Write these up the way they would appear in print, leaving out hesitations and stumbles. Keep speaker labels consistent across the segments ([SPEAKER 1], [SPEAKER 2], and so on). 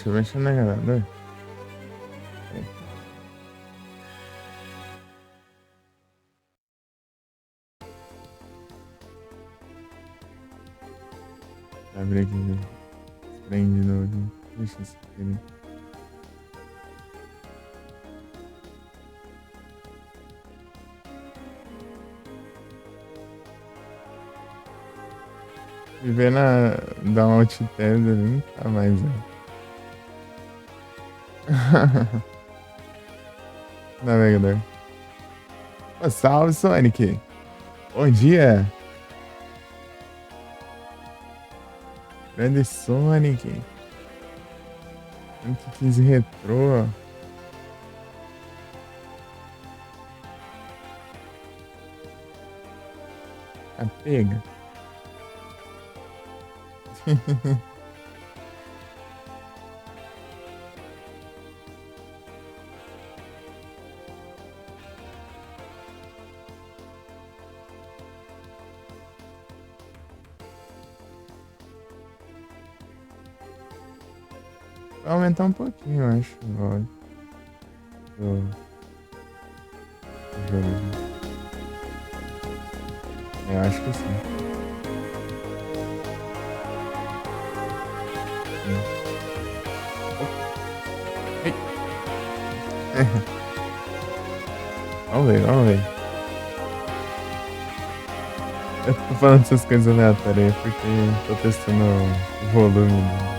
[SPEAKER 1] Deixa eu mexer na gravador. Peraí. Abre aqui. Prende de novo. Deixa isso aqui. Viver da um alt tab ali não tá mais, né? Navegador. Ô, salve, Sonic! Bom dia! Grande Sonic! 115 retrô. Tá pega. Vai aumentar um pouquinho, eu acho. Ó, do jogo. Eu acho que sim. Ei. Vamos ver, vamos ver. Eu tô falando essas coisas aleatórias aí porque tô testando o volume do.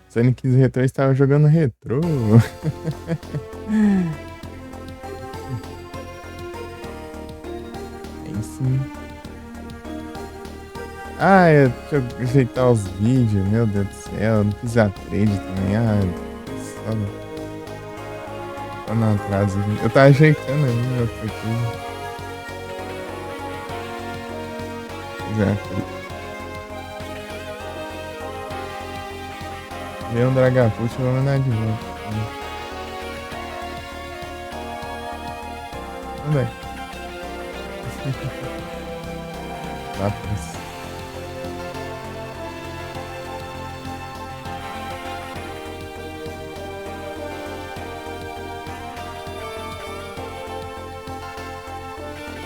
[SPEAKER 1] Sonic Retro estava jogando retrô. Aí sim. Ah, deixa eu ajeitar os vídeos, meu Deus do céu. Eu não fiz a trade também. Ah, só no atraso aqui. Eu tava ajeitando ali meu coisa. Exato. Veio um Dragapult, vamos dar de volta. Vamos ver. Lápis.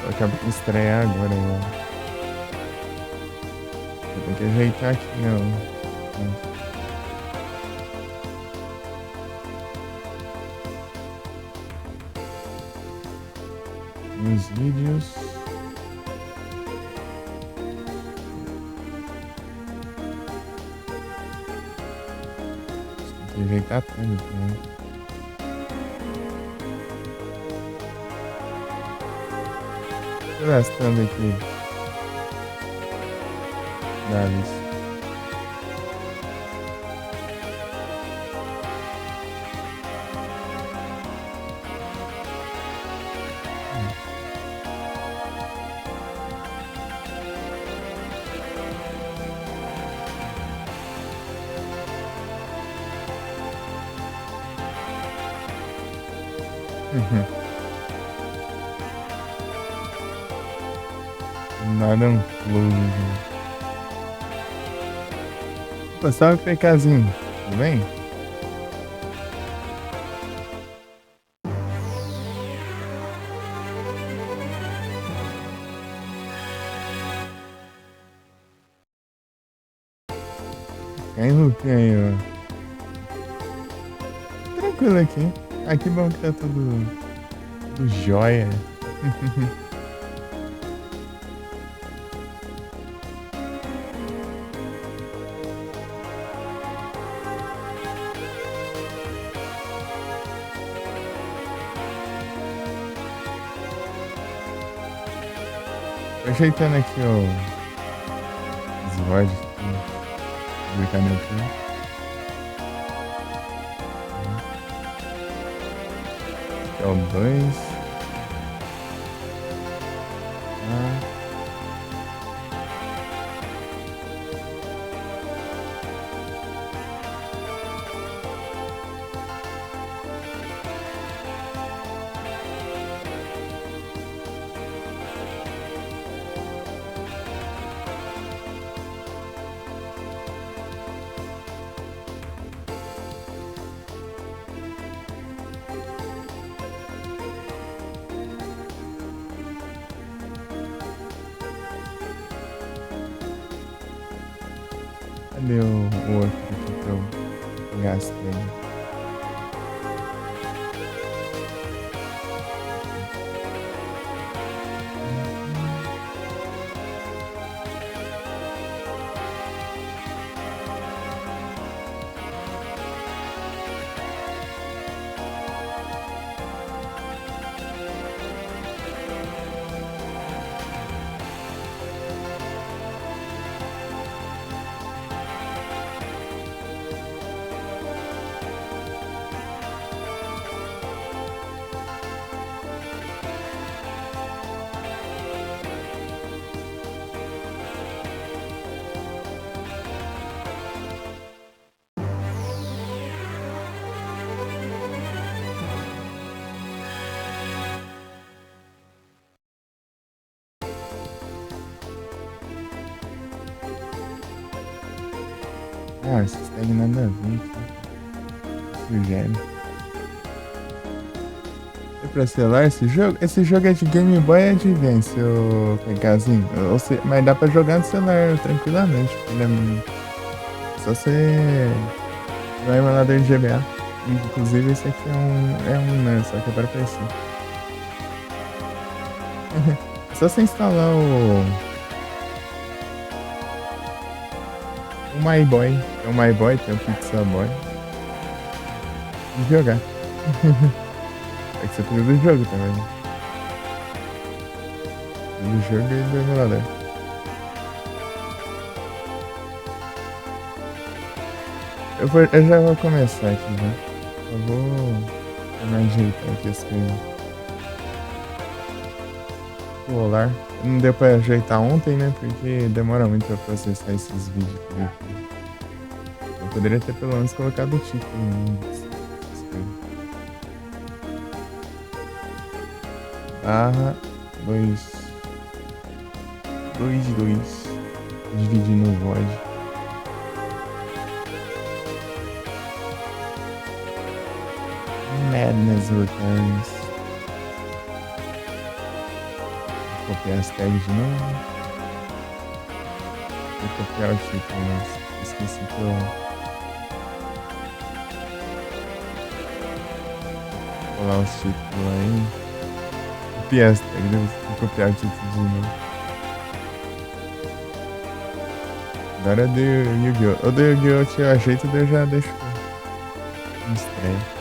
[SPEAKER 1] Eu acabo de estrear agora, né? Eu tenho que ajeitar aqui, não. Nos vídeos. Tem que ajeitar tudo também. Tô gastando aqui. Dados. Nada um close. Opa, salve, PKzinho. Tudo bem? Cai no aí, ó. Tranquilo aqui. Ah, que bom que tá tudo jóia. Tô ajeitando aqui, ó. Os rods. Clicar no YouTube. Aqui é o 2. Cadê o outro aqui que eu gastei? Ah, esses tags nada a ver, sugere. É pra celular esse jogo? Esse jogo é de Game Boy Advance, ô Pegazinho. Mas dá pra jogar no celular tranquilamente. Ele é só você vai emulador de GBA. Inclusive esse aqui é um né? Só que é para PC. É só você instalar o My Boy. Tem o My Boy, tem o Pizza Boy. E jogar. É que você precisa do jogo também. Do jogo e do emulador. Eu já vou começar aqui já. Eu vou me ajeitar aqui as coisas. Vou lá. Não deu pra ajeitar ontem, né? Porque demora muito pra processar esses vídeos aqui. Eu poderia ter pelo menos colocado o título. Barra 2. Dividir no void. Madness returns. Vou copiar as tags de novo. Vou copiar o título, mas esqueci que eu... Vou colar os títulos aí. Copiar as tags, vou copiar o título de novo. Agora é do Yu-Gi-Oh! O do Yu-Gi-Oh! Eu ajeito, eu já deixo em estreia.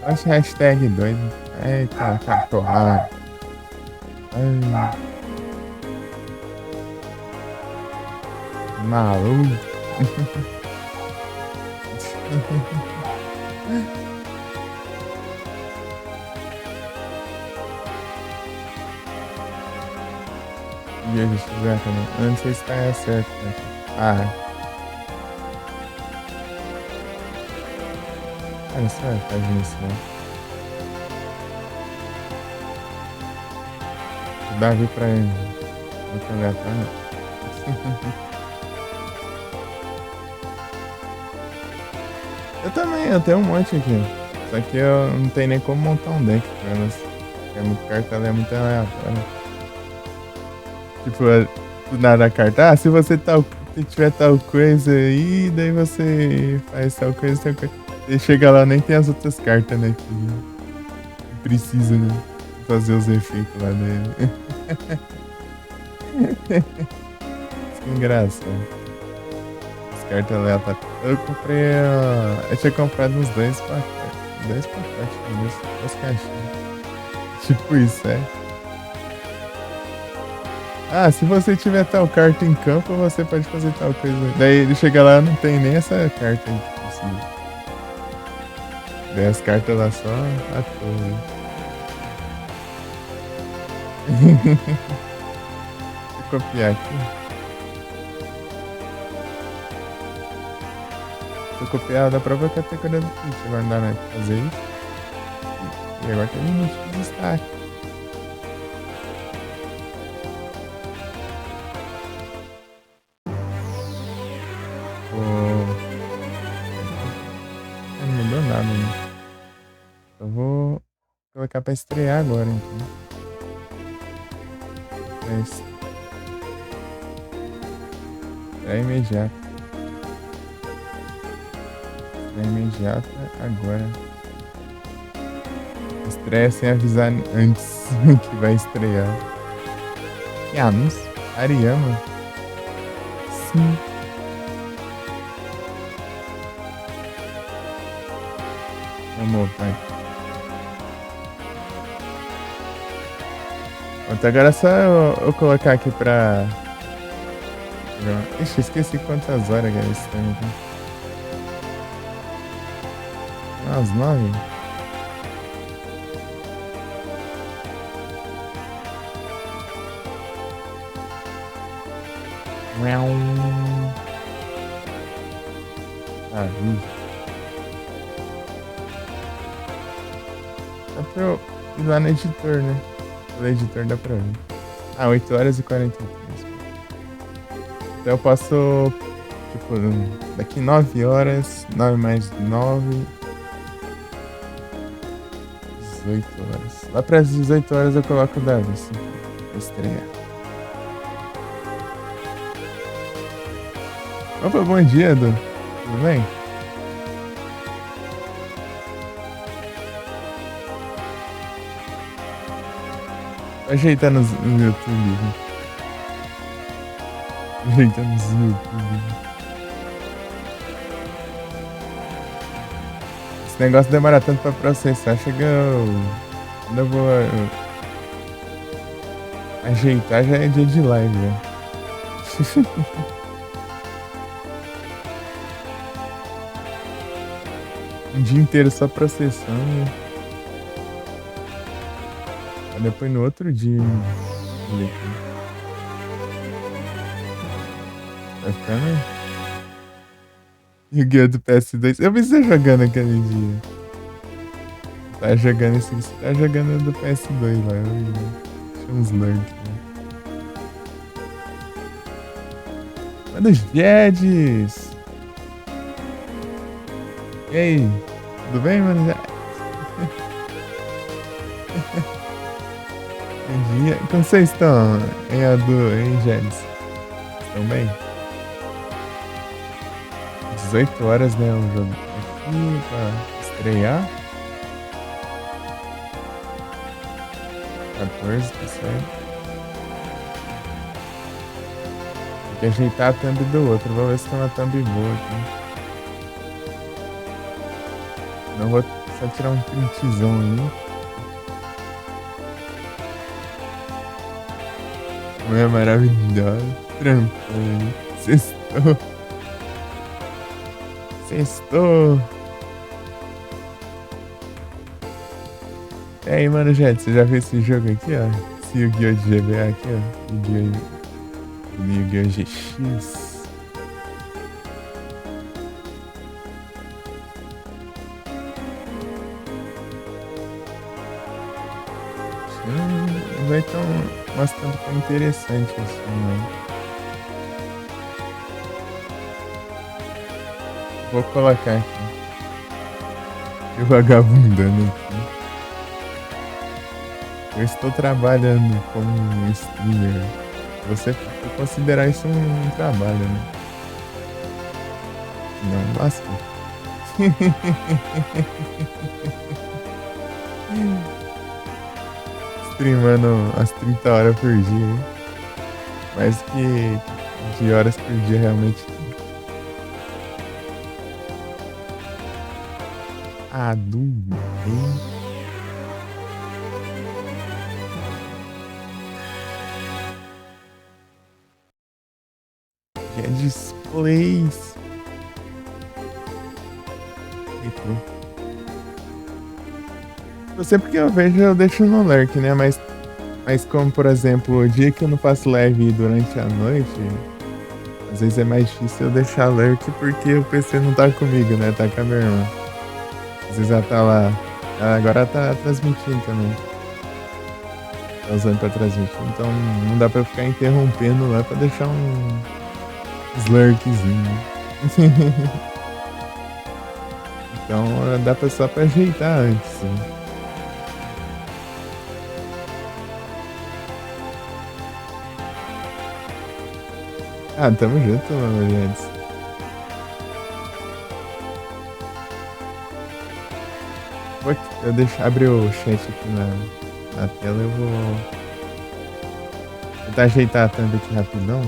[SPEAKER 1] Acho hashtag doido. Eita, cartorrada. Ai. Maluco. Jesus, Zeca, eu não sei se tá certo. Né? Cara, você vai fazer isso, né? O Davi pra ele. Muito aleatório. Eu também, eu tenho um monte aqui. Só que eu não tenho nem como montar um deck pra elas. Porque é muito cartela, é muito aleatório. Tipo, do nada a carta. Ah, se você tiver tal coisa aí, daí você faz tal coisa, tal coisa. Você chega lá, nem tem as outras cartas, né? precisa, né? Fazer os efeitos lá dele. Isso que é engraçado. As cartas aleatórias. Eu comprei. Eu tinha comprado uns dois pacotes. Dois pacotes, duas caixinhas. Tipo isso, é. Ah, se você tiver tal carta em campo, você pode fazer tal coisa. Daí ele chega lá, não tem nem essa carta aí, tipo assim. Daí as cartas lá só à toa. Deixa eu copiar aqui. Se eu copiar da própria categoria do kit, agora não dá mais pra fazer isso. E agora tem limite de destaque. Não mudou nada, né? Eu vou colocar pra estrear agora, então. Estreia imediata. Estreia imediata agora. Estreia sem avisar antes que vai estrear. Que anúncio? Ariama? Sim. Vamos, vai. Pronto, agora é só eu colocar aqui pra... Ixi, esqueci quantas horas que é esse tempo aqui. Umas 9? Ah, dá pra eu ir lá no editor, né? No editor dá pra ver. Ah, 8 horas e 43. Então eu posso, tipo, daqui 9 horas, 9 mais 9, 18 horas. Lá para as 18 horas eu coloco o Davi, assim, pra estrear. Opa, bom dia, Edu. Tudo bem? Ajeitando no YouTube. Né? Ajeitando no YouTube. Esse negócio demora tanto pra processar. Chega. Quando eu vou ajeitar, já é dia de live. Né? Um dia inteiro só processando. Aí depois no outro dia. Vai ficando. Yu-Gi-Oh! Do PS2. Eu vi você jogando aquele dia. Tá jogando esse. Você tá jogando do PS2 lá. Eu vi. Tinha uns lurk, né? Manda os Jedes! E aí? Tudo bem, mano? Bom dia. Como vocês estão, hein, Adu, hein, Jedes? Estão bem? 18 horas, né? O jogo aqui pra estrear. 14, tá certo. Tem que ajeitar a thumb do outro. Vou ver se tá uma thumb boa aqui. Não vou só tirar um printzão aí. Mulher maravilhosa. Trampando. Sextou. Sextou. E aí, mano, gente, você já viu esse jogo aqui, ó? Esse Yu-Gi-Oh! De GBA aqui, ó. Yu-Gi-Oh! GX. Não vai tão mostrando tão interessante assim, né? Vou colocar aqui. Eu vagabundando aqui. Eu estou trabalhando como um streamer. Você pode considerar isso um trabalho, né? Não, lasca. streamando umas 30 horas por dia, hein? Mais que de horas por dia realmente. Adubo, hein? Que é displays. Eu sempre que eu vejo, eu deixo no lurk, né? Mas como, por exemplo, o dia que eu não faço live durante a noite, às vezes é mais difícil eu deixar lurk porque o PC não tá comigo, né? Tá com a minha irmã. Às vezes ela tá lá. Ela agora tá transmitindo também. Tá usando pra transmitir. Então não dá pra ficar interrompendo lá pra deixar um slurkzinho. Então dá pra só pra ajeitar antes. Né? Ah, tamo junto, mano, Jantes. Eu deixo abrir o chat aqui na tela, eu vou tentar ajeitar a thumb aqui rapidão.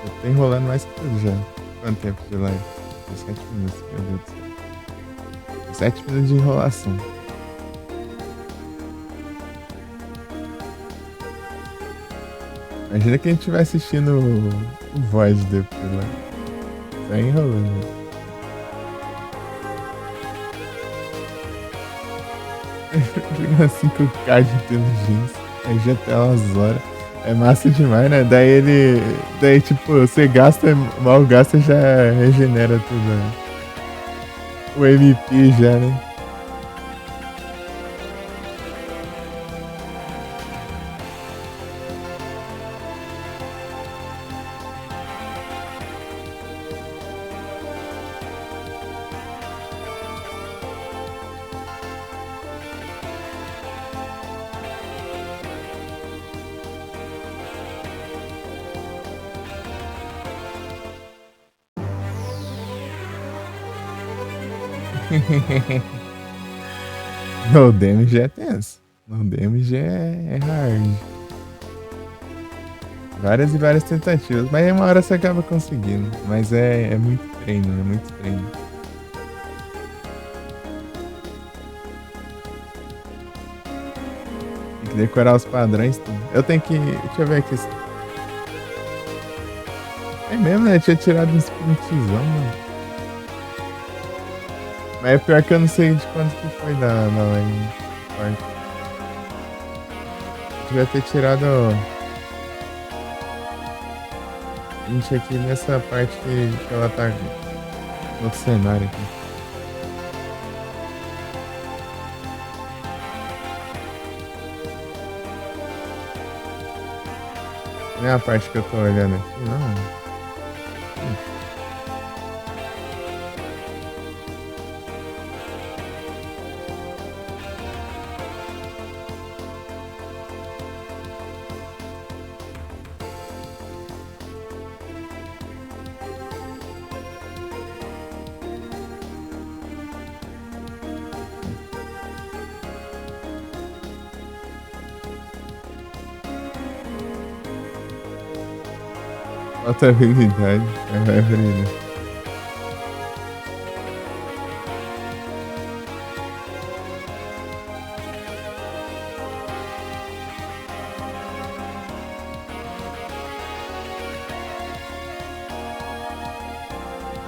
[SPEAKER 1] Eu tô enrolando mais que tudo já. Quanto tempo de live? 7 minutos, meu Deus do céu. 7 minutos de enrolação. Imagina que a gente estiver assistindo o Void depois lá. Tá enrolando. Fica 5K de inteligência. Aí já tem umas horas. É massa demais, né? Daí, tipo, você gasta, mal gasta, já regenera tudo. Né? O MP já, né? No damage é tenso. No damage é hard. Várias e várias tentativas. Mas uma hora você acaba conseguindo. Mas é muito treino, é muito treino. Tem que decorar os padrões. Tudo. Eu tenho que. Deixa eu ver aqui. É mesmo, né? Eu tinha tirado um sprintzão, mano. Mas é pior que eu não sei de quanto que foi da line forte. Devia ter tirado 20 aqui nessa parte que ela tá no outro cenário aqui. Não é a parte que eu tô olhando aqui, não. Falta habilidade. Vai abrir.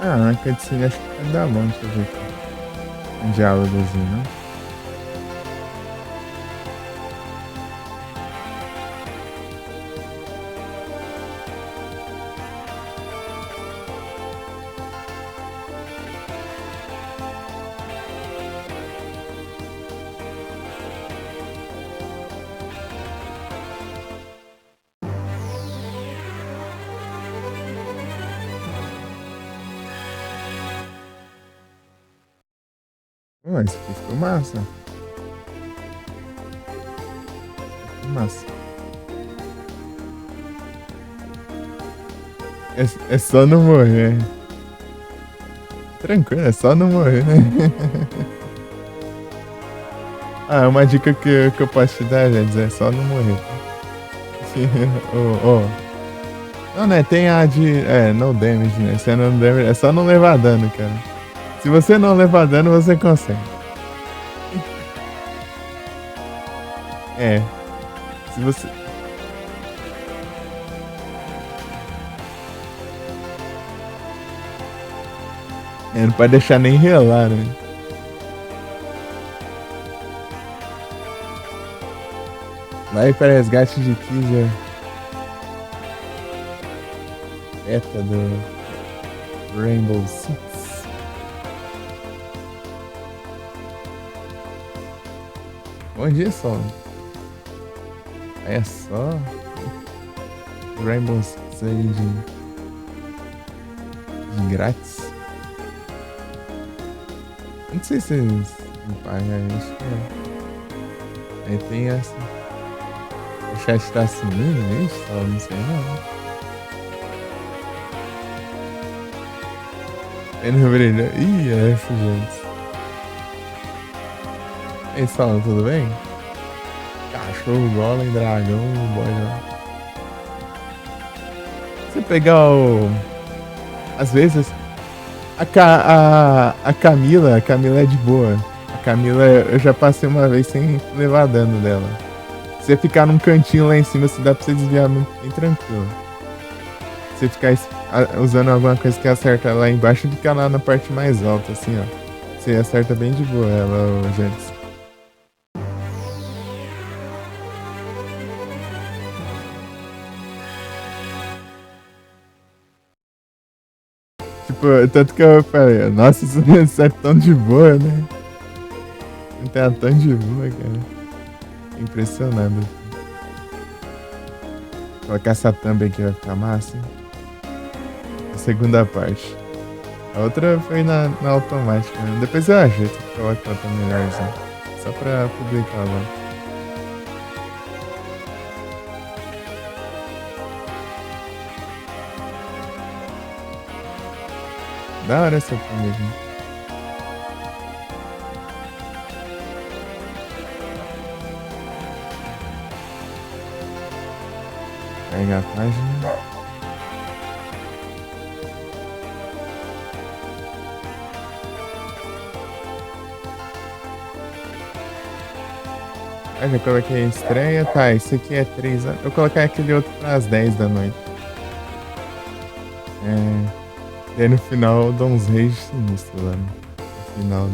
[SPEAKER 1] Ah, a cutscene acho que vai dar bom, deixa eu ver aqui. Um diálogozinho, não? Mas isso aqui ficou massa. Ficou massa. É só não morrer. Tranquilo, é só não morrer, né? Ah, uma dica que eu posso te dar, Jens, é só não morrer. Oh, oh. Não, né? Tem a de. É, no damage, né? Se é no damage, é só não levar dano, cara. Se você não levar dano, você consegue. É. Se você. É, não pode deixar nem relar, né? Vai para resgate de Kizer. Beta do Rainbow Six. Bom dia, Sol. É só. Rainbow Six aí de grátis. Não sei se eles pagam isso. Aí tem essa. O chat tá sumindo, isso? Só não sei não. Ele não brilhou. Ih, é essa, gente. Ei, Sol, tudo bem? Cachorro, golem, dragão, boy. Você pegar o. Às vezes. A Camila é de boa. A Camila, eu já passei uma vez sem levar dano dela. Se você ficar num cantinho lá em cima, se dá pra você desviar muito bem tranquilo. Se você ficar usando alguma coisa que acerta lá embaixo, fica lá na parte mais alta, assim, ó. Você acerta bem de boa ela, gente. Tipo, tanto que eu falei, nossa, isso é tão de boa, né? Não tem tão de boa, cara. Impressionado. Colocar essa thumb aqui vai ficar massa. A segunda parte. A outra foi na automática, né? Depois eu ajeito, coloco outra melhorzinha. Só pra publicar lá. Da hora essa thumb aqui. Pega a página. Ah, já coloquei a estreia. Tá, esse aqui é 3 horas. Eu coloquei aquele outro pras 10 da noite. É. E aí no final eu dou uns rage sinistros lá no final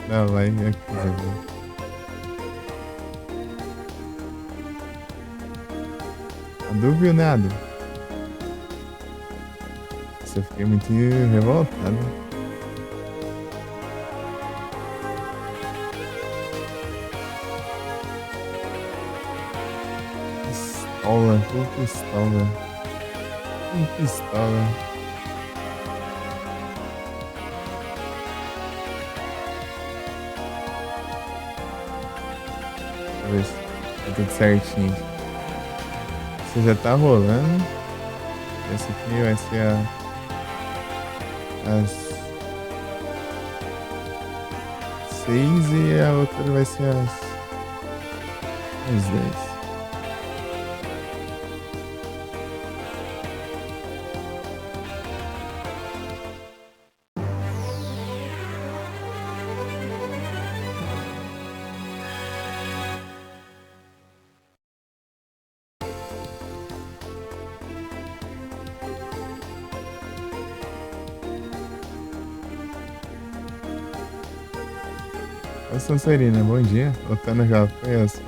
[SPEAKER 1] da live aqui, né? Adu, né, Adu? Você fiquei muito revoltado. Pistola, full pistola. Full pistola. Deixa eu ver se tá tudo certinho. Você já tá rolando. Essa aqui vai ser as 6 e a outra vai ser as 10. Ô Sancerina, bom dia. Voltando já foi a sua.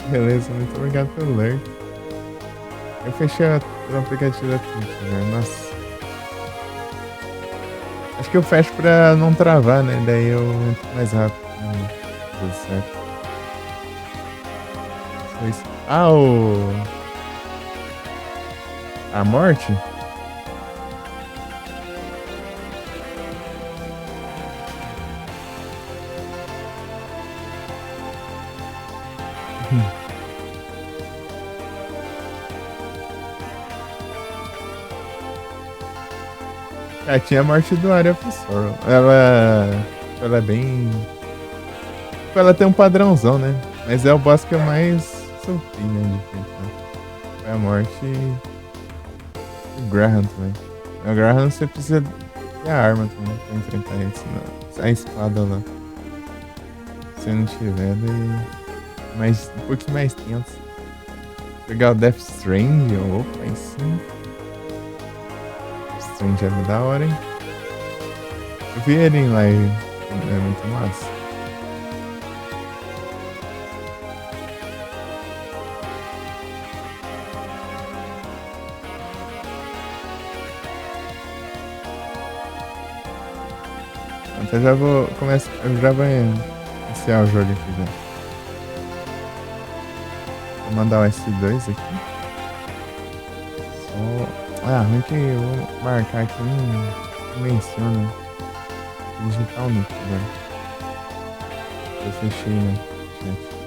[SPEAKER 1] Beleza, muito obrigado pelo alert. Eu fechei o aplicativo da Twitch, né? Nossa. Acho que eu fecho pra não travar, né? Daí eu entro mais rápido. Tudo certo. Foi isso. Ah, a morte? Tinha a morte do Area of Sorrow. Ela é bem. Ela tem um padrãozão, né? Mas é o boss que eu mais sofri, né? De enfrentar. Foi a morte do Graham também. O Graham você precisa ter a arma também pra enfrentar ele, senão a espada lá. Se não tiver, daí mais, um pouquinho mais tenso. Pegar o Death Strange, opa, aí sim. Death Strange é da hora, hein? Eu vi ele em live, é muito massa. Então já vou começar, já vou iniciar o jogo aqui já. Vou mandar o S2 aqui. Só... Ah, ruim que eu vou marcar aqui, não menciona. Digitar o nick agora. Eu fechei, né? Chat.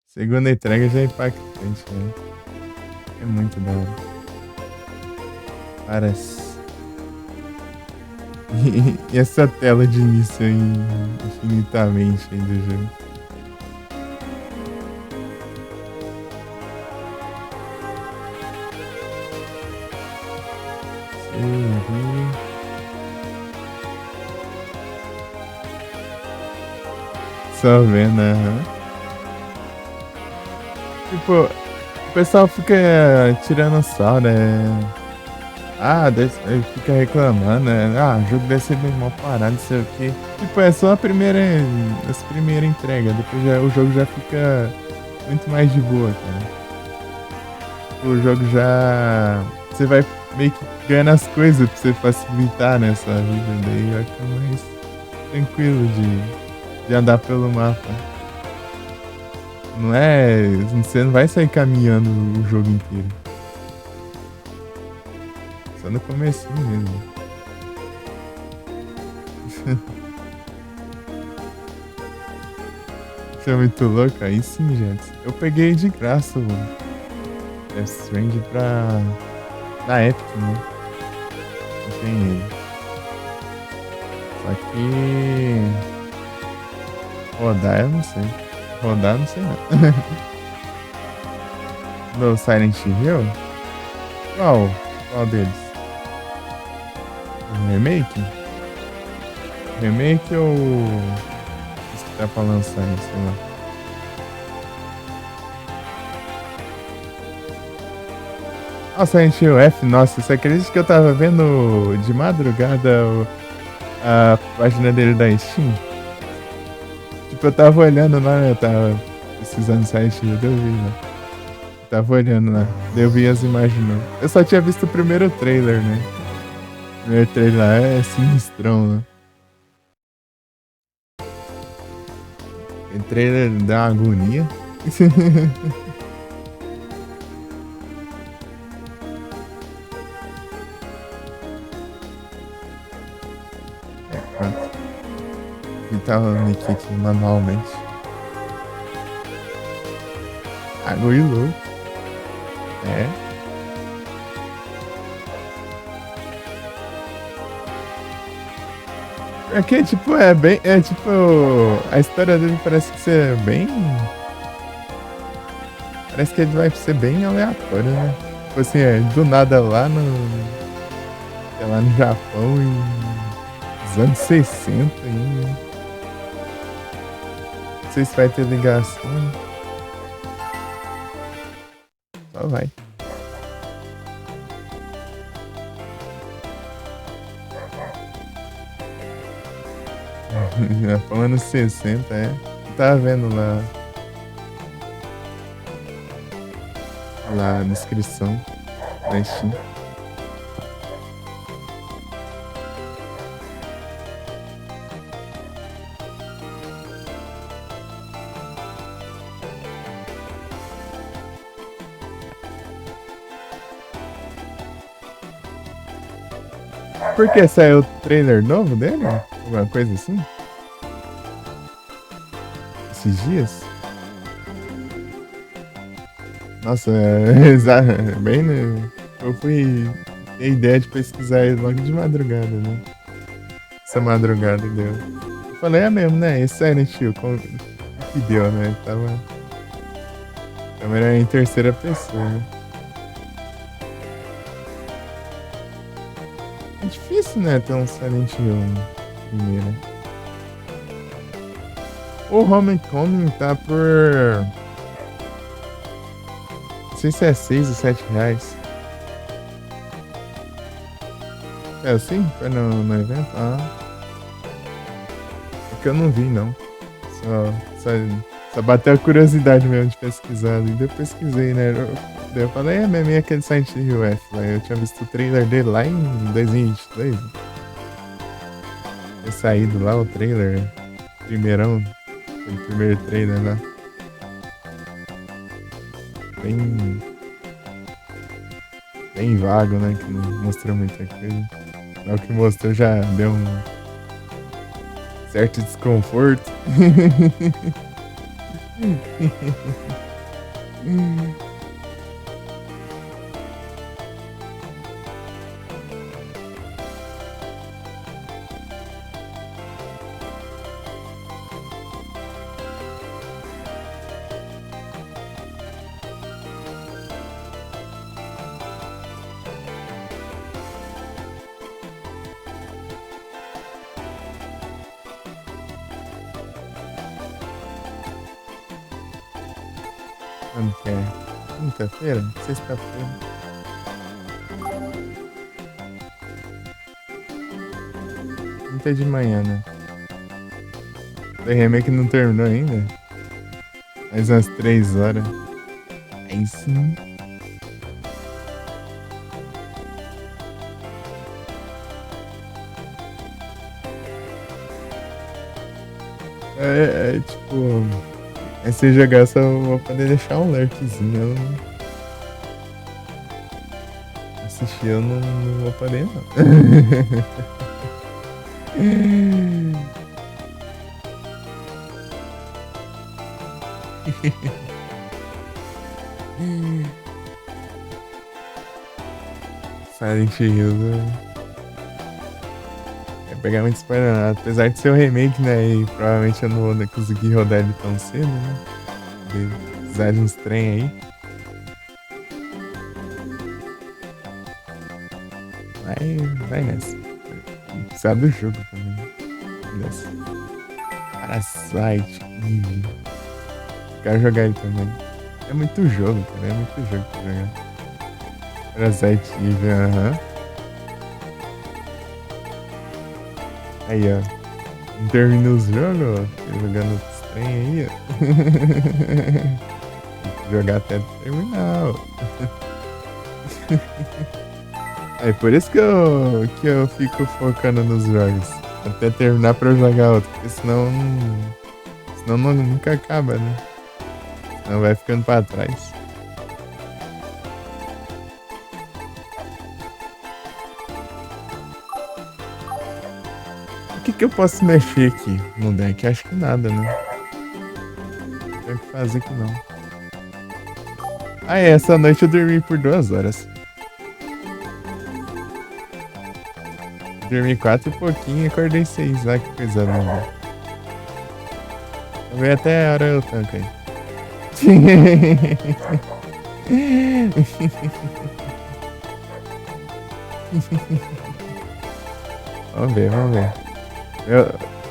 [SPEAKER 1] Segunda entrega já é impactante, né? É muito da hora. Parece. E essa tela de início aí, infinitamente aí do jogo. Só vendo, aham. Tipo, o pessoal fica tirando sarro, né? Ah, fica reclamando, né? Ah, o jogo deve ser bem mal parado, não sei o quê. Tipo, é só as primeiras entregas, depois o jogo já fica muito mais de boa, cara. Tipo, o jogo já... Você vai meio que ganhando as coisas pra você facilitar nessa vida, daí vai ficar mais tranquilo de andar pelo mapa. Não é... Você não vai sair caminhando o jogo inteiro. Só no comecinho mesmo. Isso é muito louco, aí sim, gente. Eu peguei de graça, mano. Death Strange na Epic, né? Não tem ele. Só que... Rodar eu não sei. Rodar eu não sei não. No Silent Hill? Qual deles? O remake? Remake ou... Isso que tá pra lançar aí, sei lá. Nossa, a gente, o F, nossa, você acredita que eu tava vendo de madrugada a página dele da Steam? Tipo, eu tava olhando lá, né? Eu tava pesquisando site, eu vi, né? Eu tava olhando lá, eu vi as imagens. Eu só tinha visto o primeiro trailer, né? O primeiro trailer lá é sinistrão, né? O trailer dá uma agonia. Tá o nick aqui manualmente. Água e louco. É. Porque, tipo, é tipo, a história dele parece que ser bem... Parece que ele vai ser bem aleatório, né? Tipo assim, do nada lá no... Sei lá, no Japão nos anos 60 ainda. Não sei se vai ter ligação. Só vai. Japão anos 60, é. Tá vendo lá. Lá na descrição da Steam. Por que saiu o trailer novo dele? Alguma coisa assim? Esses dias? Nossa, bem, né? Eu fui ter a ideia de pesquisar ele logo de madrugada, né? Essa madrugada deu. Eu falei, é mesmo, né? Esse Silent Hill, como que deu, né? A câmera em terceira pessoa, né? É difícil, né, ter um Silent Hill primeiro. O Homecoming tá por... Não sei se é 6 ou 7 reais. É assim? Foi no evento? Ah, é que eu não vi, não. Só, só bateu a curiosidade mesmo de pesquisar. E eu pesquisei, né? Daí eu falei, é mesmo, é aquele Silent Hill F lá. Eu tinha visto o trailer dele lá em 2023. Tinha saído lá o trailer. Primeirão. O primeiro trailer lá. Bem. Bem vago, né? Que não mostrou muita coisa. O que mostrou já deu um certo desconforto. Quando que é? Quinta-feira? Sexta-feira? Quinta de manhã, né? O remake não terminou ainda? Mais umas 3 horas. Aí sim. Tipo. É se jogar, só vou poder deixar um lurkzinho. Eu assistir, eu não vou poder, não. Silent Hill, né? É pegar muito spoiler, não. Apesar de ser um remake, né? E provavelmente eu não vou conseguir rodar ele tão cedo, né? De precisar de uns trem aí. Vai nessa. Precisar do jogo também. Nessa. Parasite. Quero jogar ele também. É muito jogo, cara. É muito jogo pra jogar. Parasite Eve, aham. Aí, ó. Não termina os jogos, ó. Fica jogando os trem aí, ó. Tem que jogar até terminar, ó. É por isso que eu fico focando nos jogos. Até terminar pra eu jogar outro. Porque senão nunca acaba, né? Senão vai ficando pra trás. O que eu posso mexer aqui no deck? Acho que nada, né? Tem o que fazer que não. Ah, é, essa noite eu dormi por 2 horas. Dormi 4 e pouquinho e acordei 6. Olha que coisa linda. Eu vi até a hora eu tanco aí. Vamos ver, vamos ver.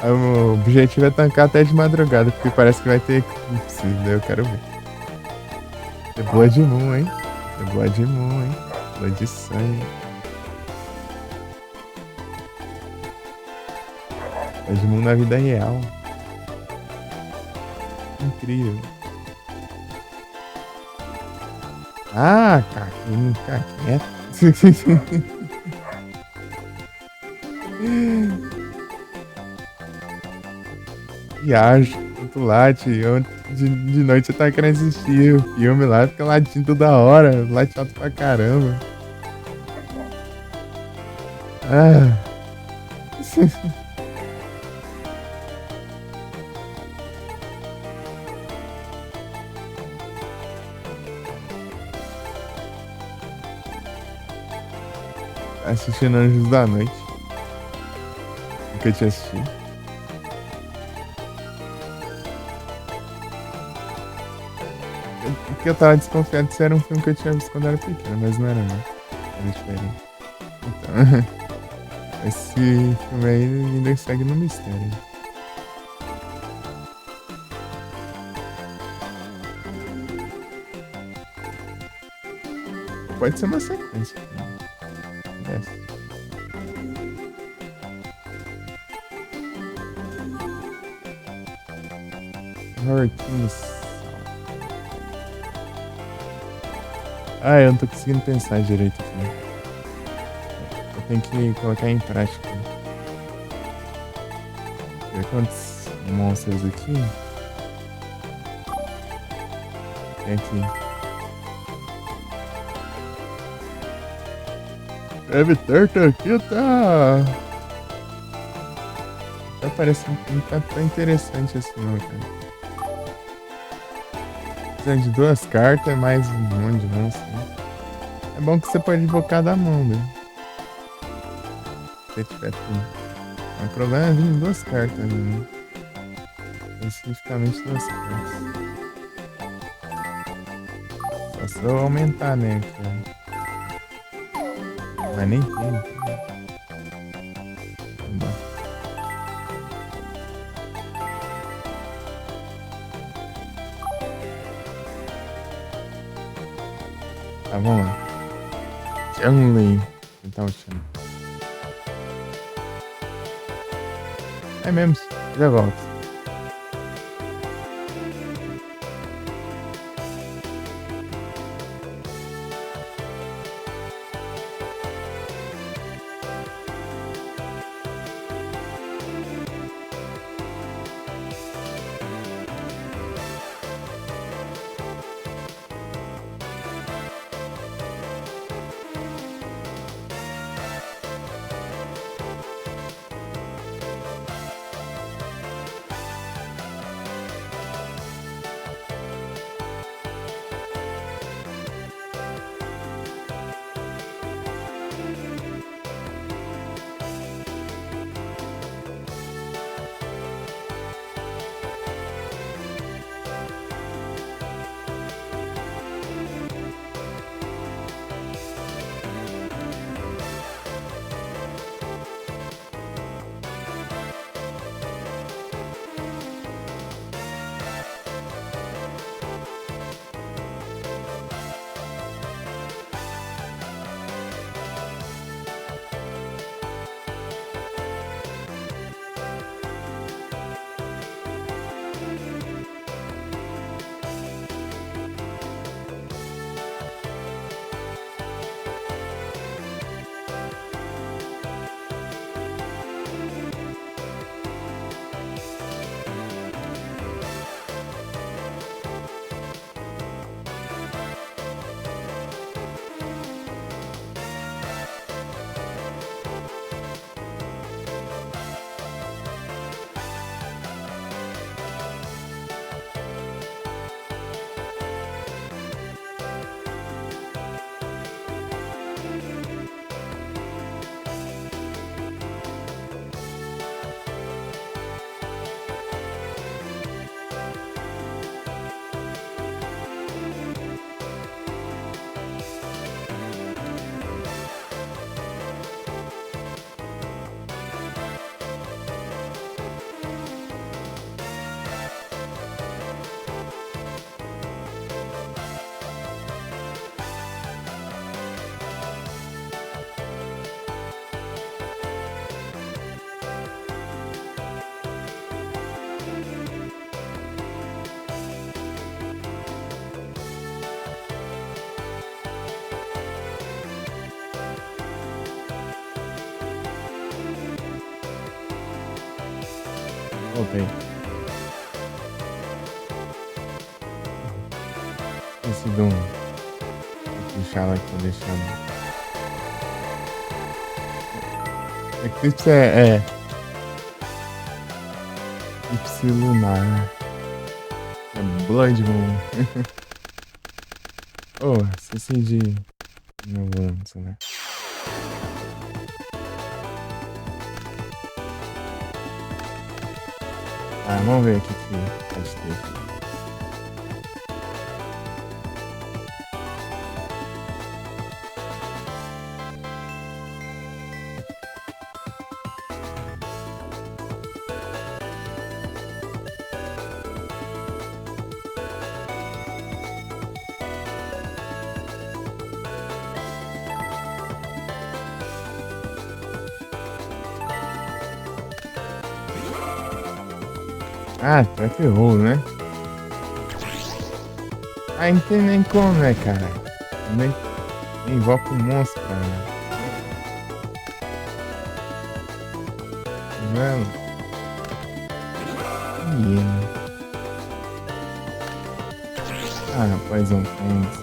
[SPEAKER 1] O objetivo é tancar até de madrugada, porque parece que vai ter impossível, eu quero ver. É Blood Moon, hein? É Blood Moon, hein? Blood sangue. Blood Moon na vida real. Incrível. Ah, cara, não fica quieto. Viagem, tanto late. De noite eu tava querendo assistir o filme lá, fica latindo toda hora, late alto pra caramba. Ah. Assistindo Anjos da Noite. Nunca tinha assistido. Porque eu tava desconfiado se era um filme que eu tinha visto quando era pequeno, mas não era não. Era diferente. Então, esse filme aí ainda segue no mistério. Pode ser uma sequência. Essa. Horror Kings. Ah, eu não tô conseguindo pensar direito aqui. Eu tenho que colocar em prática. Ver quantos monstros aqui. Tem aqui. Deve torto aqui tá. Tá parecendo que não tá tão interessante assim não, cara. Precisa de 2 cartas, mais um monte de monstro. Né? É bom que você pode invocar da mão, né? Se tiver tudo. O problema é vir em 2 cartas, né? Especificamente 2 cartas. Só se eu aumentar, né? Mas nem tem. Tá, vamos lá. Chun-Li. Então, chama. É mesmo, já volto. Voltei. Esse dom. Vou puxar ela aqui, deixando. Eclipse é. Eclipse lunar. É Blood Moon. Oh, esqueci de. Não vou, né? Ah, vamos ver aqui que pode ter. Ah, track roll, né? Ah, não tem nem como, né, cara? Nem invoca o monstro, cara. Tá vendo? Ah, rapaz, um tênis.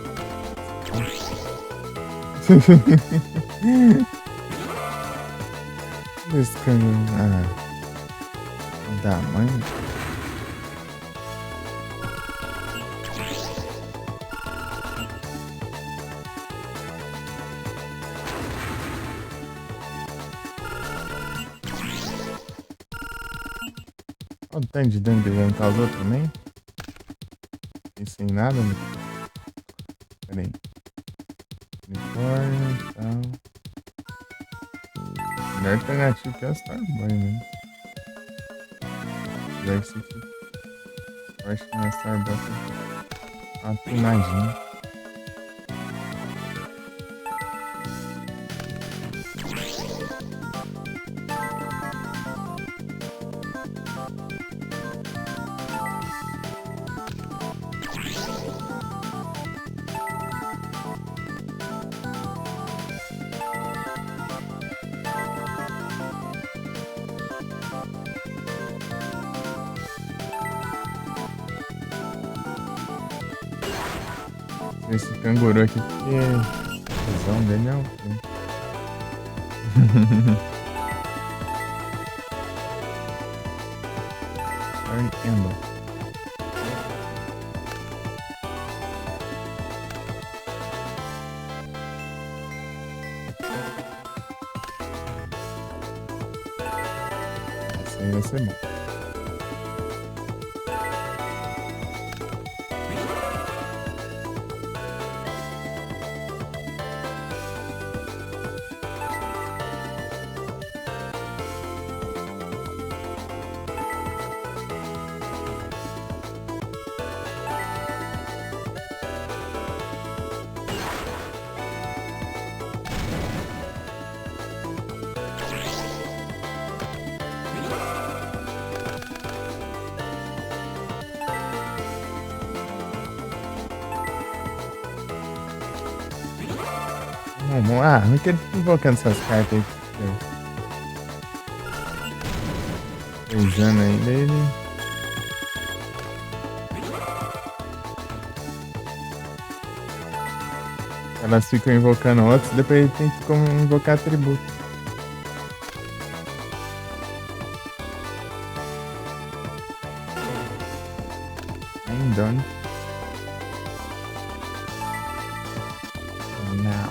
[SPEAKER 1] Esse caminho. Ah, o tamanho. Olha o tanto de dano que ele não causou também. E sem nada, né? Pera aí. Unicórnio e tal. Melhor alternativa que é o Starboy, né? Já que isso aqui. Eu acho que não é Starboy. Uma tunadinha. Esse canguru aqui, porque a visão dele é um. Turn Endo. Esse aí vai ser bom. Ah, não quero invocando essas cartas aí. 3 anos aí dele. Elas ficam invocando outros, depois ele tem que como invocar atributo. I'm done. Now.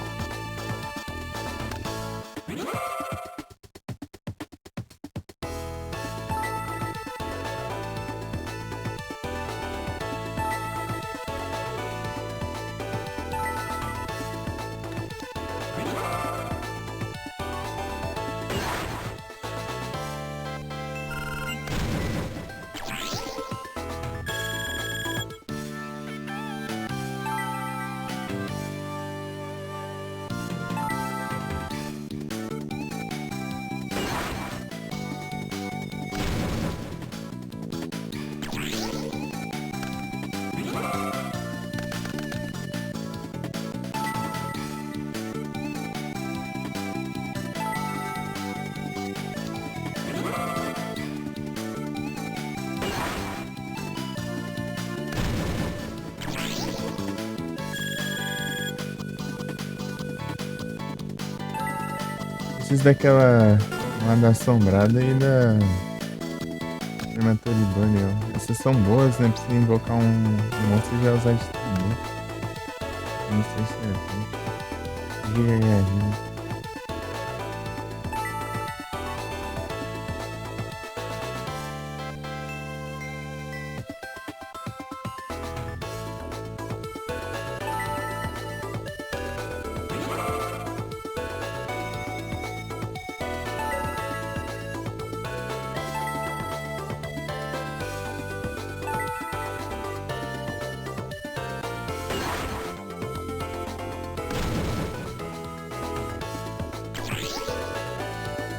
[SPEAKER 1] Preciso daquela lada assombrada e da Premature Burial. Essas são boas, né? Precisa invocar um monstro e já usar de tudo. Não sei se é assim. Giga.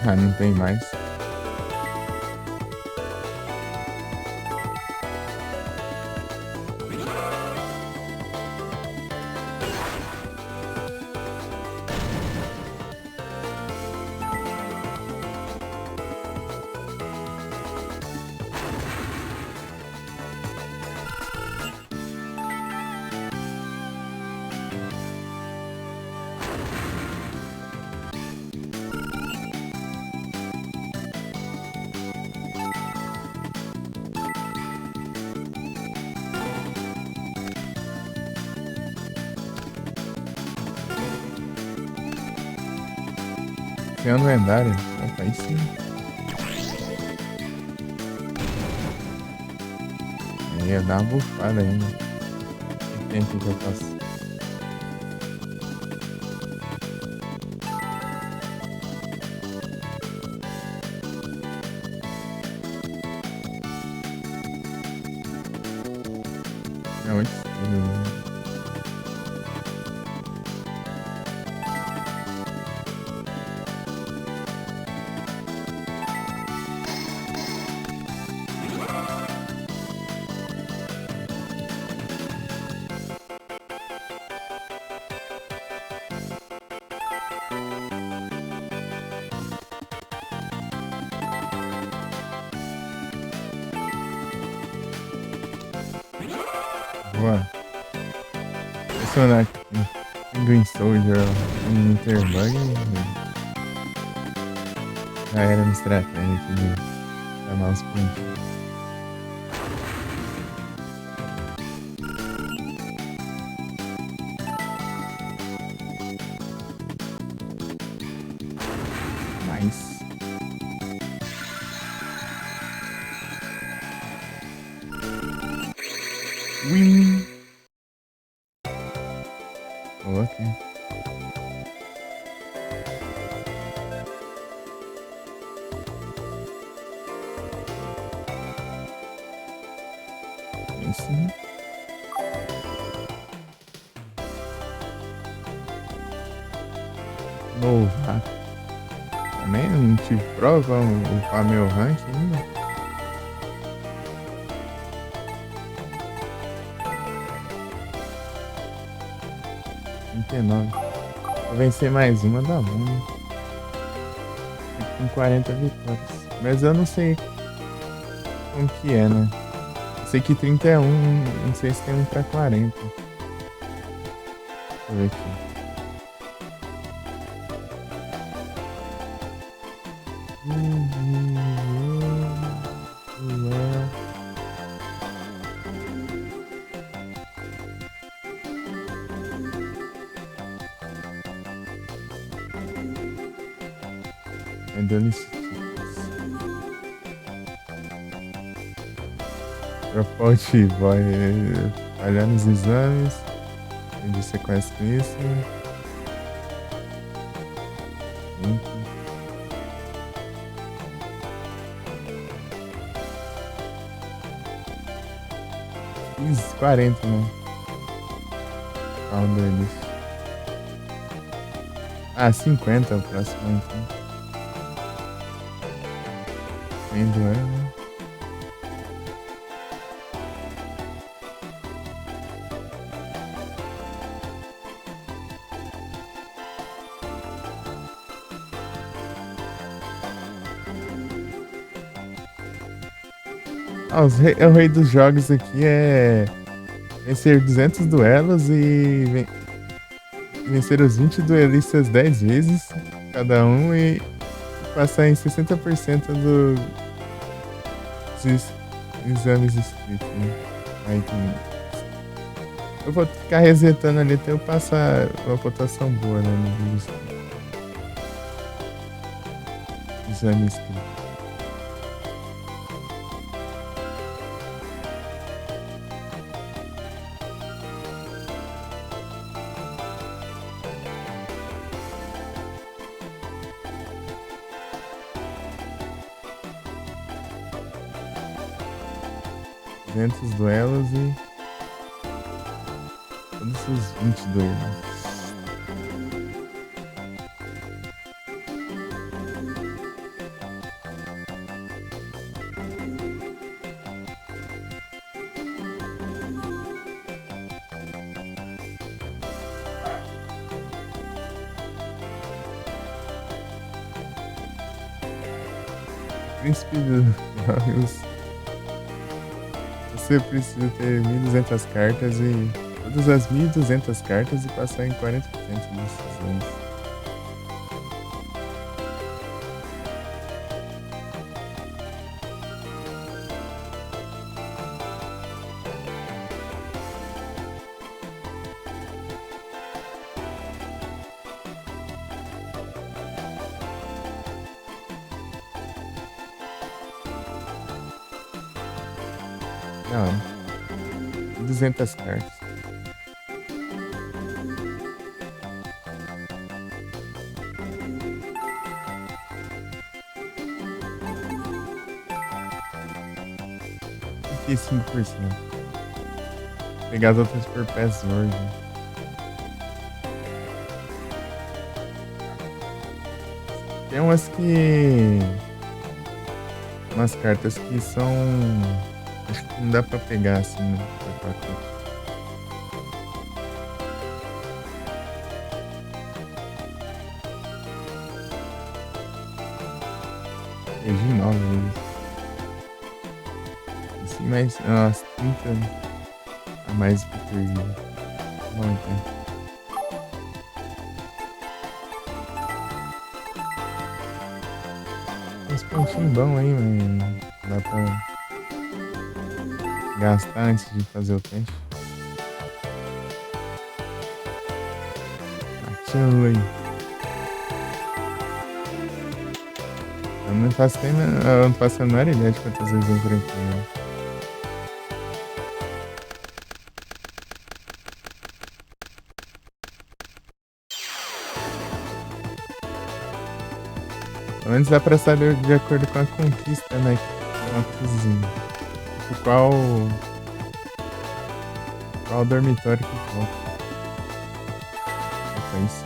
[SPEAKER 1] Ah, não tem mais. Oceano lendário. Opa, aí sim. Aí ia dar uma bufada ainda. Que tempo que eu faço? É muito escuro, né? Boa. Adicionar aqui. Green Soldier, Interbug. Já era no estratégia aqui de chamar os pontos. Nice. Win. Ok. Sim. Novato. Também não tive prova pra upar meu rank ainda. 39. Vou vencer mais uma, dá bom, né? Fico com 40 vitórias. Mas eu não sei como que é, né? Eu sei que 30 é um, não sei se tem um pra 40. Deixa eu ver aqui. Propote vai falhar nos exames. Onde você conhece com isso? Fiz 40, né? Qual deles? Ah, 50 é o próximo, então. Ainda é, né? Ah, o rei dos jogos aqui é vencer 200 duelos e vencer os 20 duelistas 10 vezes cada um e passar em 60% dos exames escritos, né? Aí eu vou ficar resetando ali até eu passar uma pontuação boa, né? Nos exames escritos. Duelos e todos os 20 duelos. Príncipe dos Jogos. Você precisa ter 1.200 cartas e todas as 1.200 cartas e passar em 40% dos decisões. Não, 200 cartas. E 5%. Pegar as outras por password. Tem umas que. Umas cartas que são. Acho que não dá pra pegar assim no pacote. Perdi 9 vezes. Assim, mais umas 30 a mais que eu perdi. Bom, então. Uns pontinhos bons aí, mas dá pra gastar antes de fazer o teste. Achou aí. Eu não faço nem. Eu não faço a menor ideia de quantas vezes eu enfrentei. Né? Pelo menos dá pra saber de acordo com a conquista, né? Uma cozinha. Tipo, qual dormitório que falta. Aí sim.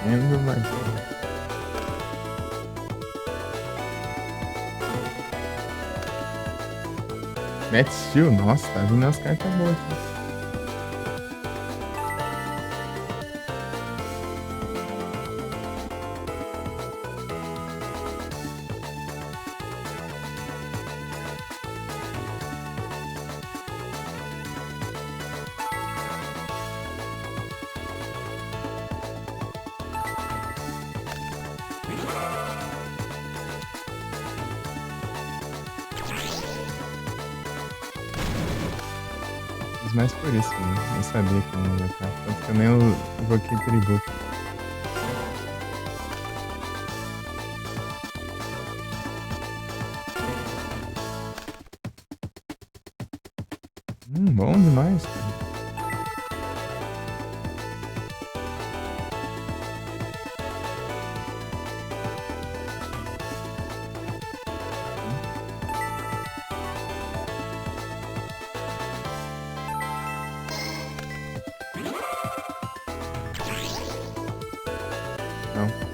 [SPEAKER 1] Lembro, mas. Matt Steel, nossa, tá vindo umas cartas boas aqui. Mais por isso, né? Eu sabia que não ia estar. Tanto que eu nem invoquei tributo. Bom demais, cara. Não.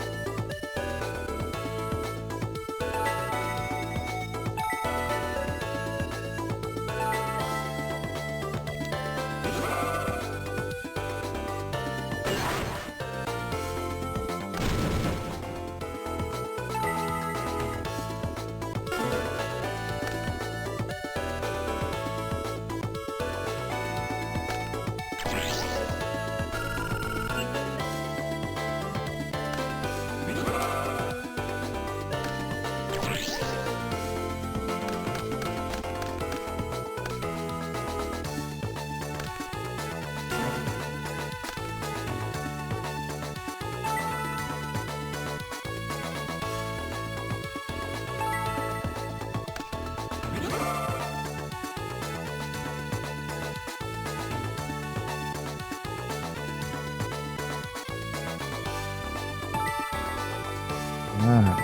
[SPEAKER 1] Ah.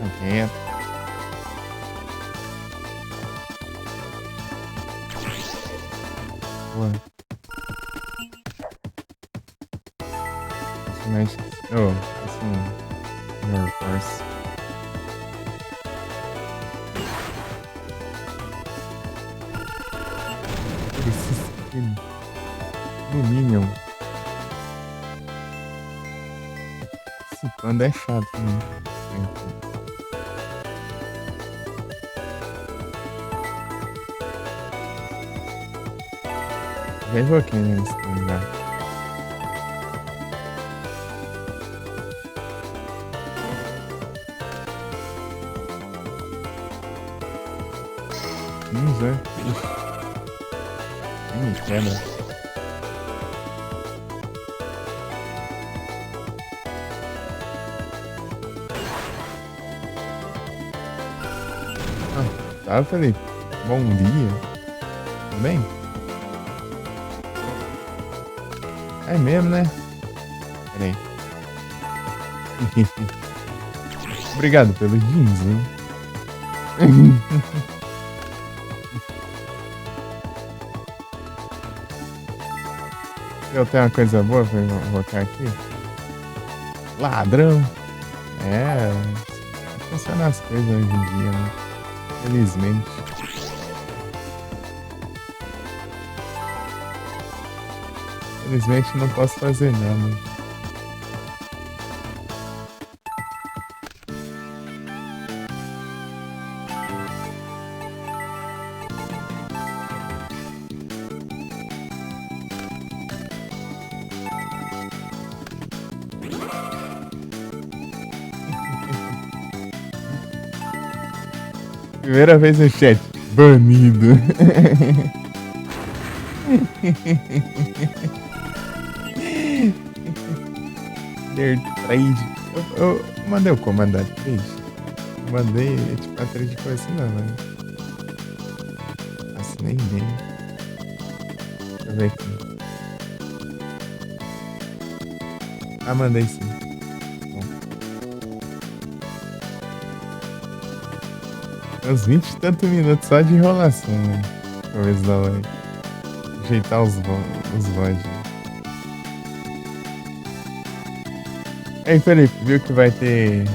[SPEAKER 1] Ok. Mas. Oh, isso não. Air Force. Preciso do Minion. Esse panda é chato, né? Já invoquei nesse já. Zé. Me quebra. Tá, Felipe? Bom dia. Tudo bem? É mesmo, né? Peraí. Obrigado pelo jeans, hein? Eu tenho uma coisa boa pra colocar aqui. Ladrão. É. Funciona as coisas hoje em dia, né? Felizmente. Felizmente não posso fazer nada. Primeira vez no chat. Banido. Trade. Eu mandei o comandar trade. Mandei, tipo, a trade foi assim, não, né? Assinei bem. Deixa eu ver aqui. Ah, mandei sim. Uns 20 e tantos minutos só de enrolação, né? Deixa eu ver se dá like. Ajeitar os VOD. Ei, Felipe, viu que vai ter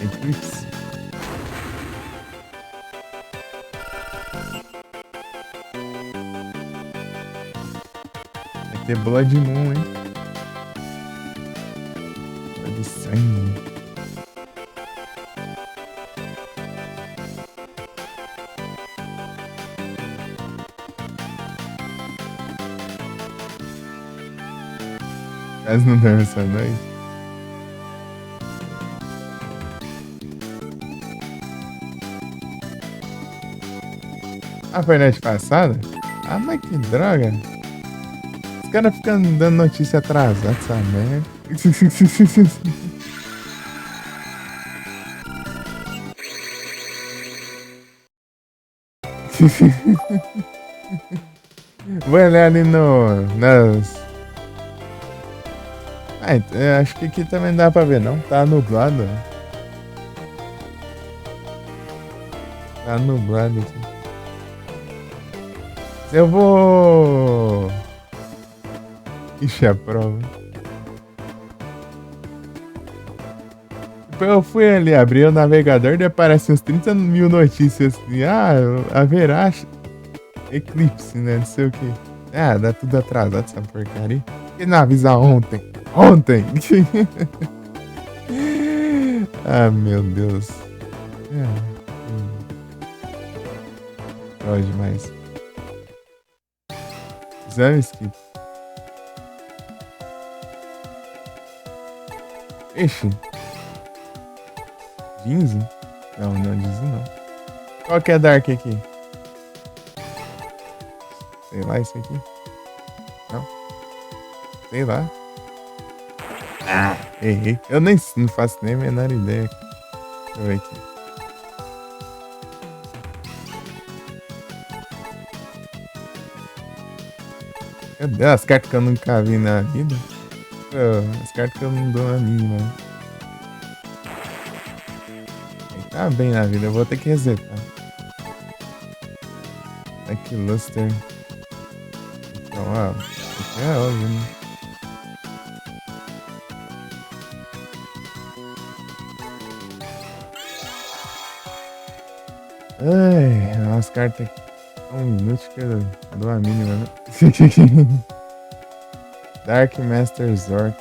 [SPEAKER 1] Eclipse? Vai ter Blood Moon, hein? Blood sangue. Quase não dorme essa noite. Ah, foi noite passada? Ah, mas que droga. Os caras ficam dando notícia atrasada, essa merda. Vou olhar ali nas... Ah, acho que aqui também dá pra ver, não? Tá nublado. Tá nublado aqui. Eu vou... Ixi, a prova. Eu fui ali, abri o navegador e aparece uns 30 mil notícias assim. Ah, haverá eclipse, né? Não sei o que. Ah, dá tudo atrasado essa porcaria. Por que não avisa ontem? Ontem! Ah, meu Deus. Pode demais. Exame skip. Ixi. 15? Não, não é 15 não. Qual que é Dark aqui? Sei lá, isso aqui. Não. Sei lá. Ah, errei. Eu nem não faço nem a menor ideia. Deixa eu ver aqui. Meu Deus, as cartas que eu nunca vi na vida. As cartas que eu não dou a mínima. Tá bem na vida, eu vou ter que resetar. Aqui, Luster. Então, ó, isso é óbvio, né? Ai, as cartas tão inúteis que eu dou a mínima, né? Dark Master Zork.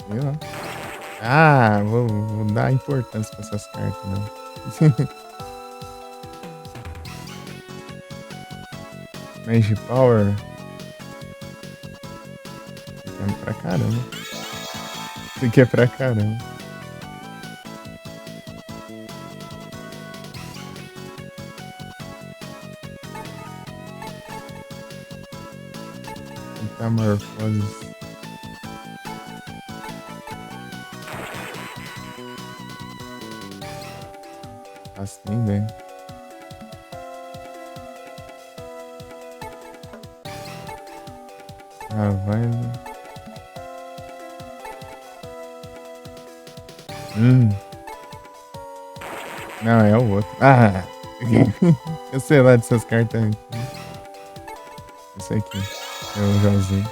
[SPEAKER 1] Viu? Ah, vou dar importância pra essas cartas, não. Mage Power. Isso aqui é pra caramba. Isso aqui é pra caramba. Metamorfoses. Assim, velho. Ah, vai, né? Não, é o outro. Ah! Eu sei lá dessas cartas aqui. Isso aqui. Eu já usei.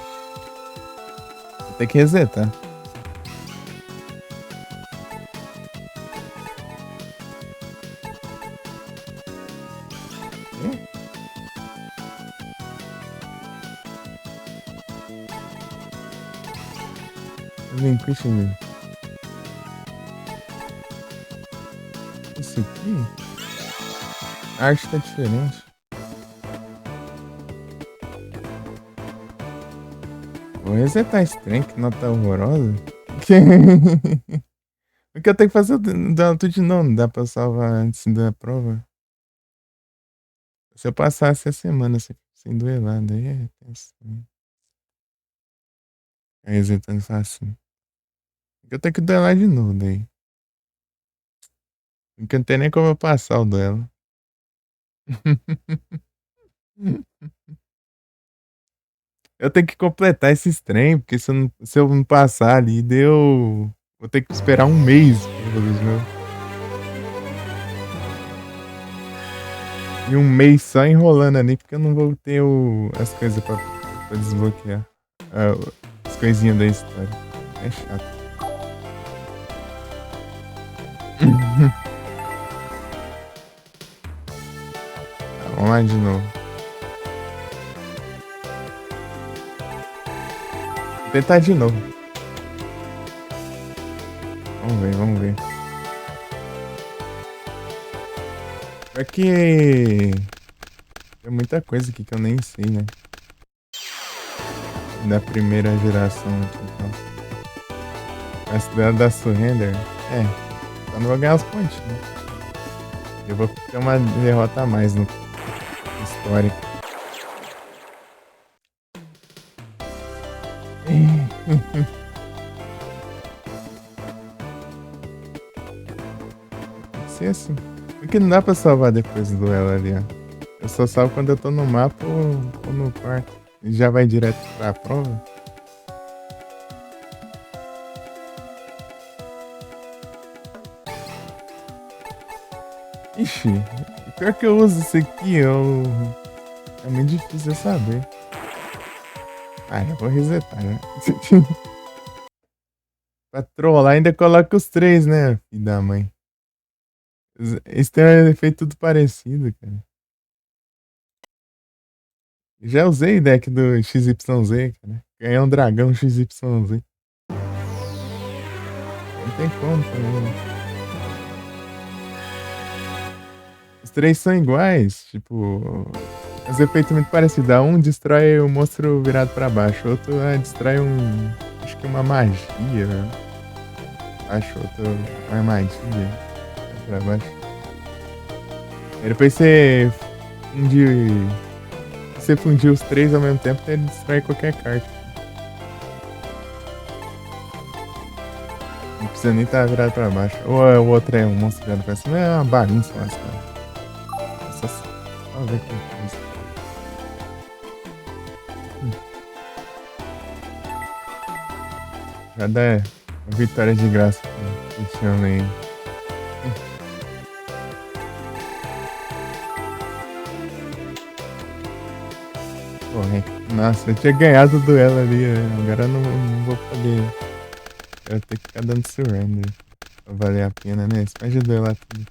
[SPEAKER 1] Vou ter que resetar. Relinquishing. Esse aqui? A arte tá diferente. Vou resetar esse trem, que nota horrorosa. Porque eu tenho que fazer tudo de novo, não dá pra salvar antes da prova. Se eu passasse a semana sem duelada, aí é tenso. Aí resetando fácil. Eu tenho que duelar de novo daí. Porque não tem nem como eu passar o duelo. Eu tenho que completar esses trem, porque se eu não passar ali, deu. Vou ter que esperar um mês pra fazer os meus. E um mês só enrolando ali, porque eu não vou ter as coisas pra desbloquear. As coisinhas da história. É chato. Tá, vamos lá de novo. Vou tentar de novo. Vamos ver, vamos ver. É que tem muita coisa aqui que eu nem sei, né? Da primeira geração aqui, então. Essa da Surrender, eu não vou ganhar os pontos, né? Eu vou ter uma derrota a mais no histórico. Tem que ser assim. Porque não dá pra salvar depois do duelo ali, ó. Eu só salvo quando eu tô no mapa ou no quarto. E já vai direto pra prova. Ixi, pior que eu uso isso aqui, é muito difícil eu saber. Ah, eu vou resetar, né? Pra trollar ainda coloca os três, né? Filho da mãe. Esse tem um efeito tudo parecido, cara. Já usei deck do XYZ, cara. Ganhar um dragão XYZ. Não tem como também, né? Os três são iguais, tipo. Os efeitos muito parecidos. Um destrói o monstro virado pra baixo, outro destrói acho que uma magia, né? Acho outro uma armadilha pra baixo. Aí depois você fundir os três ao mesmo tempo, ele destrói qualquer carta. Não precisa nem estar virado pra baixo. Ou o outro é um monstro virado pra cima, é uma bagunça lá, cara. Nossa, vamos ver o que faz. Já dá uma vitória de graça pro Cristiano aí. correr. Nossa, eu tinha ganhado o duelo ali. Agora eu não vou poder. Eu vou ter que ficar dando surrender. Pra valer a pena, né? Você pode duelar tudo.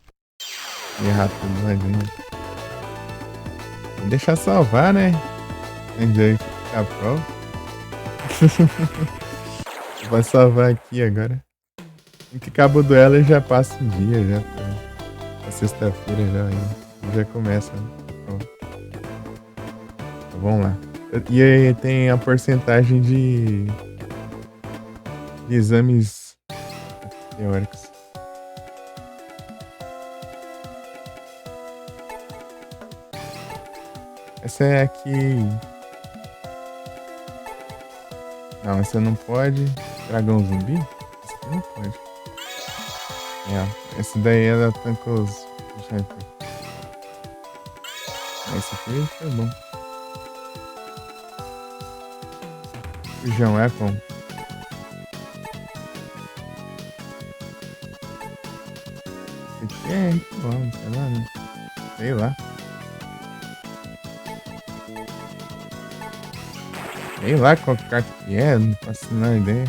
[SPEAKER 1] E rápido, imagina. Vou deixar salvar, né? Antes de ficar pro. Vou salvar aqui agora. Em que acaba o duelo e já passa o dia já. Pra sexta-feira já começa. Né? Então, vamos lá. E aí tem a porcentagem de exames teóricos. Essa é aqui. Não, essa não pode. Dragão zumbi? Essa aqui não pode. É, essa daí ela tanca os chefes. Esse aqui foi bom. Fujão Apple. Esse aqui é muito bom, sei lá, né? Sei lá. Sei lá qual carta que é, não faço a menor ideia.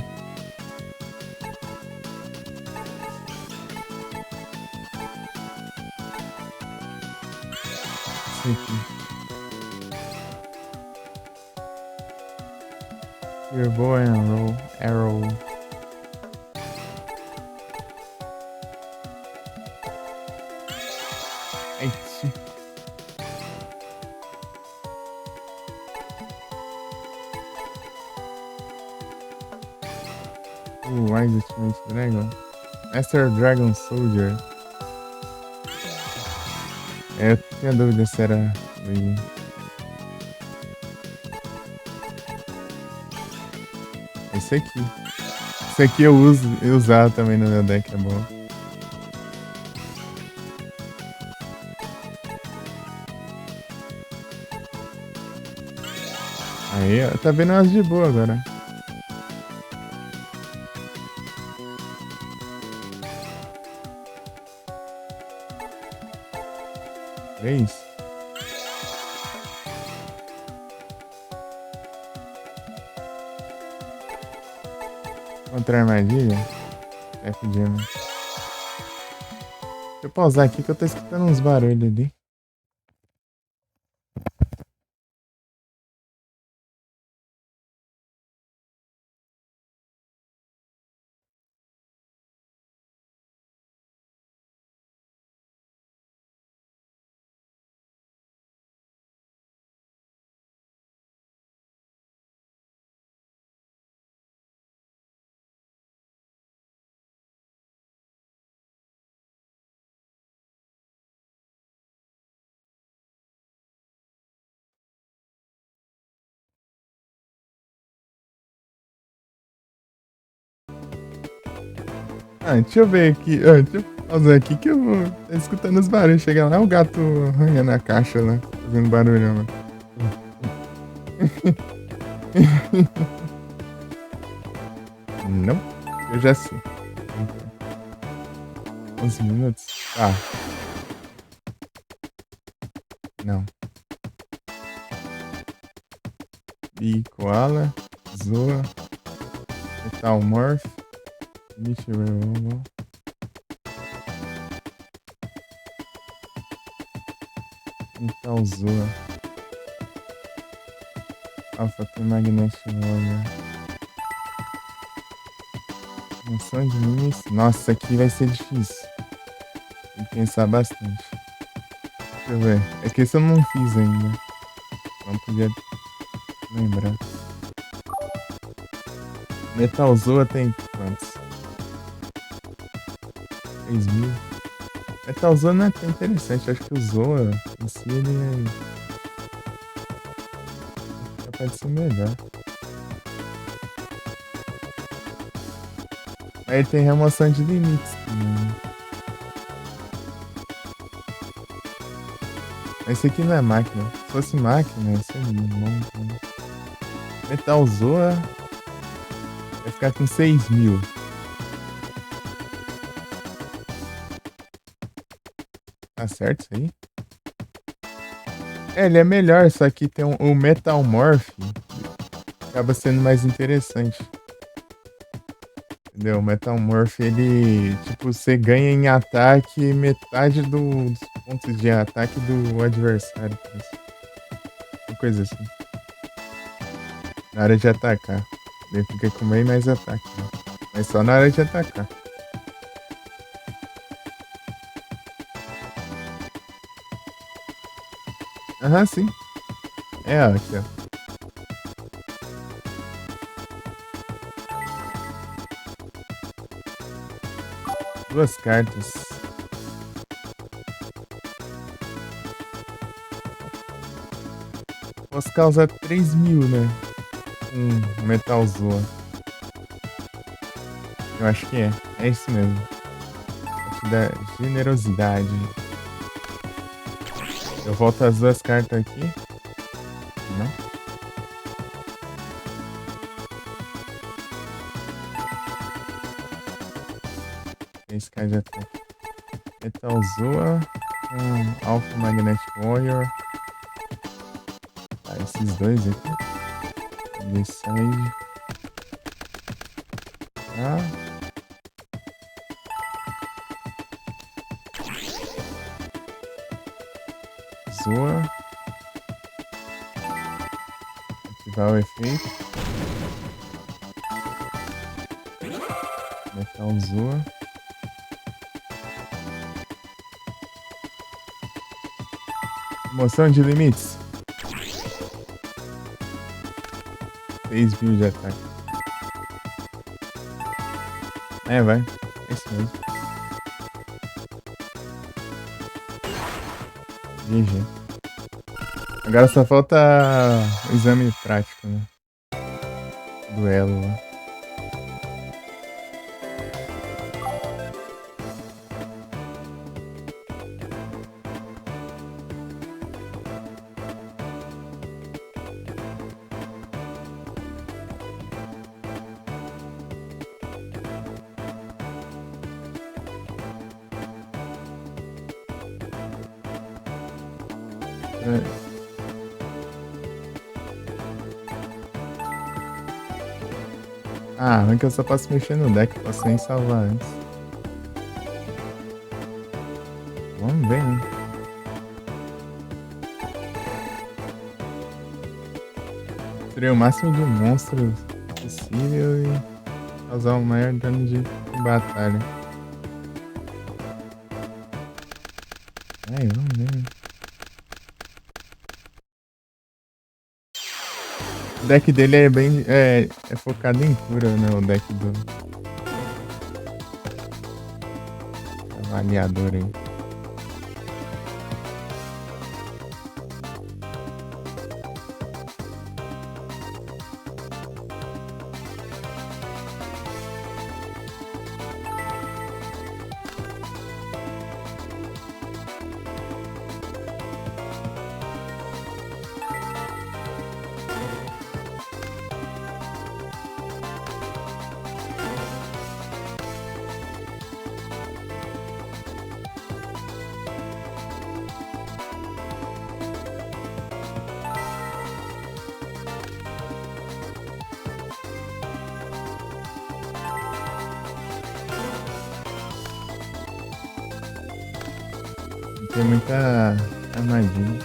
[SPEAKER 1] Esse aqui. Your boy and arrow. Ai, tio. Wise Ultimate Dragon. Master Dragon Soldier. É, eu tinha dúvida se era. Esse aqui. Esse aqui eu usar também no meu deck, é bom. Aí, ó, tá vendo umas de boa agora. Três. Contra a armadilha? É pedindo. Deixa eu pausar aqui que eu tô escutando uns barulhos ali. Deixa eu ver aqui. Deixa eu pausar aqui que eu vou. Tô escutando os barulhos. Chega lá, o gato arranhando a caixa lá, fazendo barulho lá. Não, eu já sei. 11 minutos? Tá. Não. E Koala, Zoa, Metal Morph, Meteor, Metal Zoa, Alpha T Magnetic Warrior. Noção de minis. Nossa, aqui vai ser difícil. Tem que pensar bastante. Deixa eu ver. É que esse eu não fiz ainda. Não podia lembrar. Metal Zoa tem quantos? 3.000. Metal Zoa não é tão interessante. Acho que o Zoa em si ele é capaz de ser melhor. Aí tem remoção de limites também. Esse aqui não é máquina. Se fosse máquina, ia ser bom. Metal Zoa vai ficar com 6.000. Tá certo isso aí? Ele é melhor, só que tem o Metal Morph acaba sendo mais interessante. Entendeu? O Metal Morph, ele, tipo, você ganha em ataque metade dos pontos de ataque do adversário. Uma coisa assim. Na hora de atacar. Ele fica com bem mais ataque, né? Mas só na hora de atacar. Aham, sim. É, ó, aqui, ó. Duas cartas. Posso causar 3.000, né? Metal Zoa. Eu acho que é. É isso mesmo. Acho da generosidade. Eu volto as duas cartas aqui. Não. 3K de ataque. Metal Zoa. Alpha Magnetic Warrior. Tá, esses dois aqui. Decide. Ah. Zoa. Ativar o efeito. Metal Zoa. Moção de limites. 6.000 de ataque. É, vai. É isso mesmo. GG. Agora só falta o exame prático, né? Duelo lá. Ah, ruim que eu só posso mexer no deck, posso nem salvar antes. Vamos ver, né? Destruir o máximo de monstros possível e causar o maior dano de batalha. Aí, vamos ver. O deck dele é bem. É focado em cura, né? O deck do avaliador aí. Tem muita armadilha.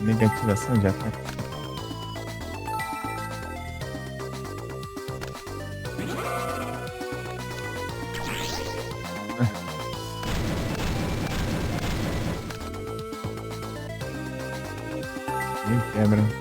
[SPEAKER 1] Negativação de ataque. Nem quebra.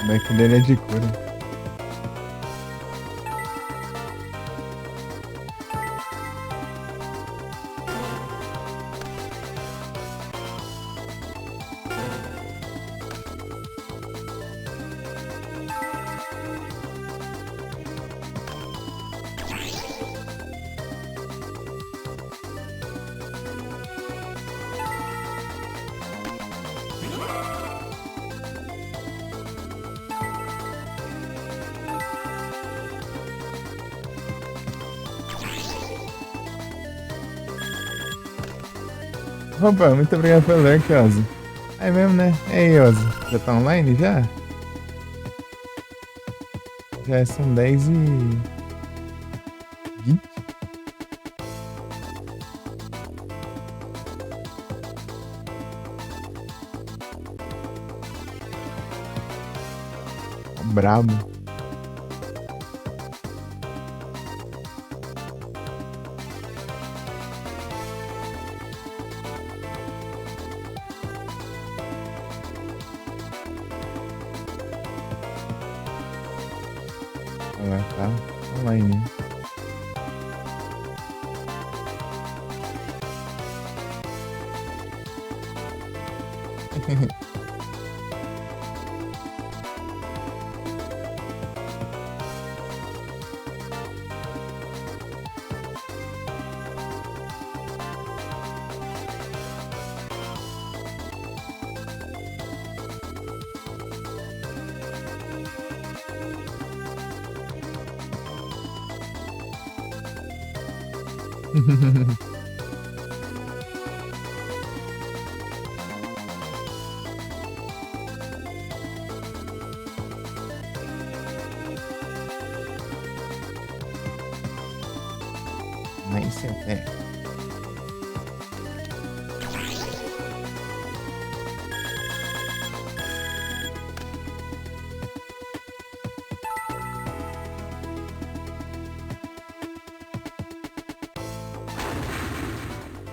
[SPEAKER 1] O deck dele é de cura. Opa, muito obrigado pelo like, Ozzy. É mesmo, né? E aí, Ozzy? Já tá online já? Já são 10h20. Brabo. Olha, tá online. Nice até.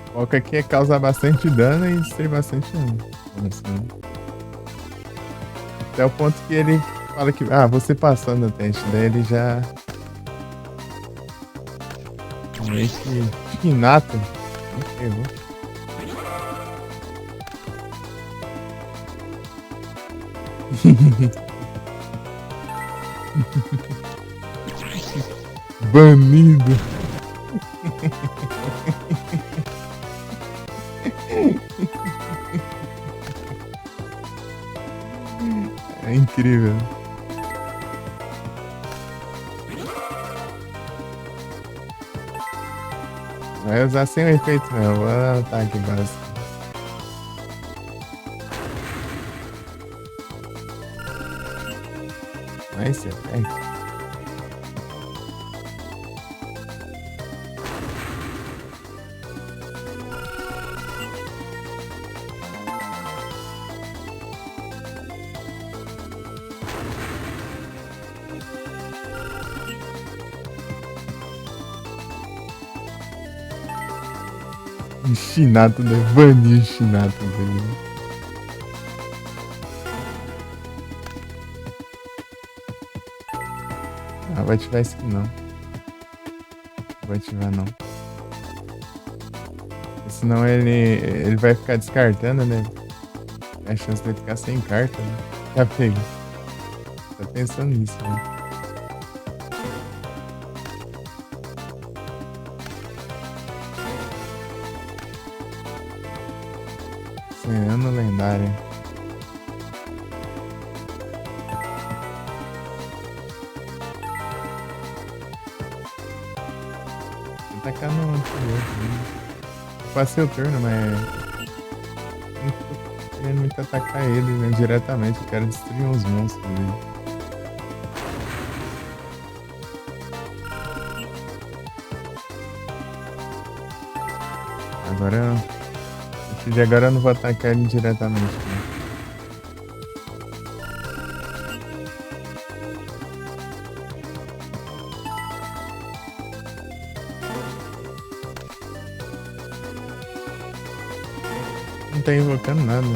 [SPEAKER 1] O foco aqui é causar bastante dano e destruir bastante dano. Assim. Até o ponto que ele fala que, você passou no teste, daí ele já meio que inato. Errou. Banido. É incrível. Vai usar sem o efeito mesmo. Vou dar ataque básico. Nice attack. Shinato, né? Banir o Shinato dele. Vai ativar isso aqui não. Não vai ativar não. Senão ele vai ficar descartando, né? É a chance de ele ficar sem carta, né? Já pega. Tá pensando nisso, né? Ano lendário. Vou tacar no anterior. Eu passei o turno, mas não tô querendo muito atacar ele, né, diretamente. Eu quero destruir uns monstros ali. Agora eu não vou atacar ele diretamente, né? Não tá invocando nada.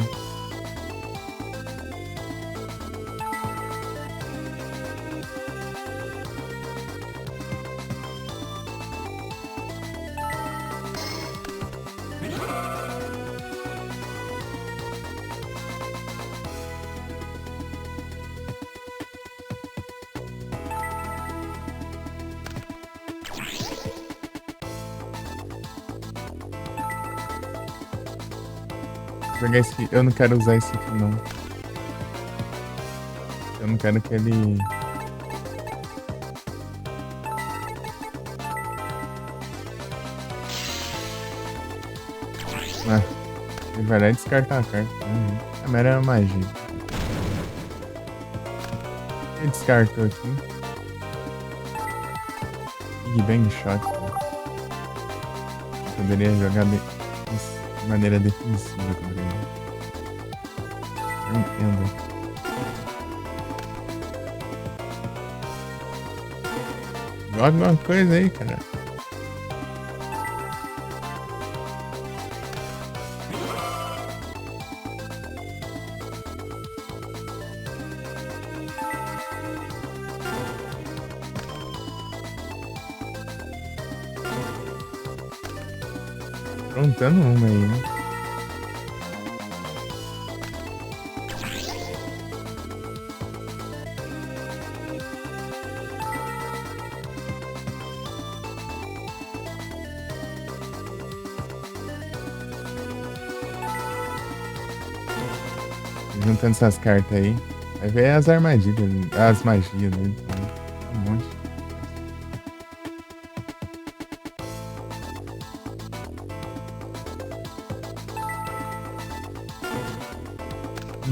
[SPEAKER 1] Jogar esse. Eu não quero usar esse aqui, não. Eu não quero que ele. Ah, ele vai lá e descartar a carta. A mera magia. Ele descartou aqui. Big Bang Shot. Eu poderia jogar de maneira defensiva contra ele. Eu entendo. Joga alguma coisa aí, cara. Aprontando uma aí, né? Juntando essas cartas aí. Vai ver as armadilhas, as magias dele. Um monte.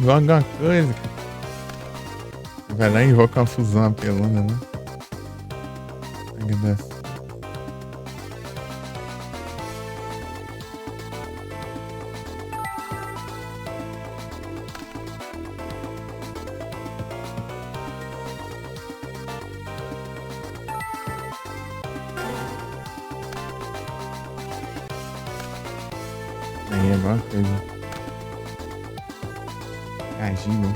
[SPEAKER 1] Joga alguma coisa, cara. Vai lá e invoca uma fusão apelona, né? Agradece. Aí é alguma coisa. Agindo.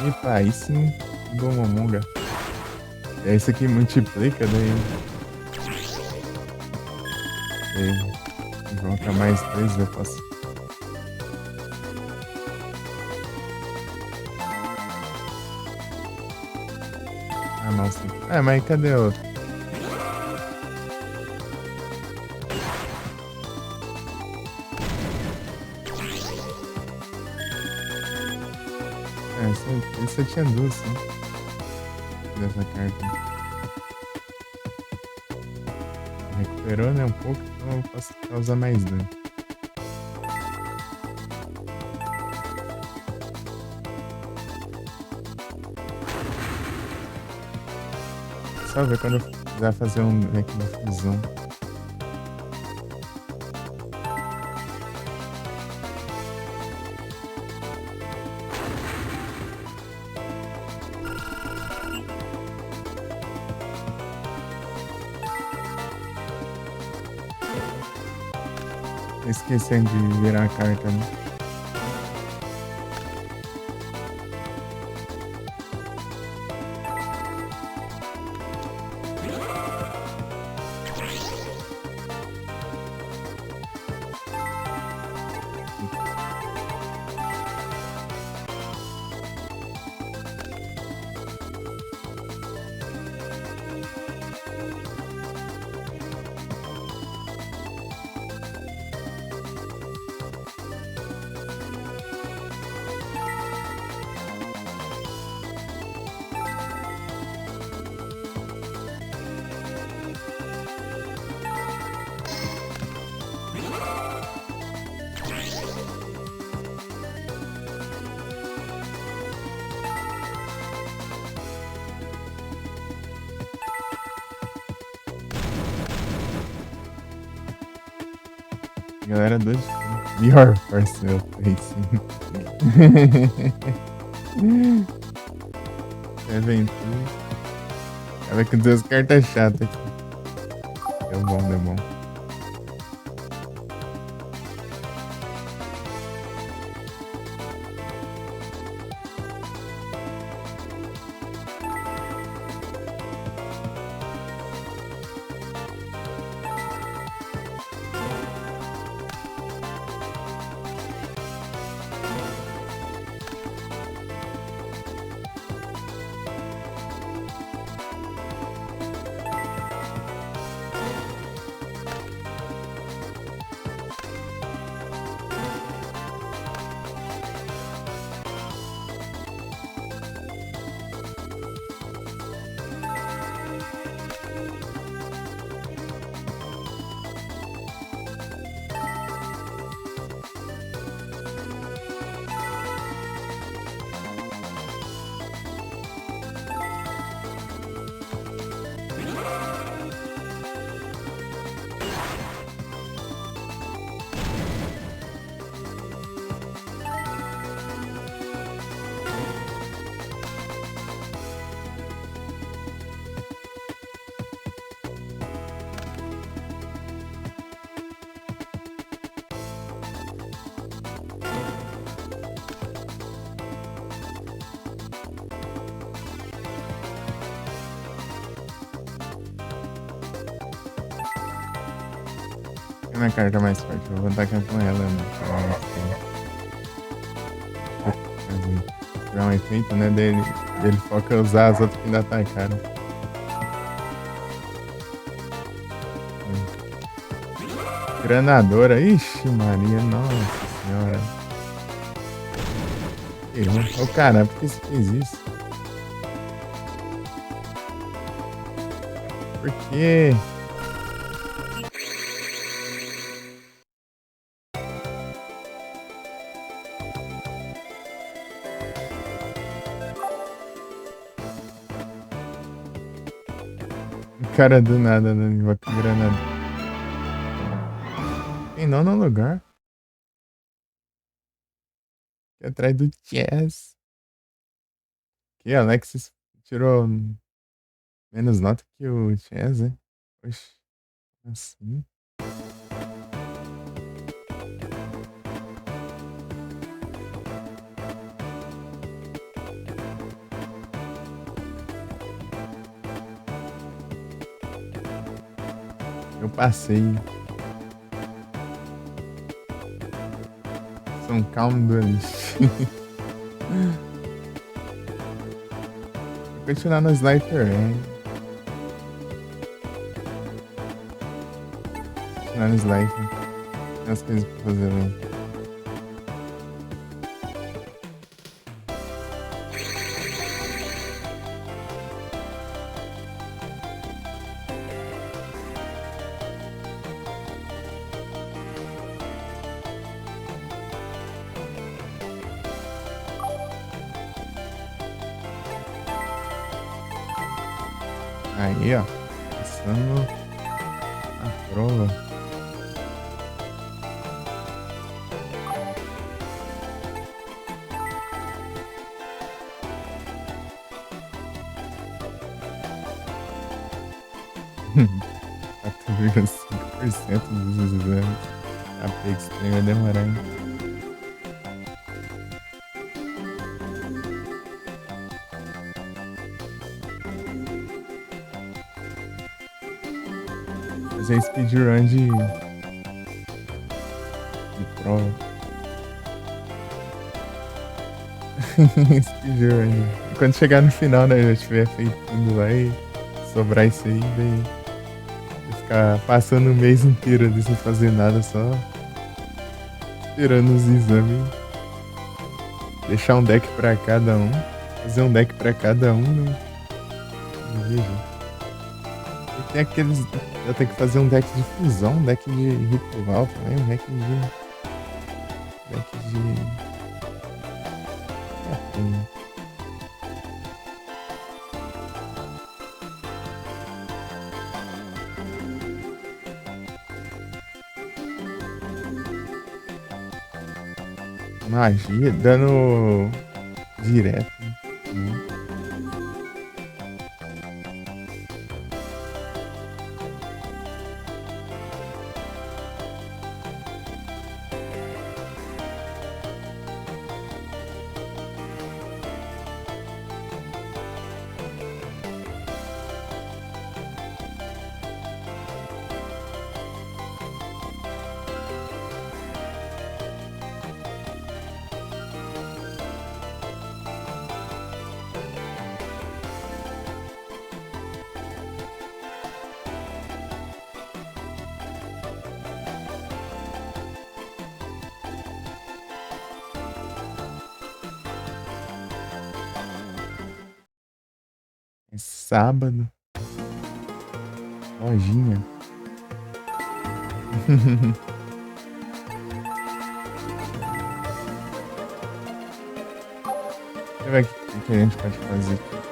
[SPEAKER 1] Epa, aí sim. Gomomonga. Esse aqui multiplica, daí. Invoca mais 3, eu posso. Ah, nossa. Mas cadê o outro? Esse eu tinha duas, sim. Dessa carta. Recuperou, né? Um pouco, então eu posso causar mais dano. Só ver quando eu quiser fazer um deck de fusão. Esquecendo de virar a carta, né? Galera dois. Your personal facing. Aventura. Ela com duas cartas chatas aqui. Deu bom, deu bom. E minha carta mais forte? Eu vou atacar com ela, né? Se tiver um efeito, né, dele, ele foca usar as outras que ainda atacaram. Granadora, ixi Maria, nossa senhora. Errou. Ô cara, por que você fez isso? Por quê? O cara do nada, né? Invoca granada. Tem nono lugar. Aqui atrás do Chess. Que Alexis tirou menos nota que o Chess, hein? Oxi, assim. Eu passei. São calmo duelist. Vou continuar no Sniper, hein? Continuar no Sniper. Tem as coisas pra fazer ali. Aí, ó. Passando a prova. Quatro vírgula 5% dos exames. A Apex Play vai demorar, hein? Fazer speedrun de prova. Speedrun. E quando chegar no final, né? Eu tiver feito tudo lá e sobrar isso aí, daí ficar passando o mês inteiro ali sem fazer nada, só esperando os exames. Deixar um deck pra cada um. Fazer um deck pra cada um. Não vejo. E tem aqueles. Eu tenho que fazer um deck de fusão, um deck de ritual também, um deck de. Deck de. Magia, dano direto. É sábado. Lojinha. Deixa eu ver o que a gente pode fazer aqui.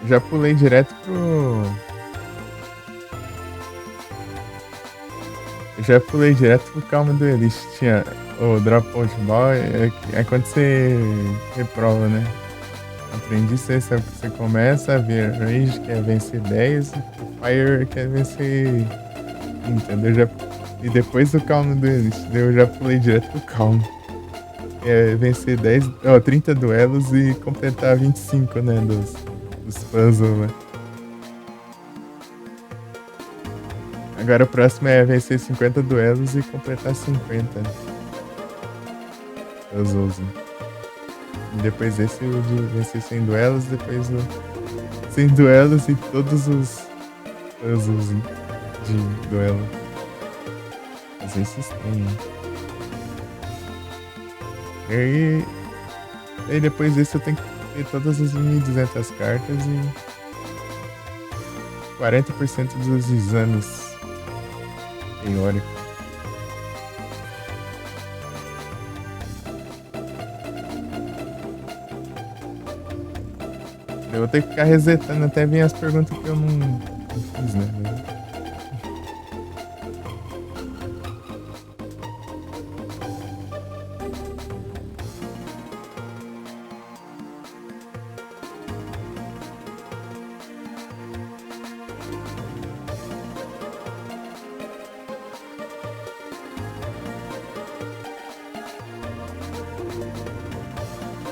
[SPEAKER 1] Já pulei direto pro. Já pulei direto pro Calma Duelist. Tinha o Dropout Ball, é quando você reprova, né? Aprendi você sabe que você começa a ver Rage, quer vencer 10, Fire quer vencer 30, e depois do Calma Duelist, eu já pulei direto pro Calma. vencer 30 duelos e completar 25, né? Dos puzzles, né? Agora o próximo é vencer 50 duelos e completar 50 puzzles. Né? E depois esse o de vencer 100 duelos, depois o 100 duelos e todos os puzzles de duelo. Às vezes tem. E aí depois desse eu tenho que ter todas as 1.200 cartas e 40% dos exames teóricos. Eu vou ter que ficar resetando até vir as perguntas que eu não fiz, né?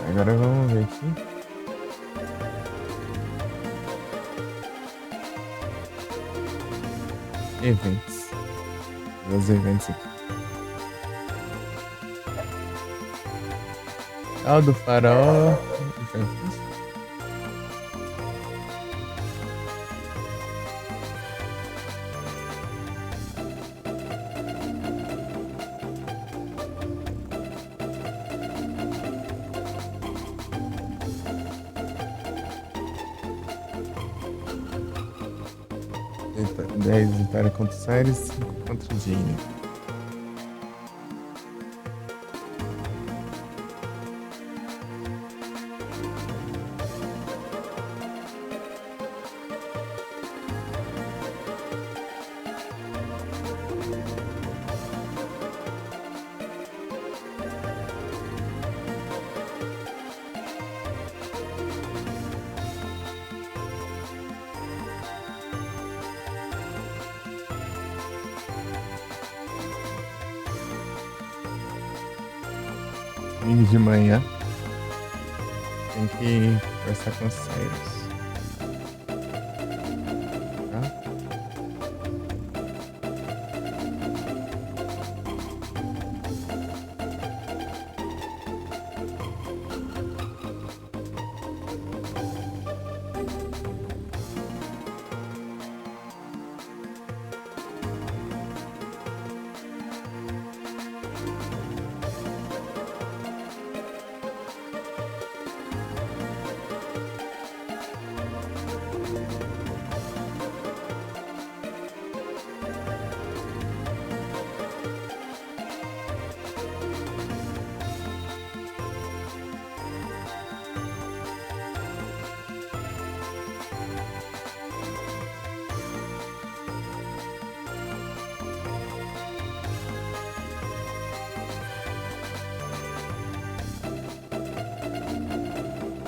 [SPEAKER 1] Agora vamos ver aqui. Eventos. Os eventos aqui. Ah, o do farol. Já fiz. Eita, 10 vitória contra o Cyrus, 5 contra o Jane. Domingo de manhã. Tem que conversar com o Cyrus. Tá?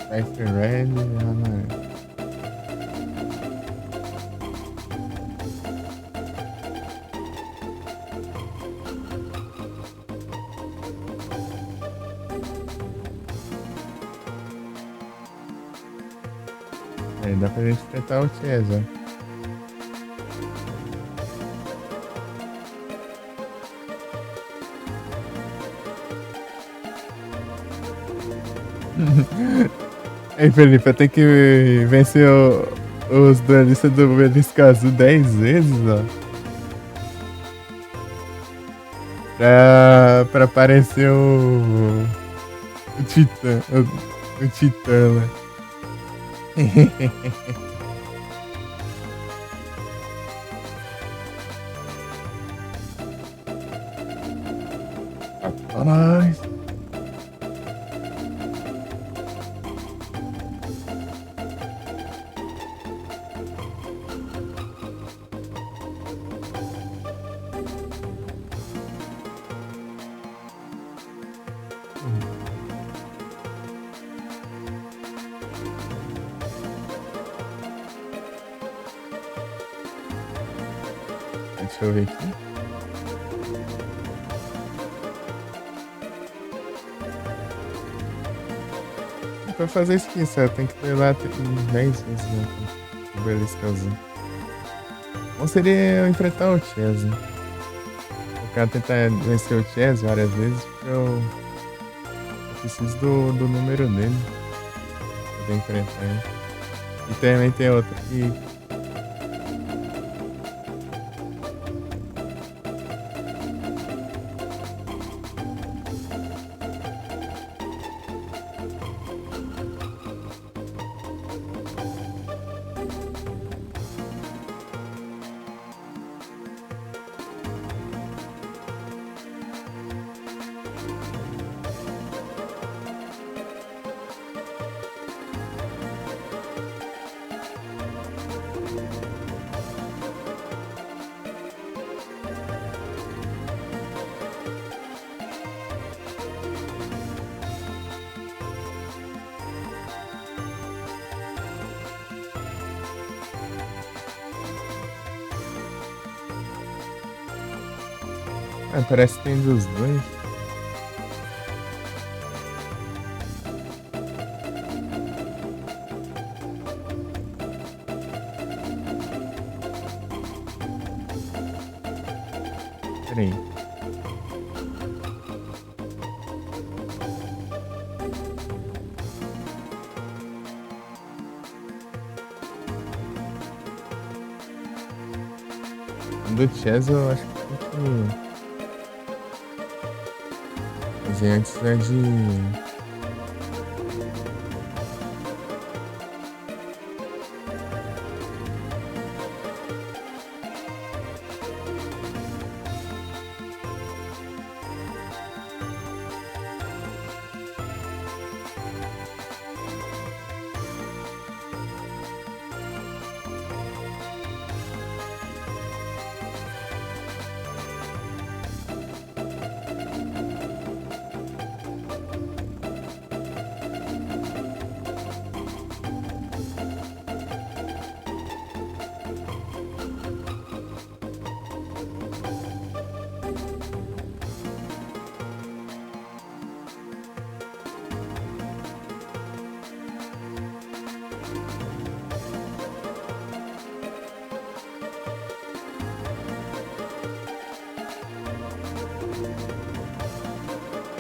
[SPEAKER 1] Cypher Red, Ana. Aí dá pra gente enfrentar o César. Ei, Felipe, eu tenho que vencer os duelistas do Belisco Azul 10 vezes, ó. Pra aparecer o Titã. O Titã, né? Rapaz. Deixa eu ver aqui. pra fazer skin, só tem que ter lá 10 vezes, né? O Beliscãozinho. Bom seria eu enfrentar o Chess. O cara tentar vencer o Chess várias vezes, porque eu preciso do número dele pra poder enfrentar ele. E também tem outro que. Ah, parece que tem dos dois. Pera aí. Do Chess eu acho que tem que fazer antes da de.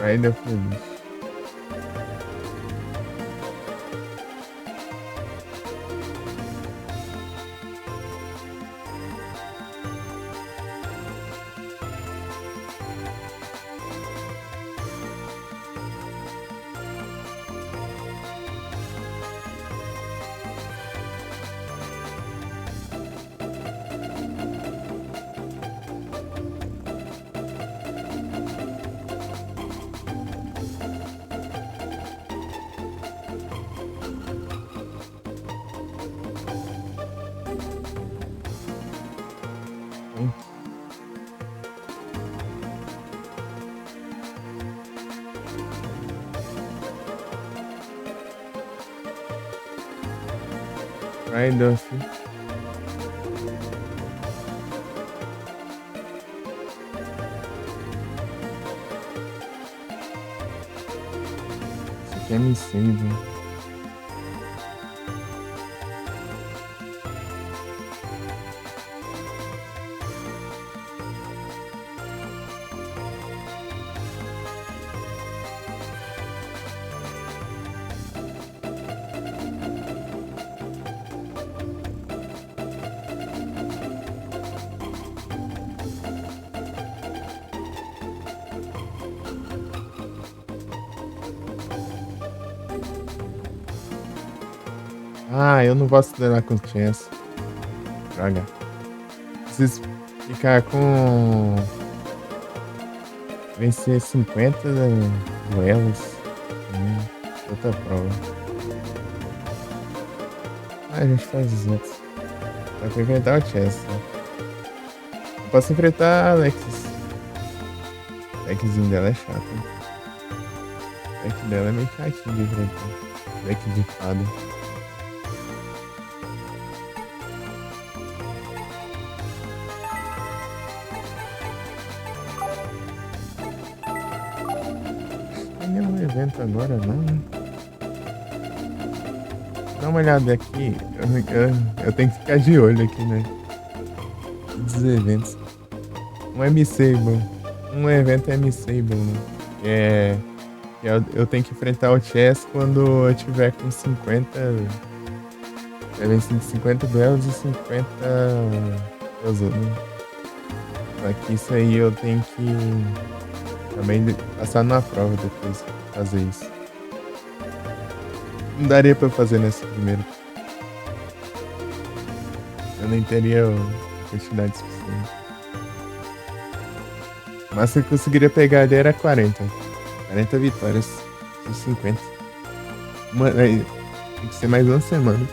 [SPEAKER 1] Aí deu feliz. Hein? Aí deu assim. Isso aqui é M6, Ah, eu não posso treinar com chance. Droga. Preciso ficar com. Vencer 50 duelos. Outra prova. Ah, a gente faz os outros. Dá pra enfrentar o Chess. Né? Eu posso enfrentar a Alexis. O deckzinho dela é chato. Né? O deck dela é meio chatinho de enfrentar. Deck de fada. Não tem nenhum evento agora não, né? Dá uma olhada aqui. Eu tenho que ficar de olho aqui, né? Dos eventos. Um M-Sable. Um evento M-Sable, né? Eu tenho que enfrentar o Chess quando eu tiver com 50. É vencido 50 duelos e 50 puzzles, né? Só que isso aí eu tenho que também passar numa prova depois de fazer isso. Não daria pra eu fazer nessa primeira. Eu nem teria quantidade suficiente. Mas eu conseguiria pegar ali era 40. 40 vitórias de 50. Tem que ser mais uma semana.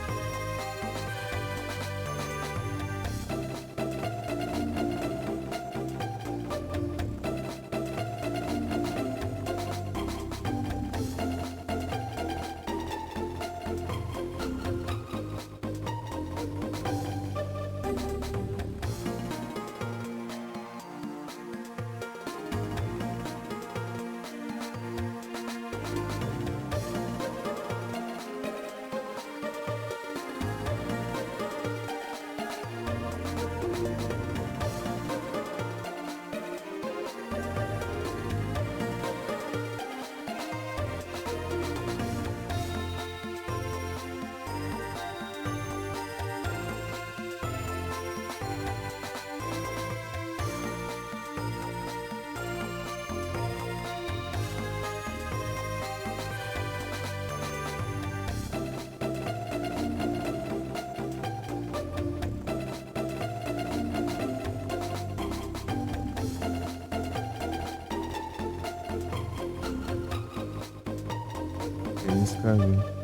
[SPEAKER 1] Eles casam.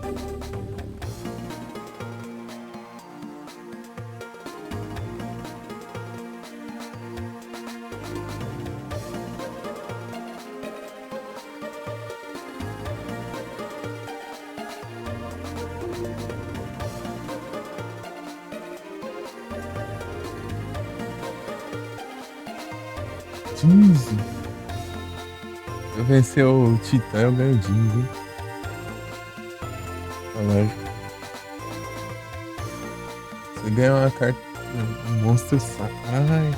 [SPEAKER 1] Quinze. Eu vencer o Titã, eu ganho 15, hein? Lógico. Você ganha uma carta. Um monstro saco. Ai.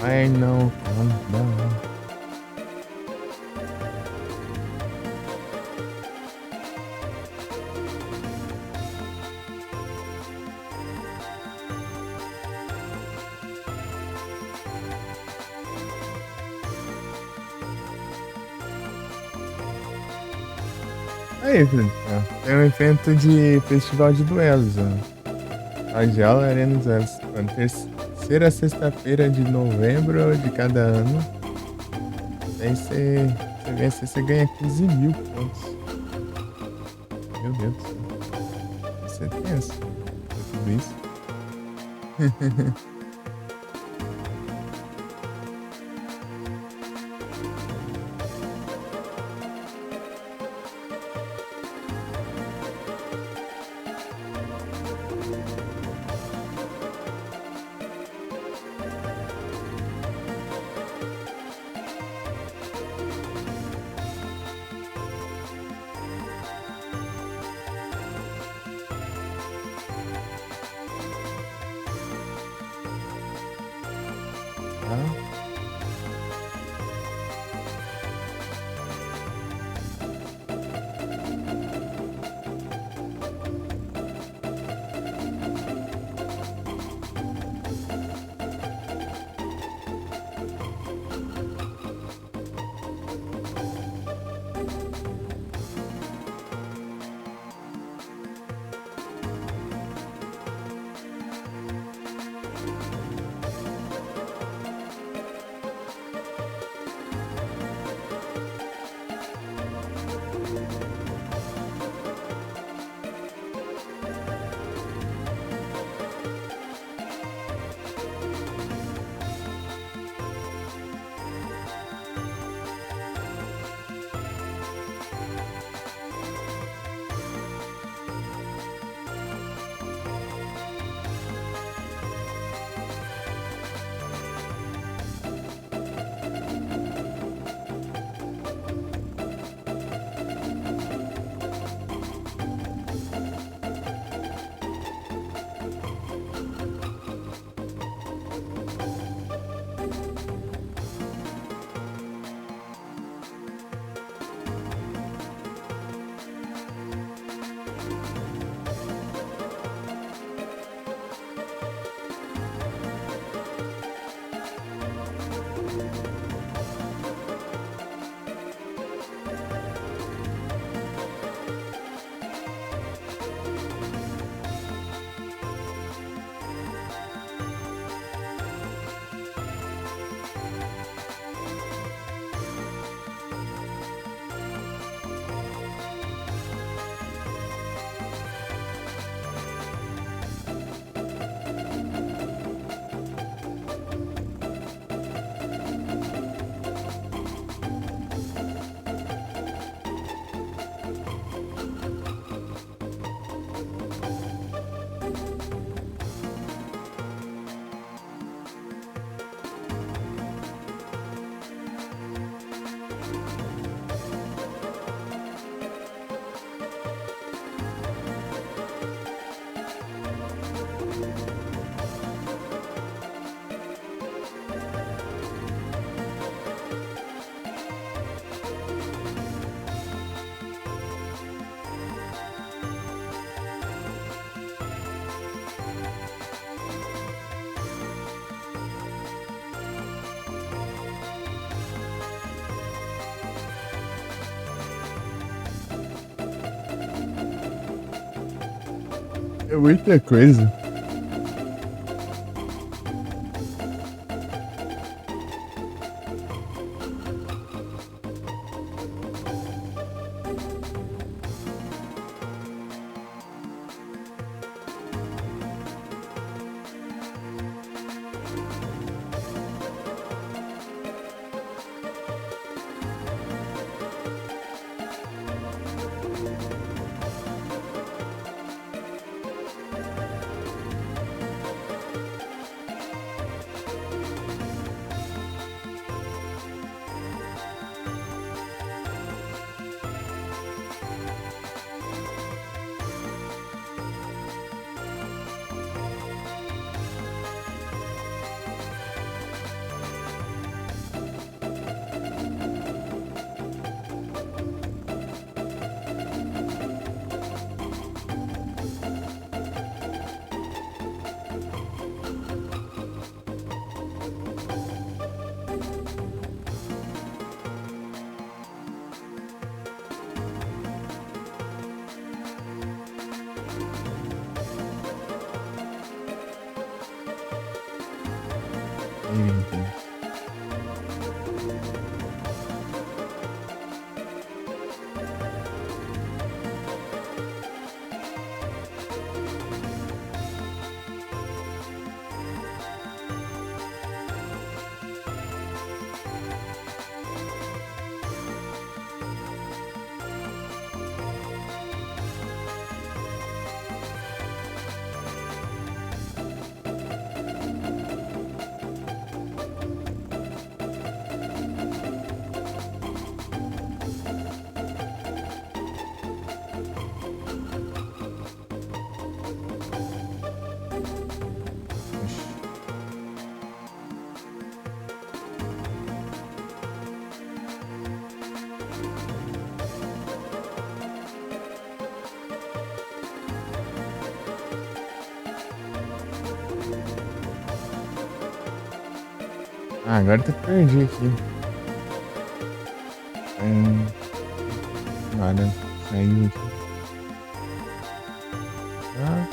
[SPEAKER 1] Ai não, calma. Aí, Felipe, ó, tem um evento de festival de duelos, ó. Radial Arena dos Duelos. Terceira sexta-feira de novembro de cada ano. Aí você vence, você ganha 15 mil pontos. Meu Deus do céu. Isso é tenso. Tudo isso. Tá? É muita coisa. Eita. Ah, agora até perdi aqui. Nada. Saiu aqui. Ah,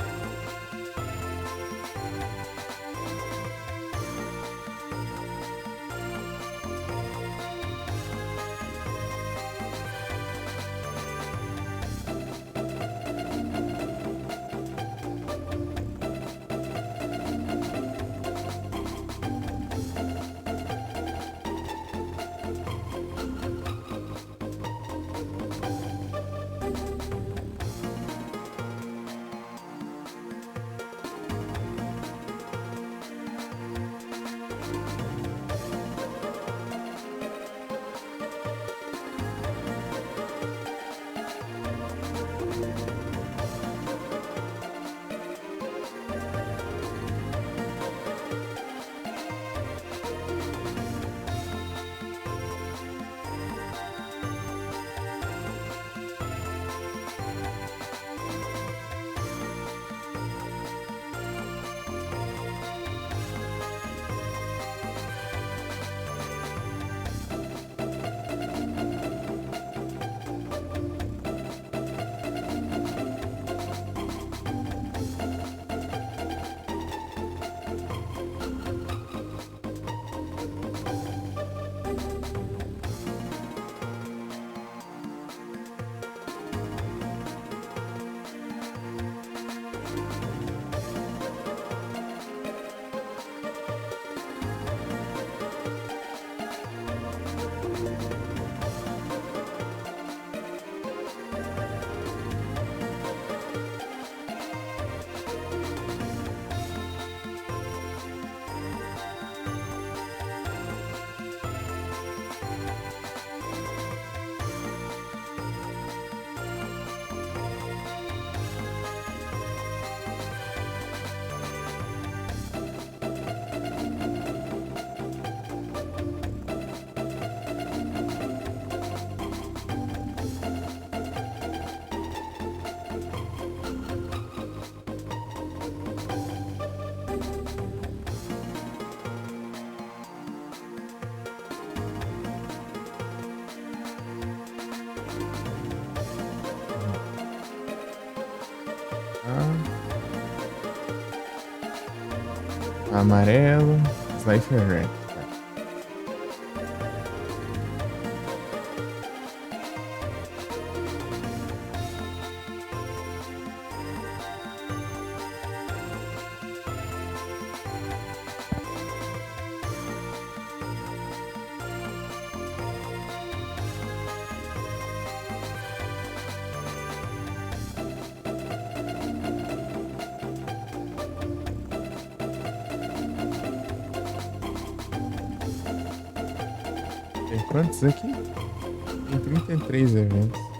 [SPEAKER 1] Amarelo. Slifer Red. Tá. Tem quantos aqui? Tem 33 eventos.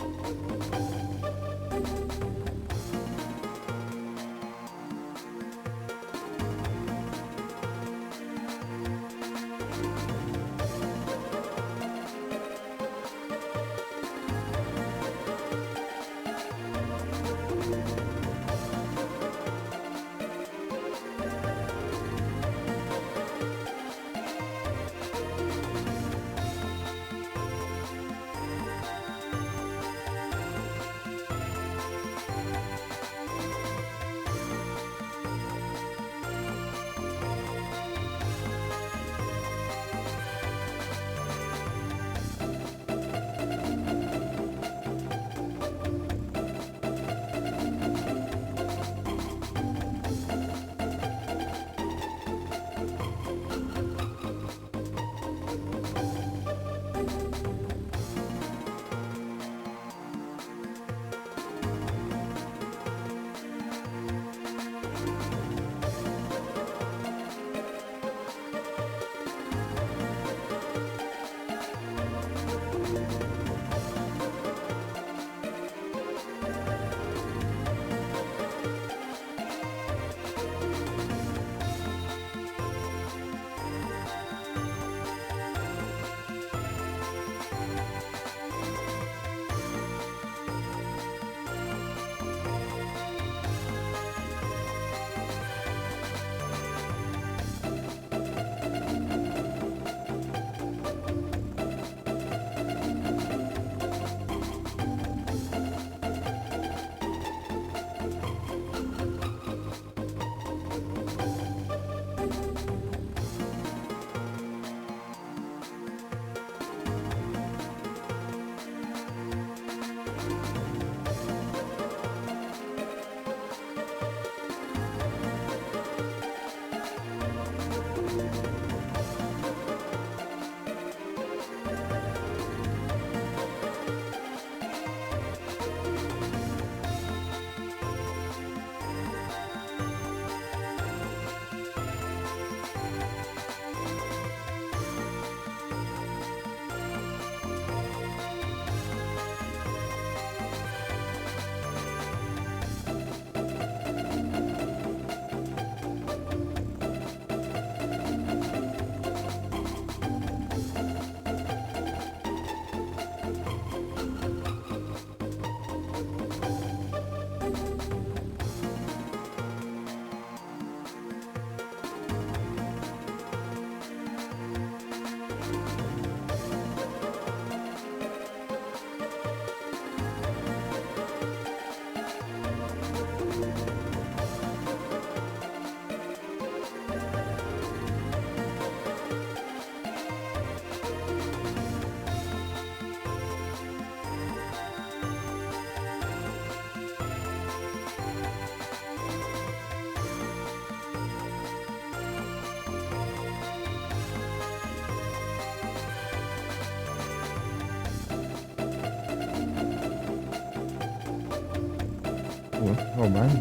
[SPEAKER 1] Roubado?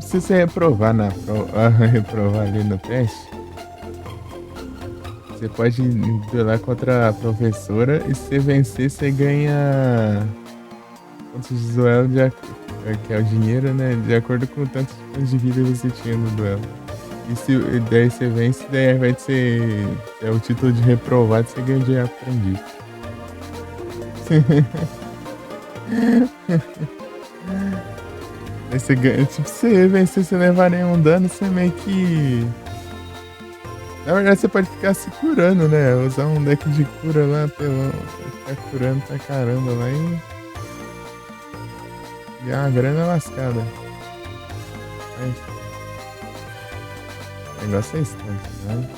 [SPEAKER 1] Se você reprovar reprovar ali no teste, você pode duelar contra a professora e se você vencer, você ganha pontos de duelo, que é o dinheiro, né? De acordo com o tanto de pontos de vida que você tinha no duelo. E daí você vence, daí ao invés de ser o título de reprovado, você ganha de aprendiz. Aí você ganha, tipo, se você vencer sem levar nenhum dano, você meio que. Na verdade, você pode ficar se curando, né? Usar um deck de cura lá, apelão. Ficar curando pra caramba lá e. Ganhar uma grana lascada. Mas... O negócio é estranho, né?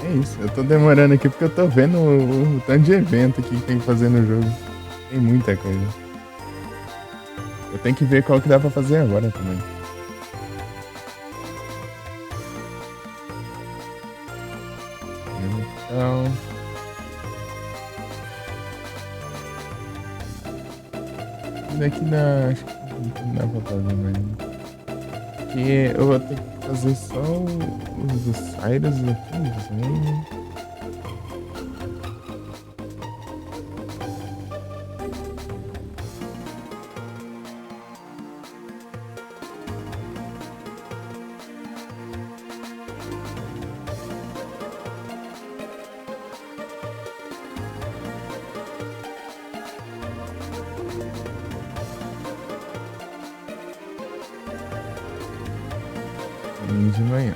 [SPEAKER 1] É isso, eu tô demorando aqui porque eu tô vendo o tanto de evento aqui que tem que fazer no jogo. Tem muita coisa. Eu tenho que ver qual que dá pra fazer agora também. Então. Isso daqui dá. Acho que não dá pra fazer mais. Porque eu vou ter que fazer só os do Cyrus aqui, assim. De manhã.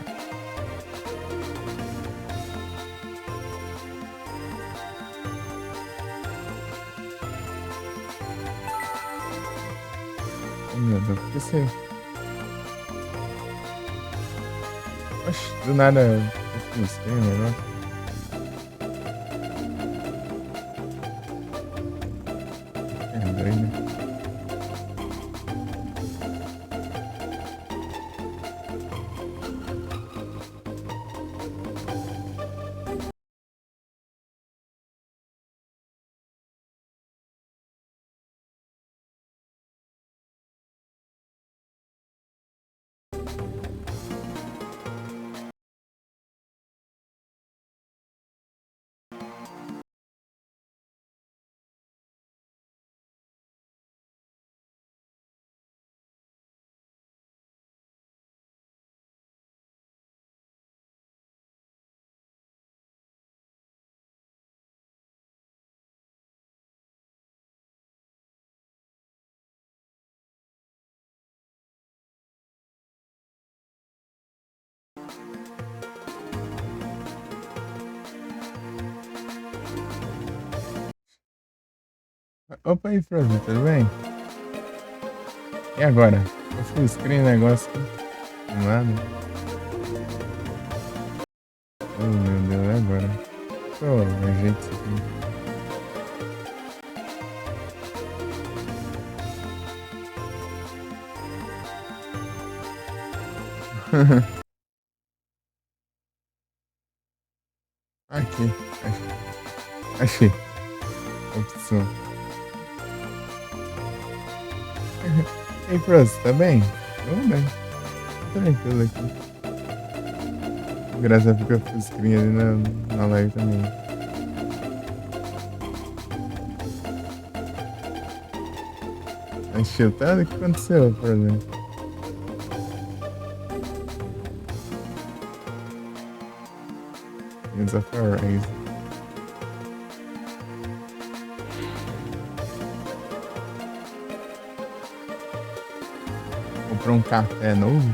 [SPEAKER 1] Oh, meu Deus, por que você. Oxe, do nada eu fui estranho o negócio. É doido. Opa aí, Frozen, tudo bem? E agora? Eu fui screen negócio aqui. Do nada. Oh, meu Deus, é agora. Oh, ajeita isso aqui. Aqui. Achei. Opção. Ei, Pro, você tá bem? Tô bem. Tô tranquilo aqui. Graça fica fusquinha ali na live também. Mas tiltado? O que aconteceu, por exemplo? Winds of Horizon. Comprou um café novo?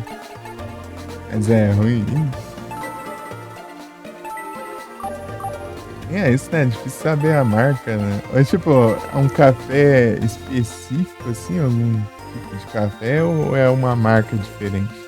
[SPEAKER 1] Mas é ruim. É isso, né? É difícil saber a marca, né? Ou tipo, é um café específico, assim, algum tipo de café, ou é uma marca diferente?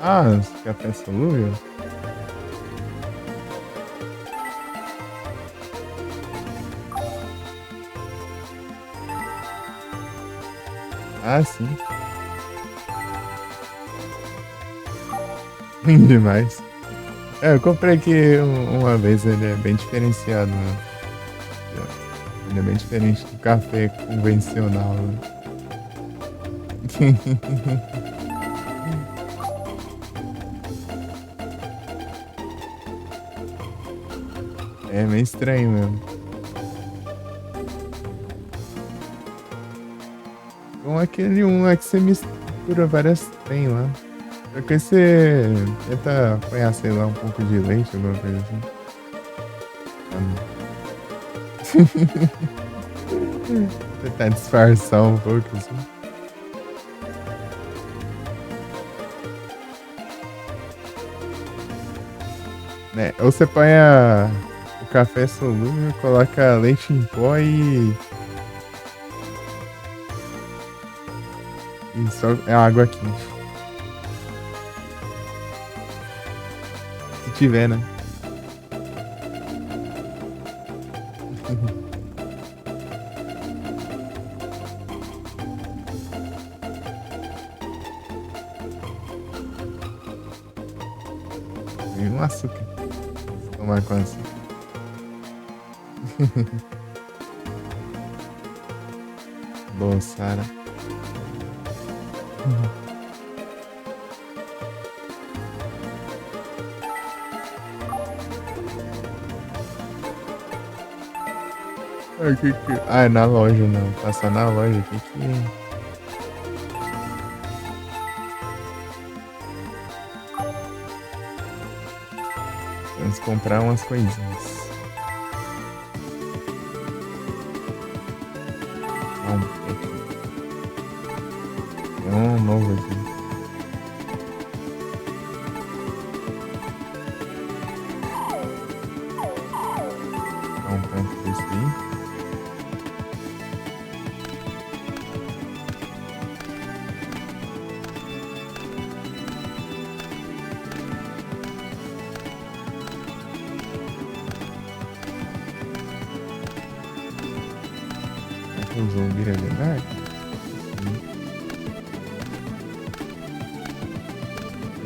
[SPEAKER 1] Ah, café solúvel? Ah, sim. Ruim demais. É, eu comprei aqui uma vez, ele é bem diferenciado, né? Ele é bem diferente do café convencional, né? É meio estranho mesmo. Com aquele um lá que você mistura várias trem lá. Só que aí você tenta apanhar, sei lá, um pouco de leite, alguma coisa assim. Tentar disfarçar um pouco assim. Né? Ou você põe o café solúvel, coloca leite em pó e só é água quente. Se tiver, né? E um açúcar. Tomar com açúcar. Boa, Sara. Ah, é na loja não. Passar na loja aqui que. Vamos comprar umas coisinhas. É um novo aqui. Dá um tanto desse aí. Usou o Vira Verdade?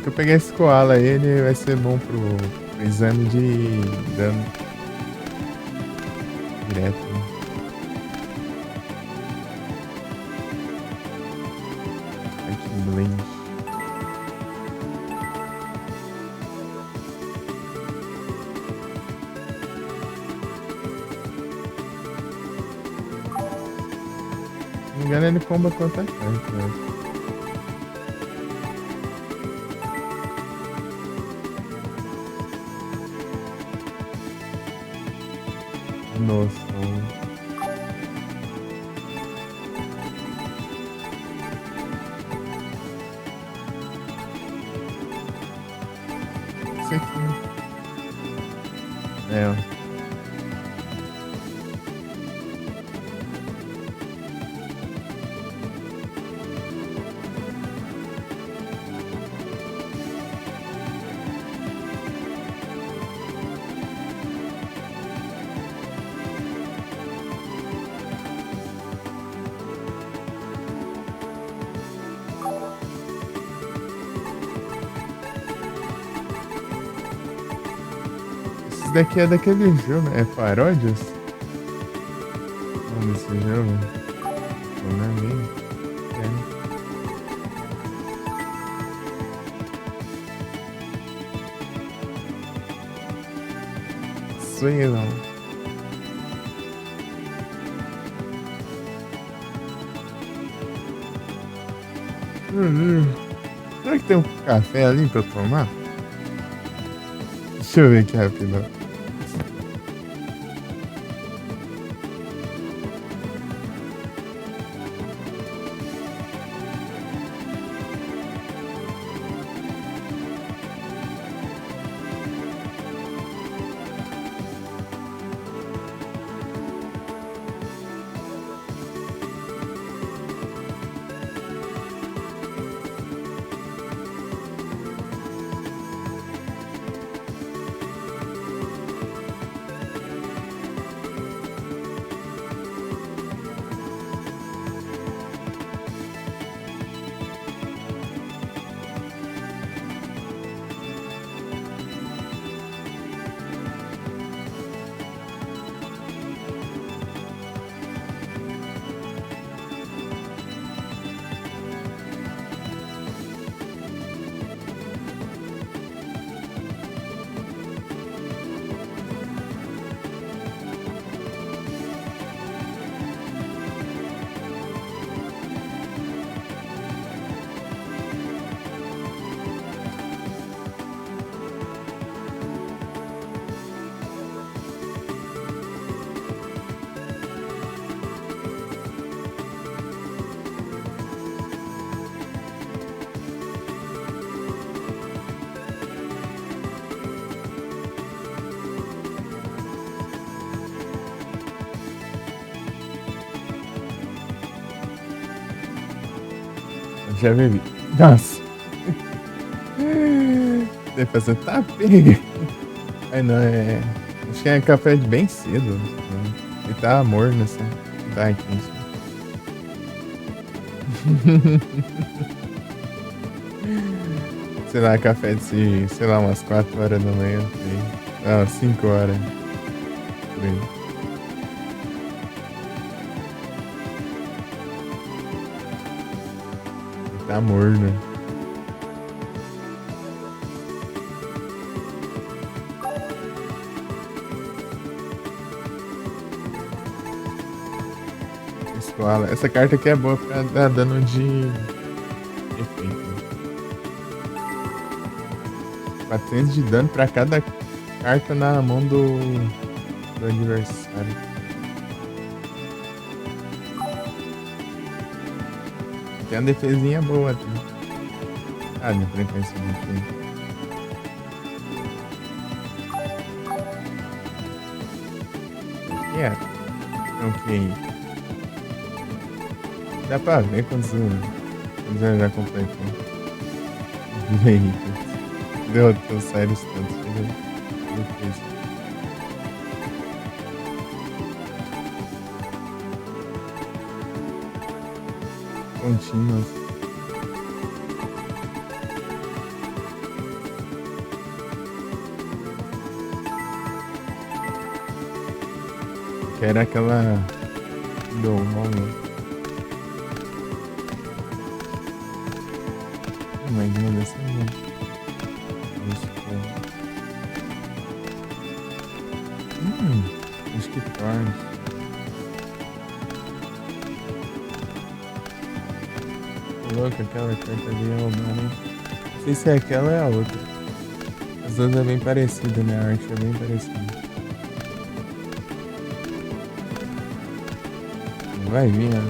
[SPEAKER 1] Se eu pegar esse koala aí, ele vai ser bom pro exame de dano direto. Né? Fighting Blade. Se não me engano, ele comba contra tanque, né? noção. Isso aqui. É. Esse daqui é daquele jogo. É Paródias? Não, desse jogo. Não é mesmo? É. Sei não. Será que tem um café ali pra eu tomar? Deixa eu ver aqui rapidão. Já bebi. Nossa. Deve fazer tá pega. Ai não, é. Acho que é café de bem cedo. Né? Ele tá morno assim. Tá quente. Sei lá, café de, sei lá, umas 4 horas da manhã. Não, 5 horas. Por aí. Tá morno. Escola. Essa carta aqui é boa pra dar dano de efeito. 400 de dano pra cada carta na mão do adversário. Tem uma defesinha boa aqui. Ah, de enfrentar esse bicho. É. Ok. Dá pra ver quantos já completou. Veículos. Derrotou sérios tantos. Depois. Contínuas. Que era aquela do Romulo. Mas não dessa não. Acho que torna. Louco, aquela carta ali é roubada, hein? Não sei se é aquela ou é a outra. As duas é bem parecida, né? A arte é bem parecida. Vai vir a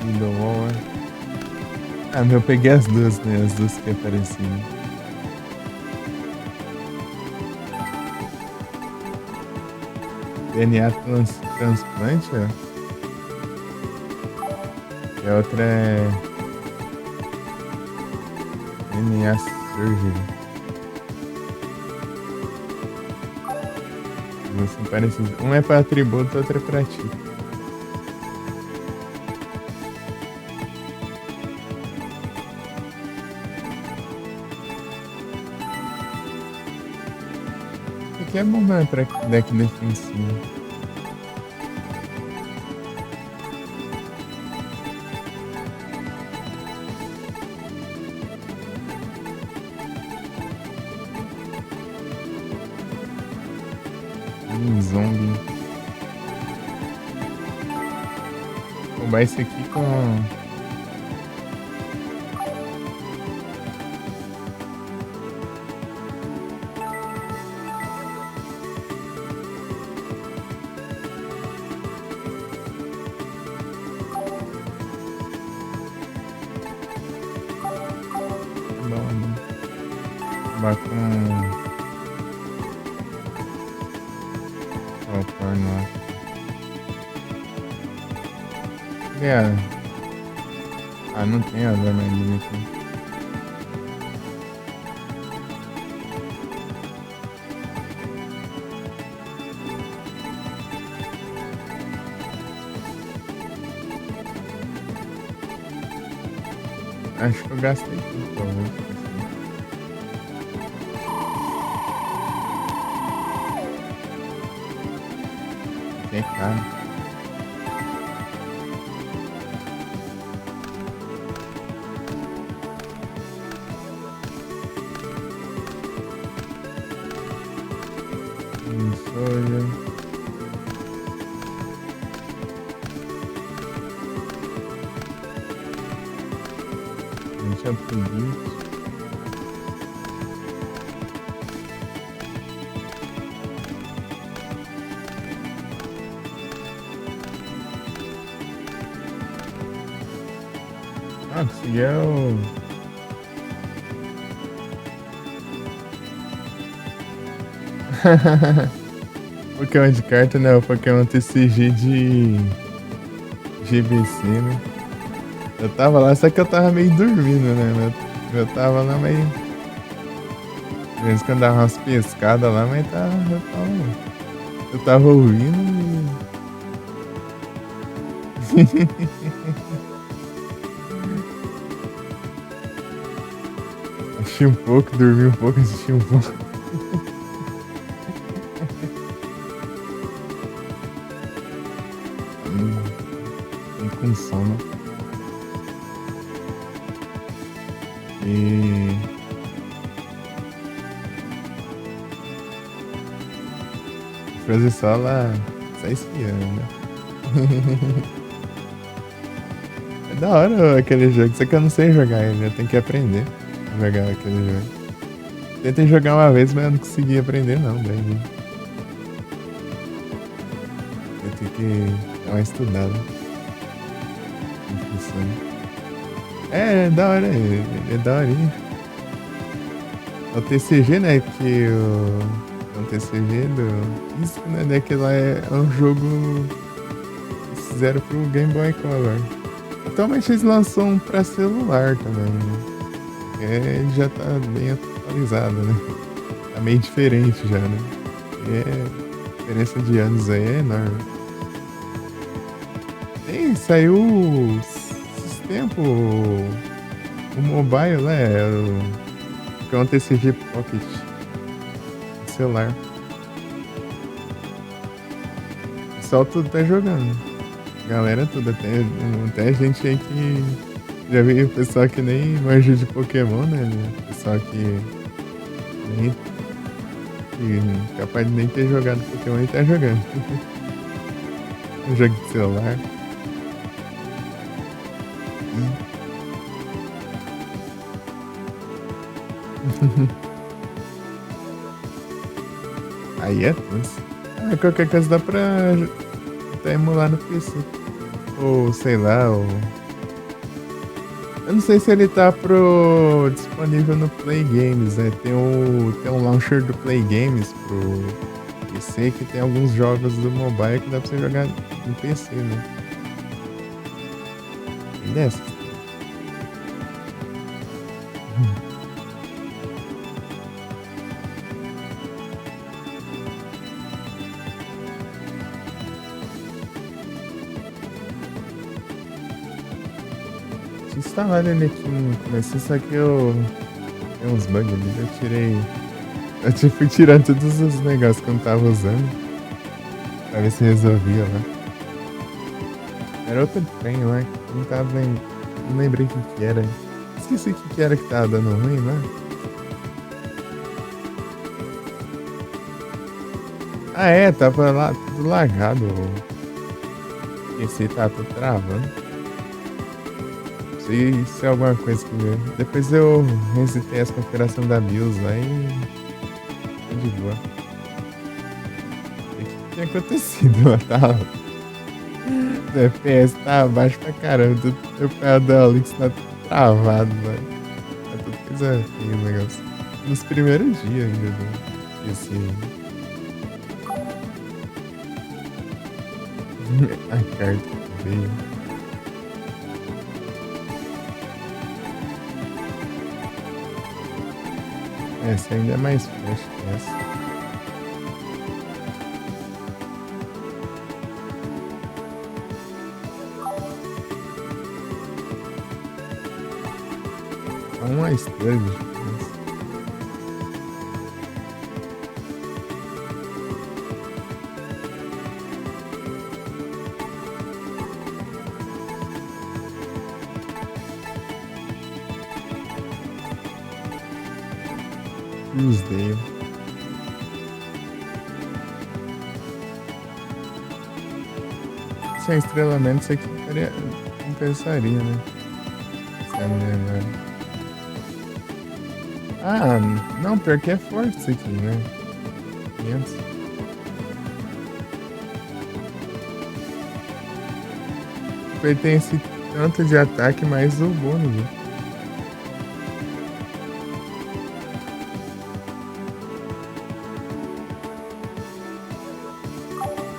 [SPEAKER 1] Middle War. Ah, meu, eu peguei as duas, né? As duas que apareciam. DNA transplante, ó. E a outra é DNA surgery. Duas são parecidas. Um é pra atributo, outro é pra tipo. Aqui é bom, né? Pra deck defensivo. Zombie. Vou roubar esse aqui com. Roubar com. Torno lá. Ah, não tem a armadilha aqui. Acho que eu gastei tudo, talvez. É caro. Soja. Deixa eu pedir. Ah, conseguiu. Pokémon de carta não, Pokémon TCG de GBC, né? Eu tava lá, só que eu tava meio dormindo, né? Eu tava lá meio. Às vezes quando dava umas pescadas lá, mas eu tava ouvindo assisti um pouco, dormi um pouco, assisti um pouco. Tô com sono. E fazer só lá, só espiando, né? É da hora aquele jogo, só que eu não sei jogar ele, eu tenho que aprender a jogar aquele jogo. Tentei jogar uma vez, mas eu não consegui aprender não, daí. Eu tenho que dar uma estudada. Como funciona. É da hora, é daorinha. É o TCG, né? Que o TCG do físico, né? Daquele lá é um jogo que fizeram pro Game Boy Color. Atualmente eles lançam um pra celular também, né? É, já tá bem atualizado, né? Tá meio diferente já, né? A diferença de anos aí é enorme. E saiu esses tempos o mobile, né? Que é um TCG Pocket celular. O pessoal tudo tá jogando. Galera tudo, até gente aí que já veio pessoal que nem manja de Pokémon, né? Pessoal que capaz de nem ter jogado Pokémon e tá jogando. Um jogo de celular. Aí é tenso. Ah, qualquer coisa dá pra até emular no PC. Ou sei lá, ou... Eu não sei se ele tá disponível no Play Games, né? Tem um launcher do Play Games pro PC que tem alguns jogos do mobile que dá pra você jogar no PC, né? Tem dessas. Tinha instalado ele aqui no começo, só que tem uns bugs ali, eu tirei. Fui tirando todos os negócios que eu não tava usando pra ver se resolvia lá. Era outro trem lá que eu não tava não lembrei o que que era. Esqueci o que que era que tava dando ruim lá. Ah é, tava lá tudo lagado. Esse tá tudo travando. Não sei se é alguma coisa que veio. Depois eu resetei as configurações da BIOS lá e tô de boa. O que tinha acontecido lá? Tava... O FPS tá abaixo pra caramba. O pé da Olix tá travado, velho. Tá tudo coisa feia o negócio. Nos primeiros dias ainda desse. A carta que veio. Essa ainda é mais fresh que essa. É uma estrela de diferença. Tuesday. Se é estrelamento, isso aqui compensaria, né? Se eu não lembrar. Ah, não, pior que é forte isso aqui, né? 500. Ele tem esse tanto de ataque mais o bônus, né?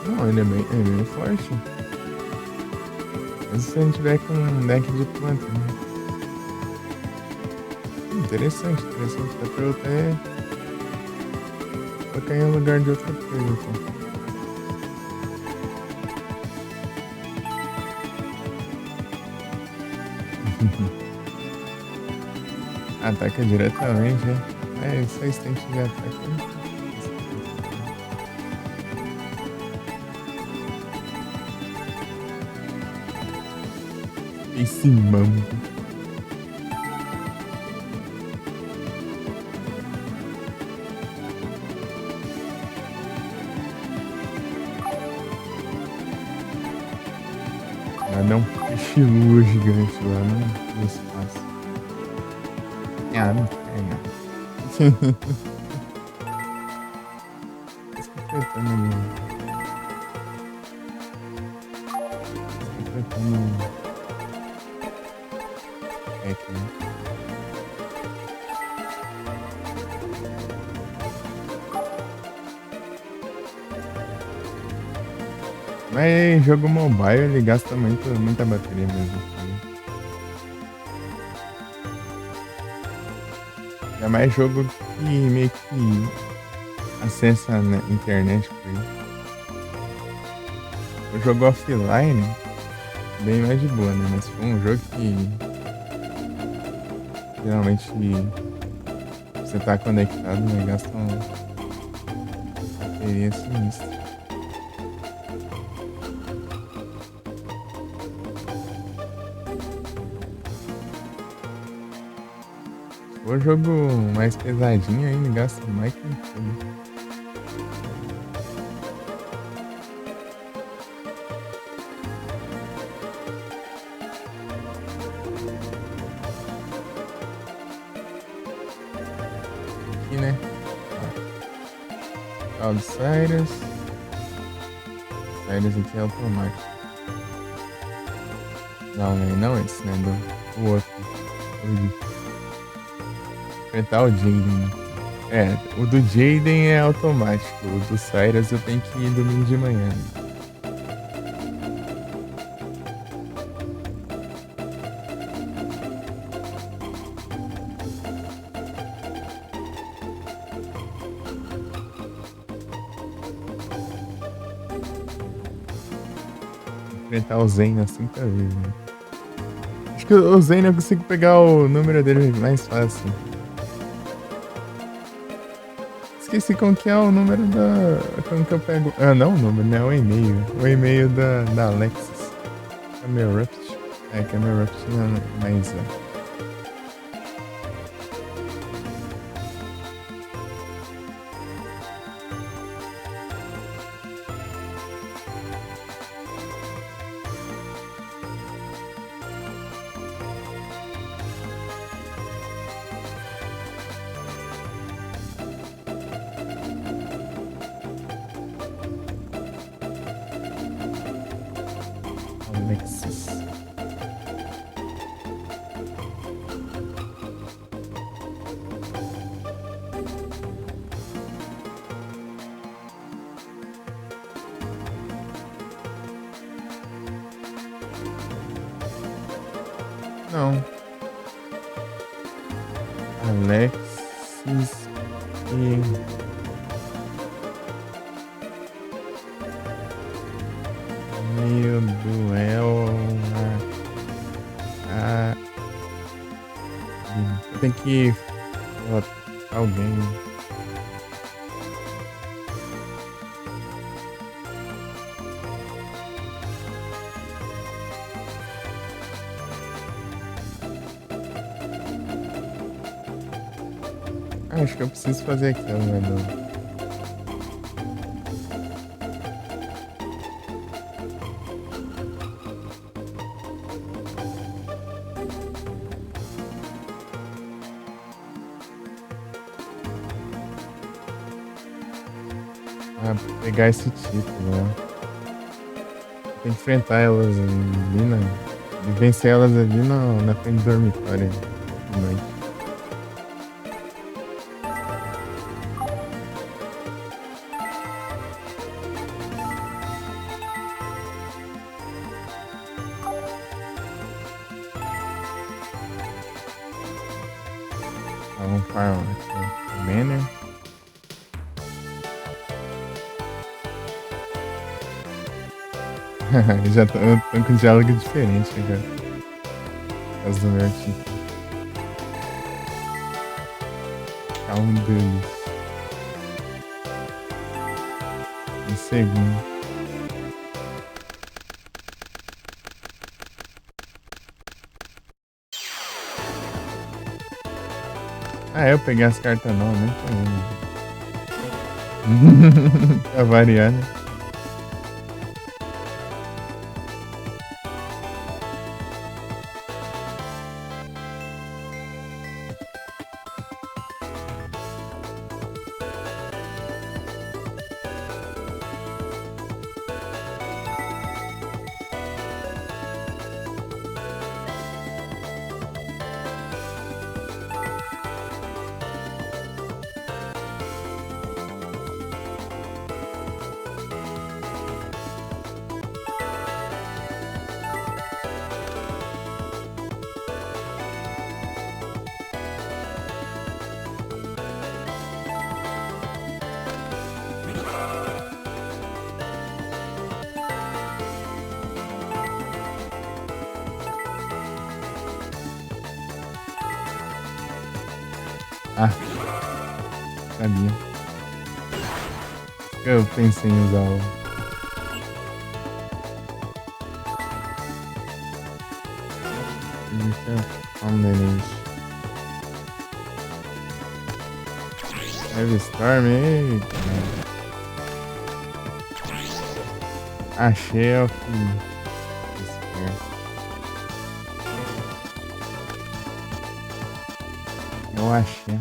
[SPEAKER 1] Não, ele é bem forte. Mas se a gente tiver com um deck de planta, né? Interessante. Dá pra eu até colocar em lugar de outra coisa aqui. Ataca diretamente, né? É, só instante de ataque. Né? Esse mambo. Dá um peixe-lua gigante lá no espaço. Ah, não tem, não. Escapetando ali. Escapetando. É aqui, né? Mas jogo mobile ele gasta muita bateria mesmo. É mais jogo que meio que acessa na internet por aí. O jogo offline, bem mais de boa, né? Mas se for um jogo que geralmente você tá conectado, né? Gasta uma bateria sinistra. O jogo mais pesadinho ainda gasta mais que tudo. Aqui, né? Outsiders. Outsiders aqui é automático. Não, né? Não esse, né? O outro. O de enfrentar o Jaden. É, o do Jaden é automático. O do Cyrus eu tenho que ir domingo de manhã. Enfrentar o Zen na 5 vezes, né? Acho que o Zen eu consigo pegar o número dele mais fácil. Esqueci como que é o número da. Como que eu pego. Ah, não o número, né? O e-mail. O e-mail da Alexis. Camel Rupt. É, Camel Rupt não, mas é. Alexis. Não. Alexis e. Meio duelo. A. Eu tenho que derrotar alguém. Ah, acho que eu preciso fazer aquilo, né? Ah, pegar esse título, né? Tem que enfrentar elas ali na. E vencer elas ali na frente do dormitório de noite. Tá, vamos para o Manor. Já tô com um diálogo diferente agora. Por causa do meu título. Calma deles. Em segundo. Ah, eu peguei as cartas não, nem conheço. Pra variar, né? Ah, sabia. Eu pensei em usar o. Heavy Storm, eita. Achei o que. Eu achei.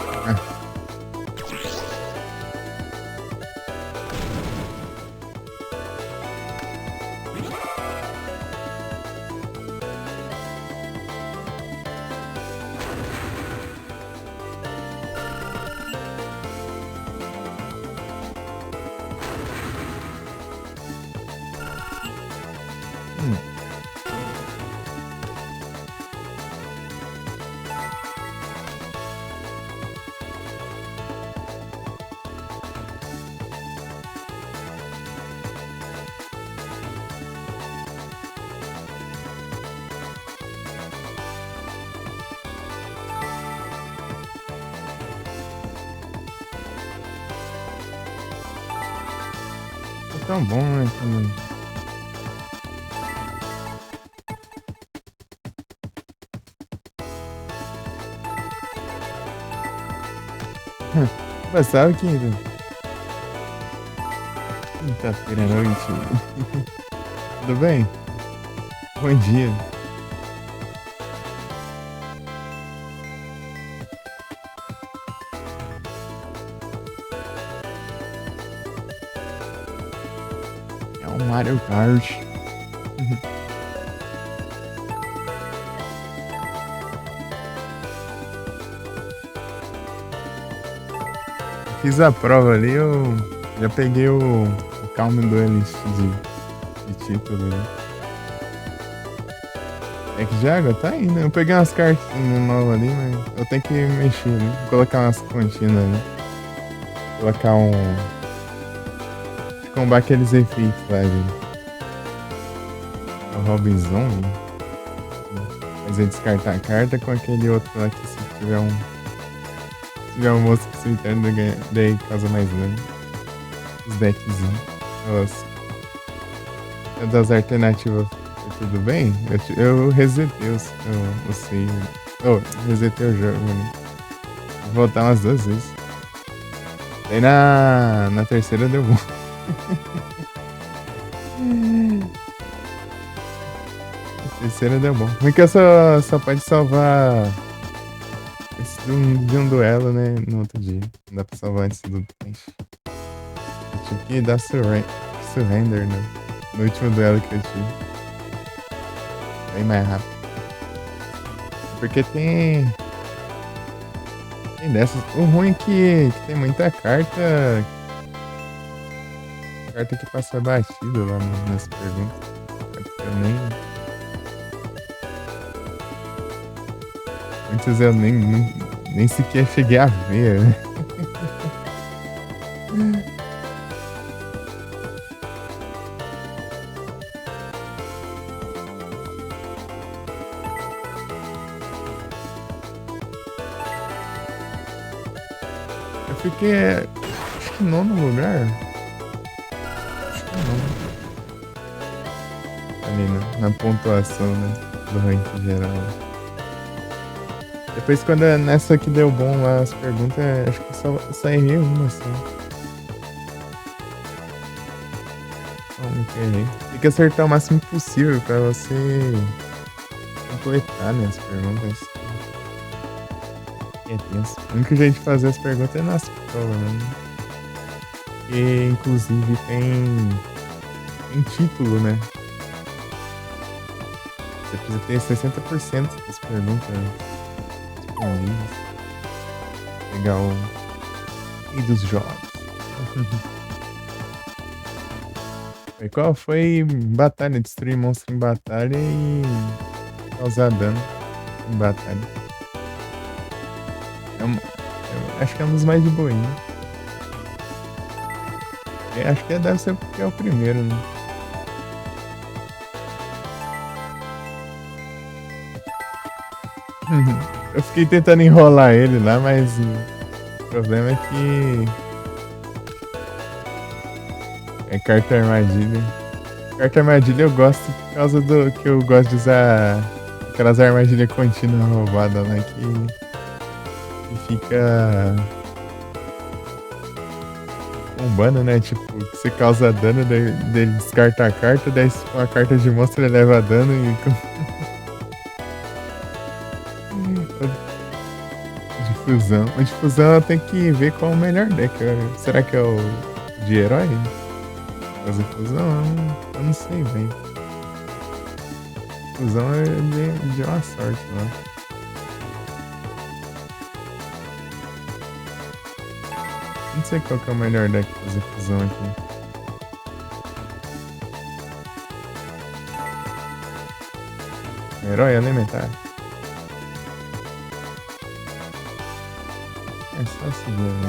[SPEAKER 1] Ah, hum, é tão bom, né? Mas sabe que quinta-feira à noite. Tudo bem? Bom dia. É um Mario Kart. Fiz a prova ali, eu já peguei o Calm Duelist de título, né? É que de água tá indo. Eu peguei umas cartas novas ali, mas eu tenho que mexer, né? Vou colocar umas continhas ali. Colocar um. Combar aqueles efeitos lá, gente. O Robinson. Fazer descartar a carta com aquele outro lá que se tiver um. Se tiver um moço que se interno, daí causa mais dano. Os deckzinhos. Nossa. É das alternativas. Tudo bem? Eu resetei o save. Oh, resetei o jogo, né? Vou voltar umas 2 vezes. Daí na terceira deu bom. Na terceira deu bom. Ruim que eu só pode salvar esse de um duelo, né? No outro dia. Não dá pra salvar antes do teste. Eu tive que dar surrender, né? No último duelo que eu tive. Bem mais rápido. Porque tem dessas. O ruim é que tem muita carta. Carta que passa batido lá nas perguntas. Eu muitas eu nem sequer cheguei a ver, né? Eu fiquei. Acho que nono lugar. Acho que nono. Ali na pontuação, né? Do ranking geral. Depois, quando nessa que deu bom lá as perguntas, acho que só errei uma só. Não que errei. Tem que acertar o máximo possível pra você completar, né, as perguntas. É tenso. O único jeito de fazer as perguntas é nas provas, né? E inclusive tem título, né? Você precisa ter 60% das perguntas disponíveis. Legal. E dos jogos. E qual foi batalha? Destruir monstro em batalha e causar dano em batalha. Eu acho que é um dos mais de boinha. Acho que deve ser porque é o primeiro, né? Eu fiquei tentando enrolar ele lá, mas o problema é que é carta armadilha. Carta armadilha eu gosto por causa do que eu gosto de usar aquelas armadilhas contínuas roubadas lá que fica combando, né? Tipo, que você causa dano, dele descarta a carta, daí se for uma carta de monstro ele leva dano e O de fusão eu tenho que ver qual é o melhor deck. Será que é o de herói? Fazer fusão? Eu não sei bem. Fusão é de uma sorte lá. Não sei qual que é o melhor deck pra fazer fusão aqui. Herói elementar. É só seguir, né?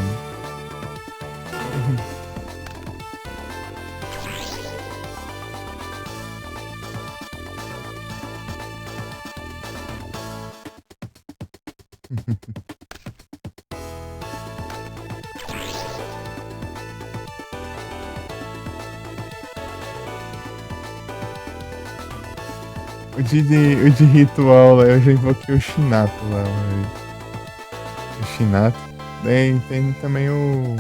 [SPEAKER 1] O de ritual lá, eu já invoquei o Shinato lá. O Shinato. Daí tem também o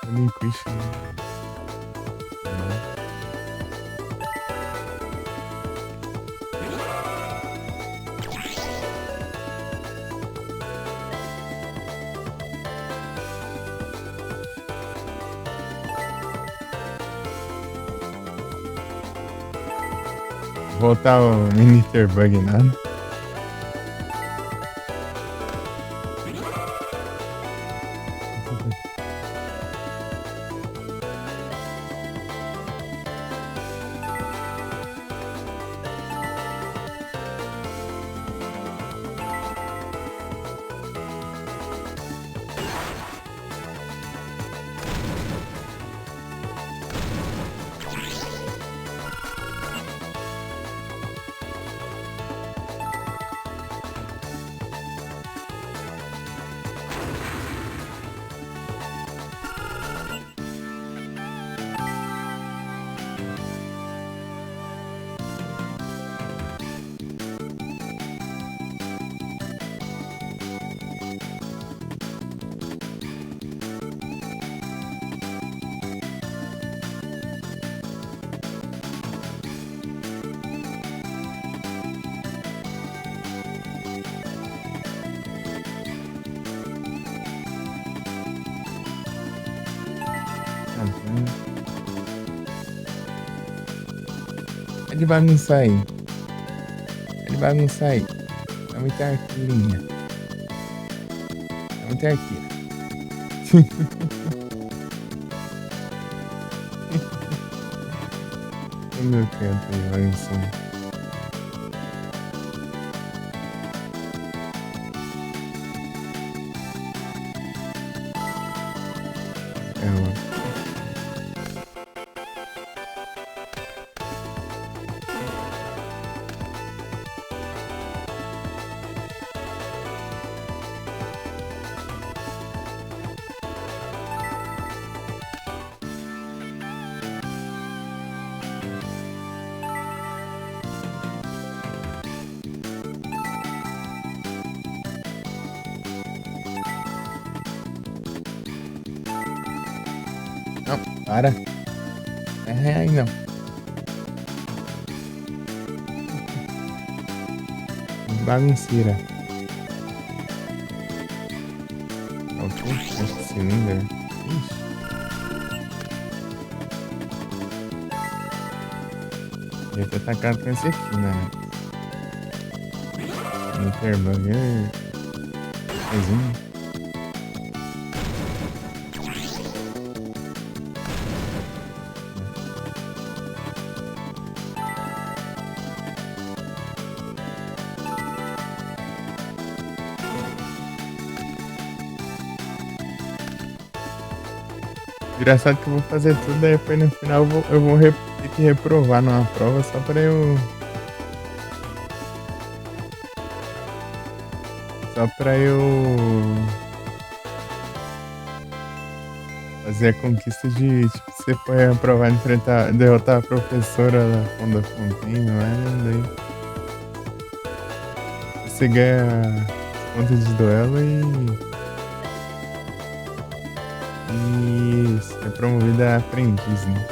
[SPEAKER 1] Linquish. Voltar o Miniterbug nada. É de bagunçar aí. É de bagunçar aí. É muita arqueirinha. É muita arqueira. O meu canto aí, bagunçando. É, mano. Não, para. É aí não. Bagunceira. Ok, acho que cilindro. Ixi. Ia ter atacado com esse aqui, né? Interbugger. Pezinho. Engraçado que eu vou fazer tudo, aí depois no final eu vou ter que reprovar numa prova só pra eu. Só pra eu. Fazer a conquista de. Tipo, você foi aprovar, derrotar a professora da Fonda Fontaine, não é? Daí. Você ganha pontos de duelo e é promovida a aprendiz, né?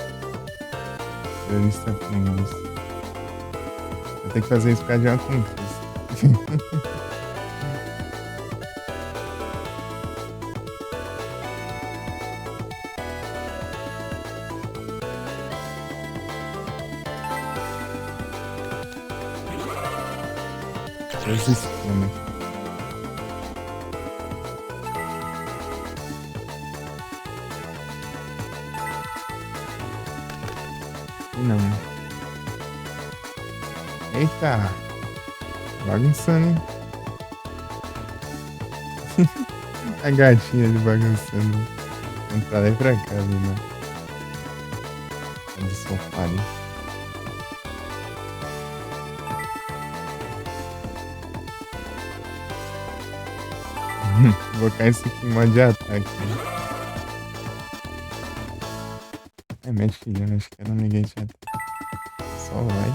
[SPEAKER 1] Duelista aprendiz. Vou ter que fazer isso por causa de uma conquista. Os esquemas. Não. Eita! Bagunçando, hein? A gatinha ali bagunçando. Vamos pra lá e pra cá, ali, né? Do sofá ali. Vou colocar isso aqui em modo de ataque. É, minha filha, acho que era ninguém te ataca. Só vai.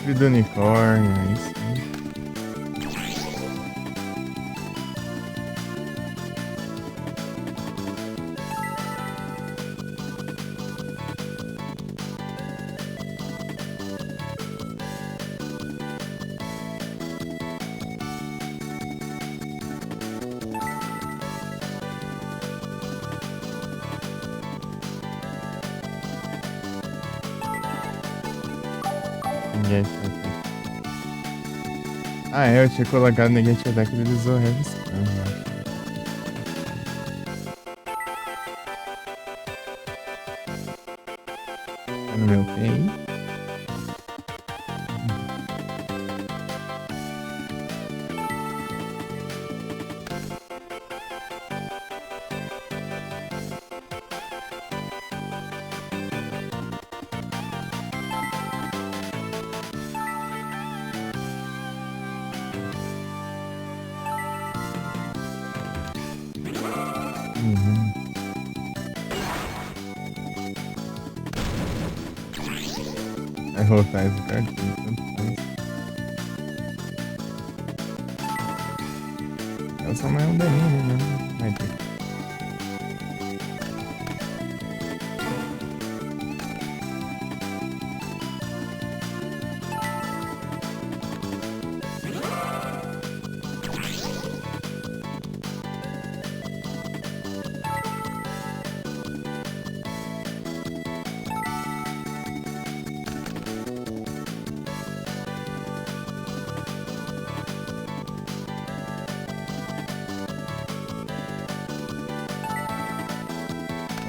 [SPEAKER 1] Vida unicórnio, é isso aí. Ninguém te ataca. Ah, é, eu tinha colocado ninguém te ataca, ele usou Heavy Scan, eu acho. Tá no meu pé aí? Uhum. Vai voltar esse cartinho, tanto faz. Eu sou mais um daninho, né? Vai ter.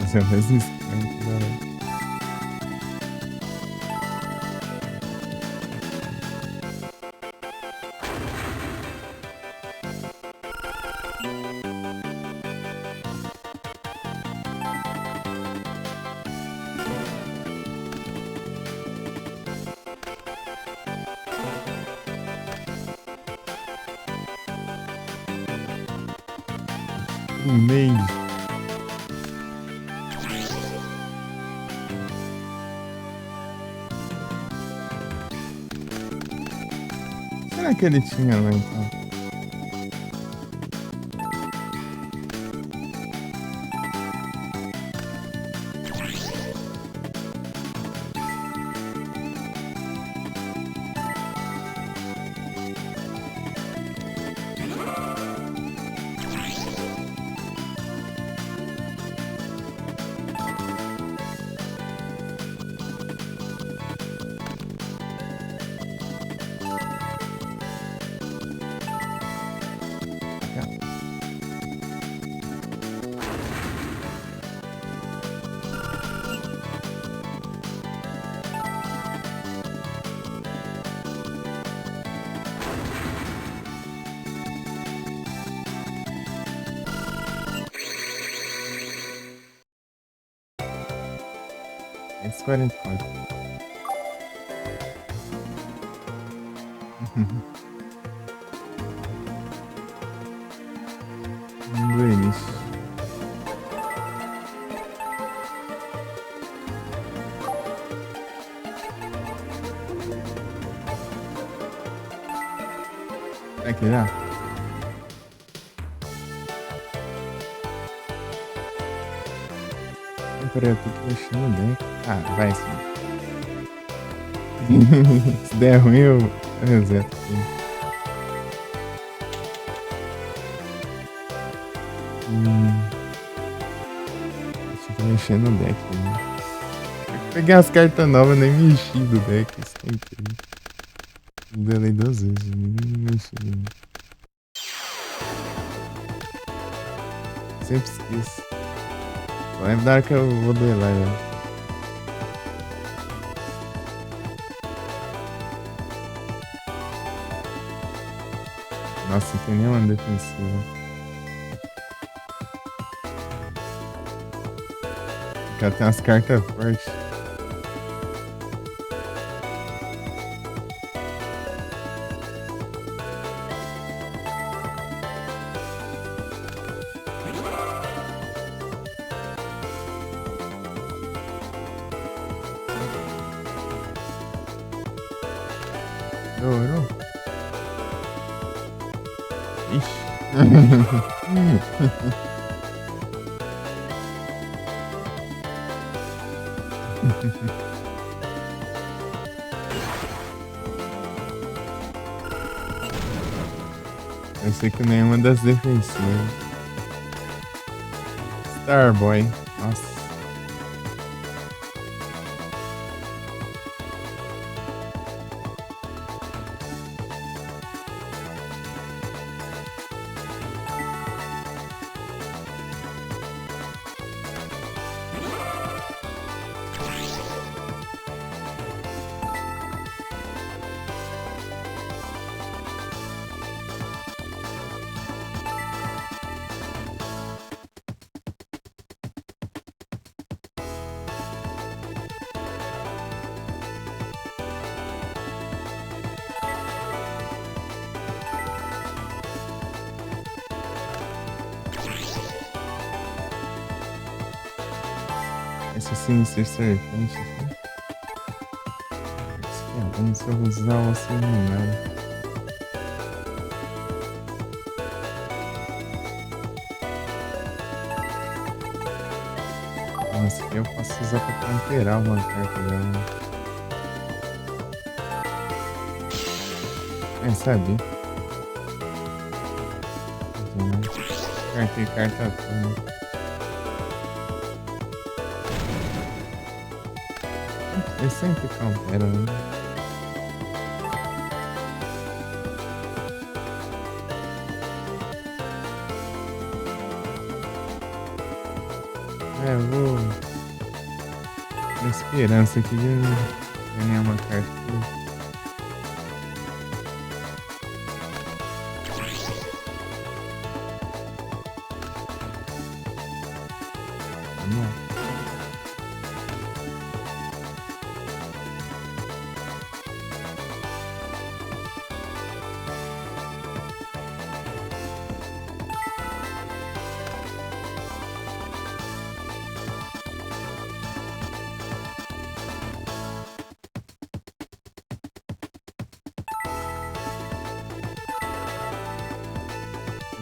[SPEAKER 1] Fazer o resistente, né? Um mês. Será que ele tinha lá então? Esse 44. Do início. Aqui já? Peraí, eu tenho que mexer no deck. Ah, vai sim. Se der ruim, eu reseto aqui. Deixa eu mexer no deck. Né? Peguei as cartas novas, nem mexi do deck. Isso é incrível. Delei 2 vezes, nem mexi. Sempre esqueço. Só lembro da hora que eu vou delar, velho. Nossa, não tem nenhuma defensiva. O cara tem umas cartas fortes. Demorou? Ixi. Eu sei que nenhuma das defensivas. Starboy. Nossa. Esse Sinister Serpente aqui. Esse aqui é bom se eu usar o Oceanado. Nossa, aqui eu posso usar pra counterar uma carta dela. É, sabia. Carta e carta toda. Eu sempre countero, né? É, eu vou... Na esperança aqui de não ganhar uma carta aqui. Vamos lá.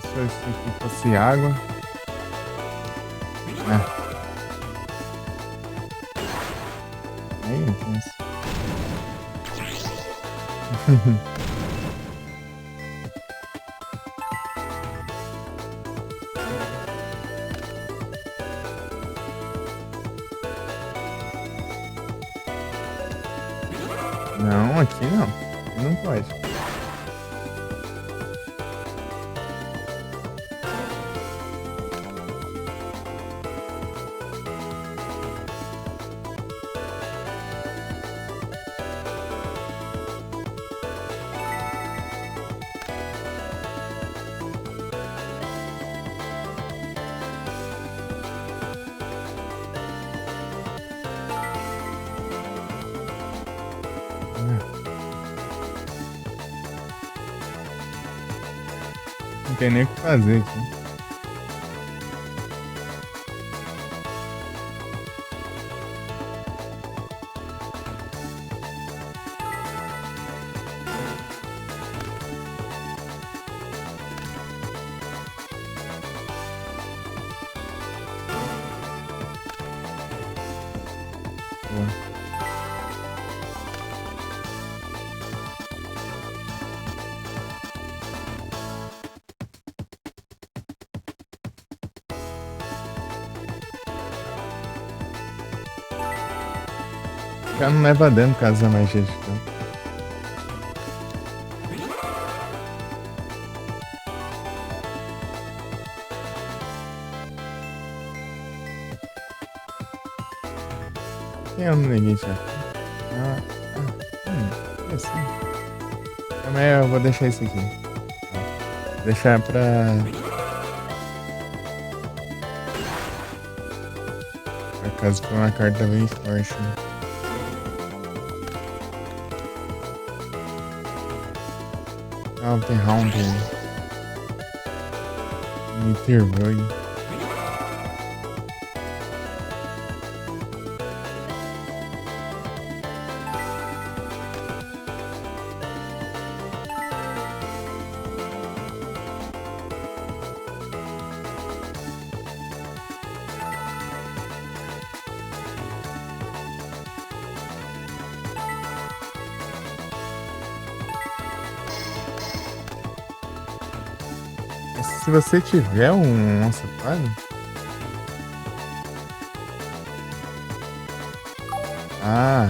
[SPEAKER 1] Se isso aqui fosse água. Aí, intenso. Não, aqui não. Aqui não pode. Não tem nem o que fazer aqui. cara não leva dano caso a magia de campo. Quem é o negate aqui? É assim. Também eu vou deixar isso aqui. Vou deixar pra caso for uma carta bem forte. Né? Ah, tem round aí. Nittervoid. Se você tiver um Onçapado. Ah.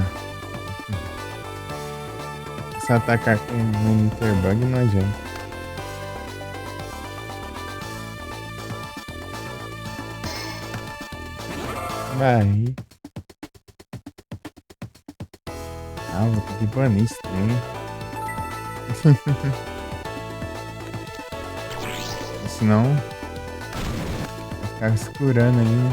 [SPEAKER 1] Se atacar com um Interbug não adianta. Vai. Ah, vou ter que banir isso também. Senão vai ficar escurando aí, né?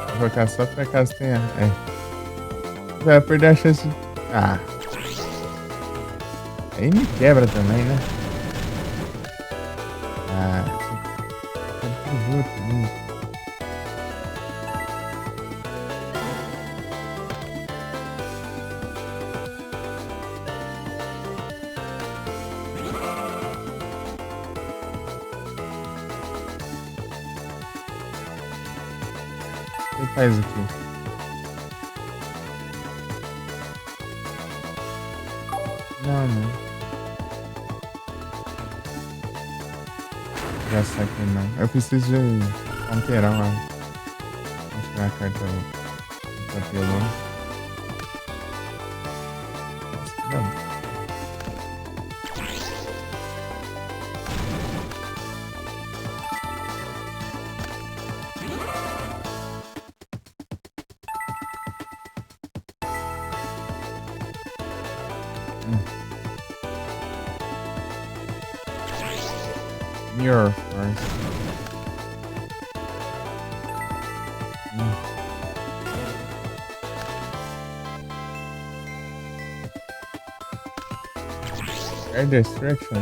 [SPEAKER 1] Vou colocar só pra caso tenha. Vai perder a chance de. Ah. Aí me quebra também, né? Ah. O que faz aqui? Não. Já saquei não. Eu preciso de alterar lá. Vou tirar a carta do papelão. Não. Mirror Force. Air Destruction?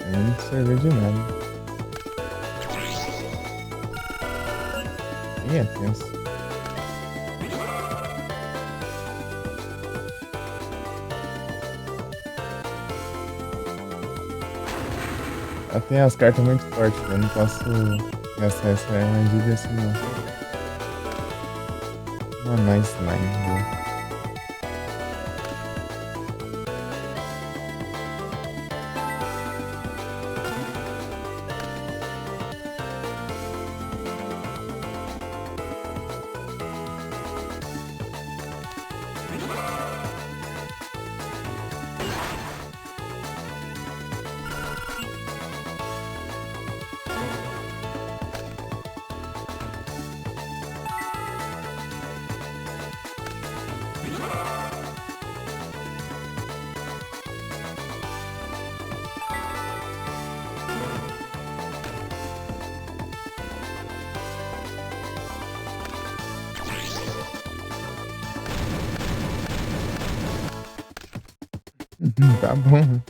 [SPEAKER 1] Não serviu de nada. E é tenso. Ela tem as cartas muito fortes, eu não posso gastar essa armadilha assim não. Uma nice line, boa. Tá bom.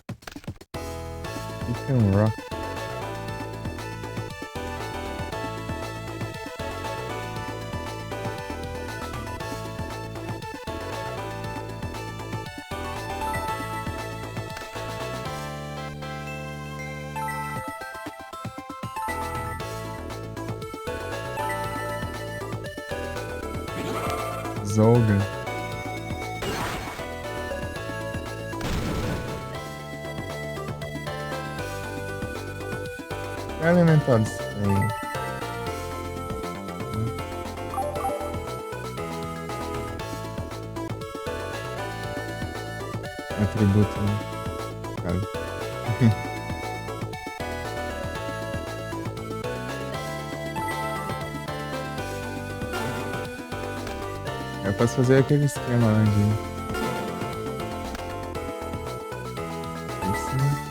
[SPEAKER 1] Fica um rock. Zolga. É elemental disso aí. Atributo, né? Cara. Eu posso fazer aquele esquema lá de. Assim.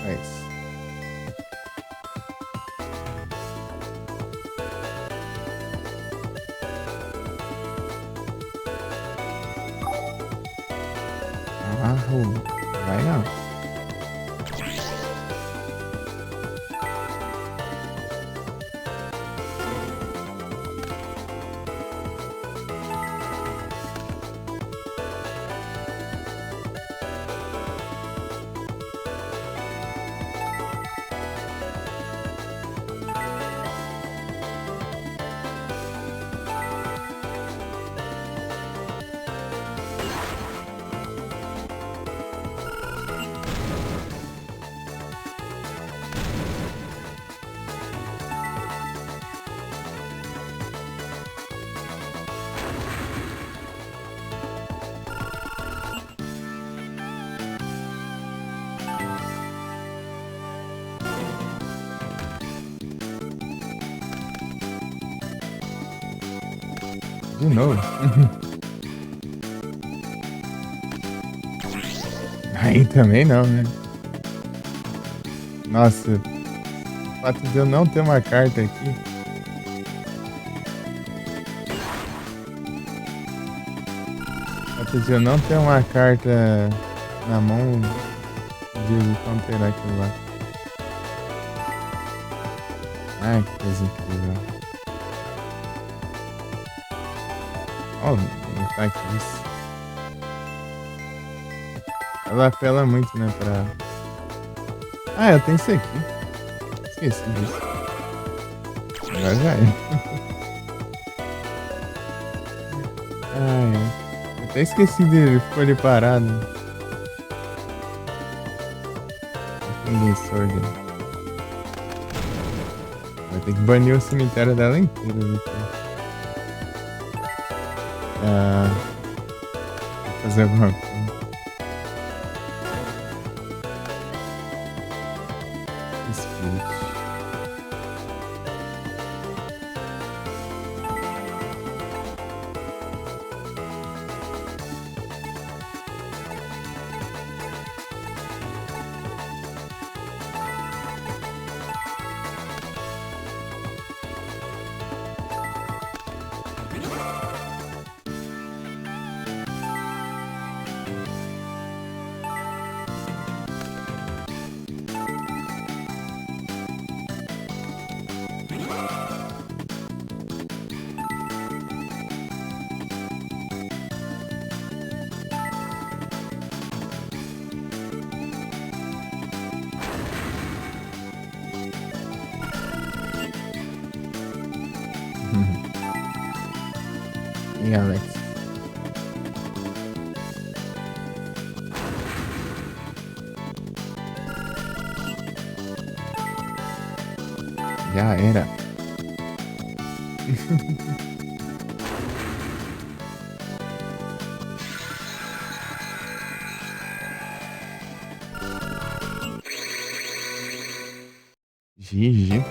[SPEAKER 1] É isso. Vai não. De novo. Aí também não, né? Nossa, o fato de eu não ter uma carta aqui. O fato de eu não ter uma carta na mão de counterar aquilo lá. Ai, que coisa incrível. Ó, o ataque disso. Ela apela muito, né, pra... Ah, eu tenho isso aqui. Esqueci disso. Agora já é. Ai, eu até esqueci dele, ficou ali parado. Ninguém sorda. Vai ter que banir o cemitério dela inteiro, né? Vou fazer alguma coisa. Espírito. E Alex. Já era. GG.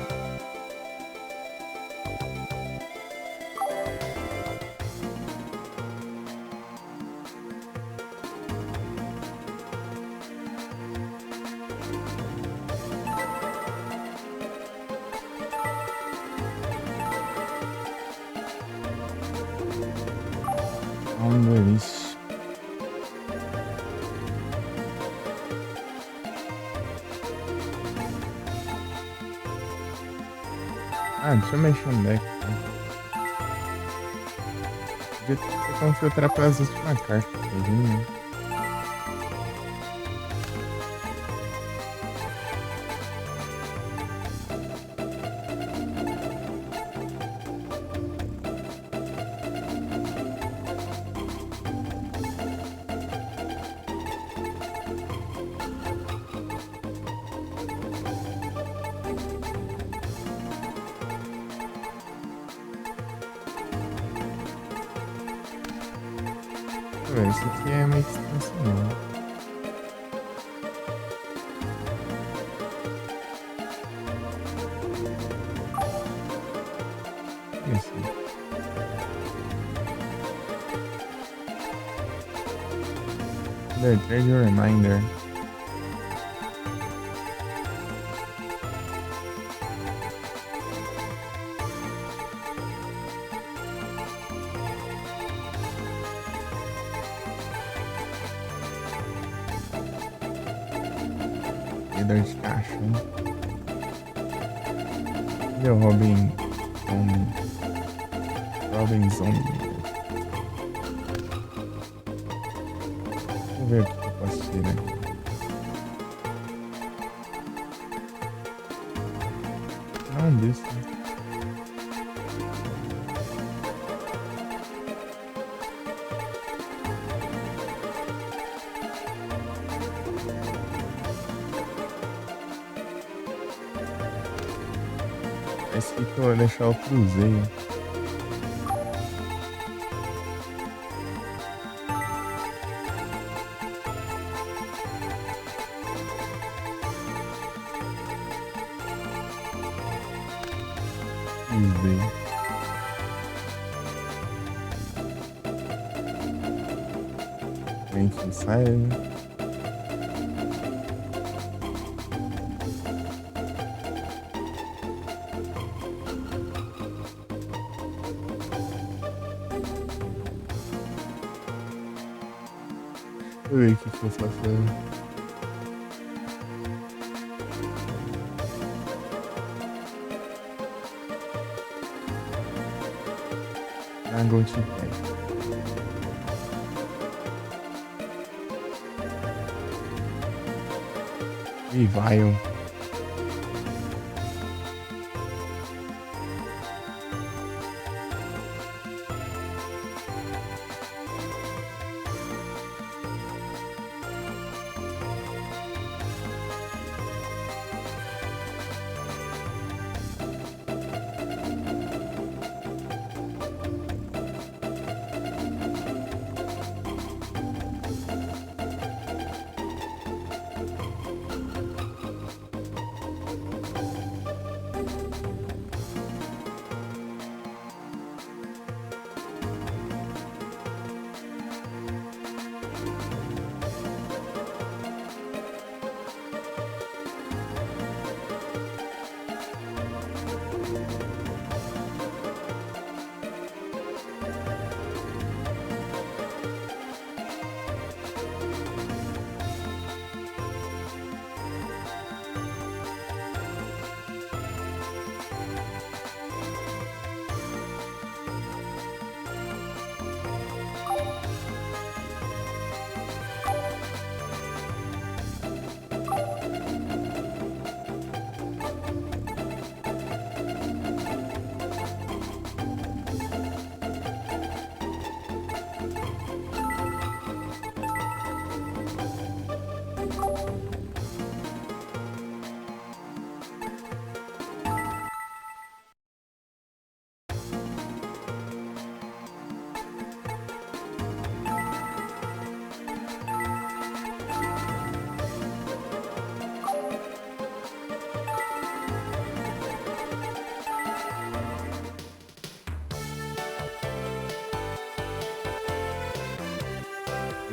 [SPEAKER 1] Vamos ver isso. Ah, deixa eu mexer no deck. Podia ter como filtrar pelas últimas cartas. Né? Esse aqui é meio que sensacional. Esse. The Treasure Reminder. Dor de caixa, né? Cadê o Robin Zombie? Robin Zombie. Vamos ver o que eu posso tirar. Não, desse. Esse aqui que eu vou deixar o cruzeiro. Cruzeiro. Gente, sai. Deixa eu ver o que eu faço. Água de pé. E vai, ó.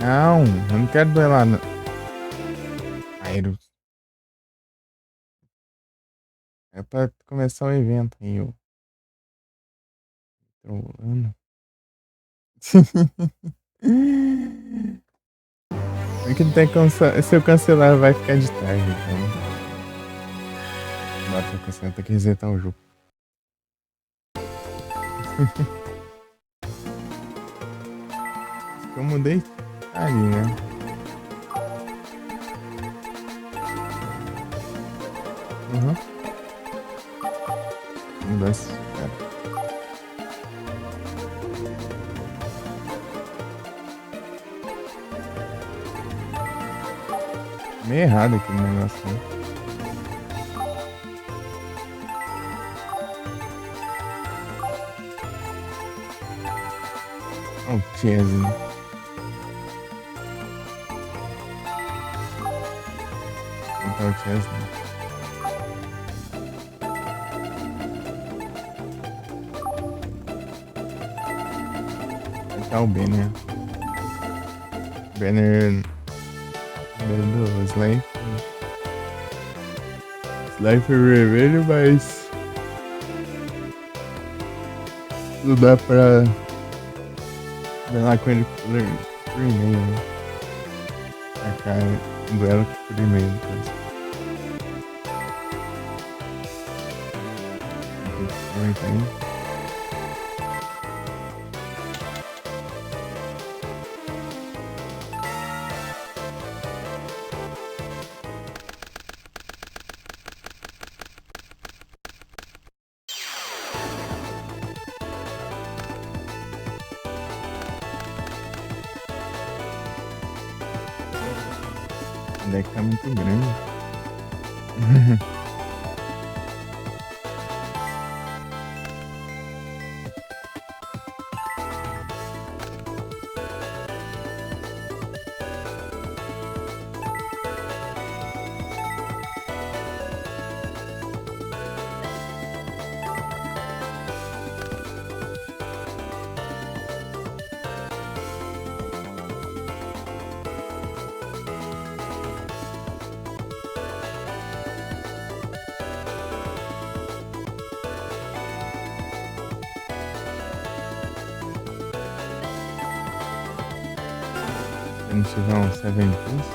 [SPEAKER 1] Não, eu não quero duelar. Aero. É pra começar o evento aí, ô. Trolando. É que não tem se eu cancelar vai ficar de tarde, então. Não dá pra cancelar, tem que resetar o jogo. Eu mudei ali, né? Uhum. Mudança, cara. Meio errado aqui no negócio, né? Ó, o Chesney. Então o Chesney. Vai tá o Banner. Banner do Slime. Slime vermelho, mas não dá pra duelar com ele por e-mail, né? Marcar um duelo por e-mail, no caso. Então, o deck tá muito grande. Se não tiver um Seven Plus.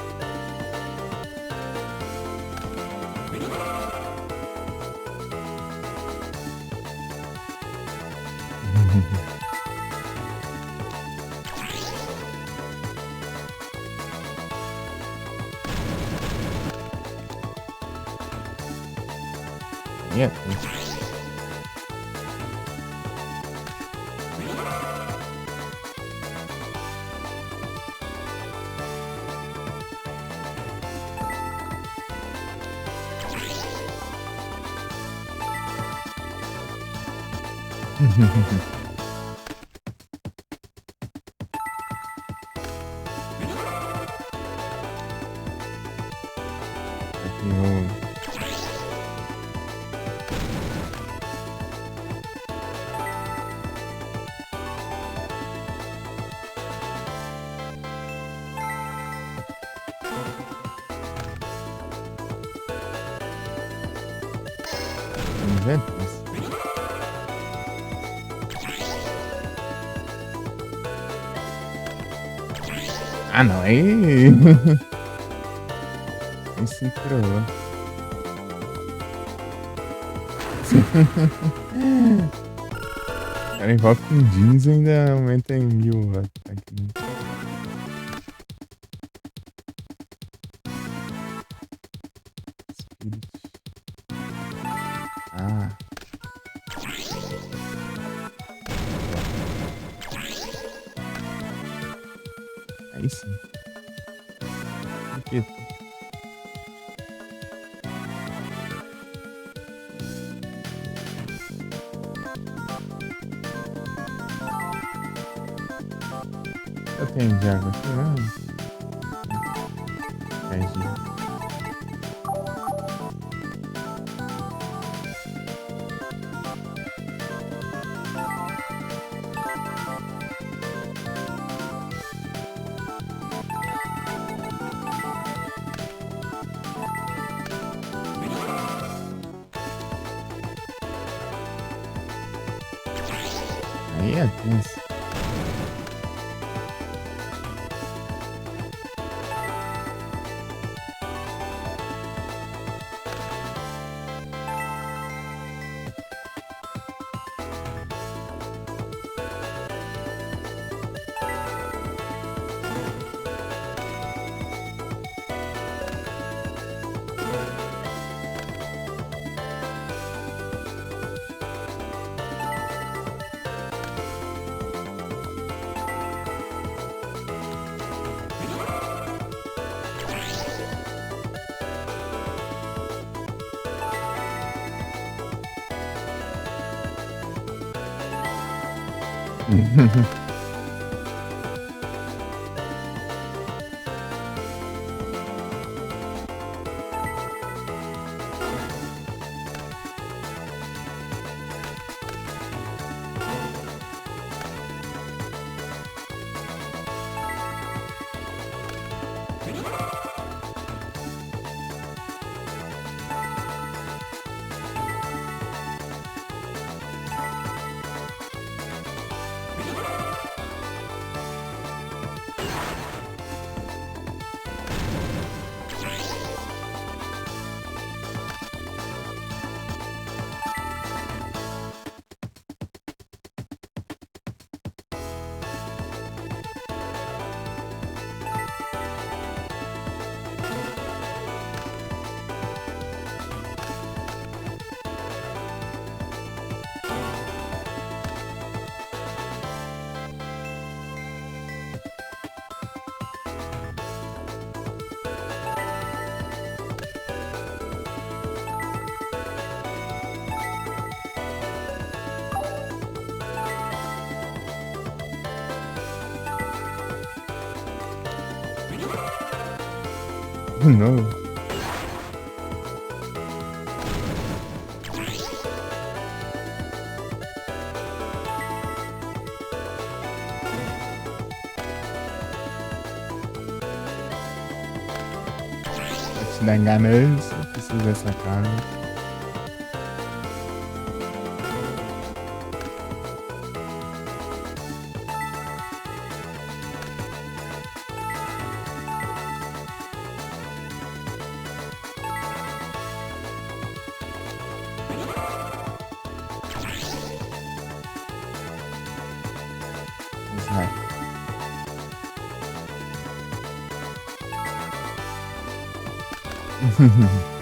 [SPEAKER 1] Yeah. Aqui o Inventus. Ah, não, aí. Aí se trollou. Cara, invoca com jeans e ainda aumenta em 1000 o ataque. Spirit. Ah. Aí sim. Por quê? Eu tenho de água aqui, não? 10 de Aí é tenso. Não. Te dar ganância, preciso dessa cara. Exato. Incrível.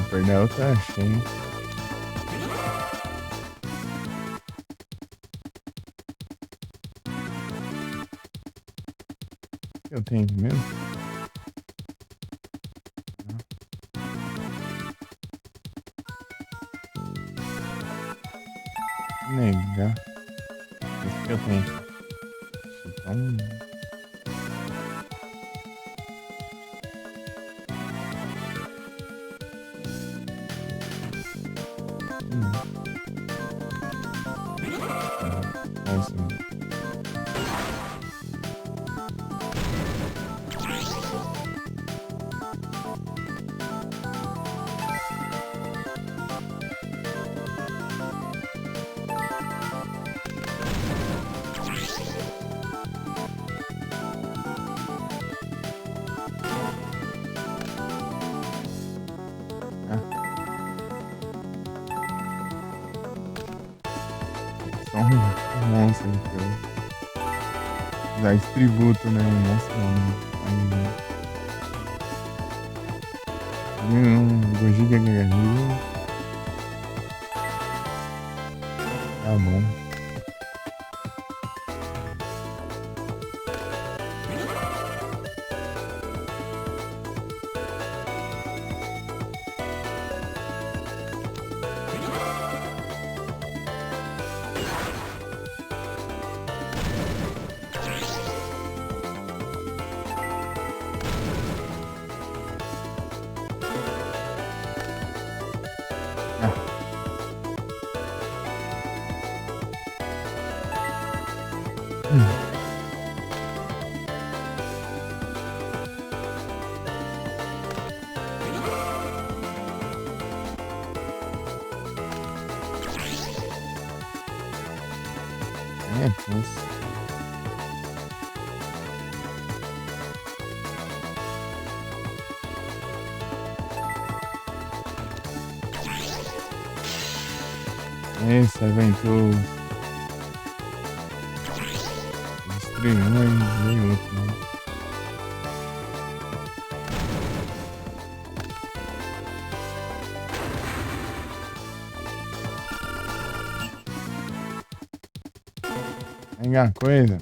[SPEAKER 1] Perder outra cheia. Eu tenho mesmo? Nega. Esse que eu tenho. Então. isso. Só um monstro aqui, ó. Já esse tributo, né? Um monstro. Gojiga Gagarino. Tá bom. Nossa. Esse aventou. Estranho, nem outro, né? Pegar coisa.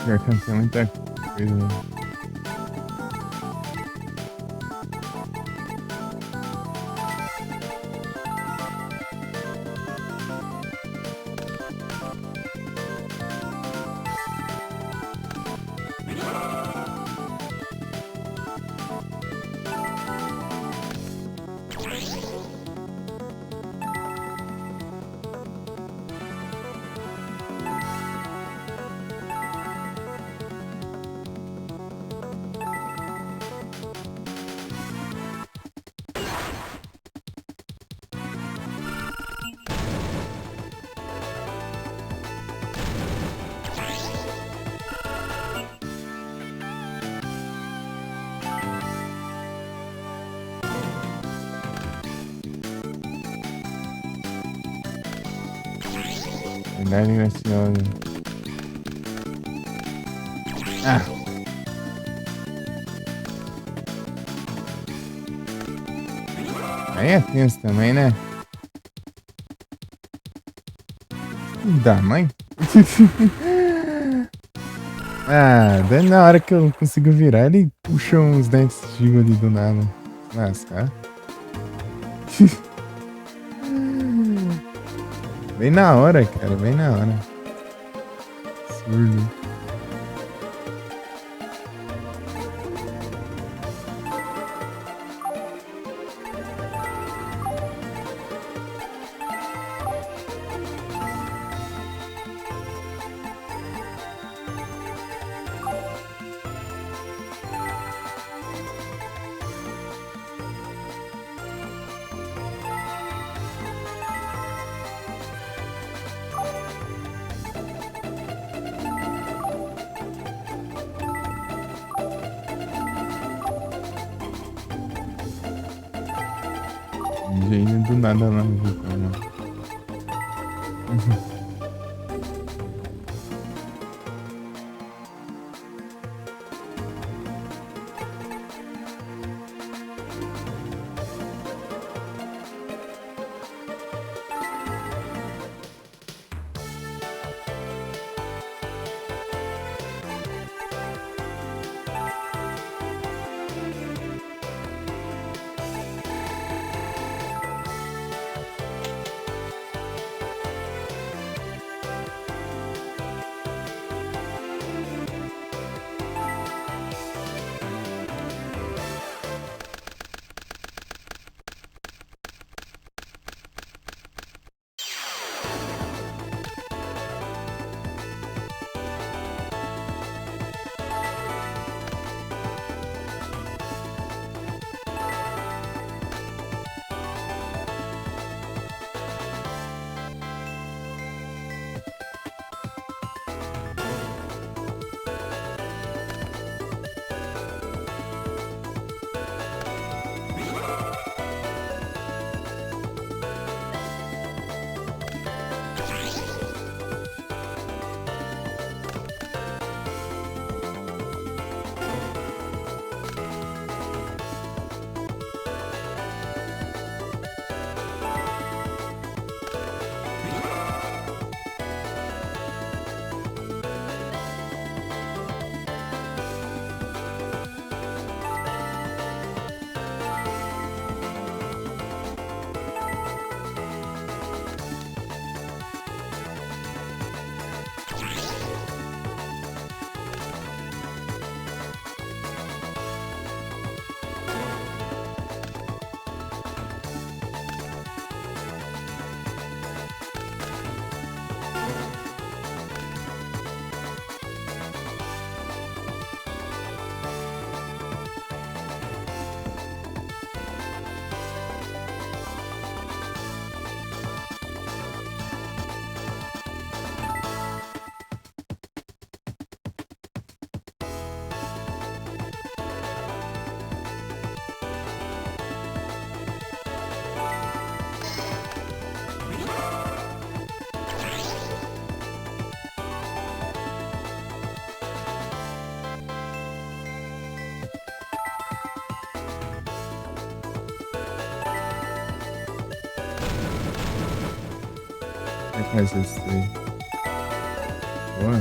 [SPEAKER 1] Já cantei muita coisa. Verdade graciosa. Ah! Aí é tenso também, né? Da mãe? Ah, daí na hora que eu consigo virar, ele puxa uns dentes de ali do nada. Lascar. Bem na hora, cara, bem na hora. Absurdo. Gênio do nada lá no Japão, mano. É com esses três. Boa.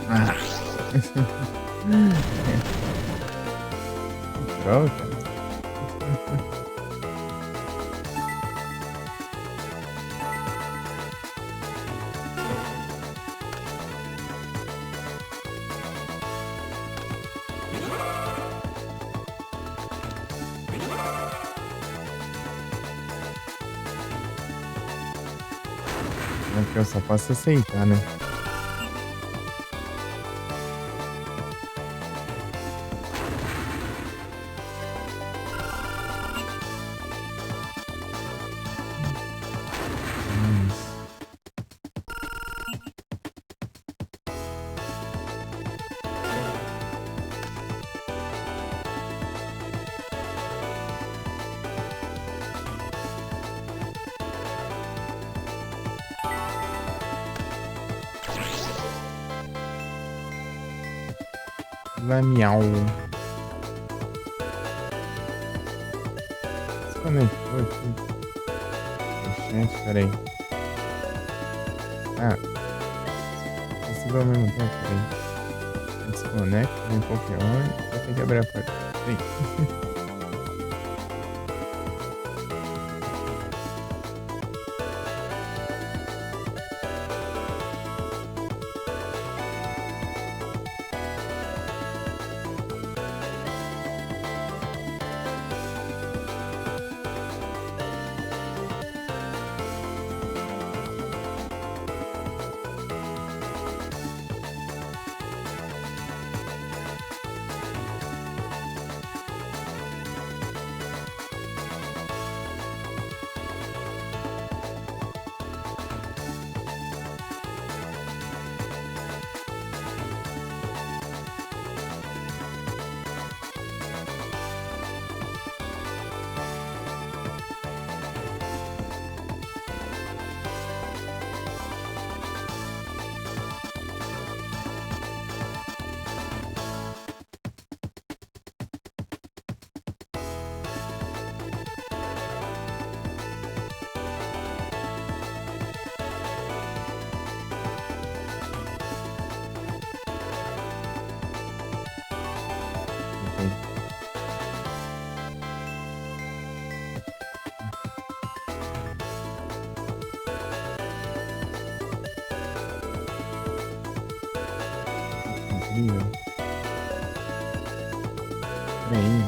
[SPEAKER 1] Ah. Droga. É porque eu só posso aceitar, né? Isso. Vai miau. Desconectou aqui. Gente, peraí. Ah, possível ao mesmo tempo, peraí. Desconecta, vem qualquer hora. Vou ter que abrir a porta. Peraí. Incrível. Peraí.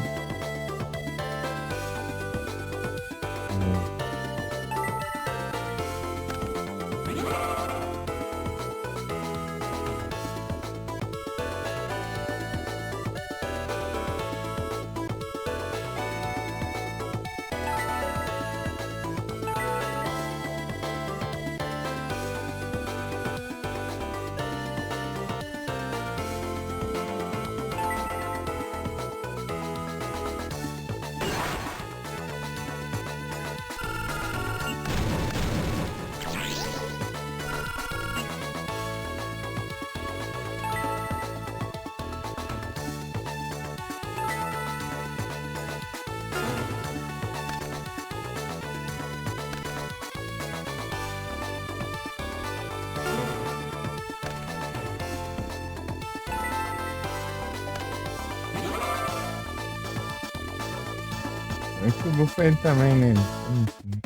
[SPEAKER 1] É que o bufo ele também, né? Enfim.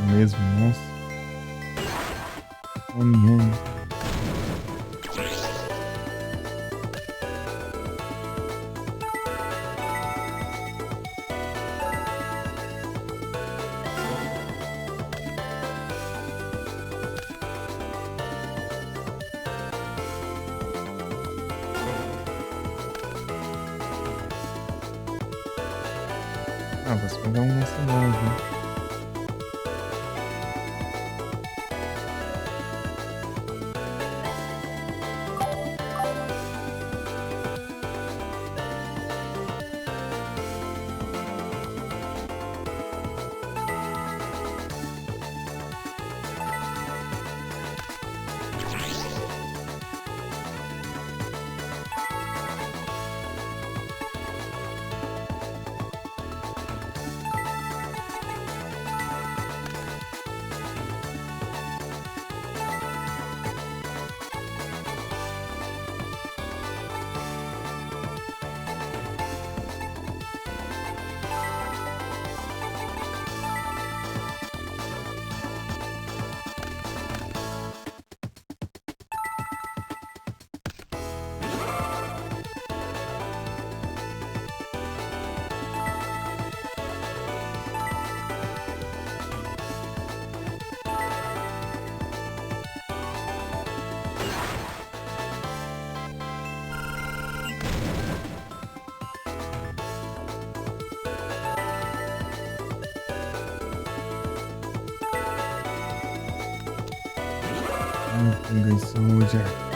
[SPEAKER 1] Mesmo, nossa. Olhando. Ah, posso pegar um nesse novo. Peguei suja.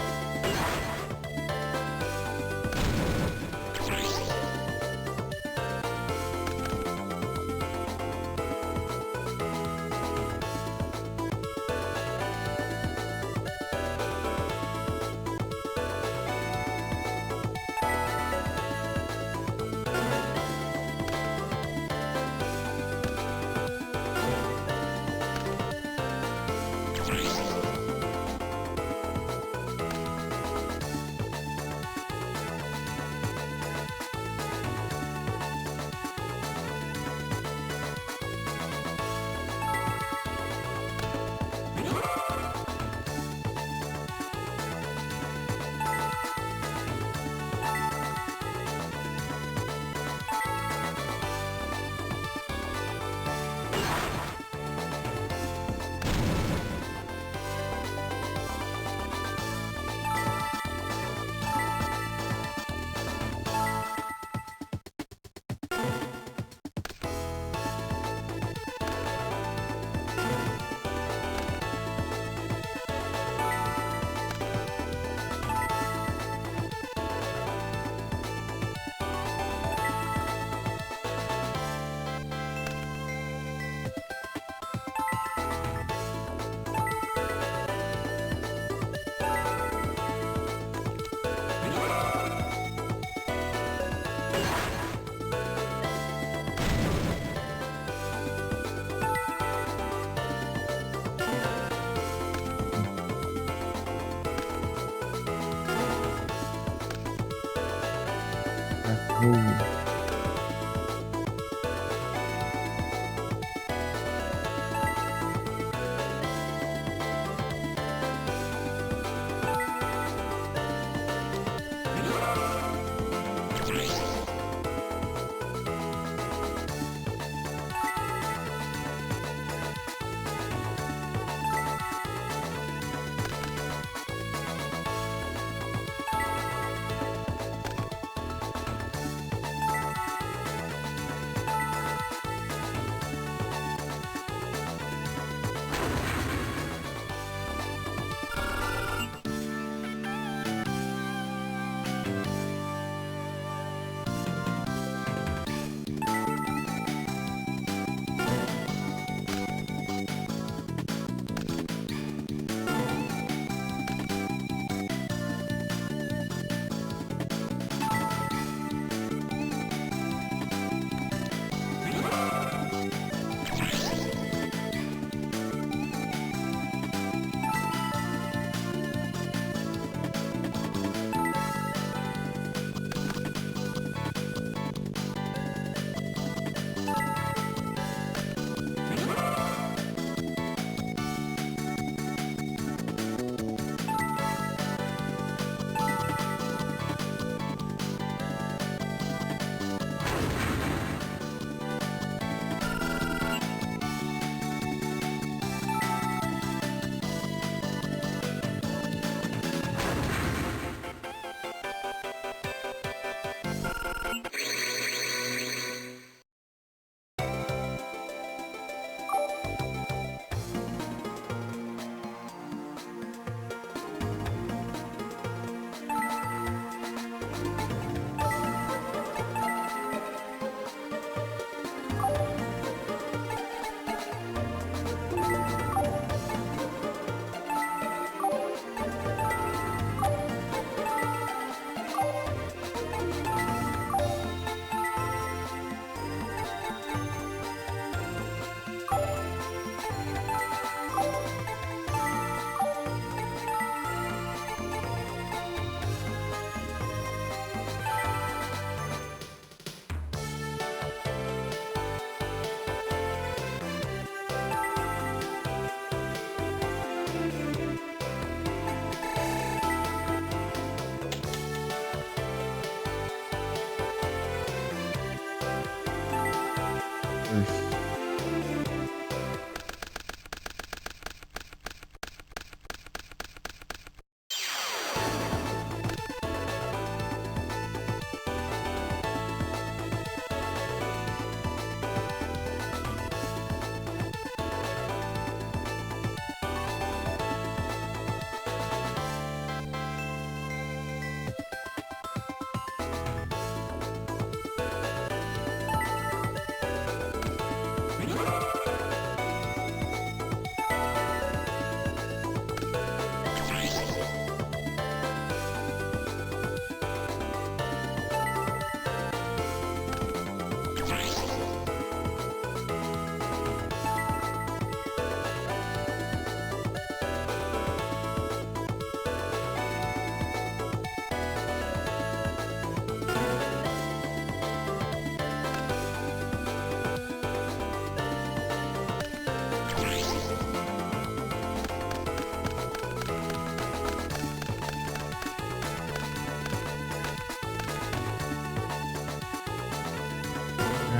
[SPEAKER 1] Vou. Oxe.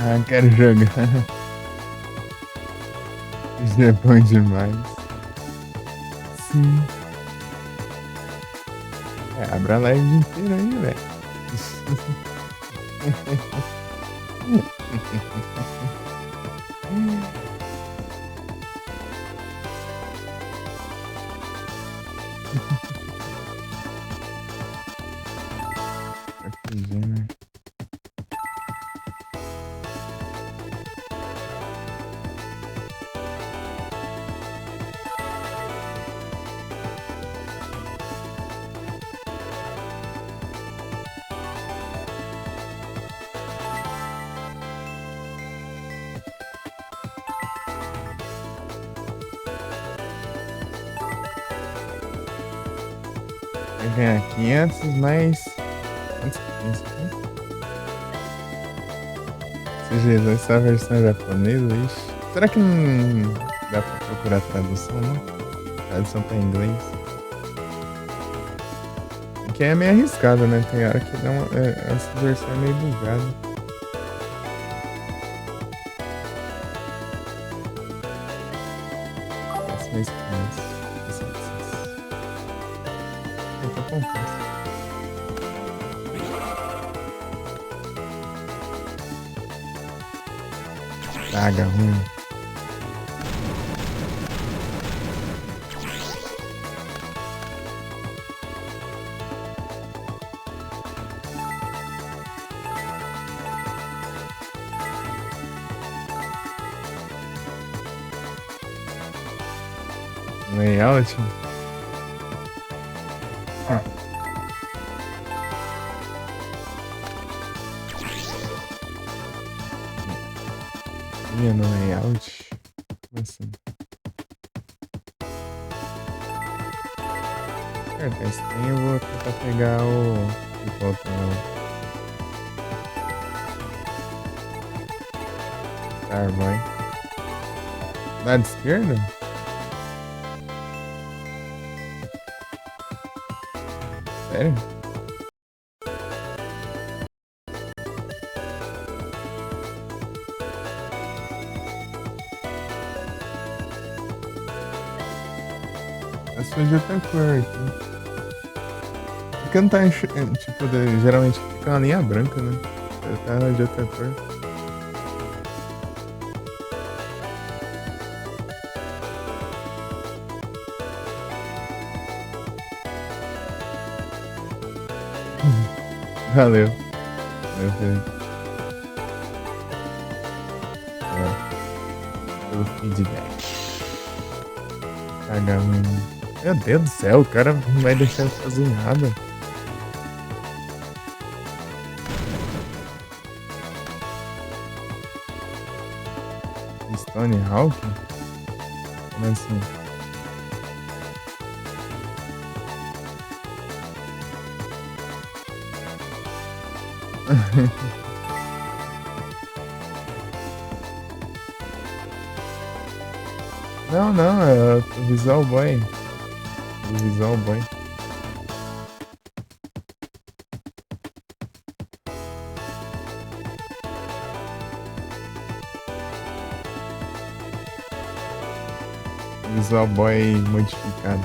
[SPEAKER 1] Ah, quero jogar. Isso é bom demais. Sim. Abra a live o dia inteiro aí, velho. RPG, né? Vai ganhar 500, mais... Quantos 500 aqui? CG2 essa é a versão japonesa, ixi. Será que não dá pra procurar tradução, não? Tradução pra inglês. Aqui é meio arriscado, né? Tem hora que dá uma... essa versão é meio bugada. Essa é experiência. Então compensa. Saga ruim. Layout. Minha no layout. Como assim? Esse tem, eu vou tentar pegar o. De volta no. Starboy. Lado esquerdo? Sério? Essa de outra cor aqui. Porque não tá enxergando. Tipo, geralmente fica uma linha branca, né? Tá de outra cor. Valeu. Valeu, Felipe. Pelo feedback. Caga ruim. Meu Deus do céu, o cara não vai deixar eu fazer nada. Stone Hawk? Como assim? Não, não, é o Visual Boy. O Visual Boy. Visual Boy modificado.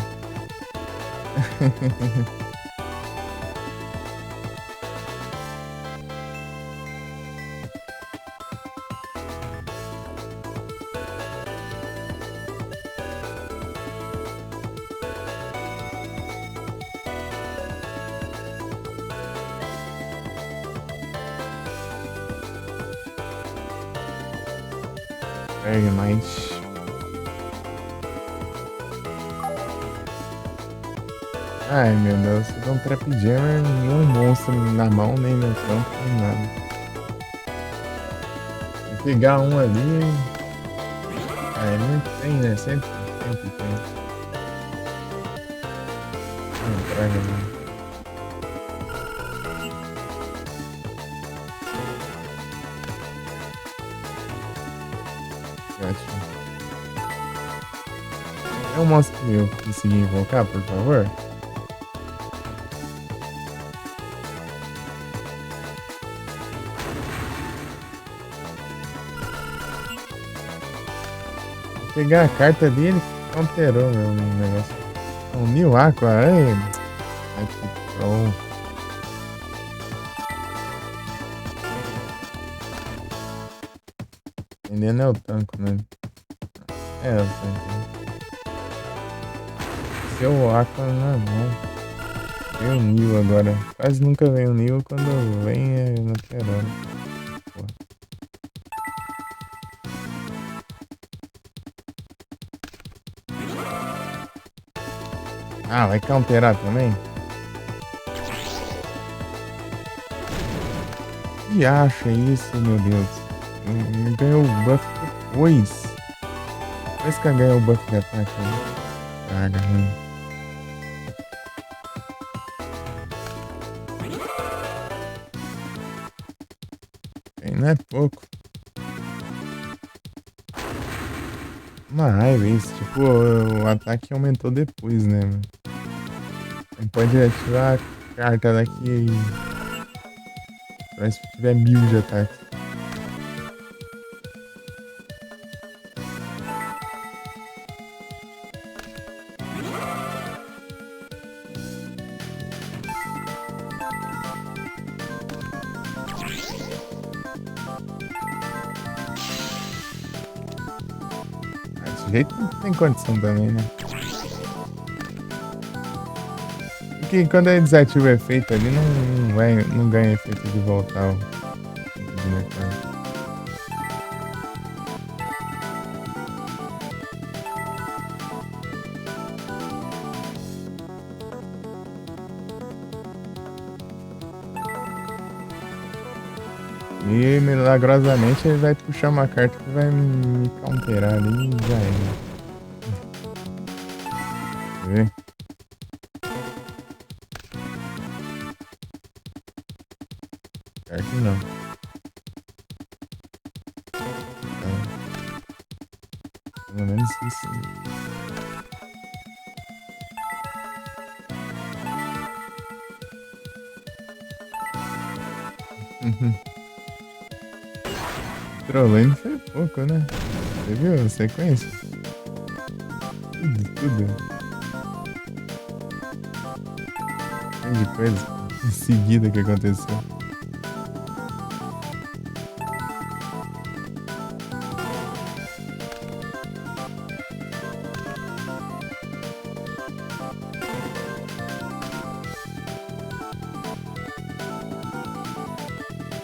[SPEAKER 1] Bergmite. Ai meu Deus, você dá um Trap Jammer, nenhum monstro na mão, nem no campo, nem nada. Tem que pegar um ali. Ah, ele não tem, né? Sempre tem. Ah, traga ali. Ótimo. É um monstro que eu consegui invocar, por favor? Vou pegar a carta dele, alterou meu negócio. Um New Aqua, ai. Ai, que troll. Entendendo é o tanco, né? É o tanque. Seu Aqua não é bom. Veio o Nil agora. Quase nunca vem o Nil, quando vem é no Terano. Ah, vai counterar também? Que acha isso, meu Deus? Ganhou o buff depois. Depois que ganhou o buff de ataque. Praga ruim. Não é pouco. Uma raiva isso. Tipo, o ataque aumentou depois, né, mano? Pode ativar a carta daqui. Parece que tiver 1000 de ataque. Desse jeito não tem condição também, né? Porque quando ele desativa o efeito ali, não ganha efeito de voltar o boneco. E milagrosamente ele vai puxar uma carta que vai me counterar ali e já é. Vê? Pior que não. Pelo menos isso. Trolando foi pouco, né? Você viu a sequência? Tudo. De coisa em seguida que aconteceu.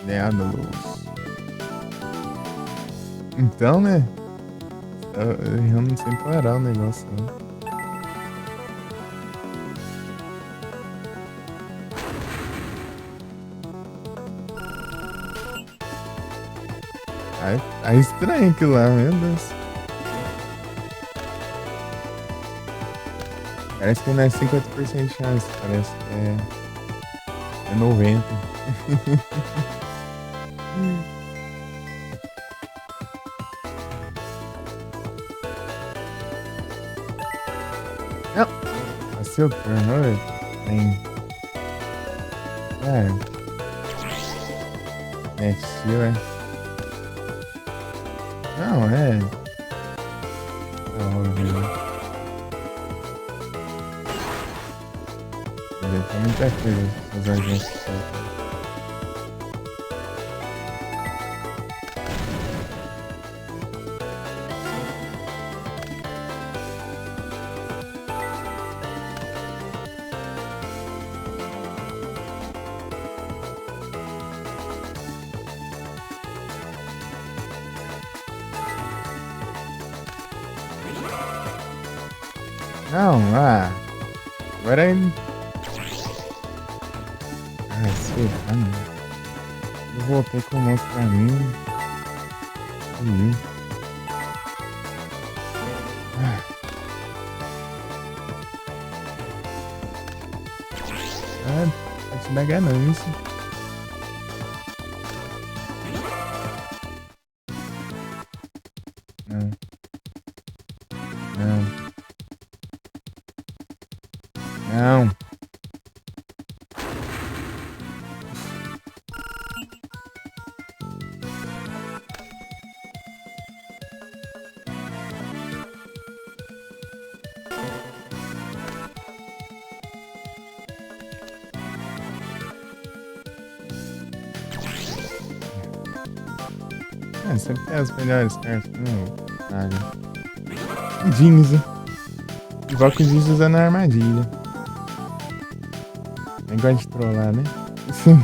[SPEAKER 1] Leados. Então, né? Tá errando sem parar o negócio, né? Tá estranho aquilo lá, meu Deus. Parece que não é 50% de chance, parece que é 90%. Não, é seu turno, velho. Tem. É tio, é. Não, é. Óbvio. Tem muita coisa pra fazer juntos. Não, agora ele. Será, mano? Eu voltei com o monstro pra mim. Vai te dar ganância. Não. Não. Não. Sempre tem as melhores cartas. Jeans. Igual que o Jeans usando a armadilha. Negócio de trollar, né? Sim.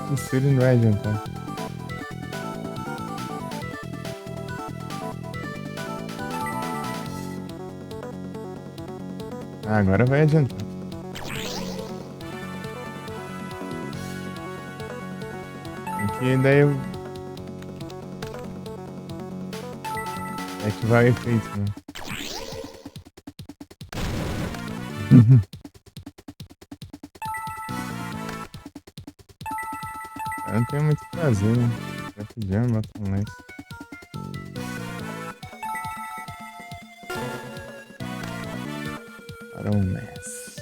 [SPEAKER 1] Que cedo não vai adiantar. Agora vai adiantar. Porque daí eu... ativar o efeito, né? Eu não tenho muito o que fazer, né? Já pedimos, bota um lance. Para um mess.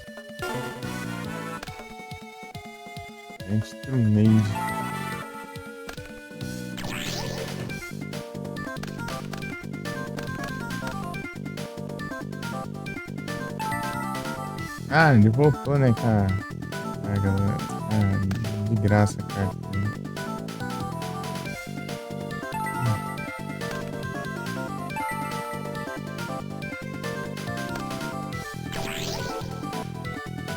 [SPEAKER 1] Instrumade. Ele voltou, né, cara? Galera. De graça, cara.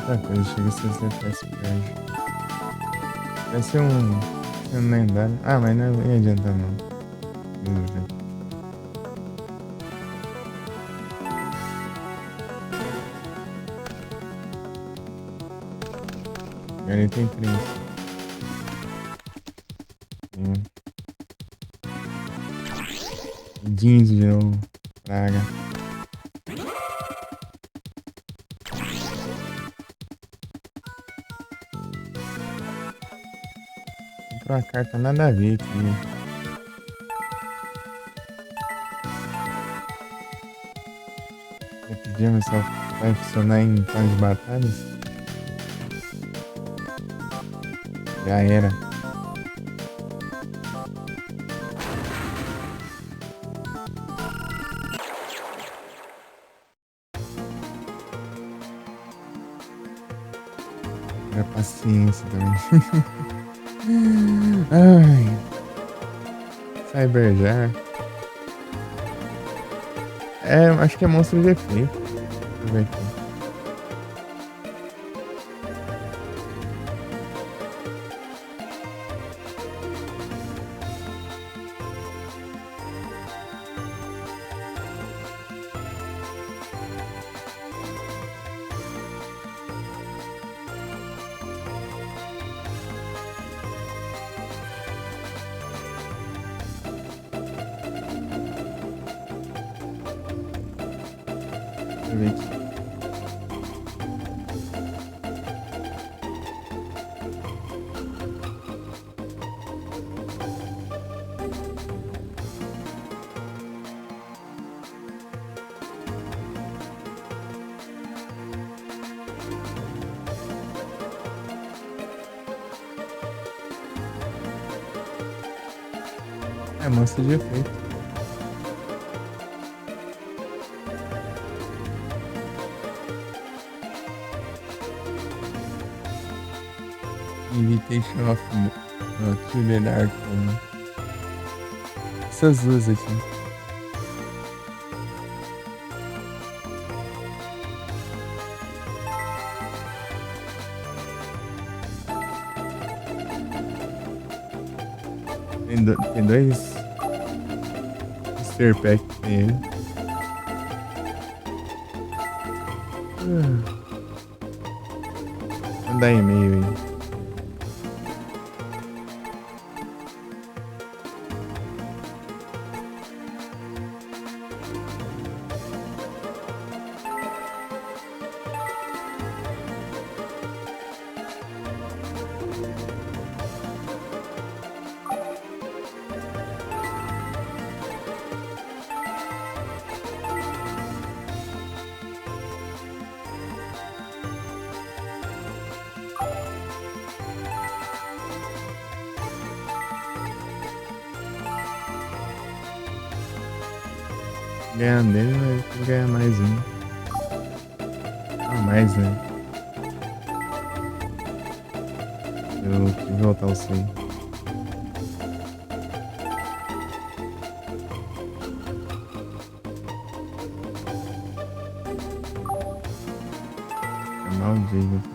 [SPEAKER 1] Outra coisa, chega a ser FPS perde. Vai ser um lendário. Mas não ia adiantar, não. Vamos ver. Ele tem 3. Jeans de novo. Praga. Comprou uma carta nada a ver aqui. Já pedimos, só vai funcionar em fase de batalhas. Já era. Era paciência também. Cyberjar. Acho que é monstro de efeito. Deixa eu ver aqui. Deixa eu ver aqui. Monstro de efeito. Invitation of to the Dark One. Essas duas aqui. Tem dois Mr. Pack tem ele. Mandar e-mail aí. Ganhando dele, vai ganhar mais um. Ah, mais, né? Eu tive que voltar o 100. É maldito.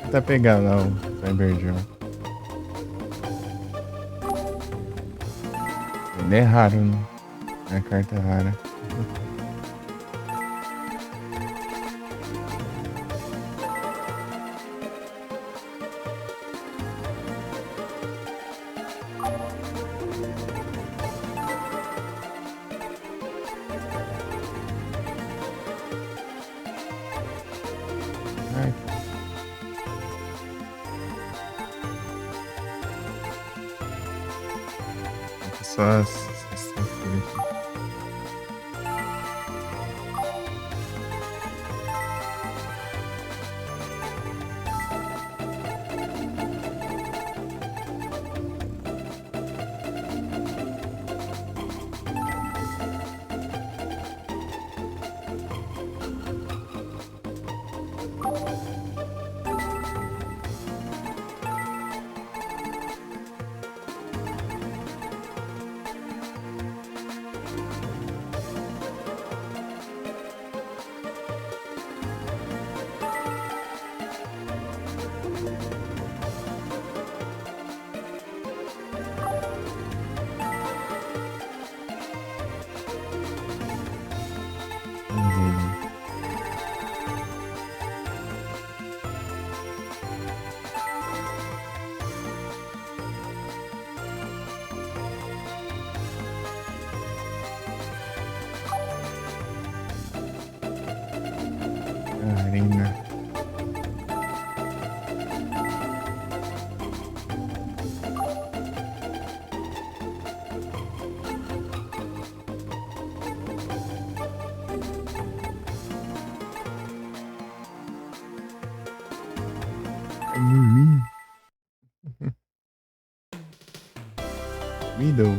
[SPEAKER 1] Tentar pegar lá o Cyberjão. Ele é raro, né? É a carta rara. Ai, só sexta-feira aqui. Vamos ver, né? Arena. Mimi. Widow.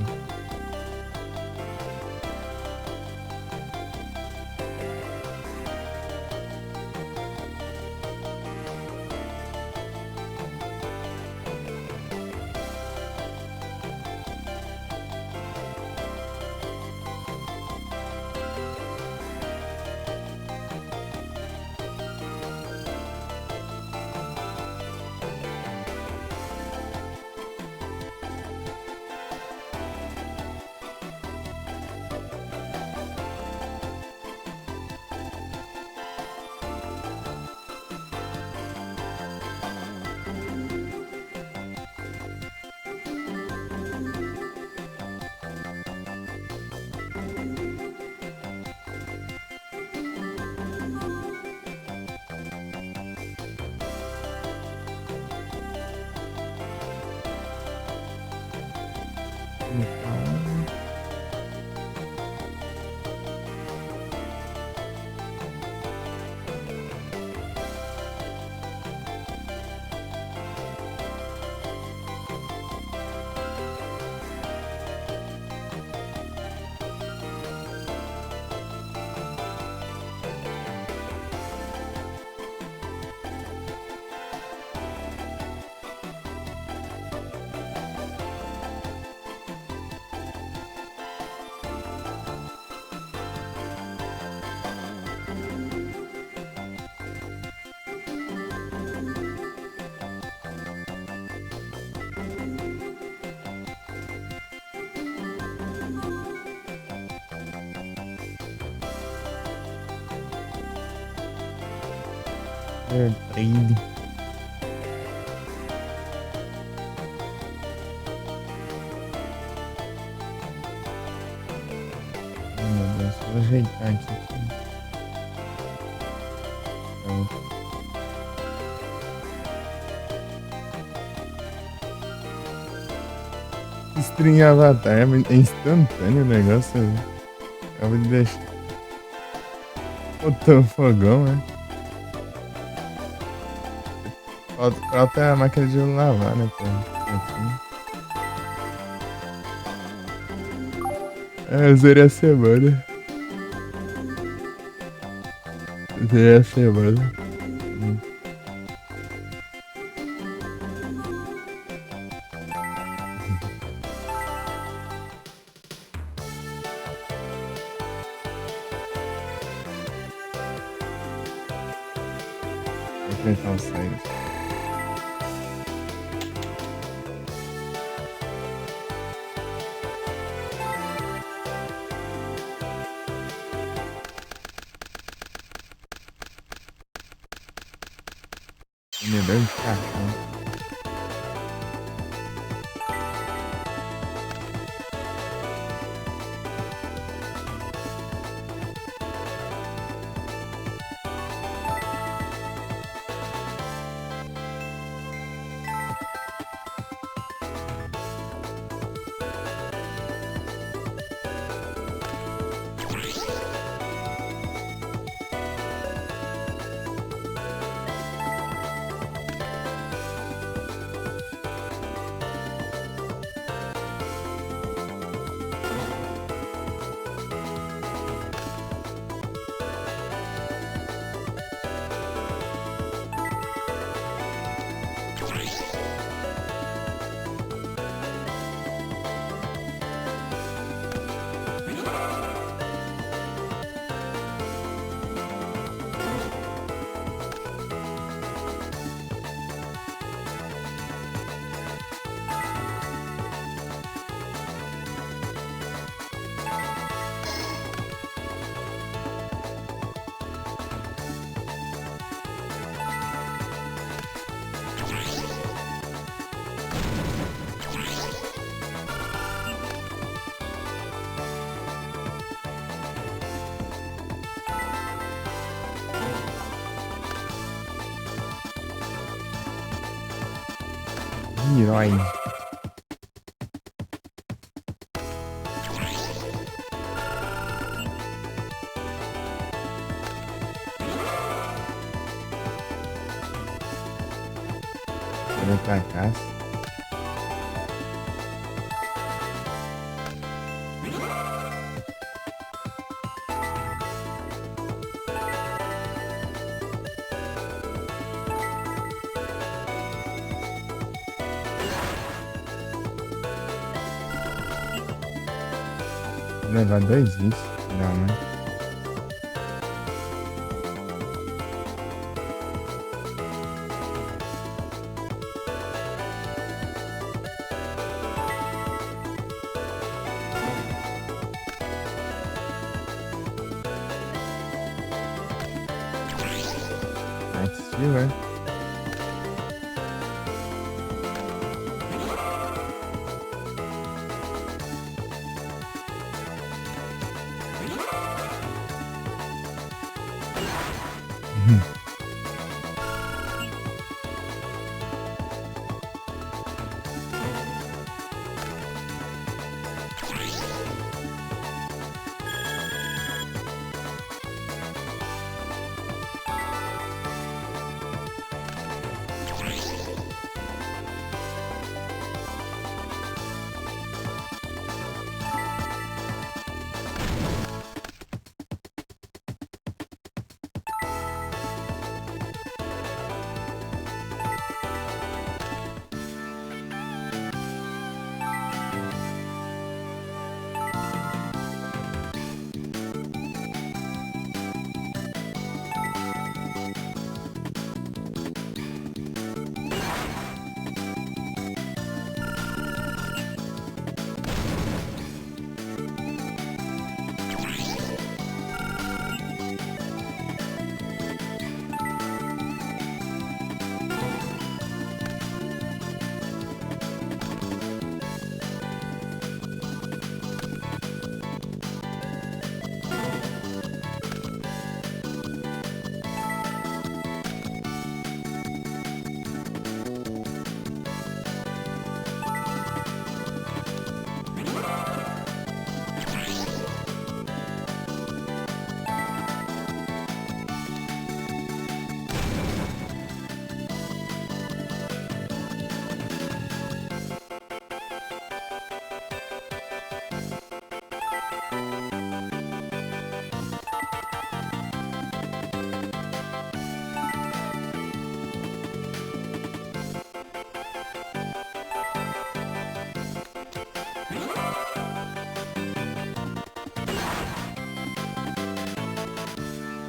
[SPEAKER 1] Então, trade. Ai, meu Deus, vou ajeitar aqui. Pronto. String Avatar é instantâneo o negócio. Acaba de deixar. Botou fogão, né? Falta a máquina de lavar, né? Eu zerei a semana. Zerei a semana. Vou enfrentar o Cyrus. Melhor de cartão. Herói. Olha pra cá. Vou levar dois isso. Não, né? Ativa.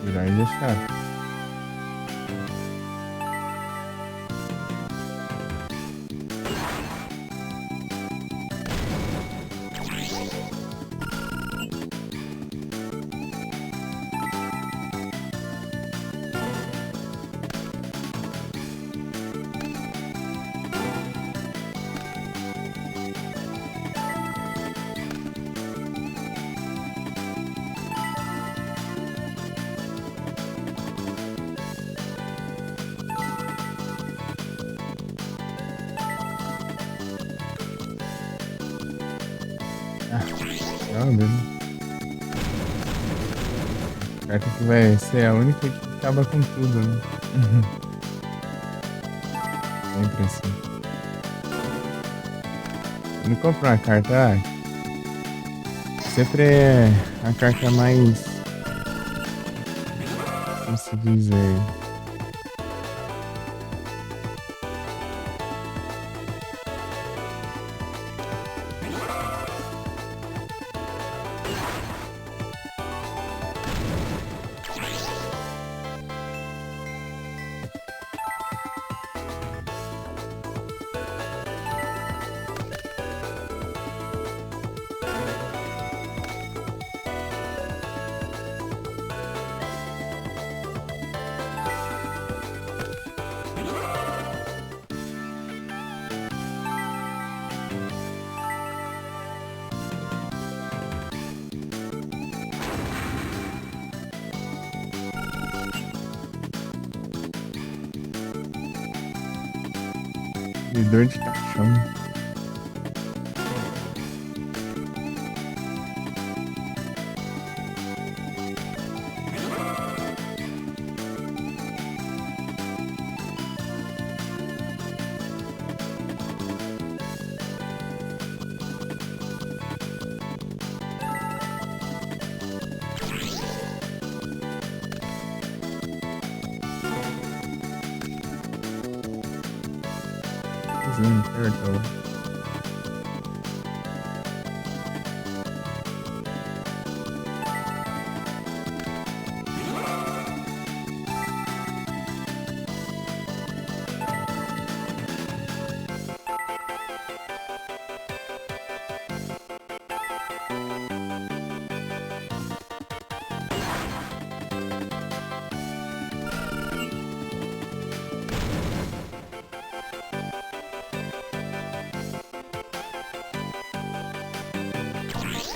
[SPEAKER 1] Virar e deixar. Ah, mesmo. Carta que vai ser a única que acaba com tudo, né? Sempre assim. Quando compra uma carta, sempre é a carta mais. Como se diz aí? De dor de caixão. Zoom Turtle.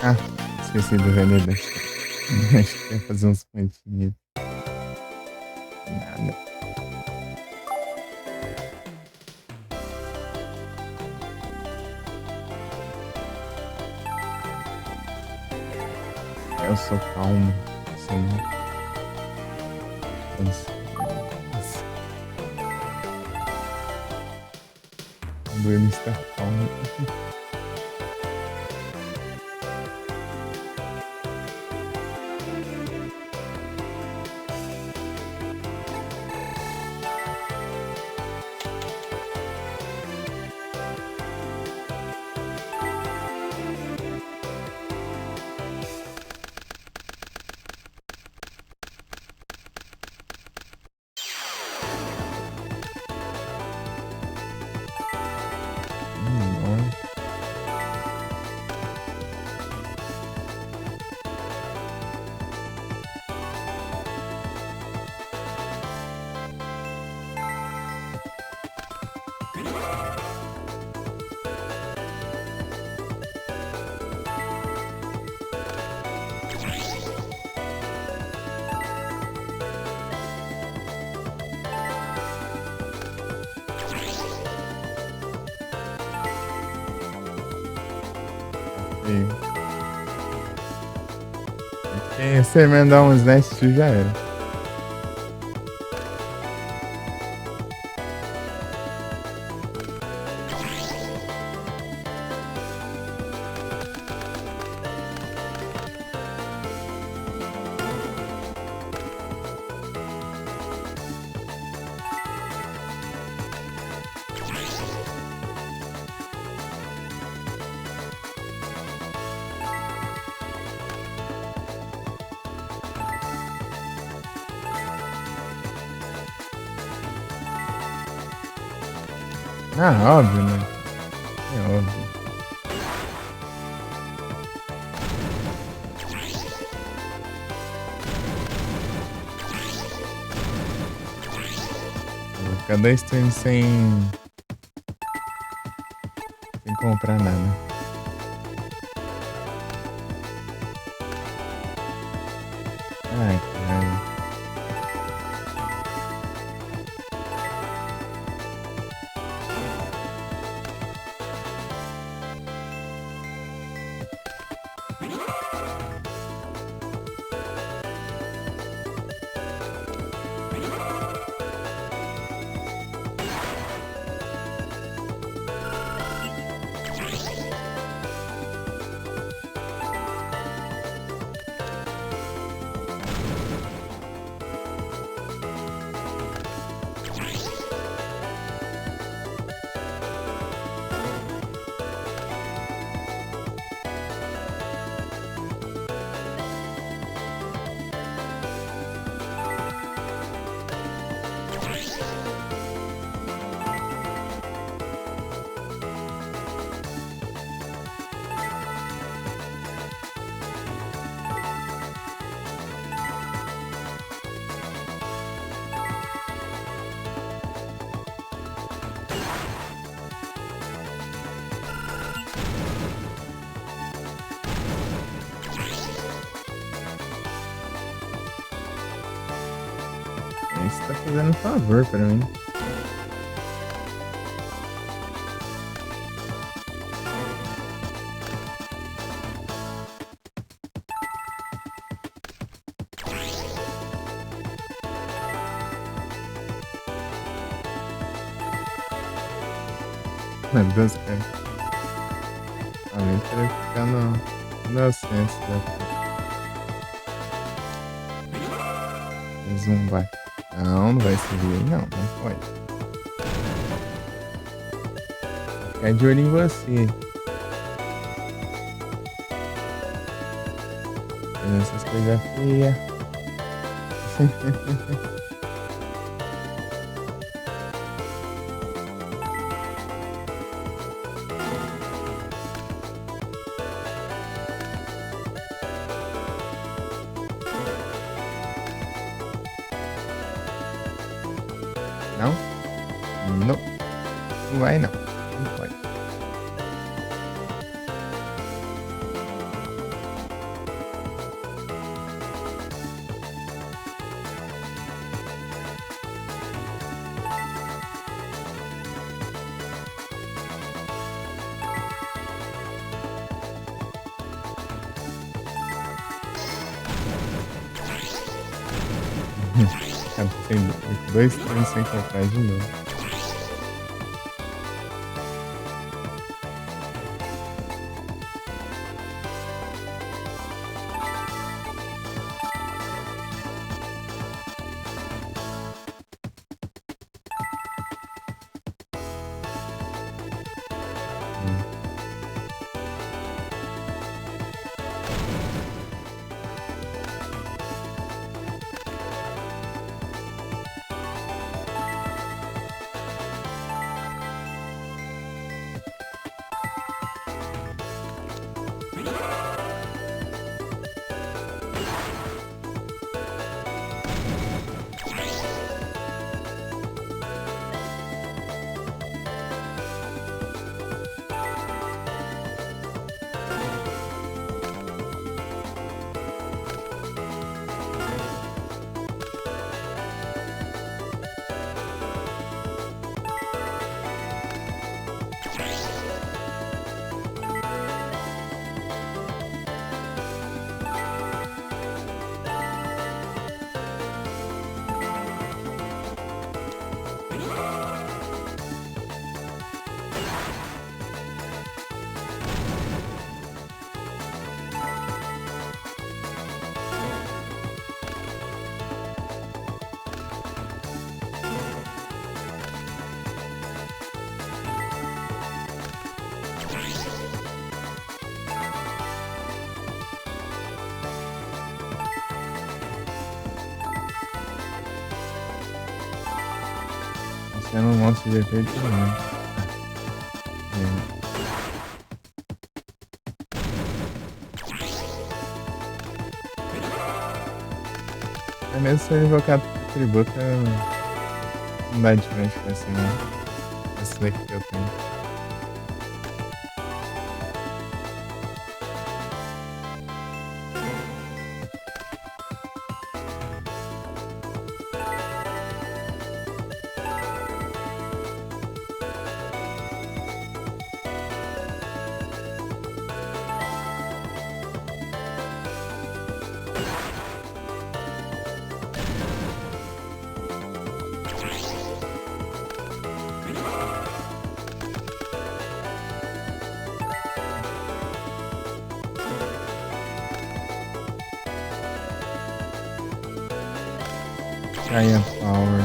[SPEAKER 1] Ah, esqueci do vendedor. Acho que ia fazer uns pontinhos. Nada. Eu sou calmo. Sim. Quando ele está calmo. Não. Sim. Quem você emendar uns nestes já era. Ah, óbvio, né? É óbvio. Eu vou ficar 10 turnos sem comprar nada. Ai, caralho. Isso tá fazendo um favor pra mim. Meu Deus, cara. Além de querer ficar no senso da zumbar. Não, não vai subir aí, não. Não pode. Ficar de olho em você. Fazendo essas coisas feias. Não? Não. Não vai não. Não pode. Cara, tem 2 turnos sem comprar de novo. Sendo um monte de efeito também. É mesmo se eu invocar tributo, não dá de frente com esse não. Esse daqui que eu tenho. Giant Power.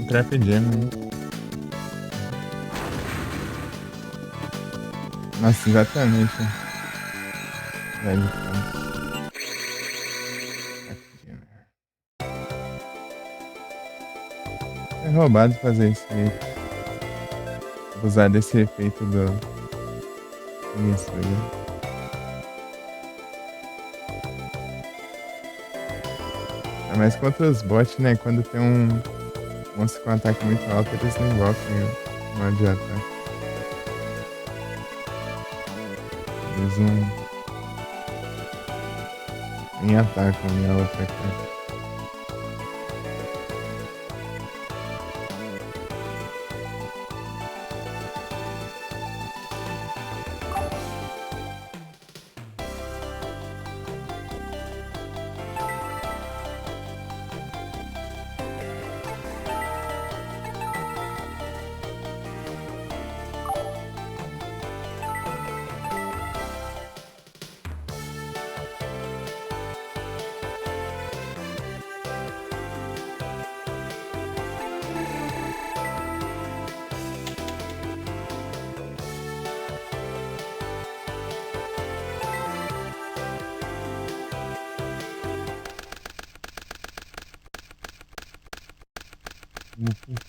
[SPEAKER 1] Trap Jam, né? Nossa, exatamente. Velho, é roubado fazer isso aí. Usar desse efeito do. Isso aí. É mais contra os bots, né? Quando tem um monstro com ataque muito alto, eles não invocam o modo de ataque. Eles não. Nem atacam nem a outra cara.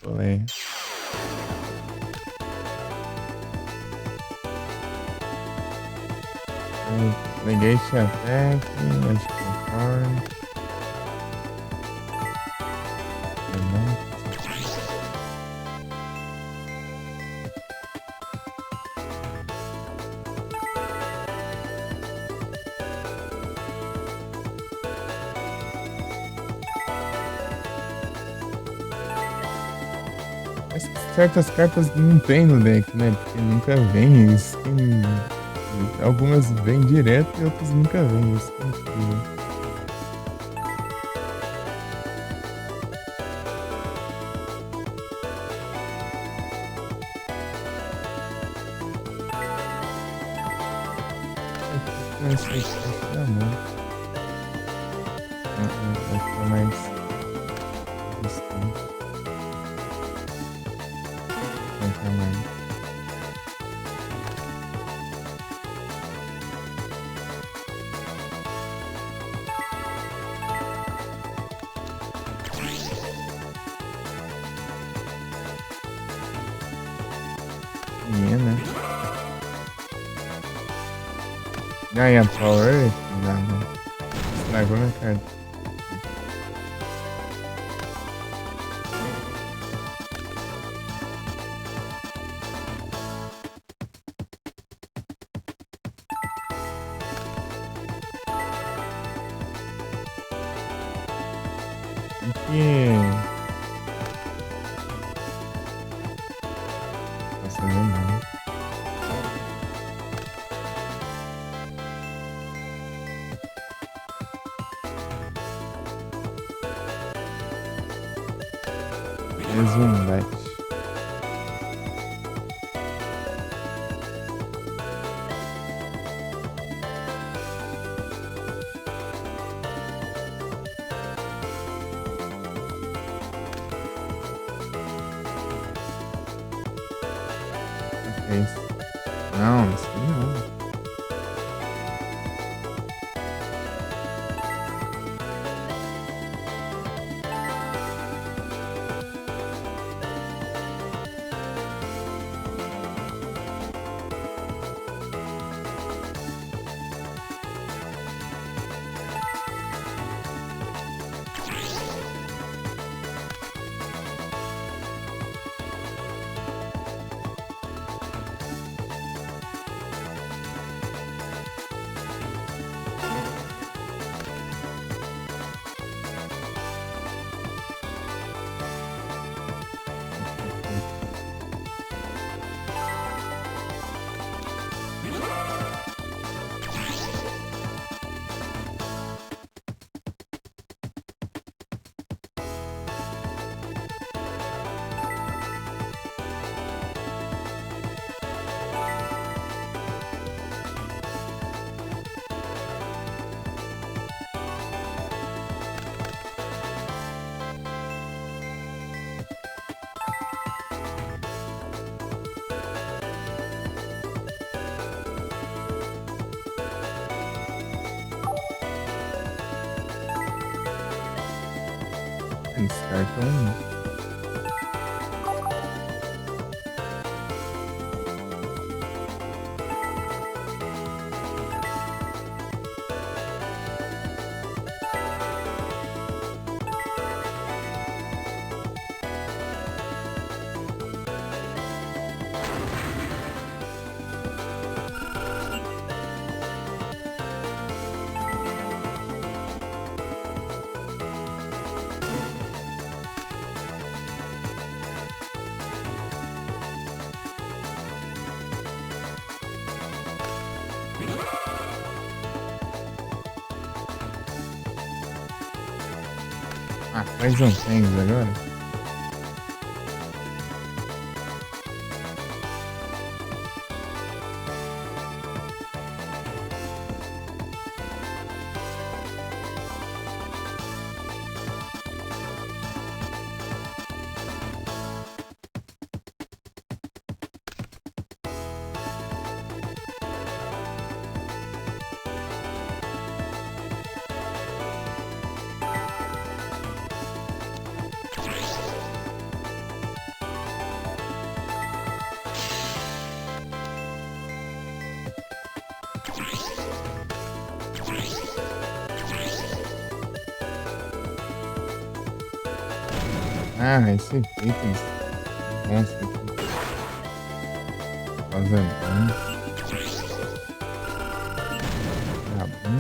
[SPEAKER 1] Falei. Negation attack, let's confirm. Certas cartas não tem no deck, né? Porque nunca vem isso. Algumas vêm direto e outras nunca vêm. Isso que é incrível. Vai ficar bom. Vai ficar mais distante. Vai ficar mais. Né? Ganha Power? Não. Estragou minha carta. Nossa, não. Mais um bet. Não, isso não. Descarta um. Ah, mais um tênis agora. Ah, esse item monstro aqui. Fazendão. Tá bom.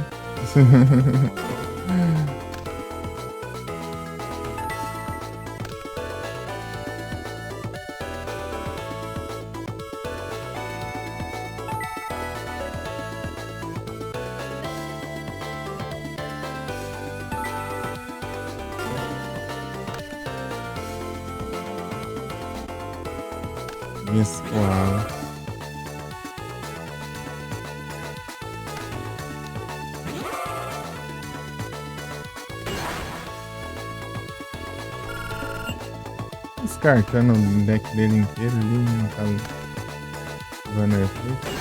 [SPEAKER 1] Mesclado. Descartando o deck dele inteiro ali, não tá usando efeito.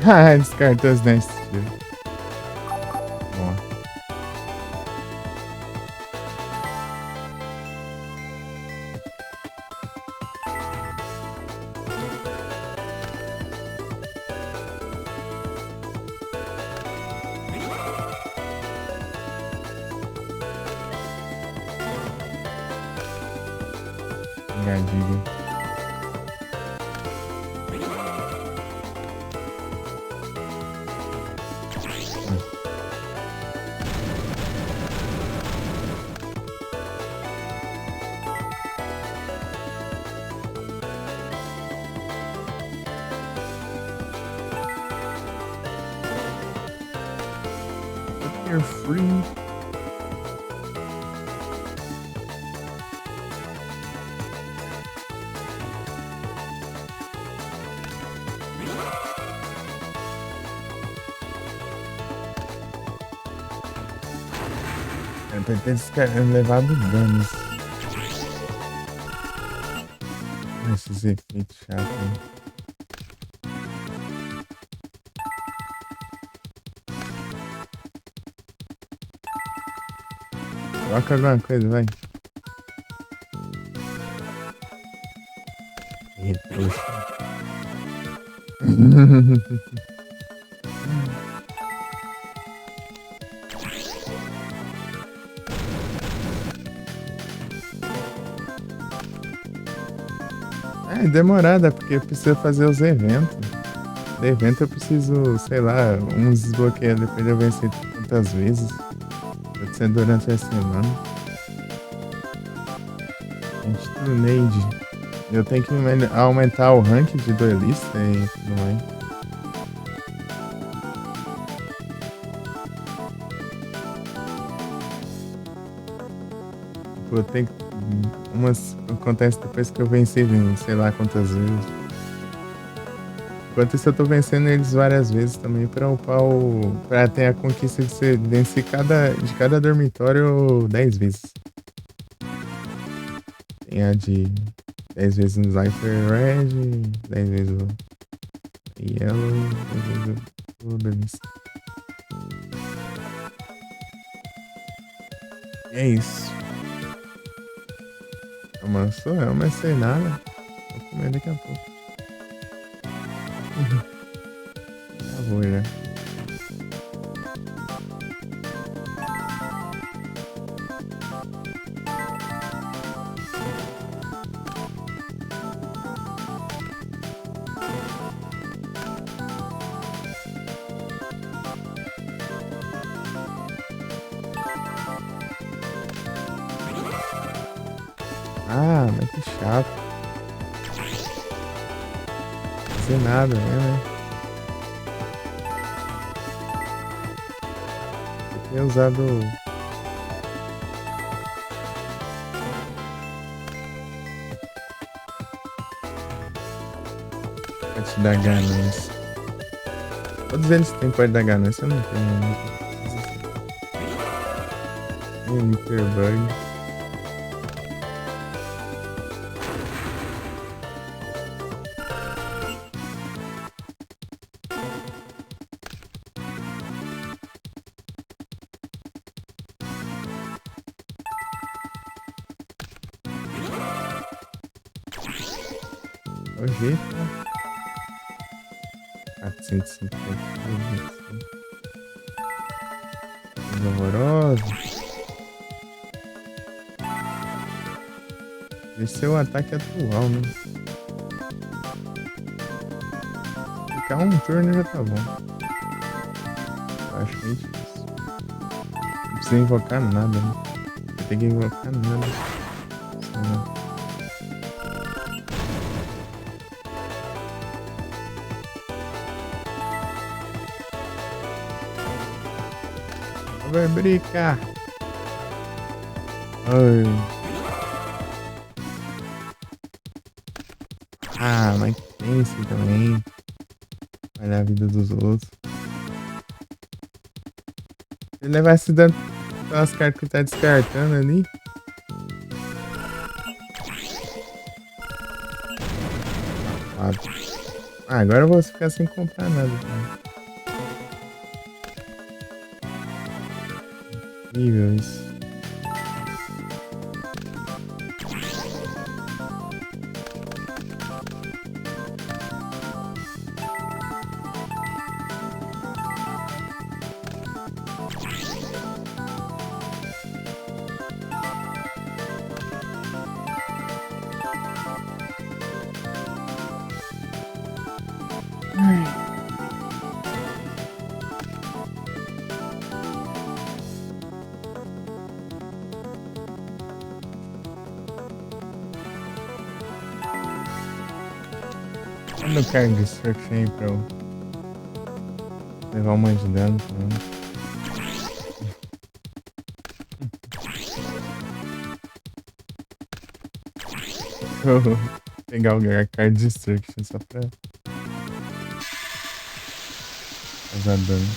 [SPEAKER 1] Ah, descartou os 10 tiros. Bom. Engadilho. You're free. É pra ter levado danos. Esses efeitos chatos. Coloca alguma coisa, vai. Retrouxa. É demorada, porque eu preciso fazer os eventos. De evento eu preciso, sei lá, uns desbloqueios depois de eu vencer tantas vezes. Pode ser durante a semana. Anti-Trunade. Eu tenho que aumentar o rank de duelista e tudo mais. Eu tenho que Umas acontece depois que eu venci, sei lá quantas vezes. Enquanto isso, eu tô vencendo eles várias vezes também pra upar o. Pra ter a conquista de ser vencer de cada dormitório 10 vezes. Tem a de 10 vezes no Cypher Red, 10 vezes o Yellow, 10 vezes o Dennis. E é isso. Amansou? Eu não sei nada. Vou comer daqui a pouco. Acabou já. Ah, mas que chato. Não sei nada, né? Eu tinha usado. Pra te dar ganância. Todos eles têm pode dar ganância, eu não tenho. Mr. Bug. É o jeito, né? 450. Coisa horrorosa. Esse é o ataque atual, né? Ficar um turno já tá bom. Eu acho meio difícil. Não precisa invocar nada, né? Não tem que invocar nada. Senão... Vai brincar. Ai. Ah, mas pense também. Olha a vida dos outros. Se ele levasse dando as cartas que tá descartando ali. Ah, agora eu vou ficar sem comprar nada. Cara. Incrível isso. Manda o Card Destruction aí pra eu levar uma de dano. Vou pegar o Card Destruction só pra causar dano.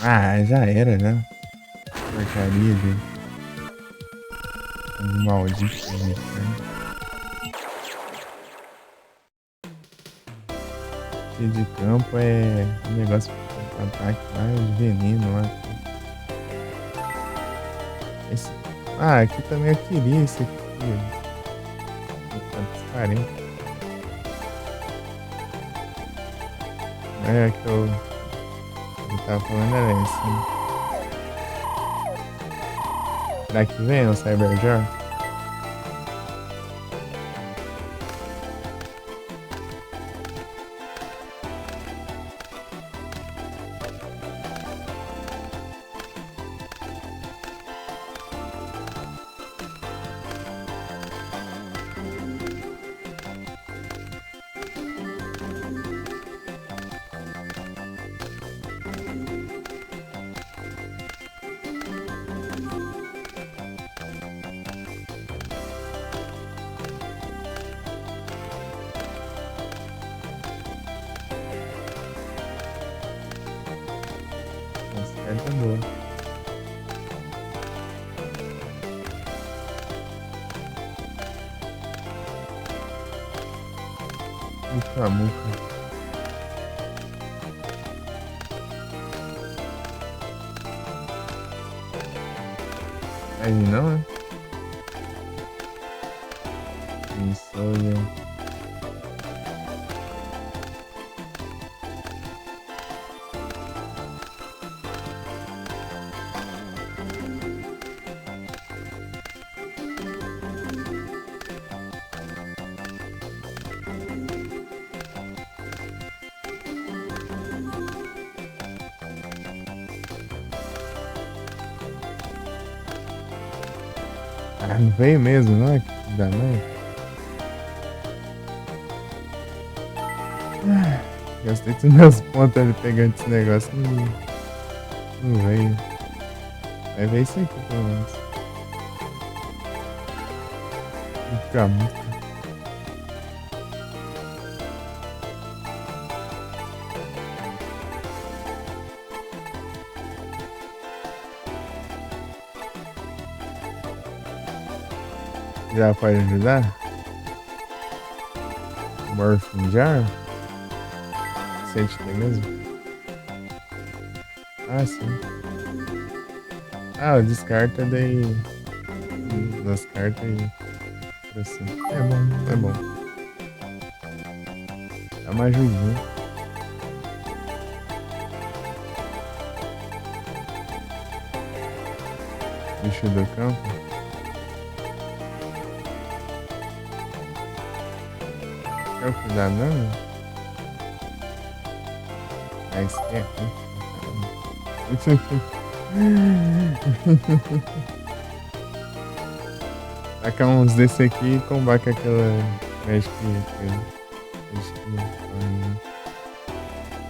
[SPEAKER 1] Ah, já era, né? Porcaria de maldito de inferno. De campo é um negócio de ataque lá, de veneno lá. Esse... Ah, aqui também eu queria esse aqui. 40. É que eu tava falando era esse. Né? Será que vem o Cyberjor? Carta boa. Muca, muca. Aí não, né? Isso, olha. Ah, não veio mesmo, não é? Que dá não. Gastei todos meus pontos ali pegando esse negócio. Não veio. Vai ver isso aqui, pelo menos. Fica muito. Já pode ajudar? Morphing Jar? Sente tem mesmo? Ah, sim. Ah, eu descarta daí. Das cartas e. Assim. É bom, é bom. É uma ajudinha. Bicho do campo. Quer cuidar não? Mas é. Tacar uns desse aqui e combate aquela Magic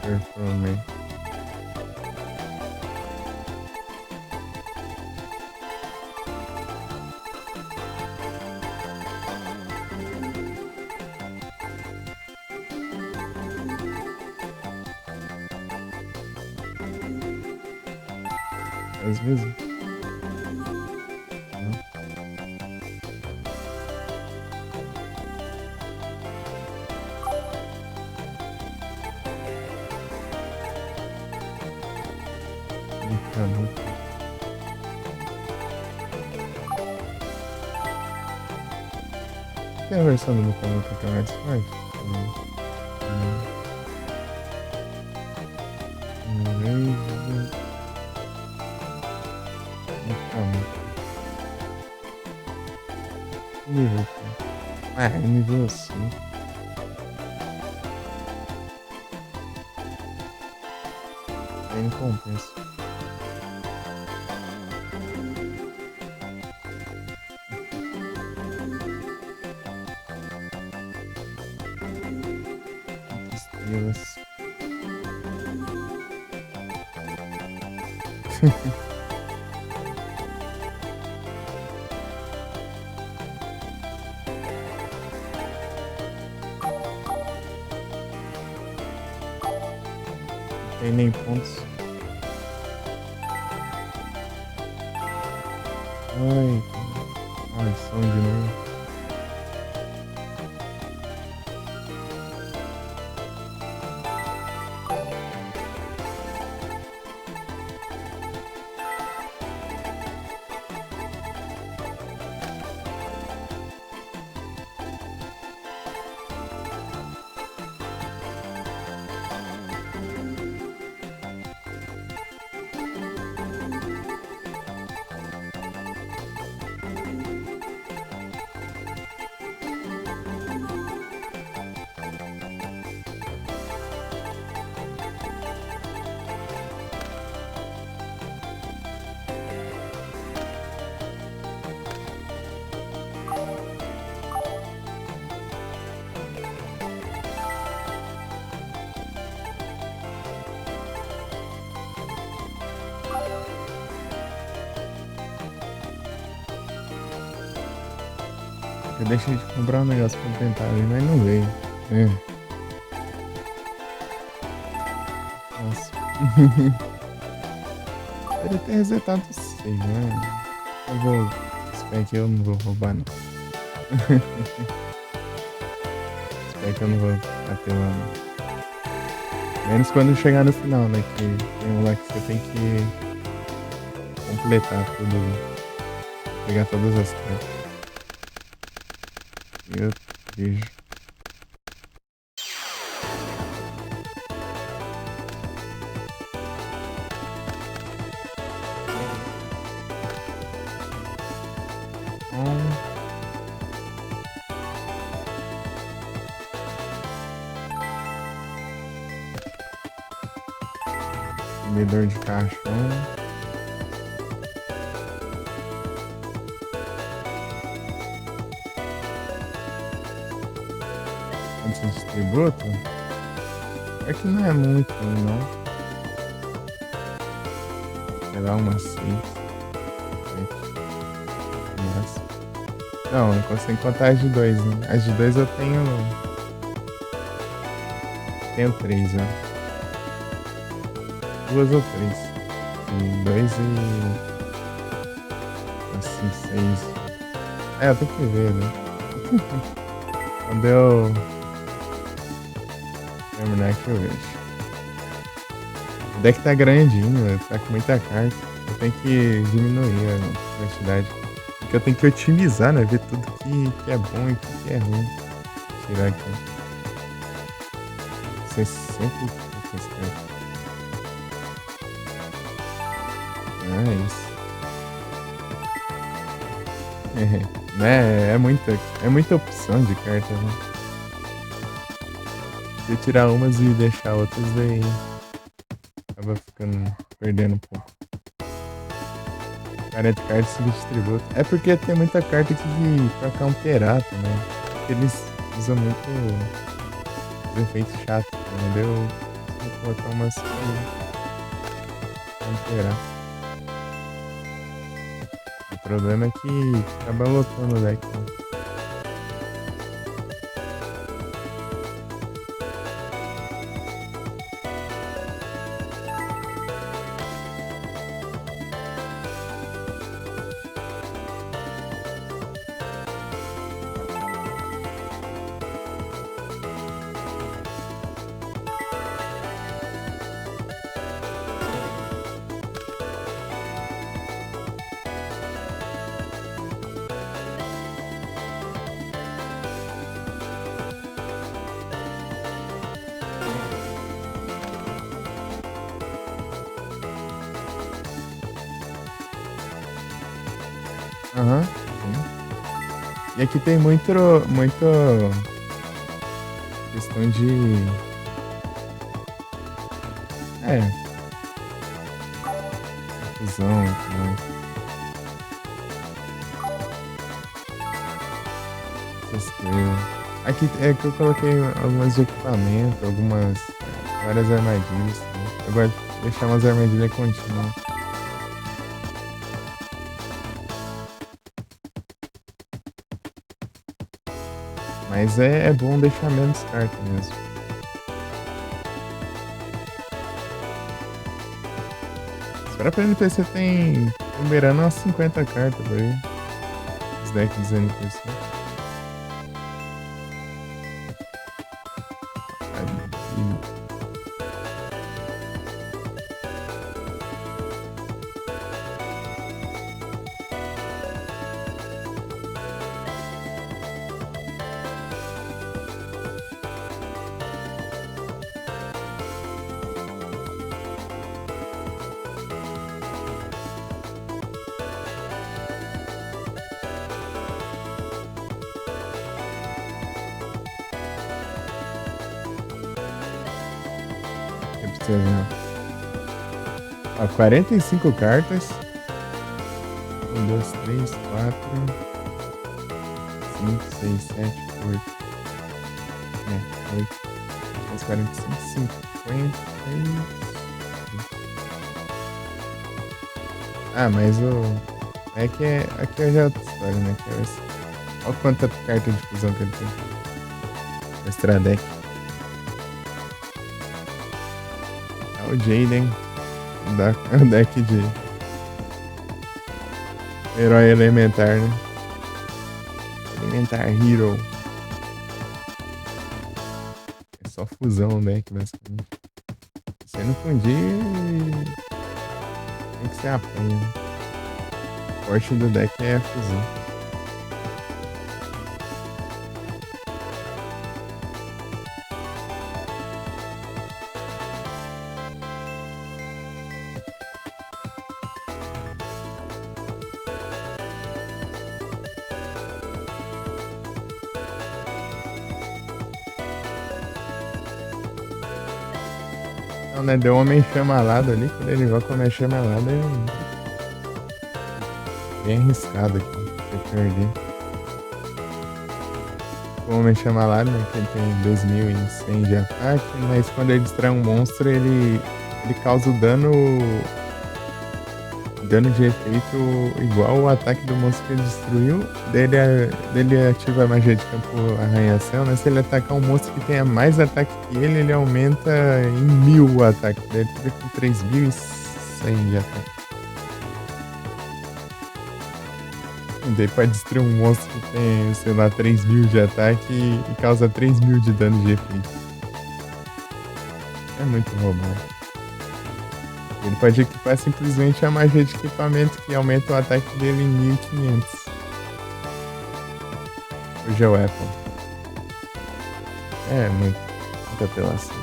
[SPEAKER 1] Performance. Às vezes. Tem a versão do Mucamuca que é mais forte? Nível. Ah, é nível assim. Aí não compensa. Estrelas. Não tem nem pontos. Ai, som de novo. Eu deixei de comprar um negócio pra tentar ver, mas não veio. É. Nossa. Poderia ter resetado o save, né? Eu vou. Espero que eu não vou roubar, não. Espero que eu não vou apelando. Menos quando chegar no final, né? Que tem um lá que você tem que completar tudo. Pegar todas as cartas. Meu Deus. Vendedor de caixão. Antes de tributo? É que não é muito, não. Sei lá, umas 6, 7 no máximo. Não, eu consigo contar as de 2, né? As de 2 eu tenho. Tenho 3, ó. 2 ou 3. E 2 e. Assim, 6. É, eu tenho que ver, né? Quando eu terminar aqui eu vejo. O deck tá grandinho, tá com muita carta. Eu tenho que diminuir a quantidade. Porque eu tenho que otimizar, né? Ver tudo que é bom e o que é ruim. Tirar aqui. 60 e poucas cartas. Não é isso. Né? É muita opção de carta, né? Se eu tirar umas e deixar outras, daí acaba ficando perdendo um pouco. 40 cartas substituto. É porque tem muita carta que pra counterar também. Porque eles usam muito os efeitos chatos, entendeu? Vou colocar umas pra counterar. O problema é que acaba lotando o deck, né? Aham, sim. E aqui tem muito questão de. É, confusão e tudo mais. Essas coisas. Aqui é que eu coloquei algumas de equipamento, várias armadilhas. Né? Eu gosto de deixar umas armadilhas contínuas. Mas é bom deixar menos carta mesmo. Espera pra NPC tem beirando umas 50 cartas aí. Os decks dos NPC. Ó, 45 cartas. 1, 2, 3, 4, 5, 6, 7, 8. É, 8. Mais 45, 50. Ah, mas o. É que aqui é já outra história, né? Olha quanta carta de fusão que ele tem. Extra deck. É o Jaden. O deck de Herói elementar, né? Elementar Hero. É só fusão, né? Basicamente. Se você não fundir, tem que ser apanha. O forte do deck é a fusão. Não, né? Deu homem chamalado ali. Quando ele vai comer chamalado, é bem arriscado aqui. Você perder. O homem chamalado, né? Que ele tem 2100 de ataque. Mas quando ele distrai um monstro, ele causa o dano de efeito igual o ataque do monstro que ele destruiu. Dele ativa a magia de campo arranha-céu, né? Se ele atacar um monstro que tenha mais ataque que ele aumenta em 1000 o ataque dele. Fica com 3100 de ataque. Daí pode destruir um monstro que tem, sei lá, 3000 de ataque e causa 3000 de dano de efeito. É muito roubado. Ele pode equipar simplesmente a magia de equipamento que aumenta o ataque dele em 1500. Hoje é o Apple. É, muita apelação.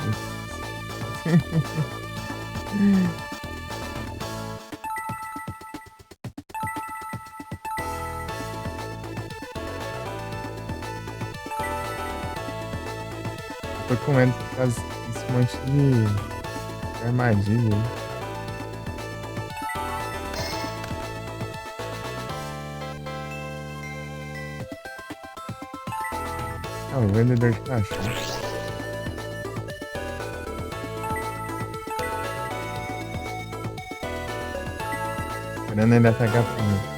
[SPEAKER 1] Tô com medo por causa desse monte de armadilha aí. Ah, o vendedor de caixão. Esperando ele atacar primeiro.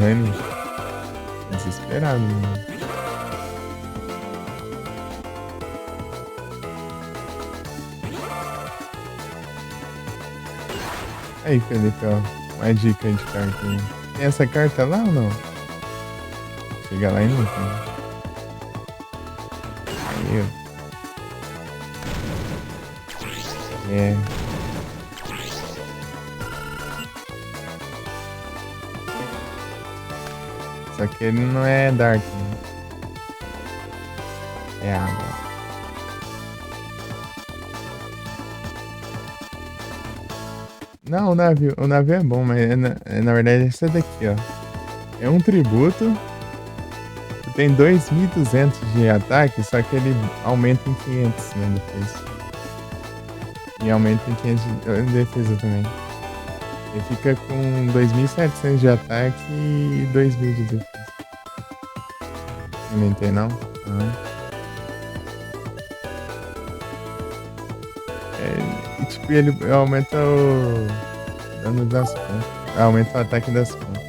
[SPEAKER 1] Honey. Desesperado, mano. Aí, Felipe, ó. Uma dica de carta aí. Tem essa carta lá ou não? Chega lá e não tem. Aí, ó. É. Só que ele não é Dark, né? É água. Não, o navio é bom, mas na verdade esse daqui, ó. É um tributo. Tem 2200 de ataque, só que ele aumenta em 500, né, depois. E aumenta em 500 de defesa também. Ele fica com 2700 de ataque e 2000 de defesa. Aumentei não? E tipo, ele aumenta o dano das pontas. Aumenta o ataque das pontas.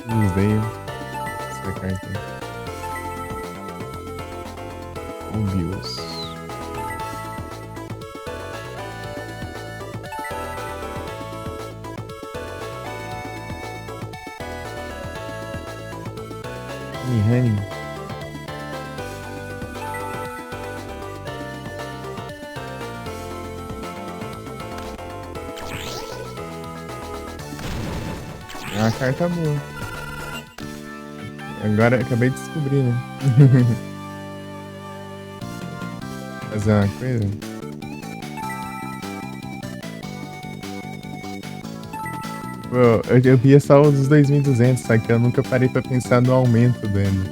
[SPEAKER 1] Usei essa carta aí. Mobius. Honey. É uma carta boa. Agora acabei de descobrir, né? Fazer uma coisa. Pô, eu via só os 2200, só que eu nunca parei pra pensar no aumento dele.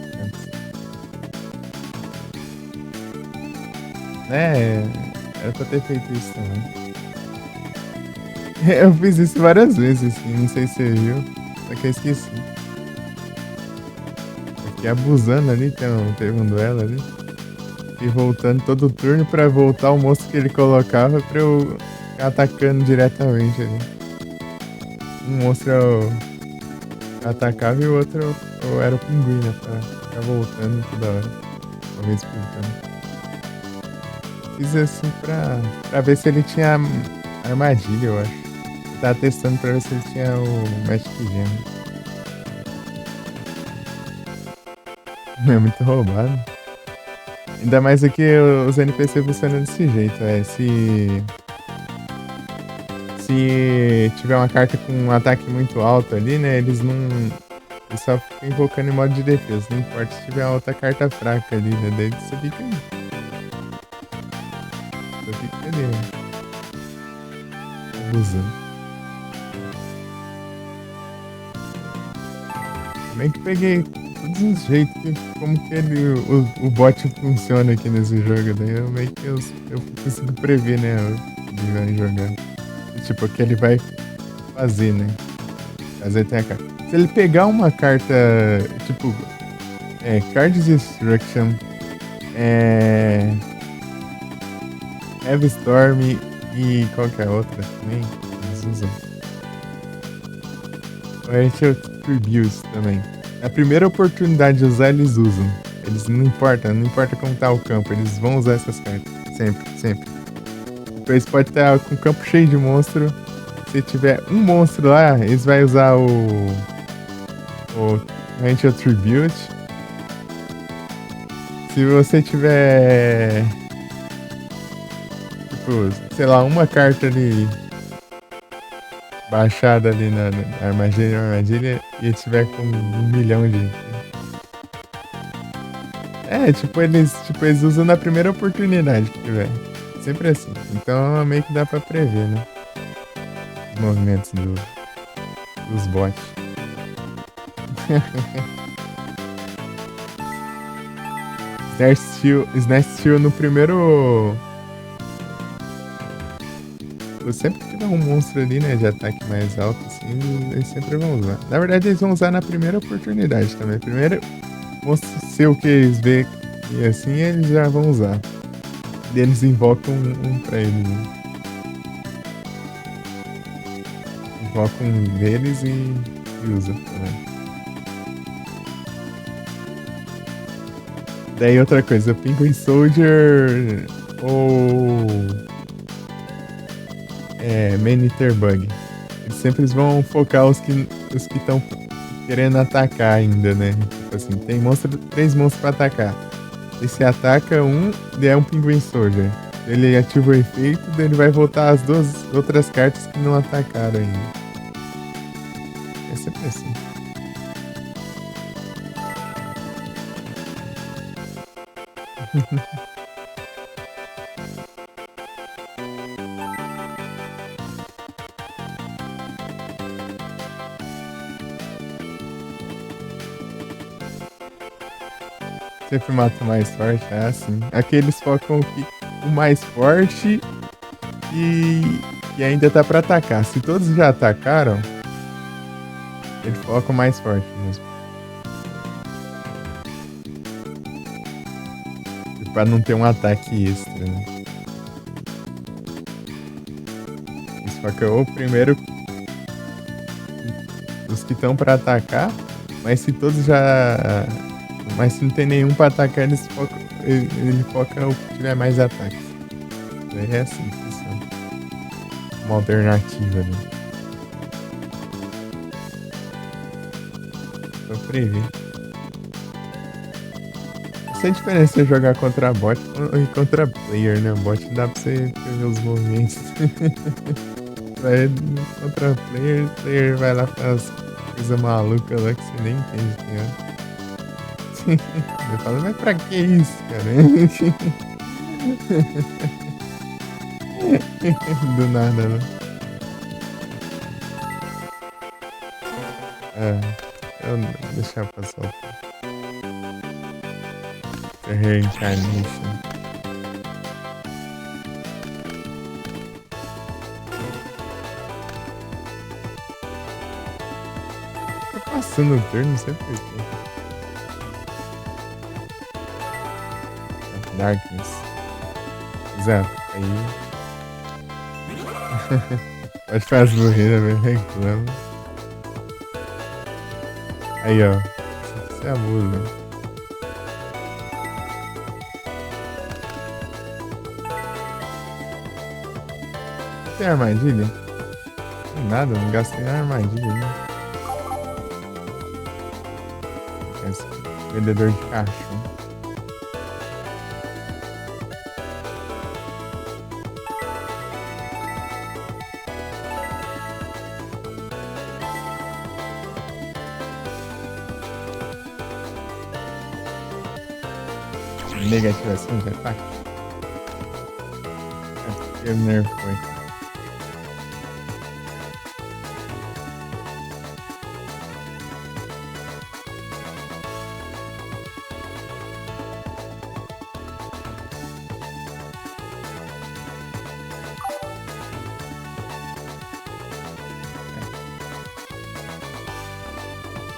[SPEAKER 1] Era pra ter feito isso também. Eu fiz isso várias vezes, assim, não sei se você viu, só que eu esqueci. Eu fiquei abusando ali, teve um duelo ali. ir voltando todo turno pra voltar o monstro que ele colocava pra eu ficar atacando diretamente ali. Um monstro eu atacava e o outro eu era o pinguim, né? Pra ficar voltando toda hora. Uma vez por turno. Fiz assim pra ver se ele tinha armadilha, eu acho. Eu tava testando pra ver se ele tinha o Magic Gem. É muito roubado. Ainda mais aqui os NPC funcionam desse jeito, se tiver uma carta com um ataque muito alto ali, né? Eles não. Eles só ficam invocando em modo de defesa. Não importa se tiver outra carta fraca ali, né? Daí você fica ali. Você fica ali, né? Abusando. Também que peguei todos os jeitos como que o bot funciona aqui nesse jogo. Daí eu meio que eu consigo prever, né? O que ele vai jogar. Tipo, o que ele vai fazer, né? Às vezes tem a carta. Se ele pegar uma carta, tipo, Card Destruction, Heavy Storm e qualquer outra também, eles usam. Torrential Tributes também. Na primeira oportunidade de usar, eles usam. Eles não importa como tá o campo, eles vão usar essas cartas. Sempre, sempre. Depois pode estar com o campo cheio de monstro. Se tiver um monstro lá, eles vão usar o Torrential Tribute. Se você tiver, tipo, sei lá, uma carta ali baixada ali na armadilha e tiver com 1 milhão de. Eles usam na primeira oportunidade que tiver. Sempre assim. Então meio que dá pra prever, né? Os movimentos dos bots. Snatch Steel no primeiro. Sempre que tiver um monstro ali, né, de ataque mais alto, assim, eles sempre vão usar. Na verdade, eles vão usar na primeira oportunidade também. Primeiro monstro seu que eles vê e assim, eles já vão usar. E eles invocam um pra eles. Né? Invocam um deles e usam também. Daí outra coisa, o Penguin Soldier ou Man-Eater Bug. Eles sempre vão focar os que estão querendo atacar ainda, né? Tipo assim, tem 3 monstros pra atacar. E se ataca um, daí é um Penguin Soldier. Ele ativa o efeito, daí ele vai voltar as 2 outras cartas que não atacaram ainda. É sempre assim. Sempre mata o mais forte, é assim. Aqui eles focam o mais forte e ainda tá pra atacar. Se todos já atacaram, ele foca o mais forte mesmo. E pra não ter um ataque extra, né? Eles focam o primeiro os que estão pra atacar, mas se todos já. Mas se não tem nenhum pra atacar, ele foca o que tiver mais ataques. É assim que funciona. Uma alternativa, né? Pra prever. Essa é a diferença de jogar contra bot e contra player, né? Bot dá pra você prever os movimentos. Vai contra player vai lá faz coisa maluca lá que você nem entende, né? Eu falo, mas pra que isso, cara? Do nada, né? Eu vou deixar passar o Reincarnation. Tô passando o turno, não sei porquê. Darkness. Exato. Aí. Pode fazer as burreiras, velho. Reclama. Aí, ó. Isso é abuso, né? Tem armadilha? Tem nada, não gastei na armadilha, né? Esse vendedor de caixão. Negativação de ataque. Que nerf foi.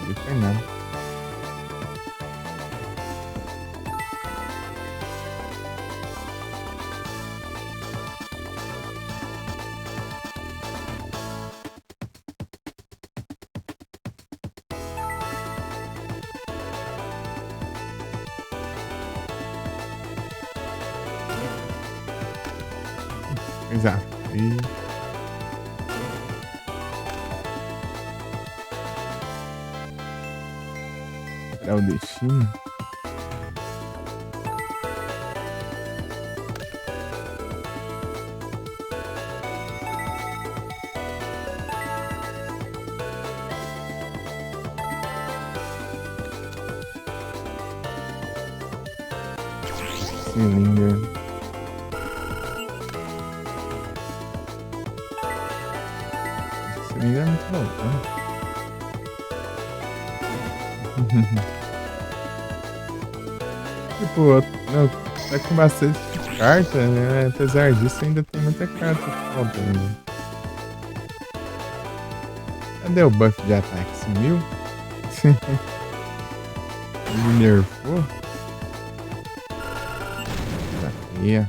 [SPEAKER 1] Não foi nada. Exato. E... é o destino. Cilindro. Cilindro é muito louco, né? Tipo, não, tá com bastante carta, né? Apesar disso, ainda tem muita carta que falta ainda. Cadê o buff de ataque? Sumiu? Ele nerfou? Aí.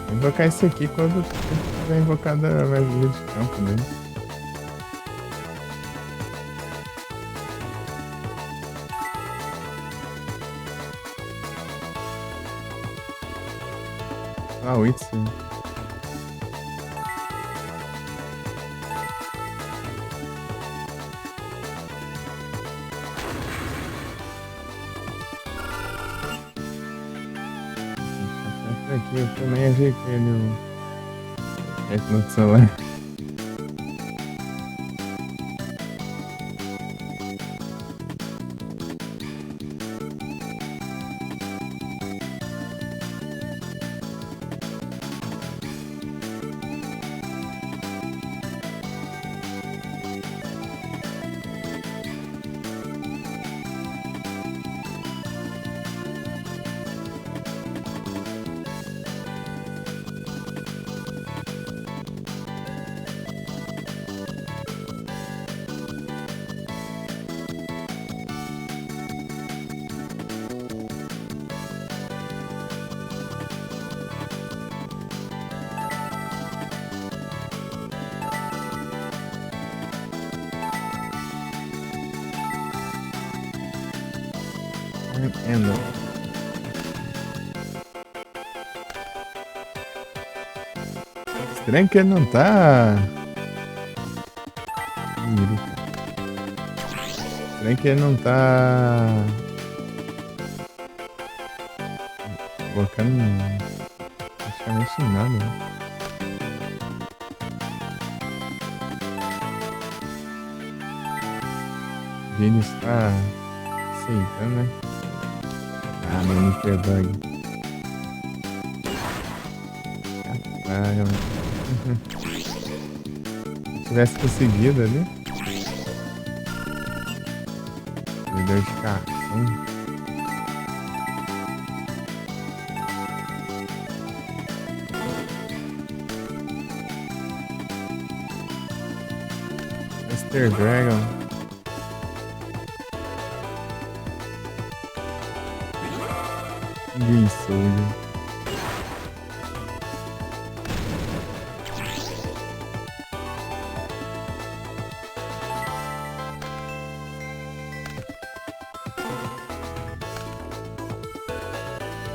[SPEAKER 1] Vou invocar esse aqui quando tiver invocada a magia de campo dele. Ah, o Itsu. Aqui eu também ajeitei ali o no celular. Endo. Estranho que ele não tá. Estranho que ele não tá. Colocando. Praticamente nada, né? Ele está aceitando, né? Ah, mano, me perdoe. Ah, se tivesse conseguido ali, me deu de cartão. Mr. Dragon. Ninguém soube.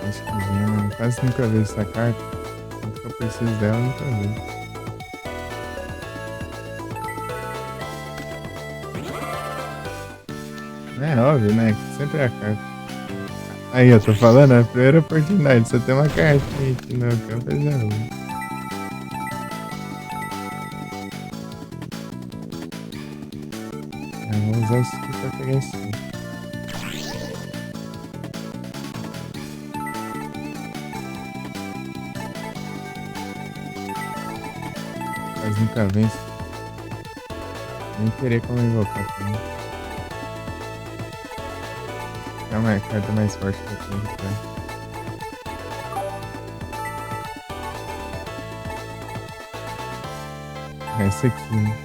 [SPEAKER 1] Acho que vinha, quase nunca vejo essa carta. Tanto que eu preciso dela, nunca vejo. É óbvio, né? Que sempre é a carta. Aí, eu tô falando, é a primeira oportunidade. Você tem uma cartinha aqui no campo, eu já uso. Eu vou usar isso aqui pra pegar esse. Mas nunca vence. Nem querer como invocar também. É uma carta mais forte que eu tenho que ter. Essa aqui, né?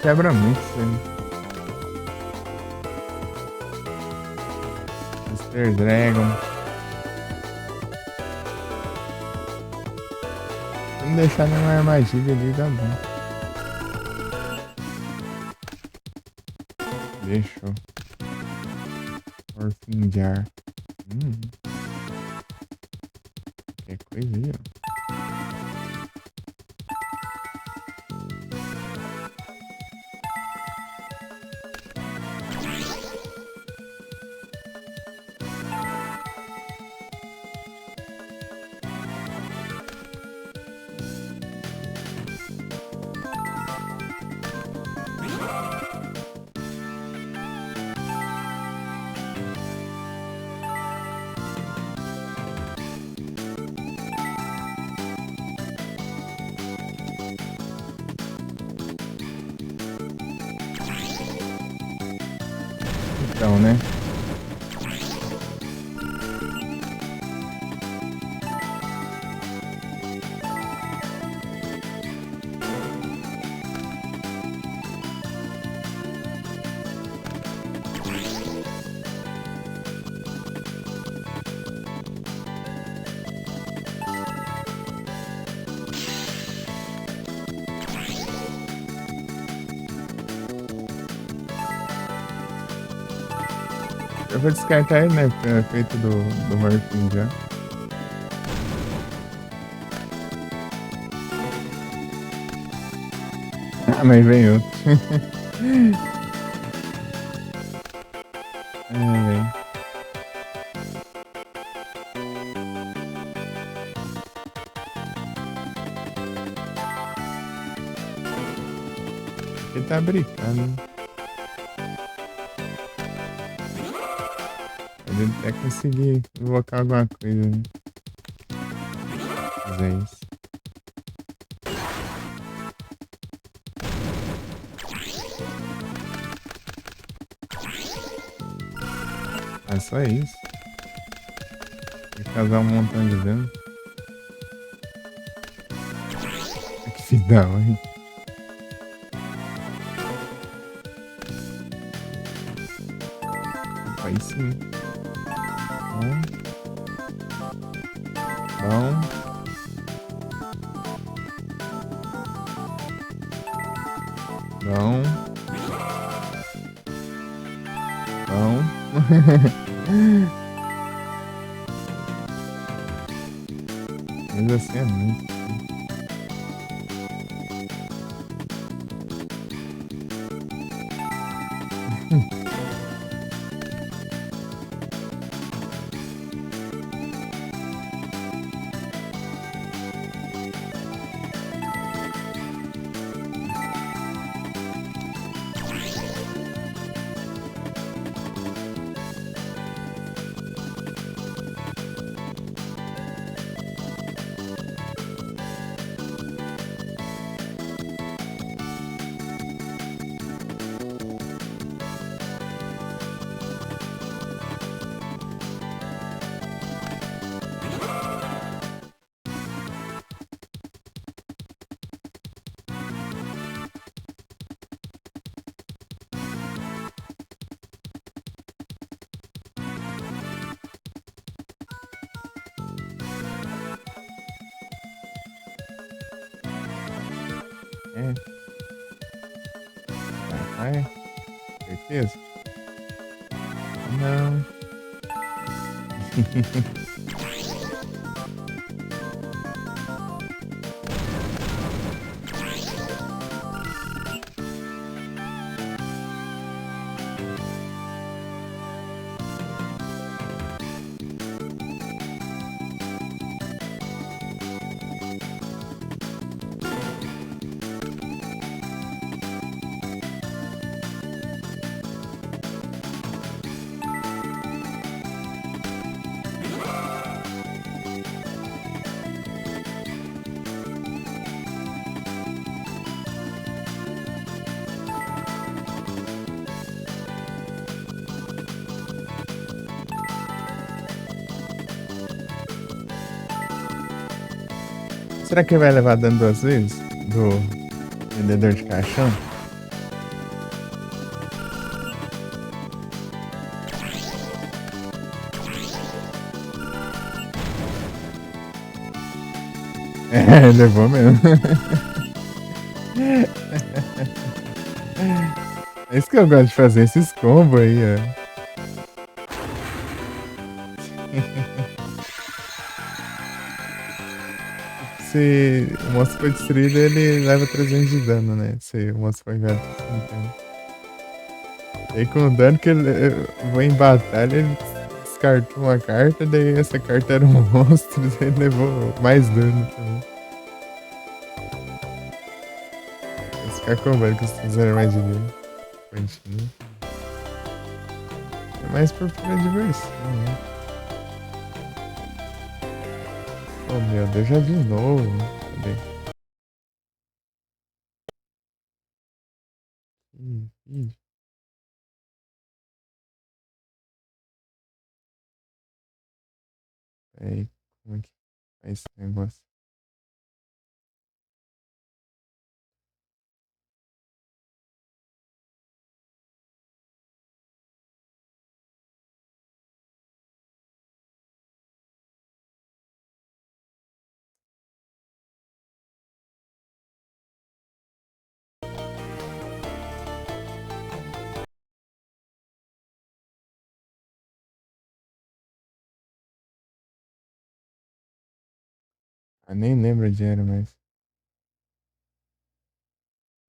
[SPEAKER 1] Quebra muito isso aí. Mr. Dragon. Se não deixar nenhuma armadilha ali, tá bom. Deixou. Orfinjar. Que coisa aí, ó. Então, né? Eu vou descartar ele, né? Porque é feito do Morphin já. Ah, mas vem outro. Velho. Ele tá brincando. Ele até conseguir invocar alguma coisa, né? Mas é isso. É só isso. Tem que causar um montão de dano. Que filho da mãe. Aí sim. Bom. Bom. Bom. Mas assim é muito. É, vai, certeza? Não. Será que vai levar dano duas vezes? Do vendedor de caixão? É, levou mesmo. É isso que eu gosto de fazer, esses combos aí, ó. Se o monstro for destruído, ele leva 300 de dano, né? Se o monstro for enviado pro cemitério. E aí, com o dano que ele foi em batalha, ele descartou uma carta, daí essa carta era um monstro, daí ele levou mais dano também. Vou ficar cobrando que vocês fizeram mais de mim. Continua. É mais por pura diversão, né? Oh meu Deus, já de novo. Cadê? Ih, peraí, como é que faz esse negócio? Ah, nem lembro onde era, mas.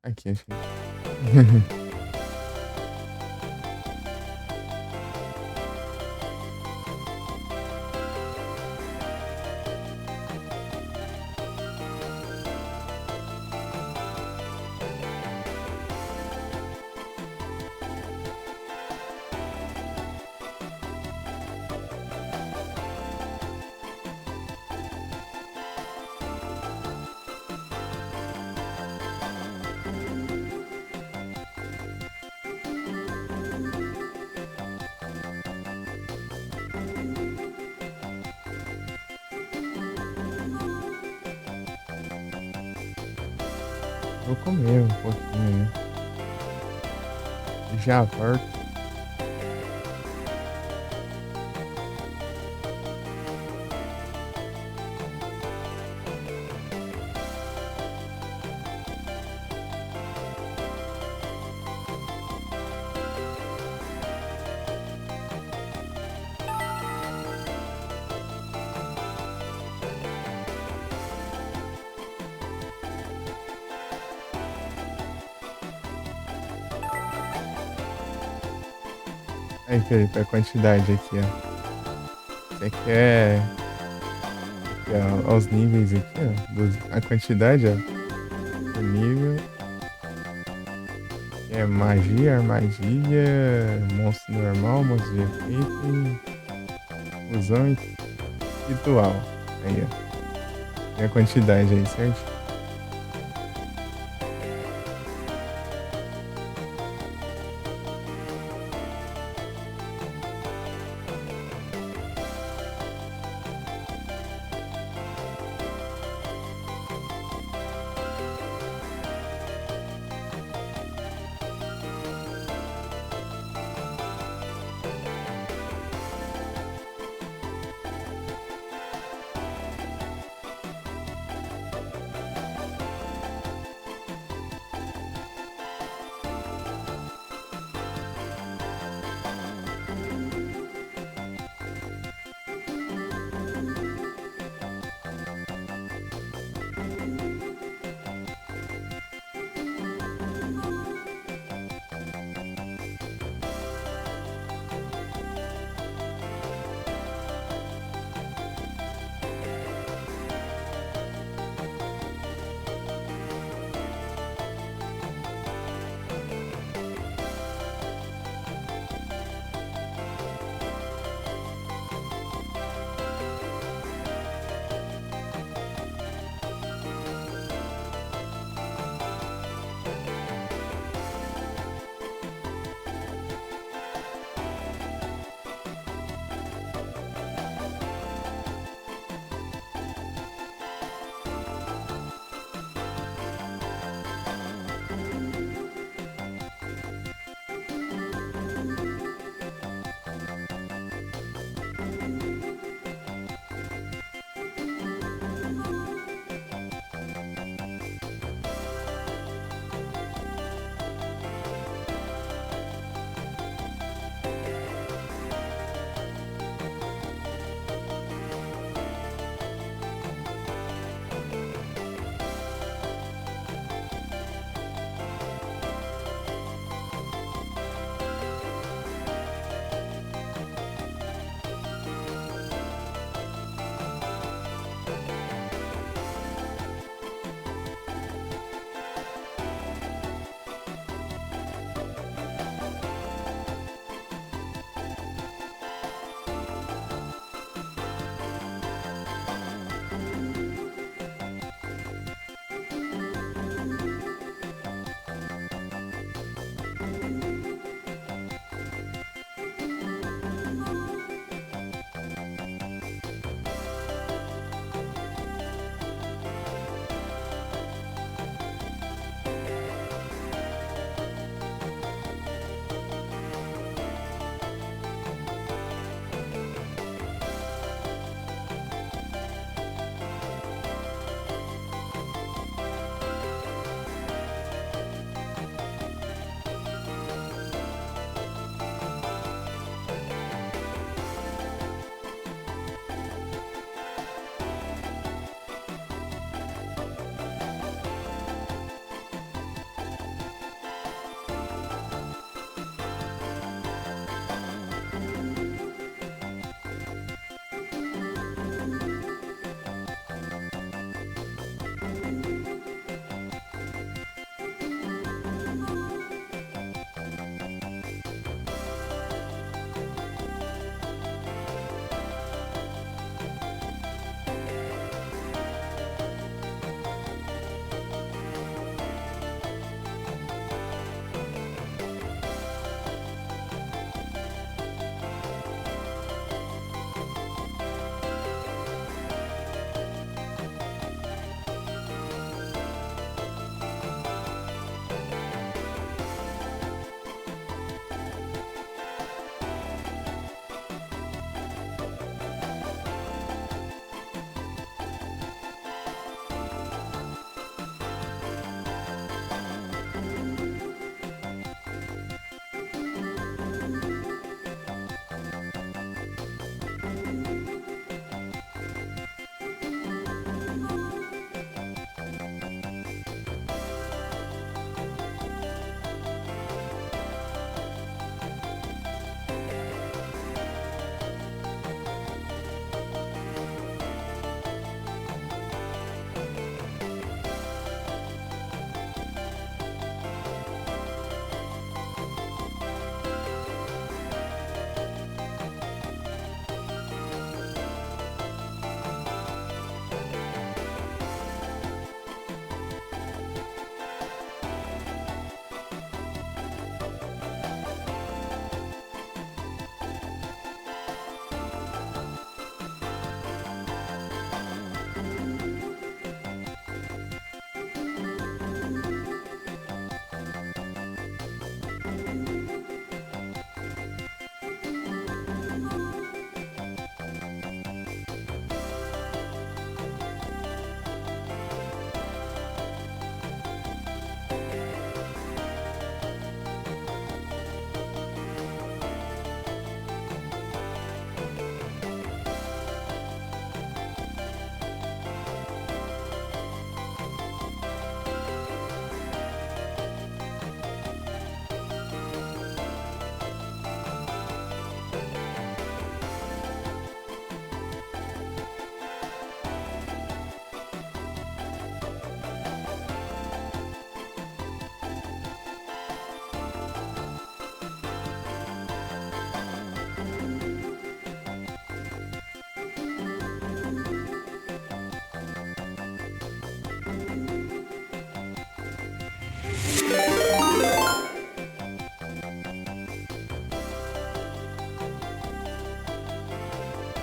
[SPEAKER 1] Aqui, achei. Vou comer um pouquinho, né? Já volto. Aí, Felipe, a quantidade aqui, ó. Você quer aqui, ó, os níveis aqui, ó. A quantidade, ó. O nível. É magia, armadilha, monstro normal, monstro de efeito, fusão e ritual. Aí, ó. Tem a quantidade aí, certo?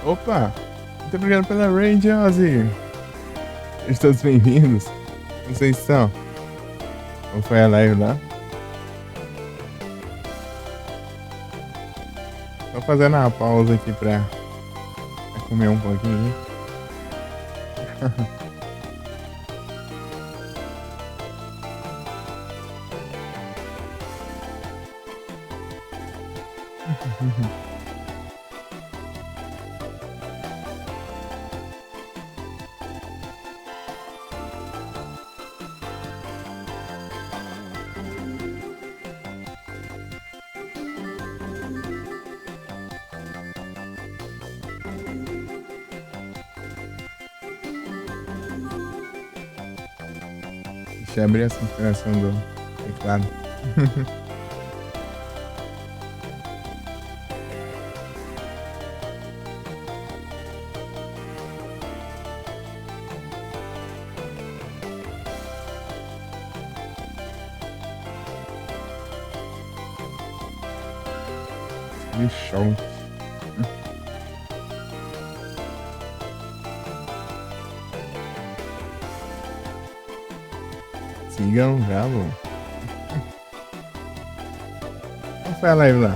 [SPEAKER 1] Opa! Muito obrigado pela raid, Ozzy! Todos bem-vindos. Como vocês estão? Como foi a live lá? Tô fazendo uma pausa aqui pra comer um pouquinho. Deixa eu abrir essa configuração do teclado. Show. Sigam, bravo. Como foi a live lá?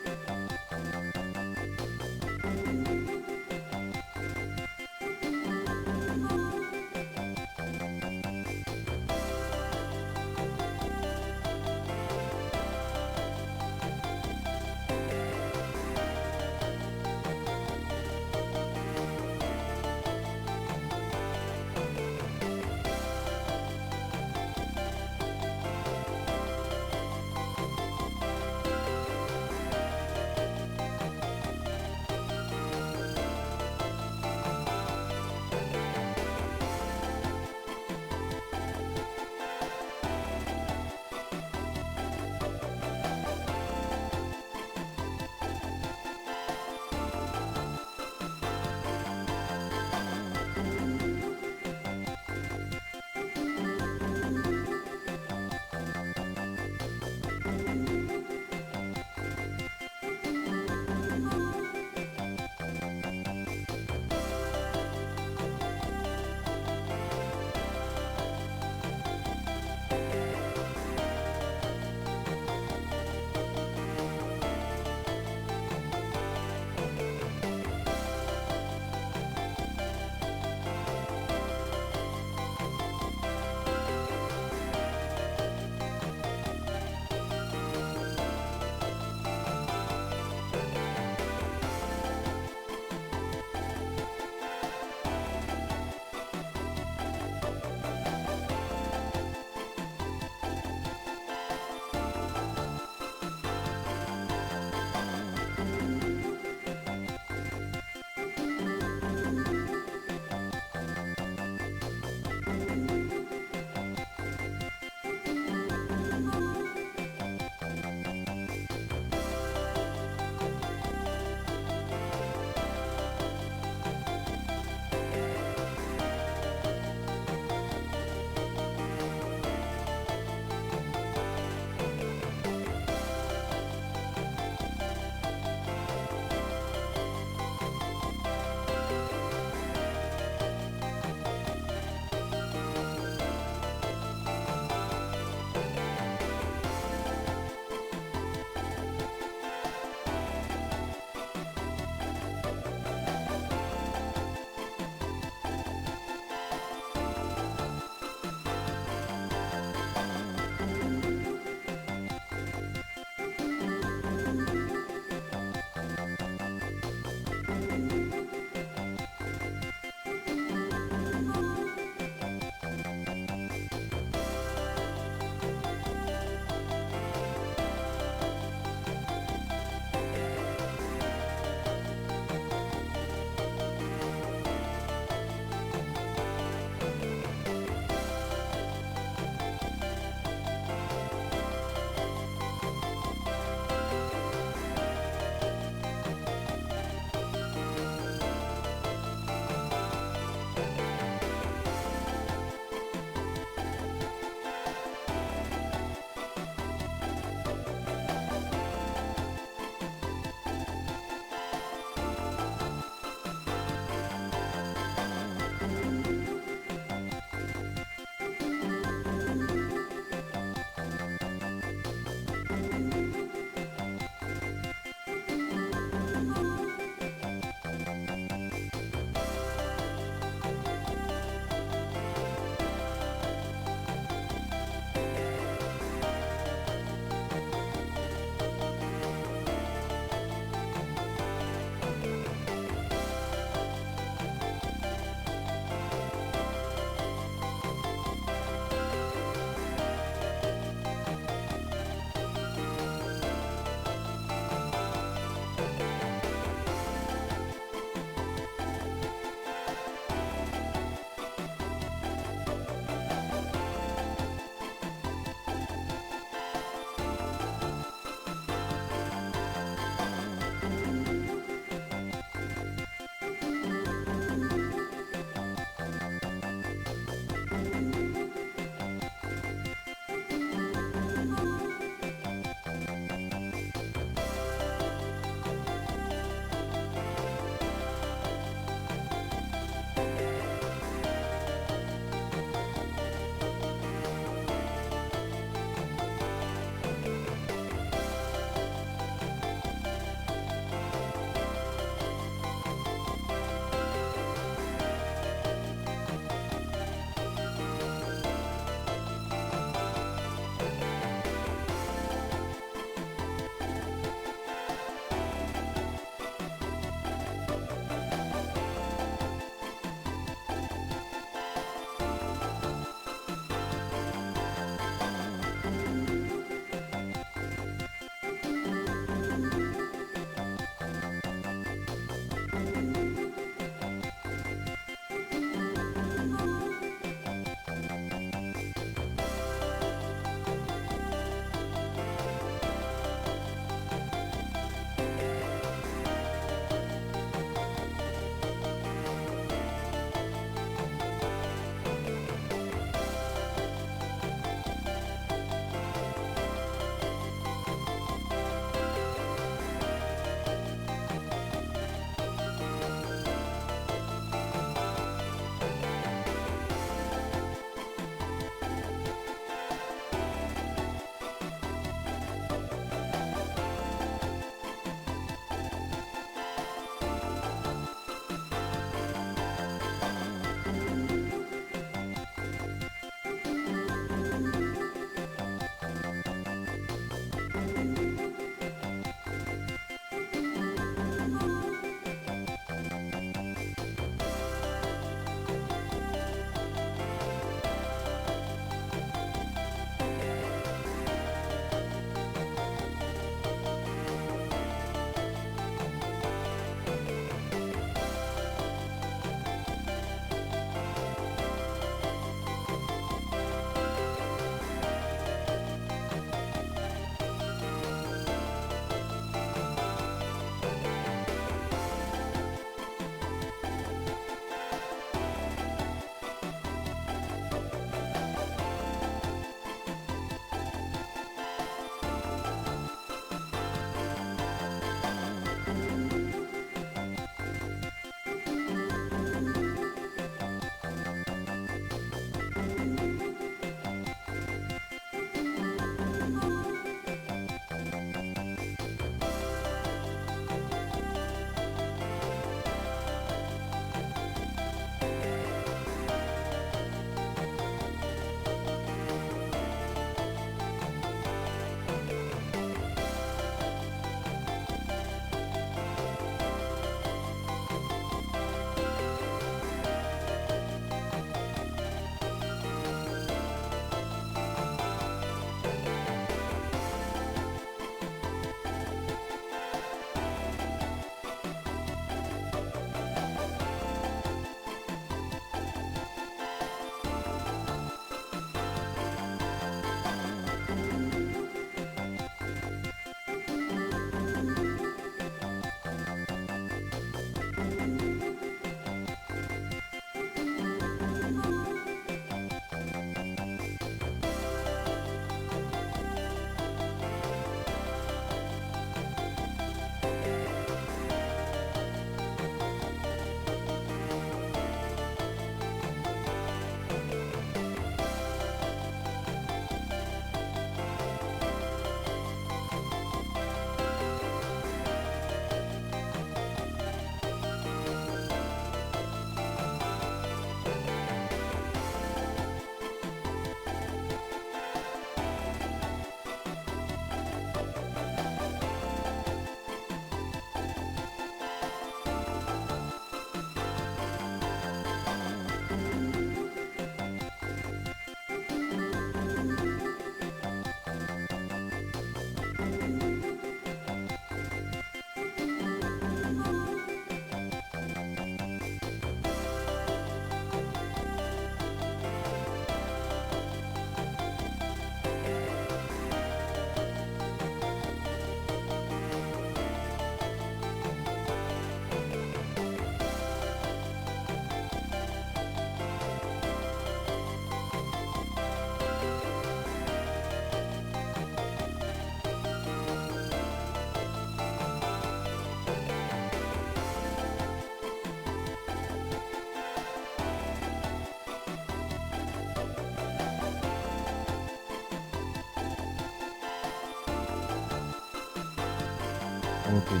[SPEAKER 1] Voltei.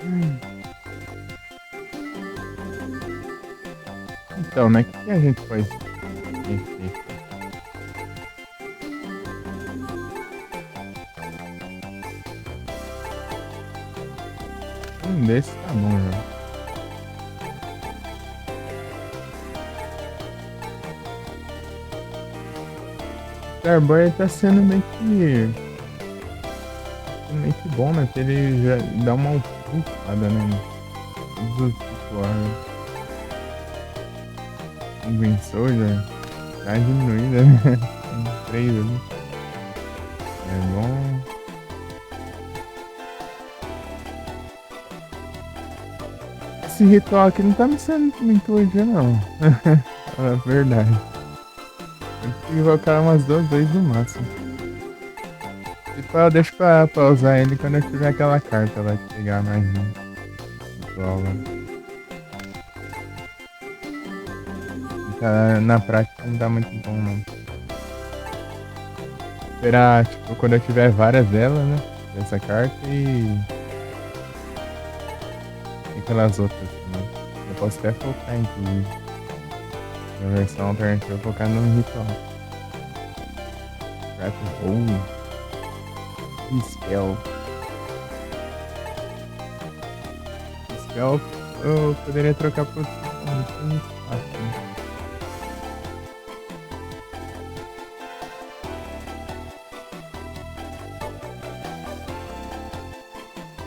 [SPEAKER 1] Hum. Então, né? O que a gente pode mexer? Um desses tá bom já. Starboy tá sendo meio que bom, né? Porque ele já dá uma upada, né? Todos os invenção já tá diminuída, né? Tem 3 ali. É bom. Esse ritual aqui não tá me sendo muito hoje, não. É verdade. Tem que invocar umas 2 vezes no máximo. Tipo, eu deixo pra usar ele quando eu tiver aquela carta lá de pegar mais um ritual lá. Na prática não dá muito bom, não. Esperar, tipo, quando eu tiver várias delas, né? Dessa carta e aquelas outras também. Eu posso até focar, inclusive. Na versão alternativa, eu vou focar no ritual. Rapid Roll. Spell. Spell eu poderia trocar por outro. Muito fácil, né?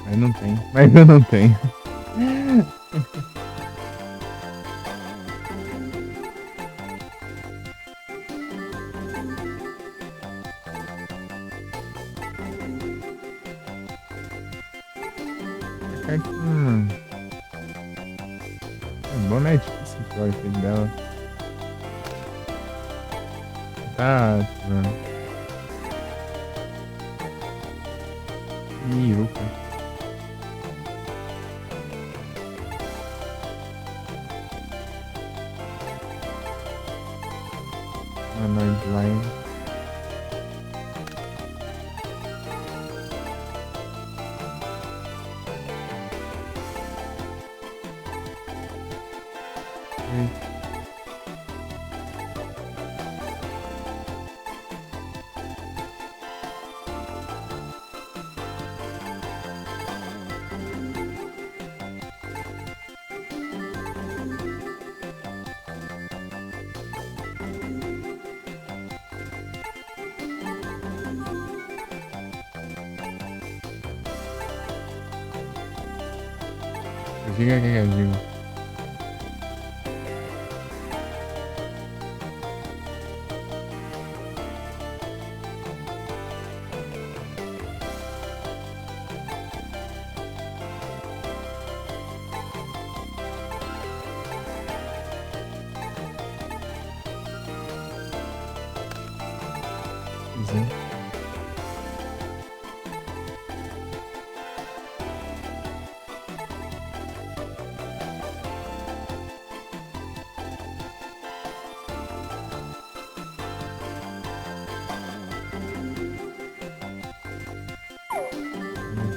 [SPEAKER 1] Mas não tem. Mas eu não tenho. É bom, né? É difícil o efeito dela. Tá ativando. Miuca. Humanoid Line. Diga que é digo.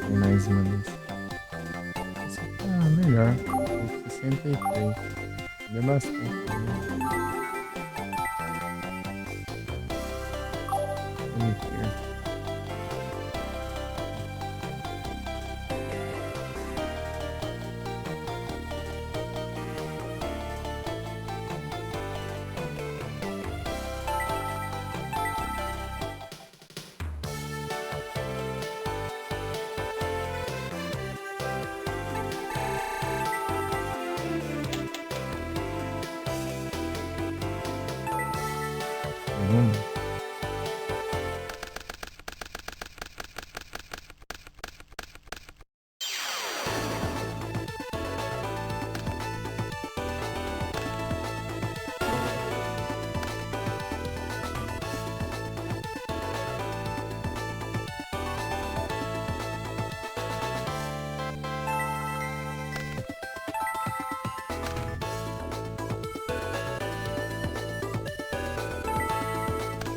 [SPEAKER 1] Tem mais uma desse. Esse aqui é melhor. 63. Deu bastante também.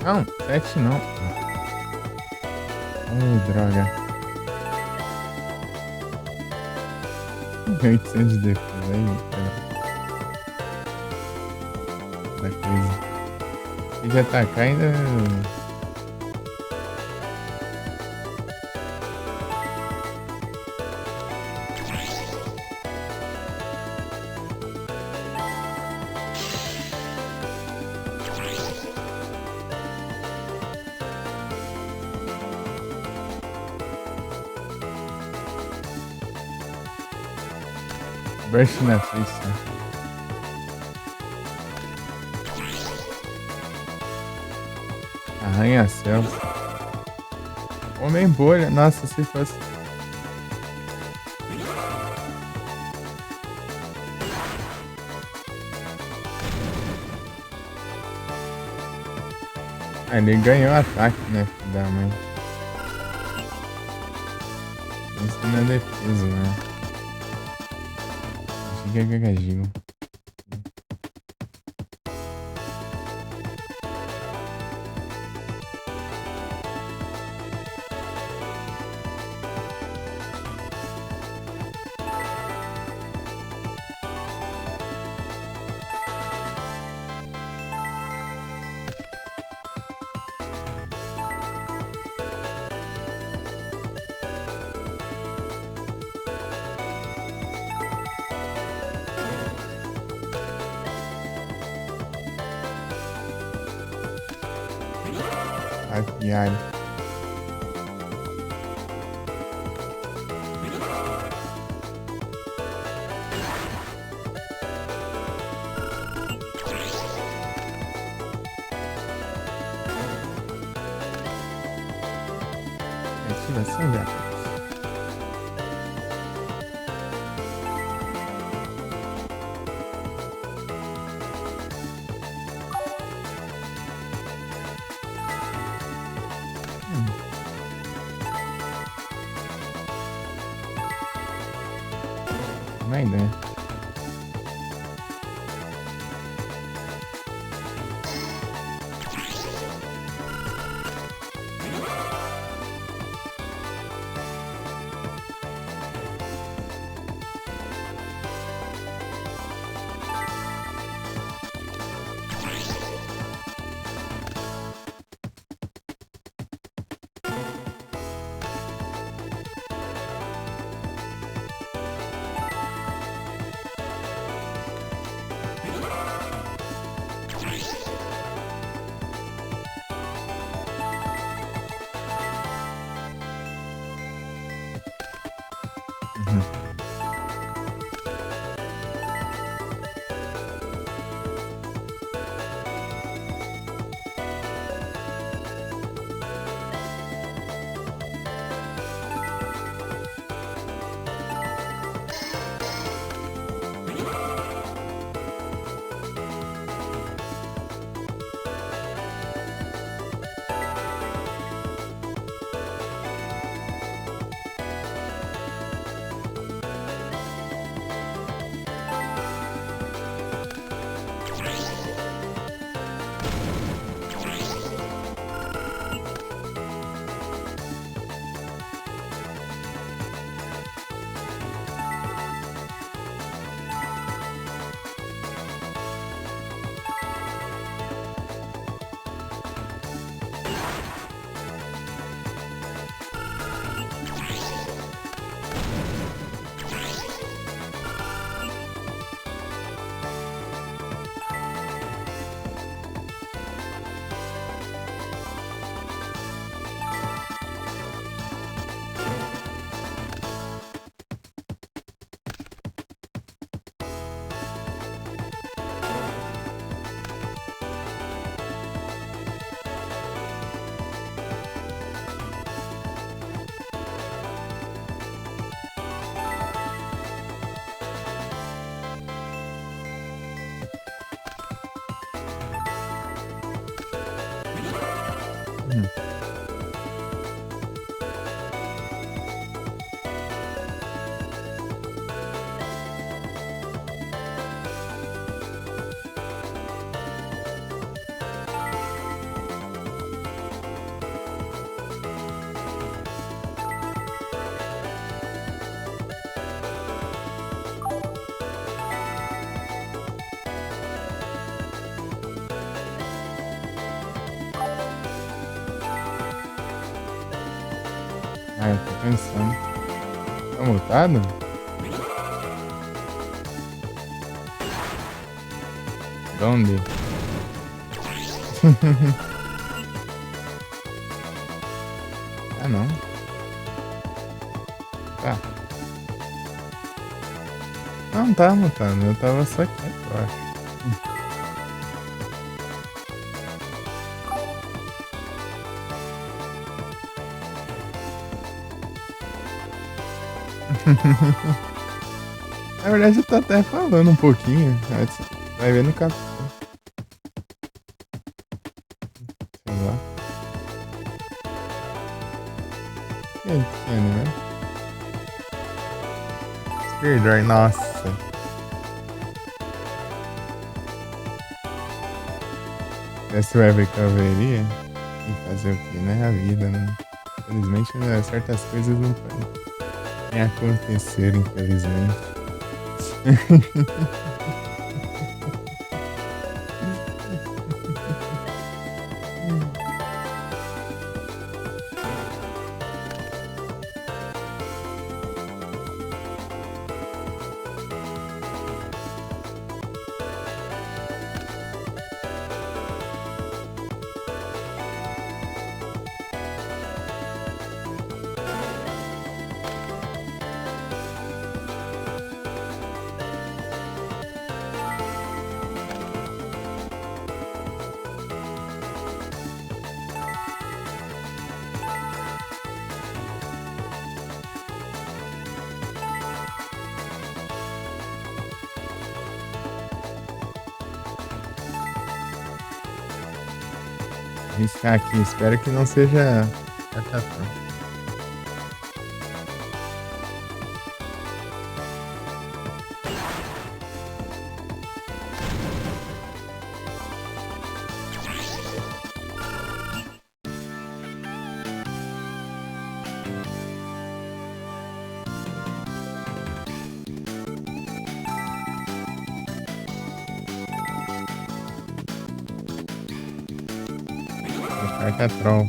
[SPEAKER 1] Não, 7 não. Ai, droga. 800 de defesa aí, da coisa. E de atacar ainda. Burst na frente. Arranha-céus. Homem bolha. Nossa, se fosse. Ah, ele ganhou o ataque, né? Filho da mãe. Isso não é defesa, né? Giga Gaga Gigo. Aviário. Ativação de ataque. Uma ideia. Ah, eu tô pensando. Tá mutado? Donde? Ah, não. Tá. Não, tá mutado. Eu tava só quieto, eu acho. Na verdade, eu tô até falando um pouquinho. Aí você vai ver no capítulo. Sei lá. E aí, que né? Speedrun, nossa. Esse web recovery e fazer o que, né? A vida, né? Infelizmente, né, certas coisas não podem acontecer, infelizmente. Riscar aqui, espero que não seja catastrófico. Carta troll.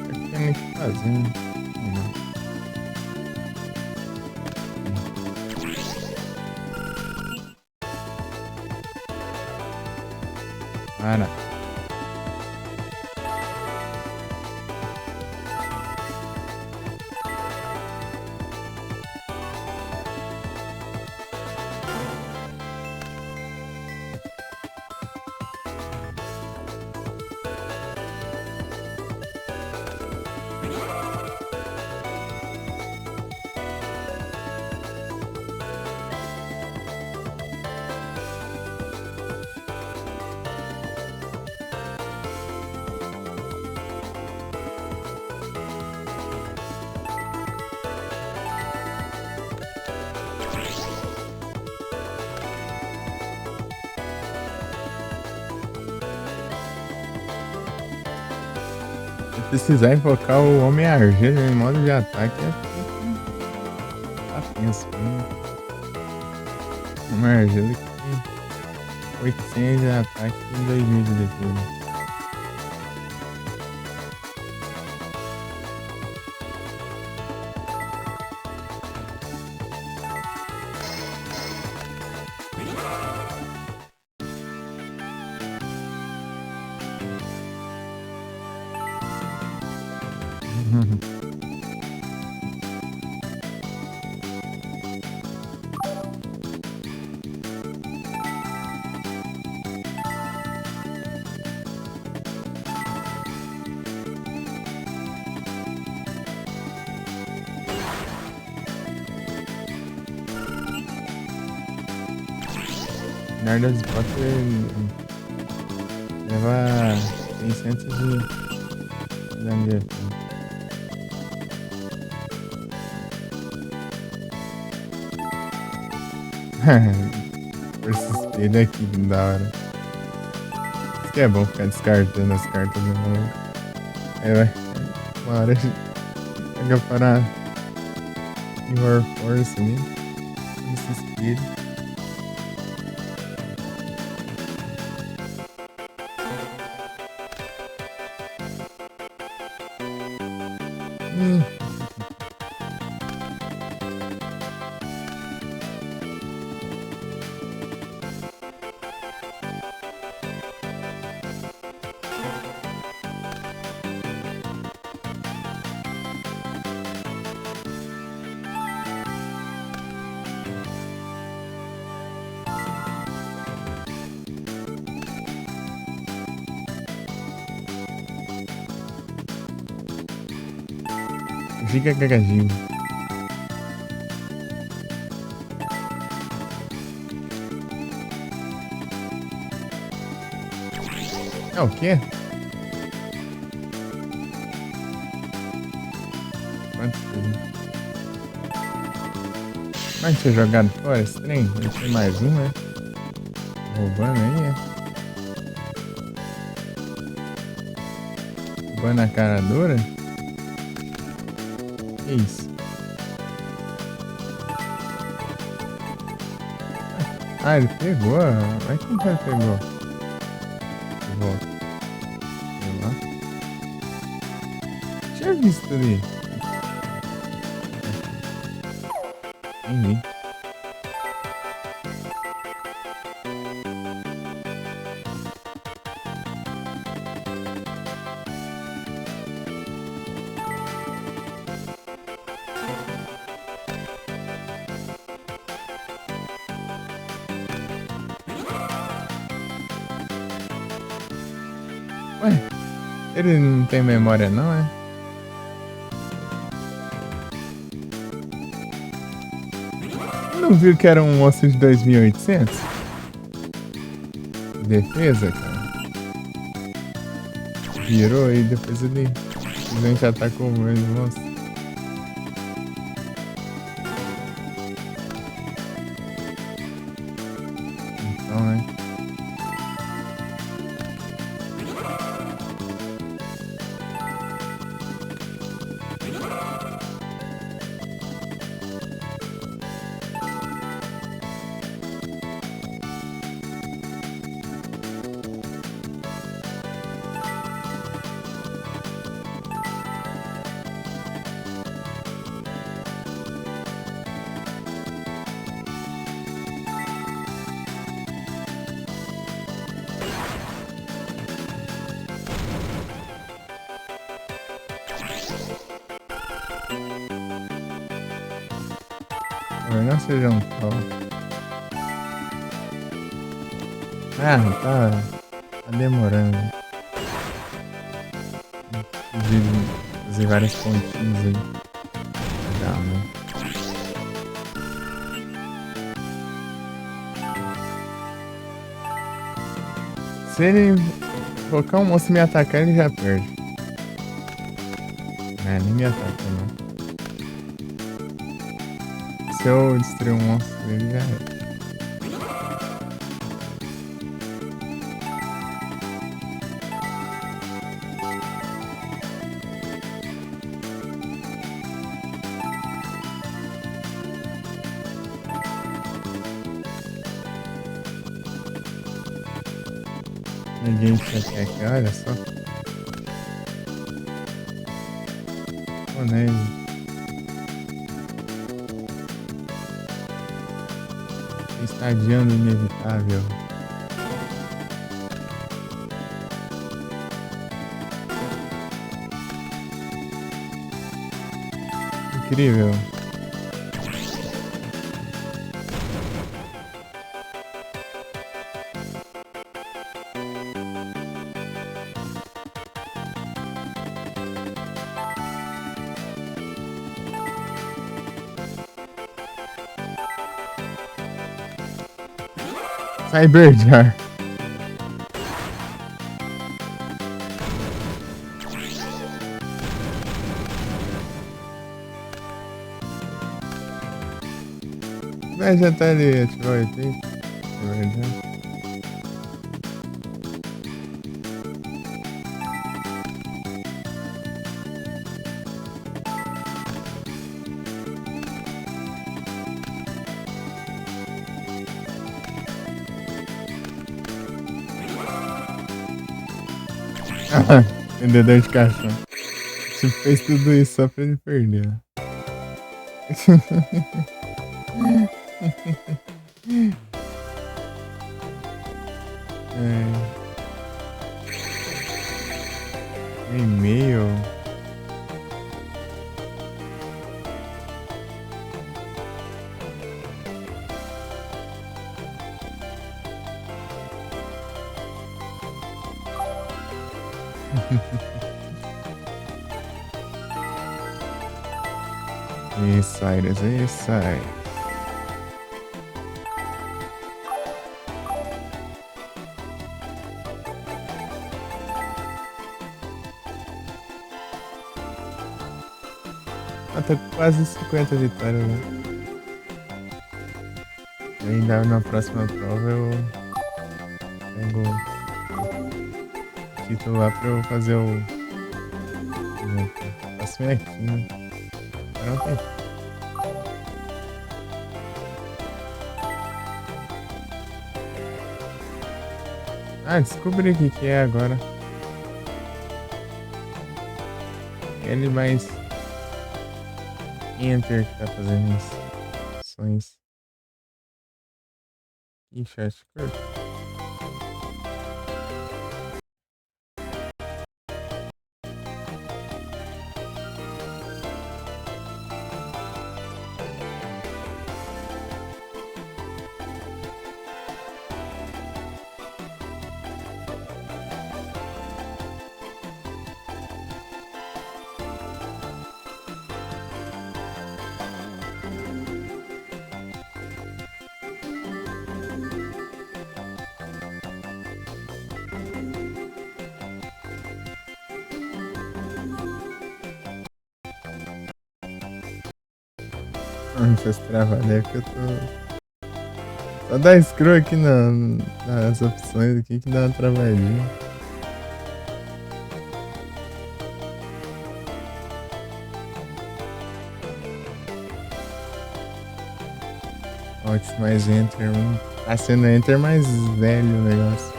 [SPEAKER 1] Aqui é muito fazer. Para. Se precisar invocar o Homem-Argila em modo de ataque, tá tenso. Homem-Argila que tem 800 de ataque e 2000 de defesa. Nerd Spot leva 600 de dano. Esse espelho aqui, que da hora. Isso que é bom ficar descartando as cartas do mundo. Aí vai. Uma hora pega para War Force ali. Esse espelho. Ih, Giga Gagadinho. É o quê? Quanto que... Mas tinha jogado fora esse trem? Não tem mais um, né? Roubando aí, é? Roubando a cara dura? Que isso? Ah, ele pegou? Mas como que ele pegou? De volta. Sei lá. Tinha visto ali. Nem vi. Ué, ele não tem memória não, é? Não viu que era um osso de 2800? Defesa, cara. Virou e depois ele simplesmente atacou o mesmo monstro. Então, né? Não seja um tal. Ah, tá demorando. De fazer vários pontinhos aí. Legal, né? Se ele colocar um monstro e me atacar, ele já perde. É, nem me ataca, não. Se eu destruir um monstro, ele já é. Ninguém quer aqui, olha só. Tô nele. Está adiando o inevitável. Incrível. Cyberjar. Vai já tá ali, ativou o efeito. É verdade. Vendedor de caixão. Se Fez tudo isso só pra ele perder. É, um e-mail. Isso, Aires, isso aí. Ah, tô com quase 50 vitórias, né? E ainda na próxima prova eu pego o título lá pra eu fazer o. Faço minha aqui, né? Agora não tem. Ah, descobri o que que é agora. Ele mais Enter que tá fazendo isso. Ações. Ih, chat curto. Essas travadas é que eu tô. Só dá scroll aqui nas opções aqui que dá uma travadinha. Alt mais Enter. Tá sendo Enter mais velho o negócio.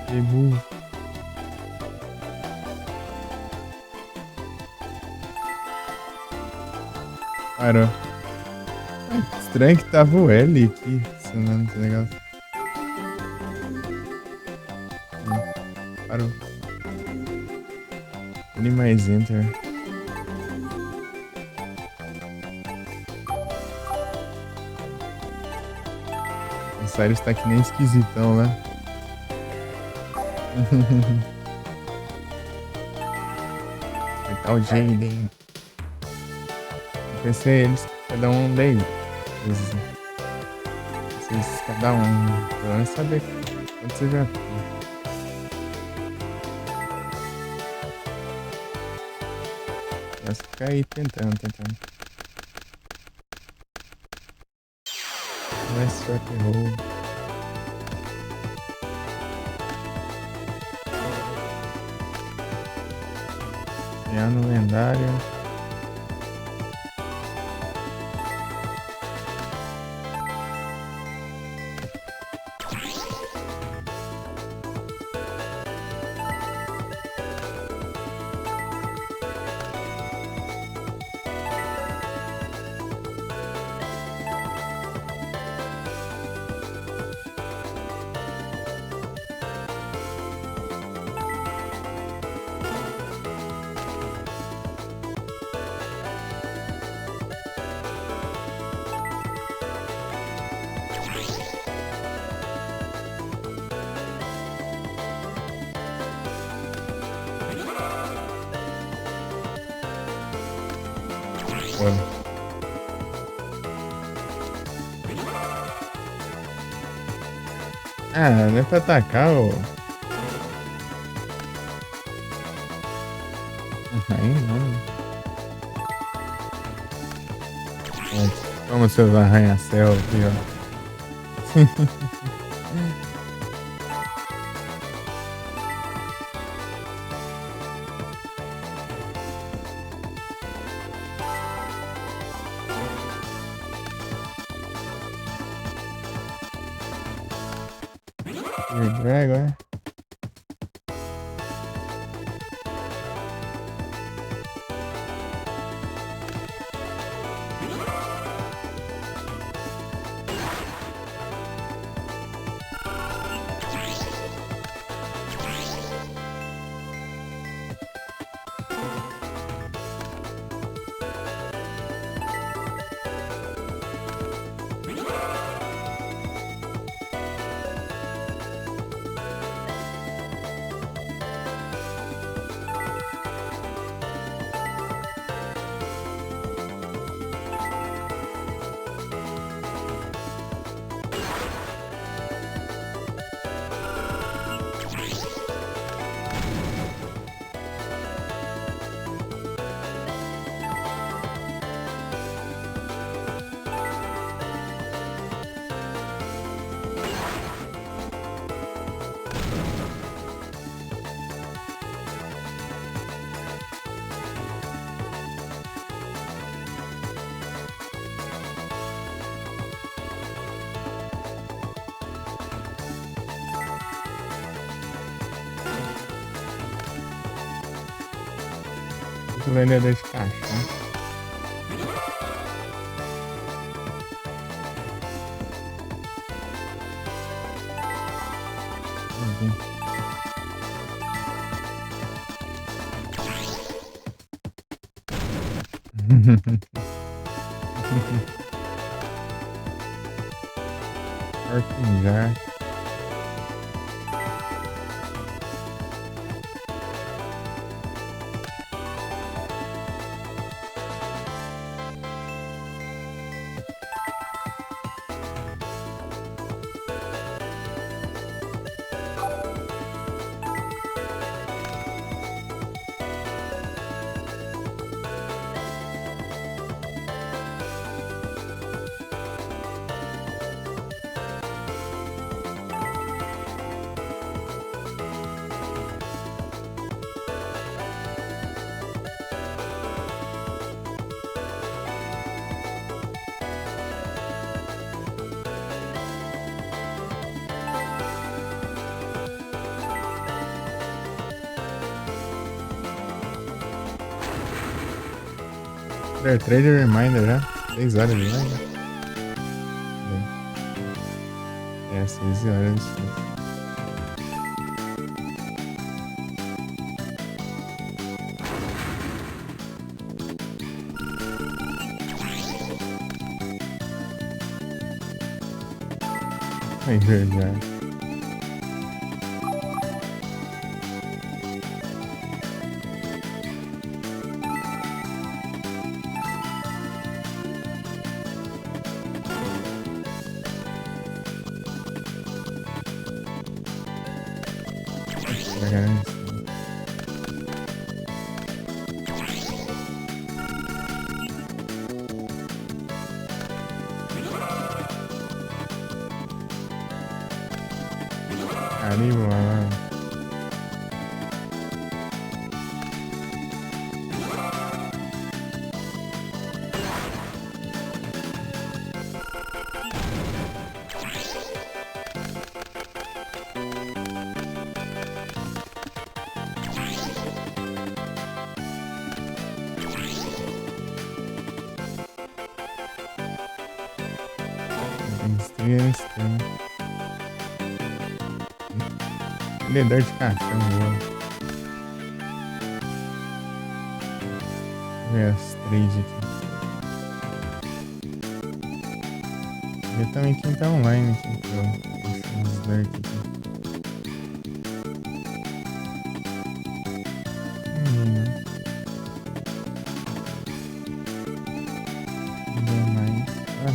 [SPEAKER 1] Que burro. Parou. Estranho que tava o L aqui. Funcionando esse negócio. Parou. L mais Enter. O Cyrus tá que nem esquisitão, né? Vai tá o Jaden. Eu pensei eles, cada um deles. Vocês, cada um. Pelo menos saber quanto você já fez. Mas fica aí tentando. Mas só que errou. Piano lendário. Ah, não é pra atacar, ô. Aí não. Toma seus arranha-céu aqui, ó. Fear Dragon, é? Muito vendedor de caixa, né? Orquinjar. Trader Reminder já? 6 horas de live? É, 6 horas. É verdade. Carimbo, mano. Vendedor de caixão, boa. Deixa eu ver as três aqui. Ver também quem tá online aqui, pra eu deixar uns dark aqui. Ninguém mais. Ah.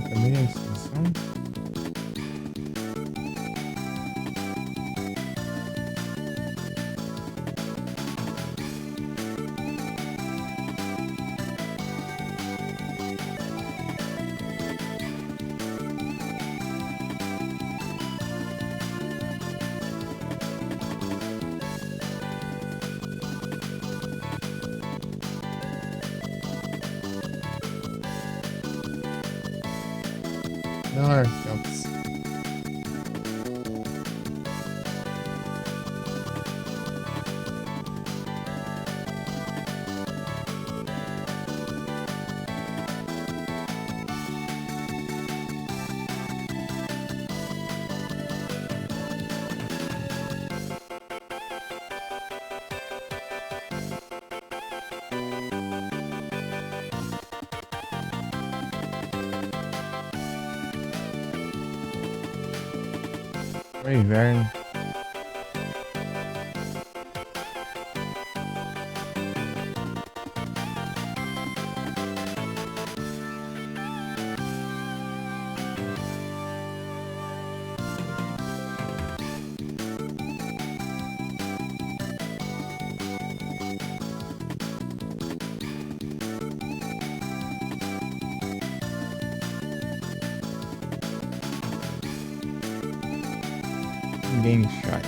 [SPEAKER 1] Cadê a extensão? Não, Arqueops. O inverno. Game shot.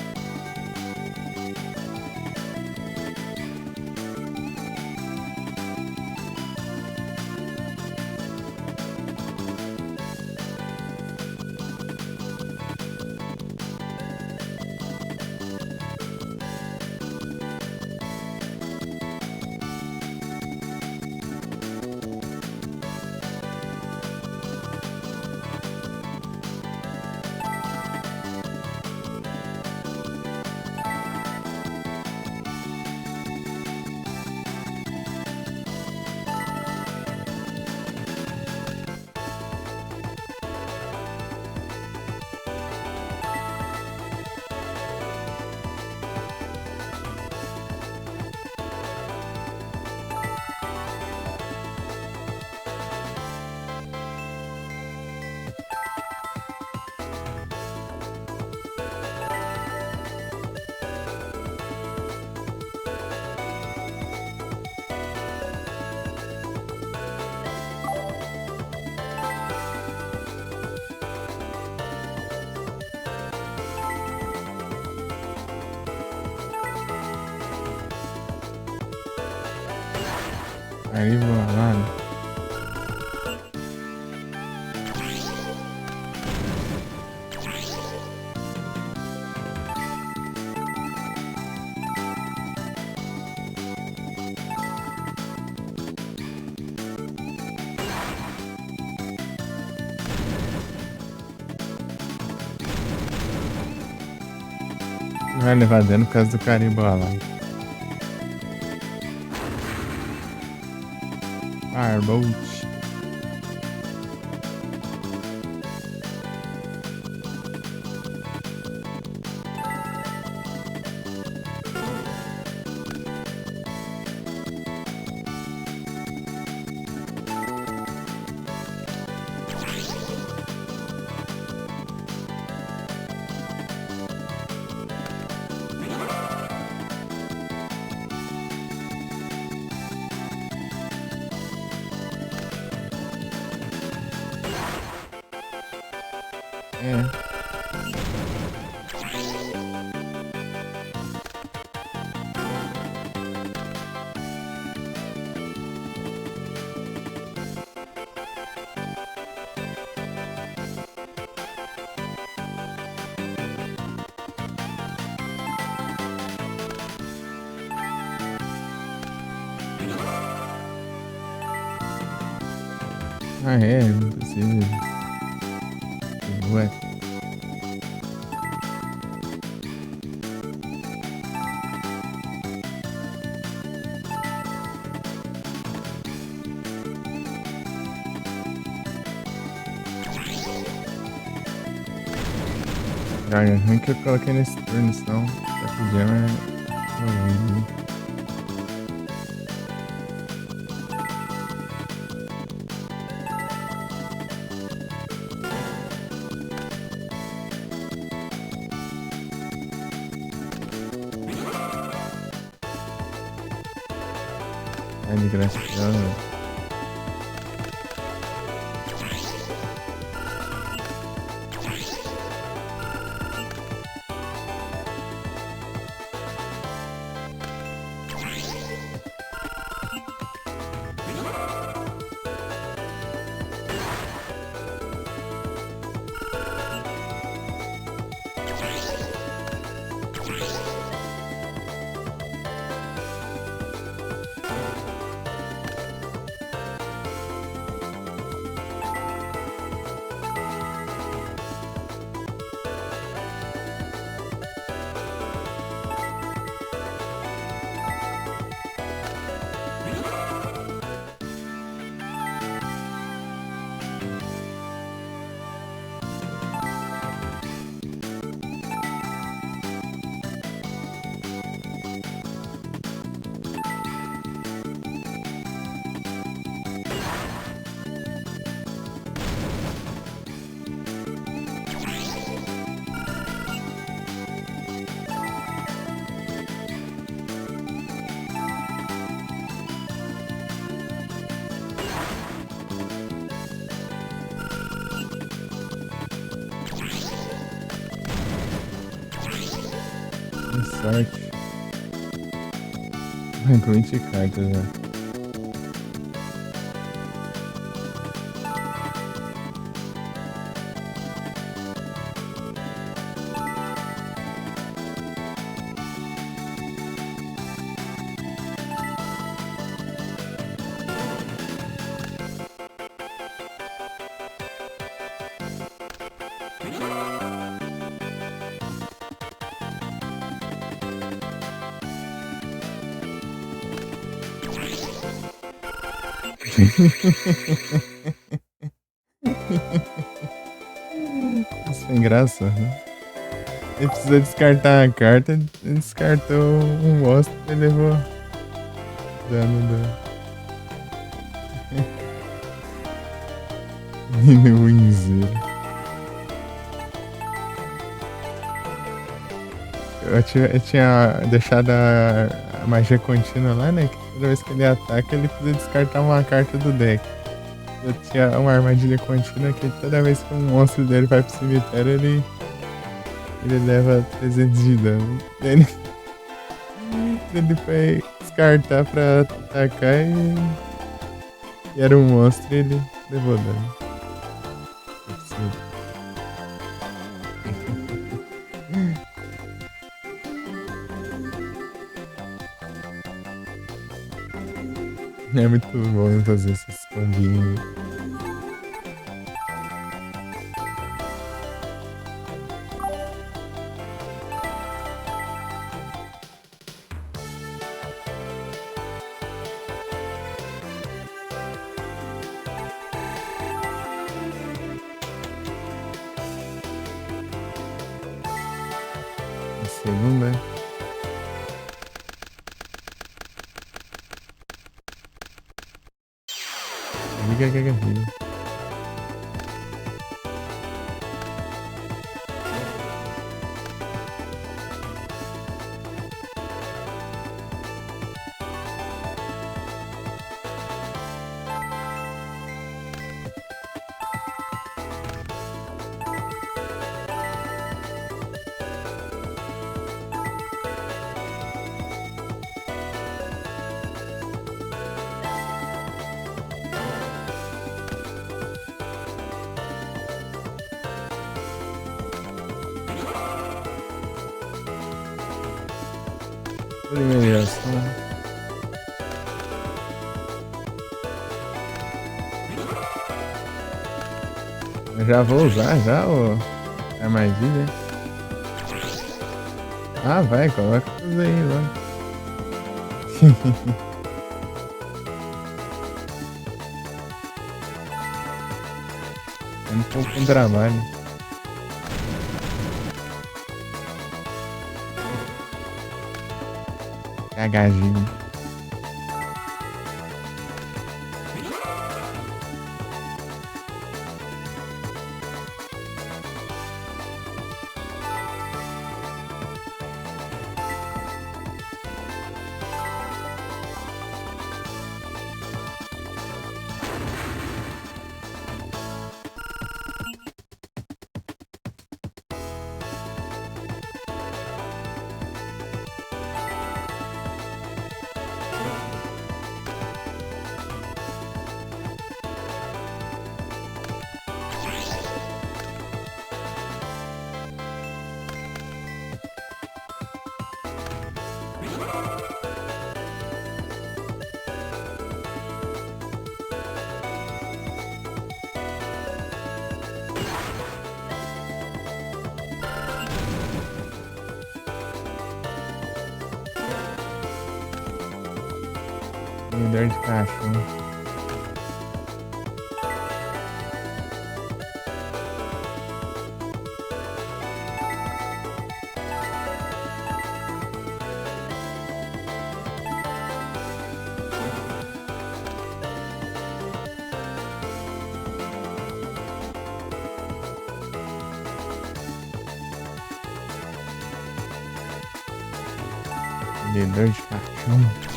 [SPEAKER 1] Aí, bolado. Vai levar dano por causa do carimbo lá. Firebolt. É. Ah, é, não precisa. Ué. Droga, ruim que eu coloquei nesse turno, senão já podia, mas horrível. É de graça. Que sorte. Vai com 20 cartas já. Isso foi engraçado, né? Ele precisa descartar a carta, ele descartou um monstro e levou dano do. Winzeiro. Eu tinha deixado a magia contínua lá, né? Que toda vez que ele ataca, ele precisa descartar uma carta do deck. Eu tinha uma armadilha contínua que toda vez que um monstro dele vai pro cemitério, ele leva 300 de dano. Ele foi descartar pra atacar e era um monstro e ele levou dano. Absurdo. É muito bom fazer esses combinhos. Segunda. Liga. Eliminação. Eu já vou usar já o armadilha. Ah, vai, coloca tudo aí logo. É um pouco de trabalho. Cagadinho. Comedor de cachorro. Vendedor de cachorro.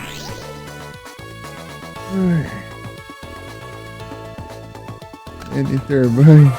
[SPEAKER 1] Editor Boy.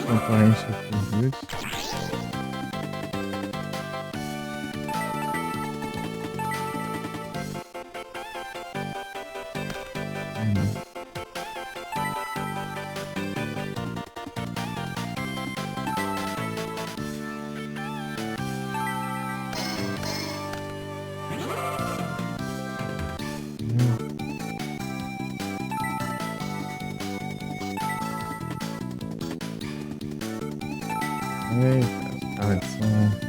[SPEAKER 1] Concorrência com vírus. Eita, cara de som.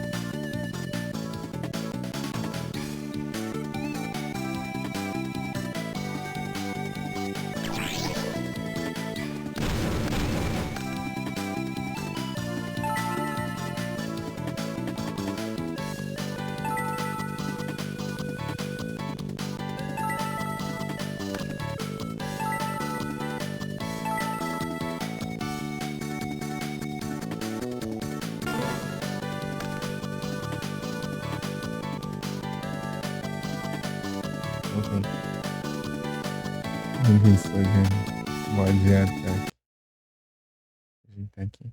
[SPEAKER 1] Ninguém sou gênio. Mod ataque. A gente tá aqui.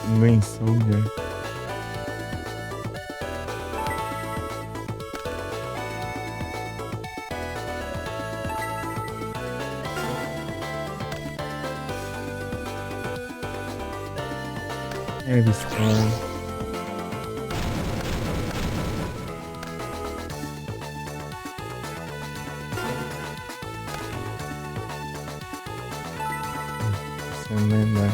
[SPEAKER 1] Ninguém soldier. Heavy Storm. Você não lembra.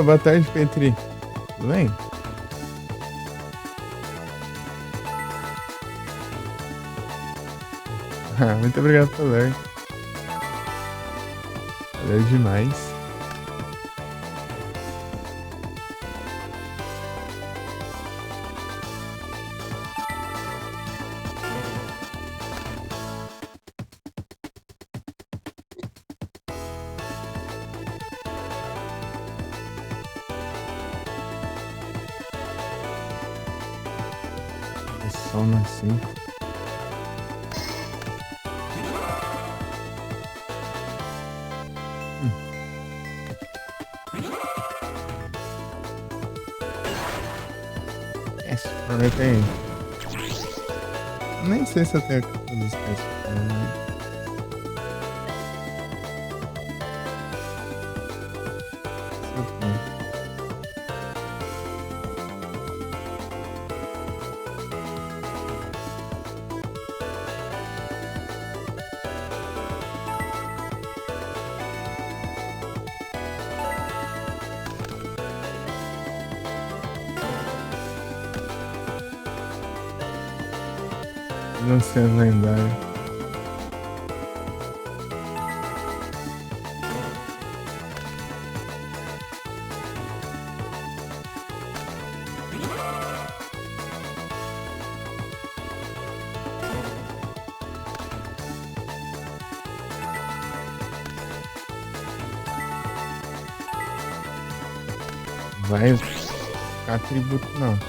[SPEAKER 1] Boa tarde, Petri. Tudo bem? Muito obrigado pelo ler. Valeu demais. É só uma 5. Aproveita aí. Nem sei se eu tenho todos os testes. Não sei lendário. Vai ficar tributo não.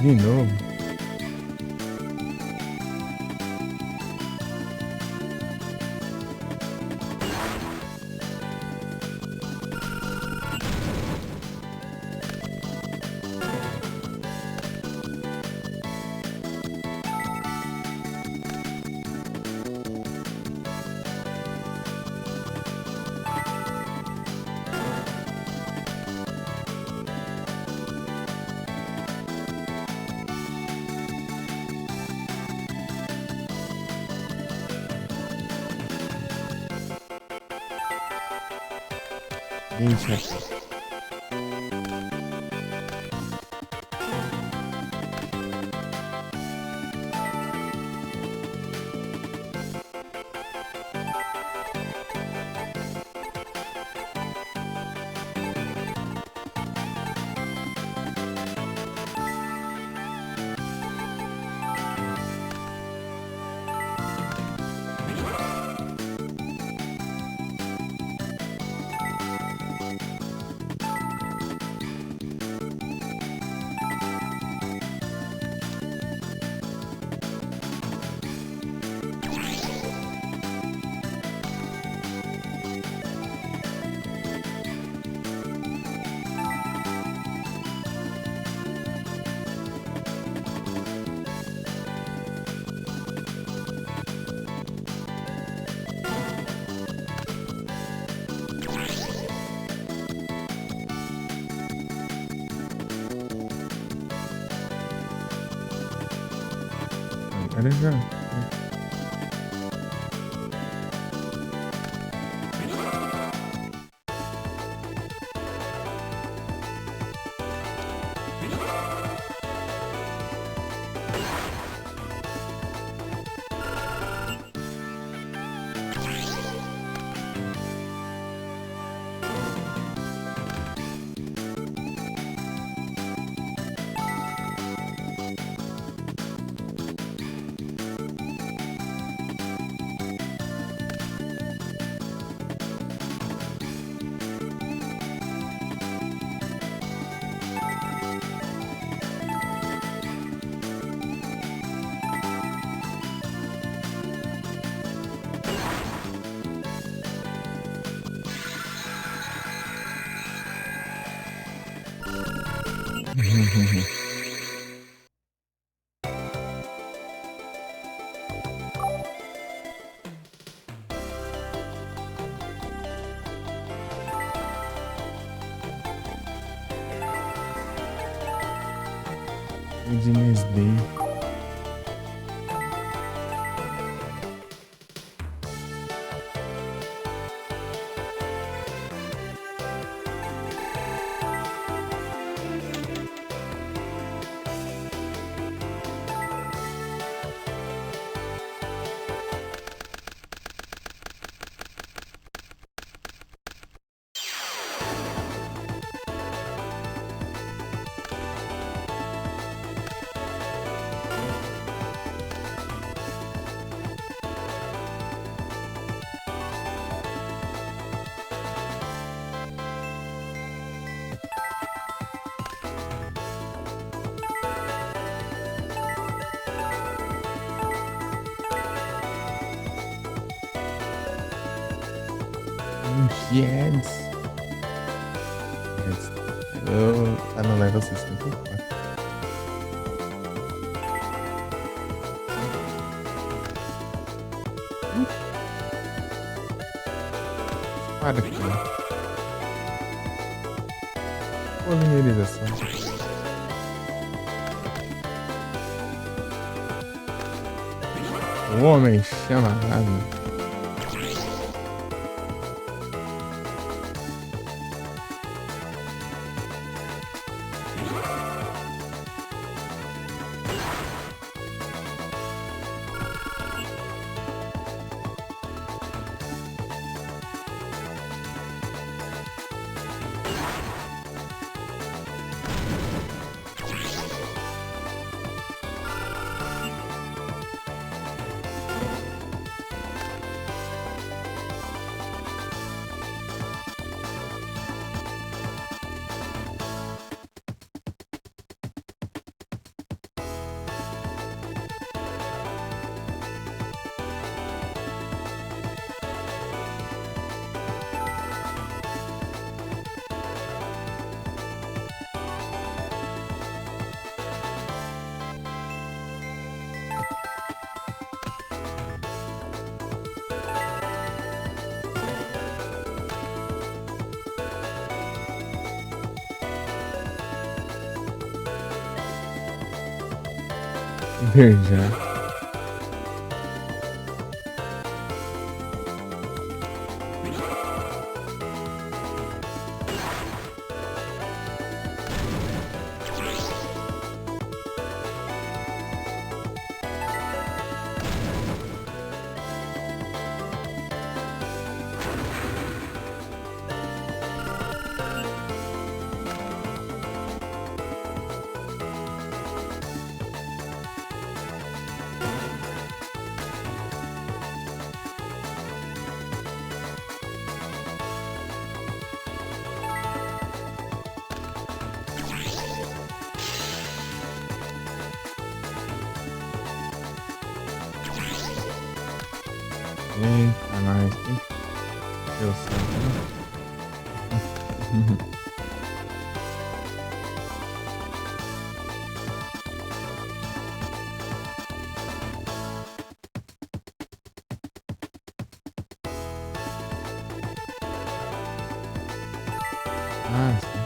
[SPEAKER 1] De novo. Gente, agora já. Indinhas Day. Yes. Yes. Eu tá no level 64. Para aqui. Polimerização. O homem chama nada. Veja. Eita, nós. Quem que deu certo, né? Ah, sim.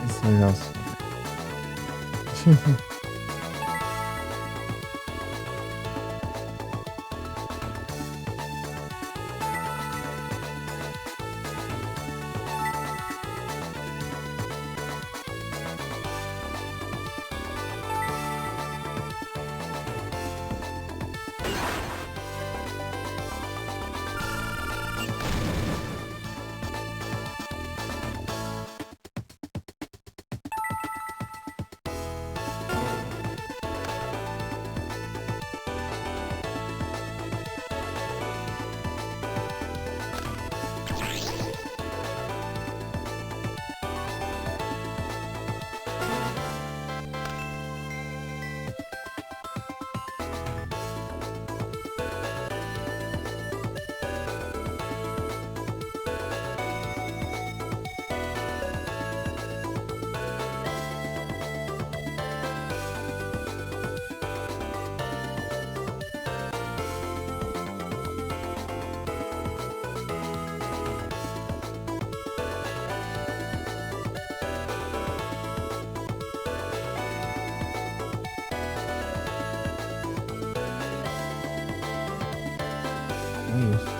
[SPEAKER 1] Isso aí, Nelson. É isso.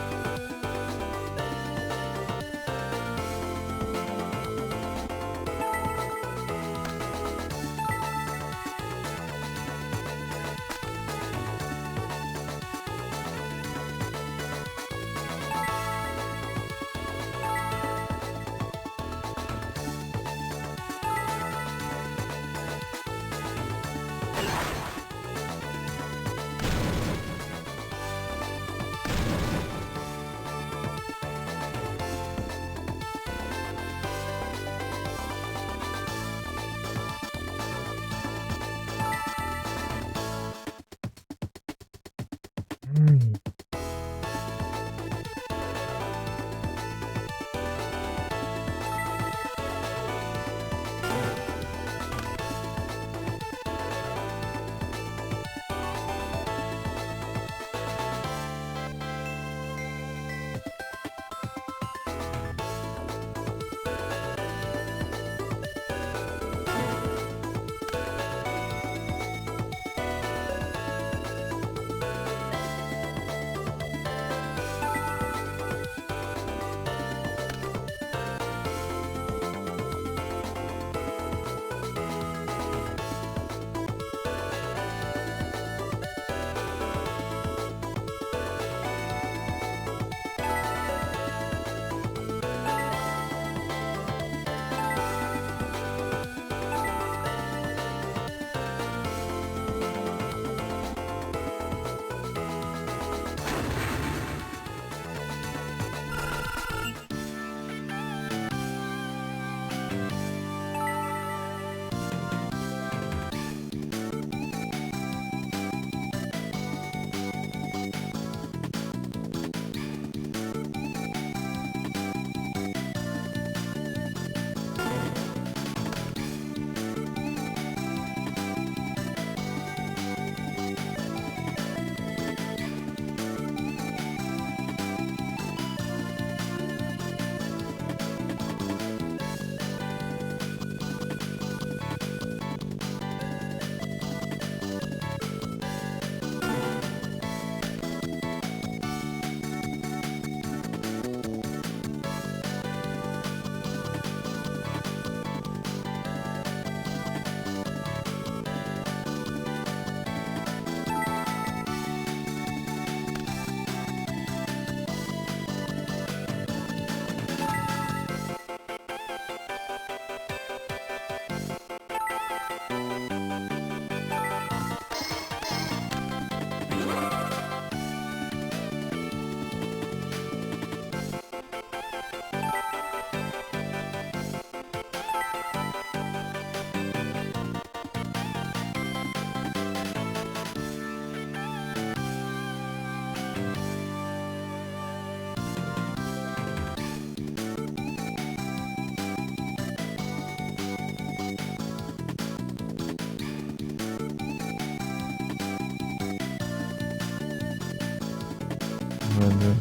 [SPEAKER 1] Meu Deus.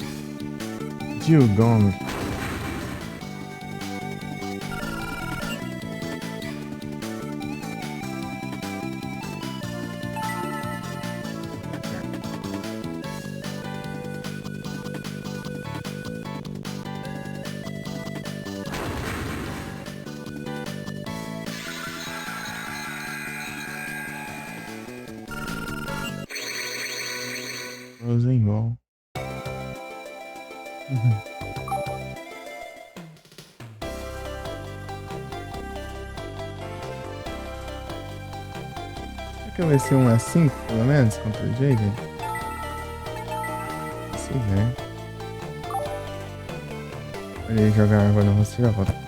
[SPEAKER 1] Gil Gomes. Rosenbol. Será que vai ser um A5, pelo menos, contra o Jaden? Se ver. Olha ele jogar água no rosto e já volta.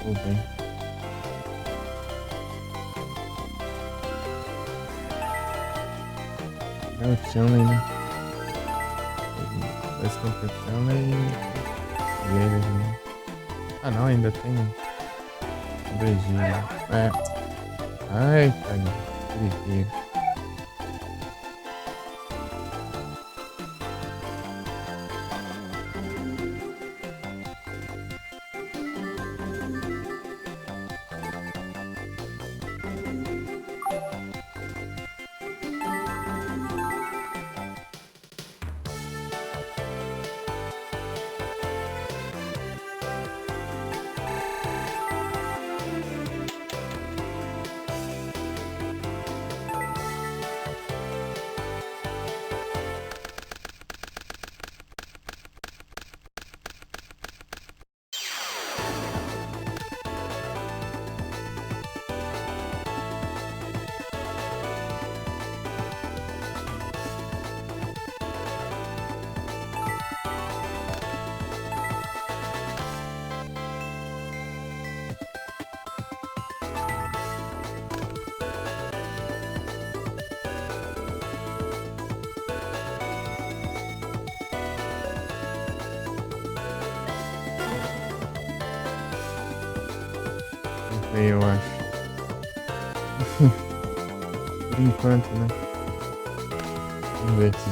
[SPEAKER 1] Tudo bem. É o Chanley, né? Dois contra o Chanley e ele, né? Ah não, ainda tem 2 dias. É. Ai, cara. Que dia. Eu acho. Por enquanto, né? Vamos ver aqui.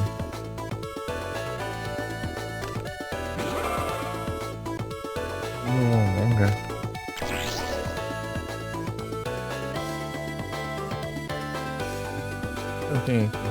[SPEAKER 1] No longa. Eu tenho aqui.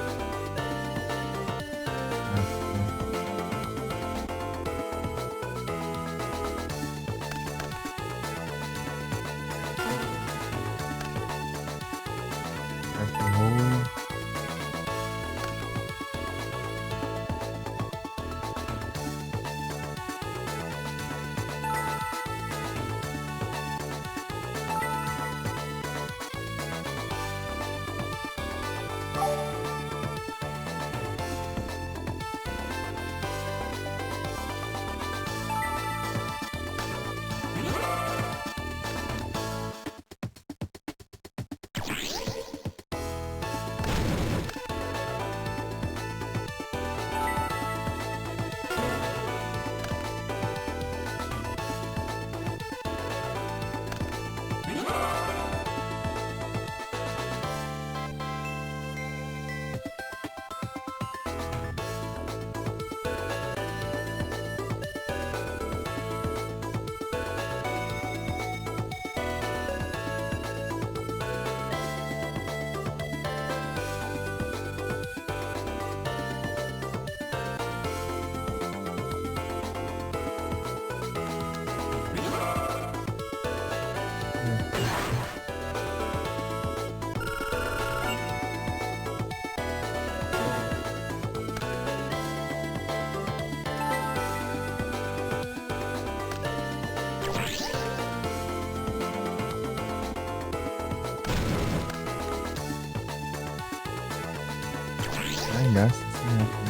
[SPEAKER 1] Ai, gasta esse mapa.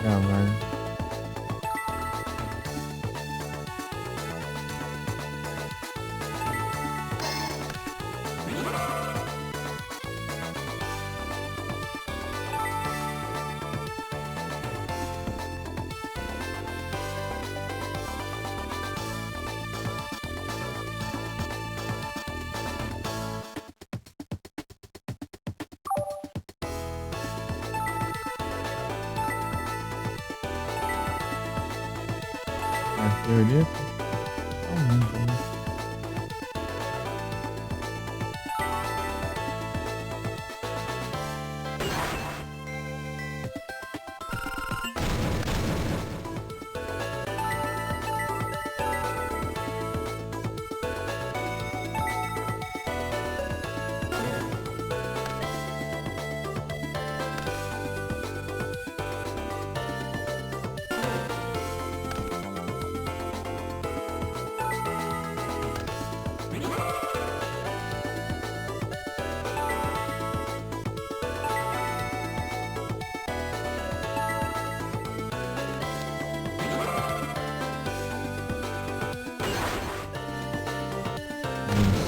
[SPEAKER 1] Trabalho. A teoria aumenta, né?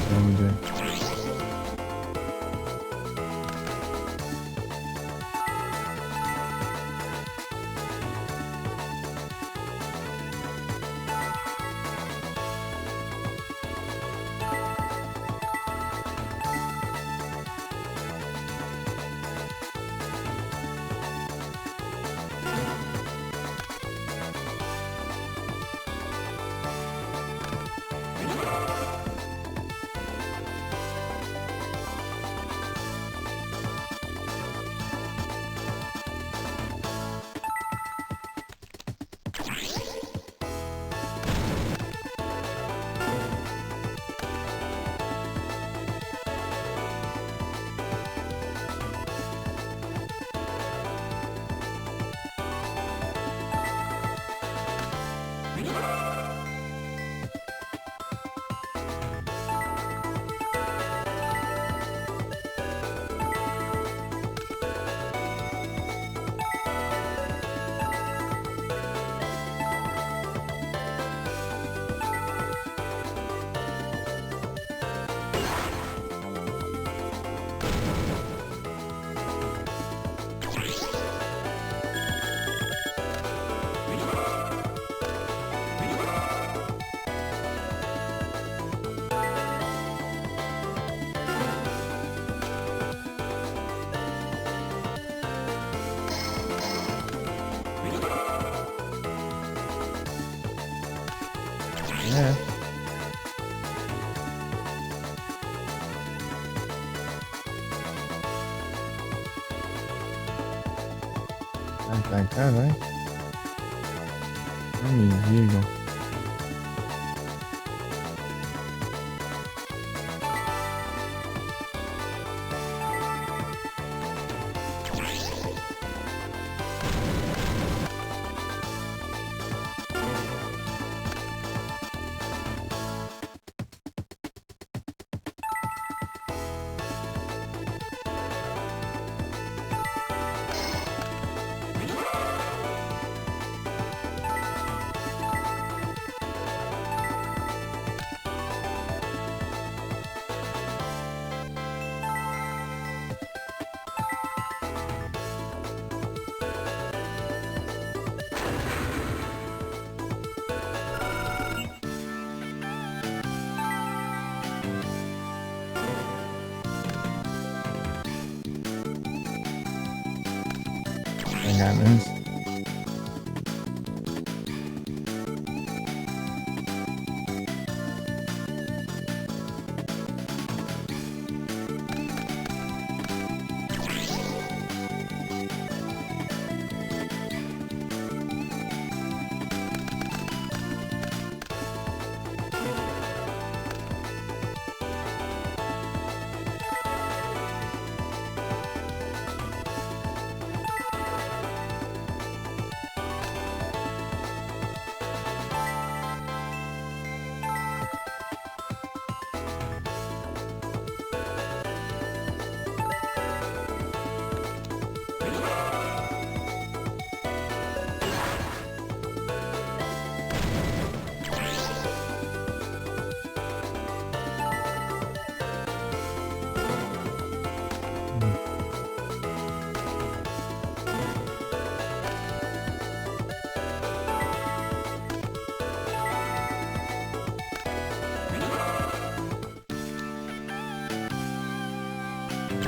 [SPEAKER 1] Soldier. É. Ai, tá, caralho. Não me digam. Ganância.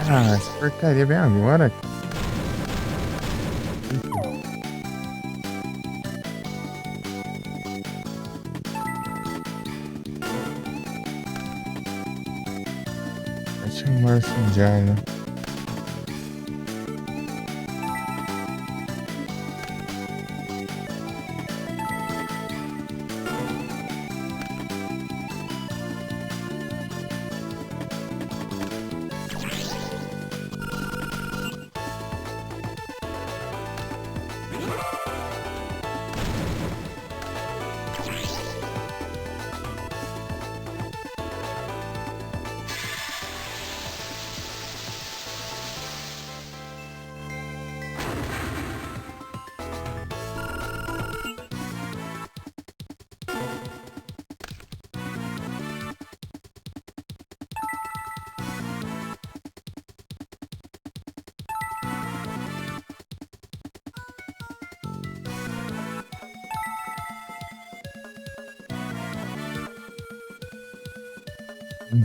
[SPEAKER 1] Ah, essa porcaria vem agora. Vai chamar Sinjar, né?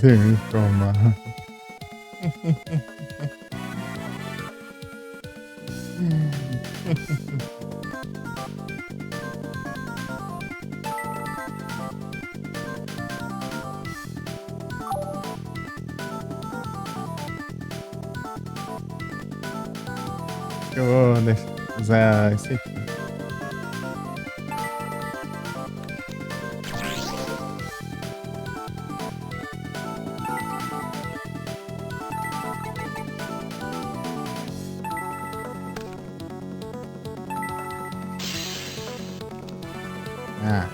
[SPEAKER 1] Deve informar. Eu vou usar esse aqui. Ah.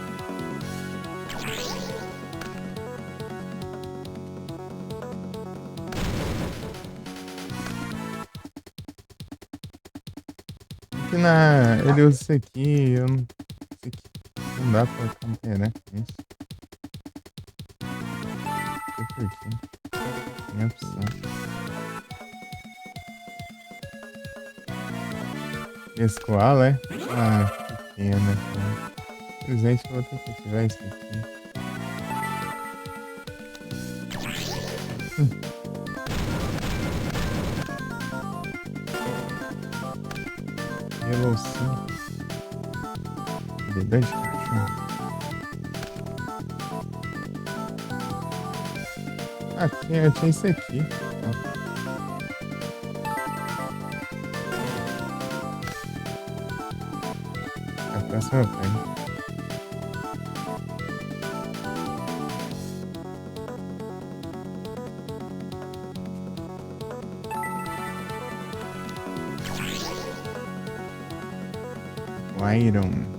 [SPEAKER 1] Ele usa isso aqui, isso aqui não dá pra comparar com isso. Por quê? Minha opção. Esse koala, é? Ah, que pena, cara. Infelizmente eu vou ter que ativar isso aqui. Yellow Sim. Bebê de cachorro. Ah, tinha esse aqui. A próxima eu pego. O Iron.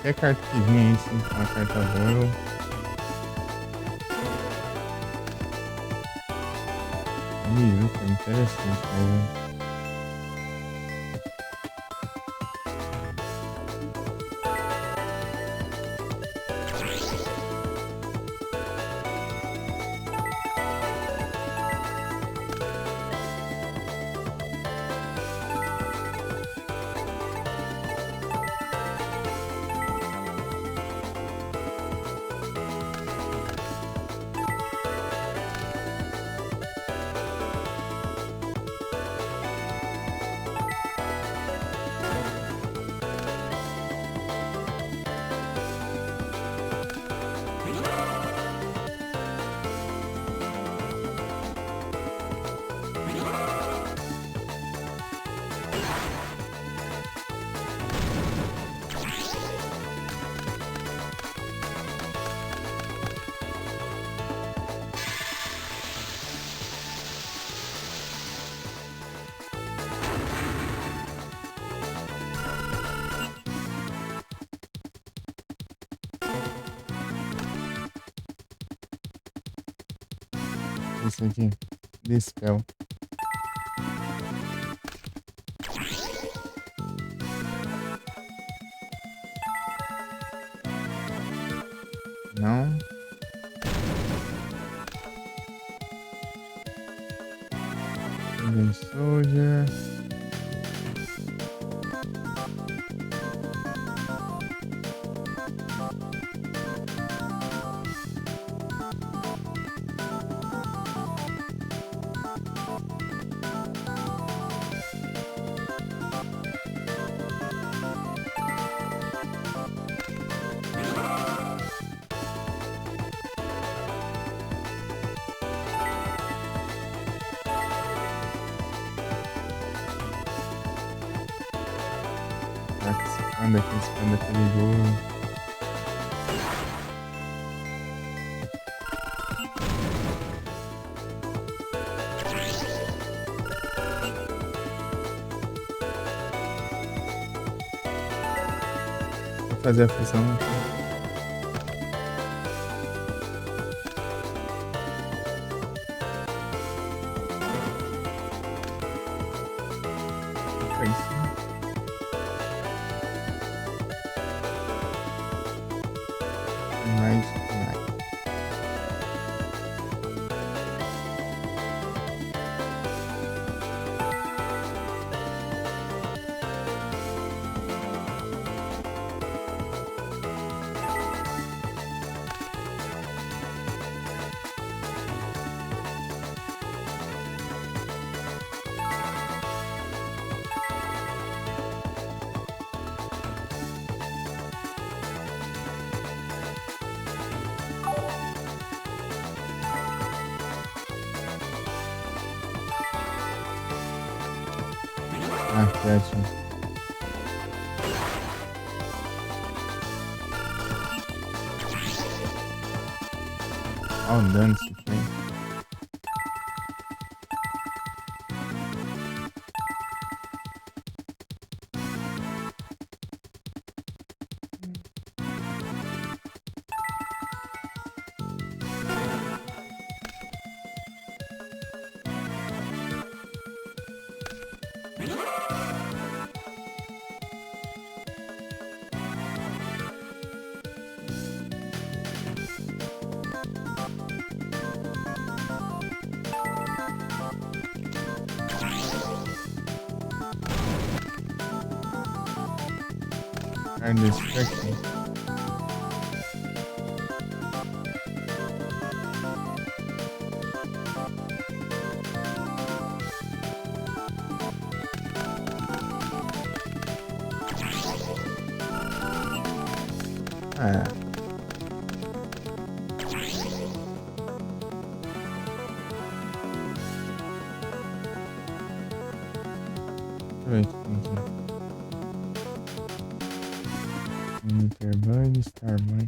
[SPEAKER 1] Que carta que vinha isso? Uma carta boa. Miyuka, interessante, né? Esse aqui. Dispel. Não. Soldier. Esse panda é perigoso. Vou fazer a fusão. É isso. Mais. Ah, que ótimo. Olha o dano que tem. Card Destruction. Ah, deixa eu ver aqui. Interband, Starboy.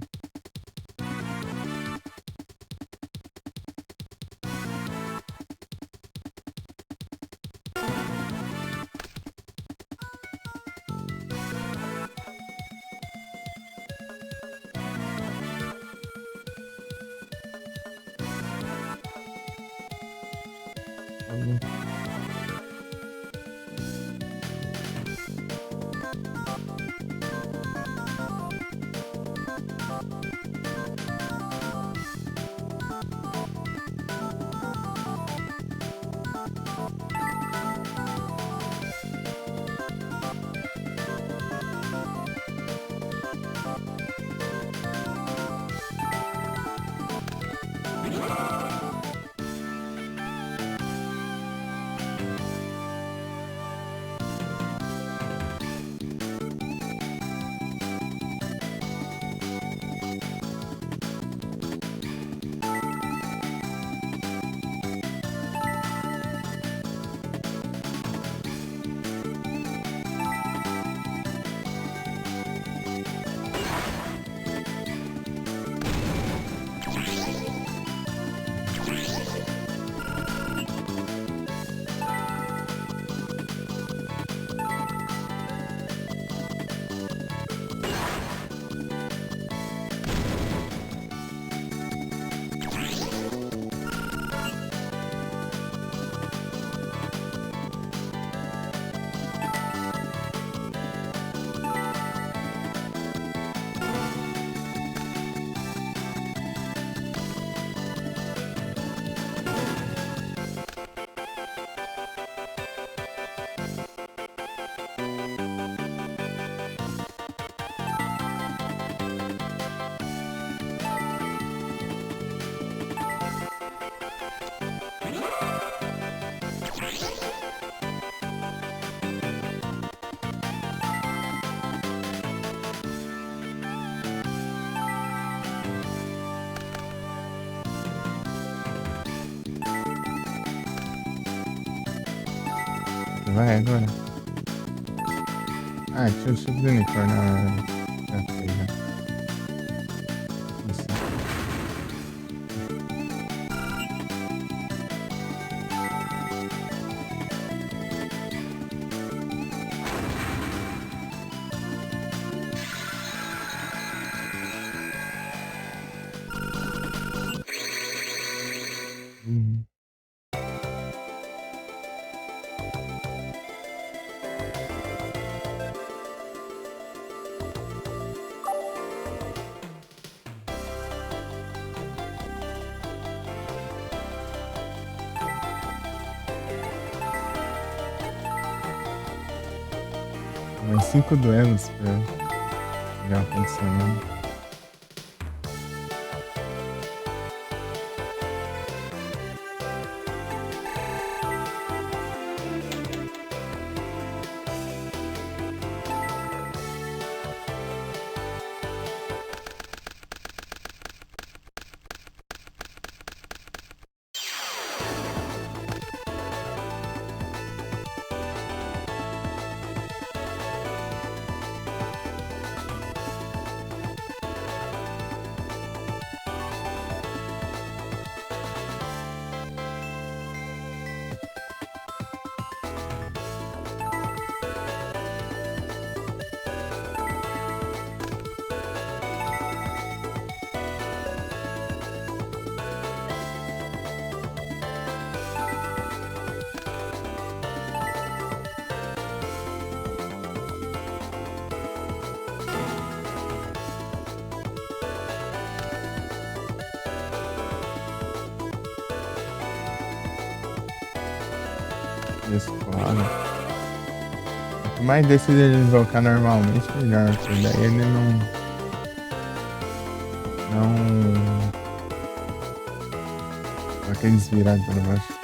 [SPEAKER 1] Vai agora. Ah, tinha o Super Unicórnio. Já foi, já. Isso. Uhum. Mais 5 duelos pra já funcionando. Escola. Quanto mais desses ele invocar normalmente, melhor. Porque daí ele não. Aqueles virados pra baixo.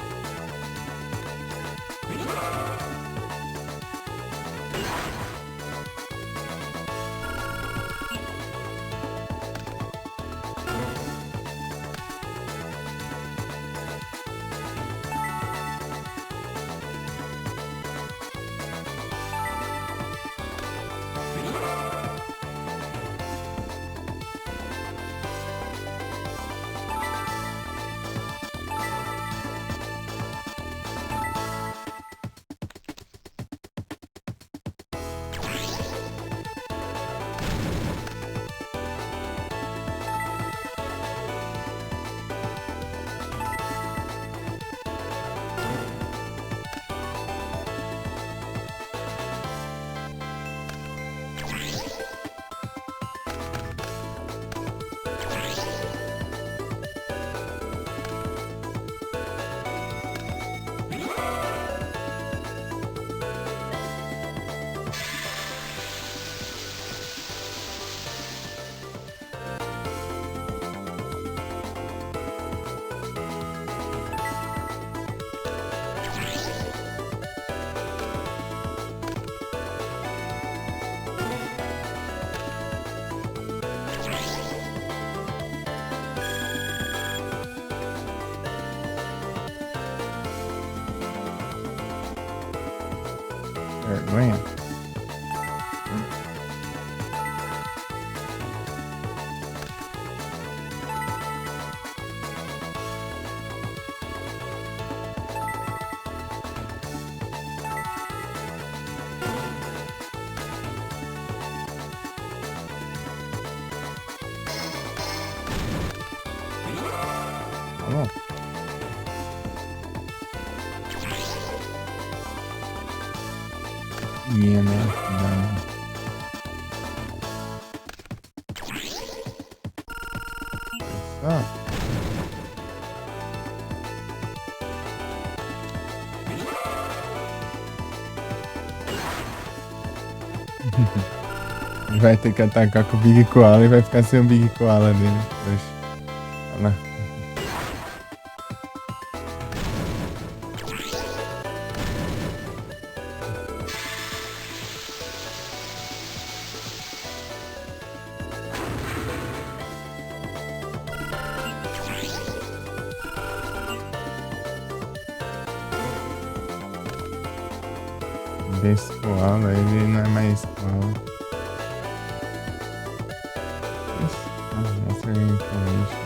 [SPEAKER 1] vergonha. Tá bom. Hiena, não. Só. Vai ter que atacar com o Big Koala e vai ficar sem o Big Koala dele. Oxe. Olha lá. Desse koala, ele não é mais koala. Mostra aí a information.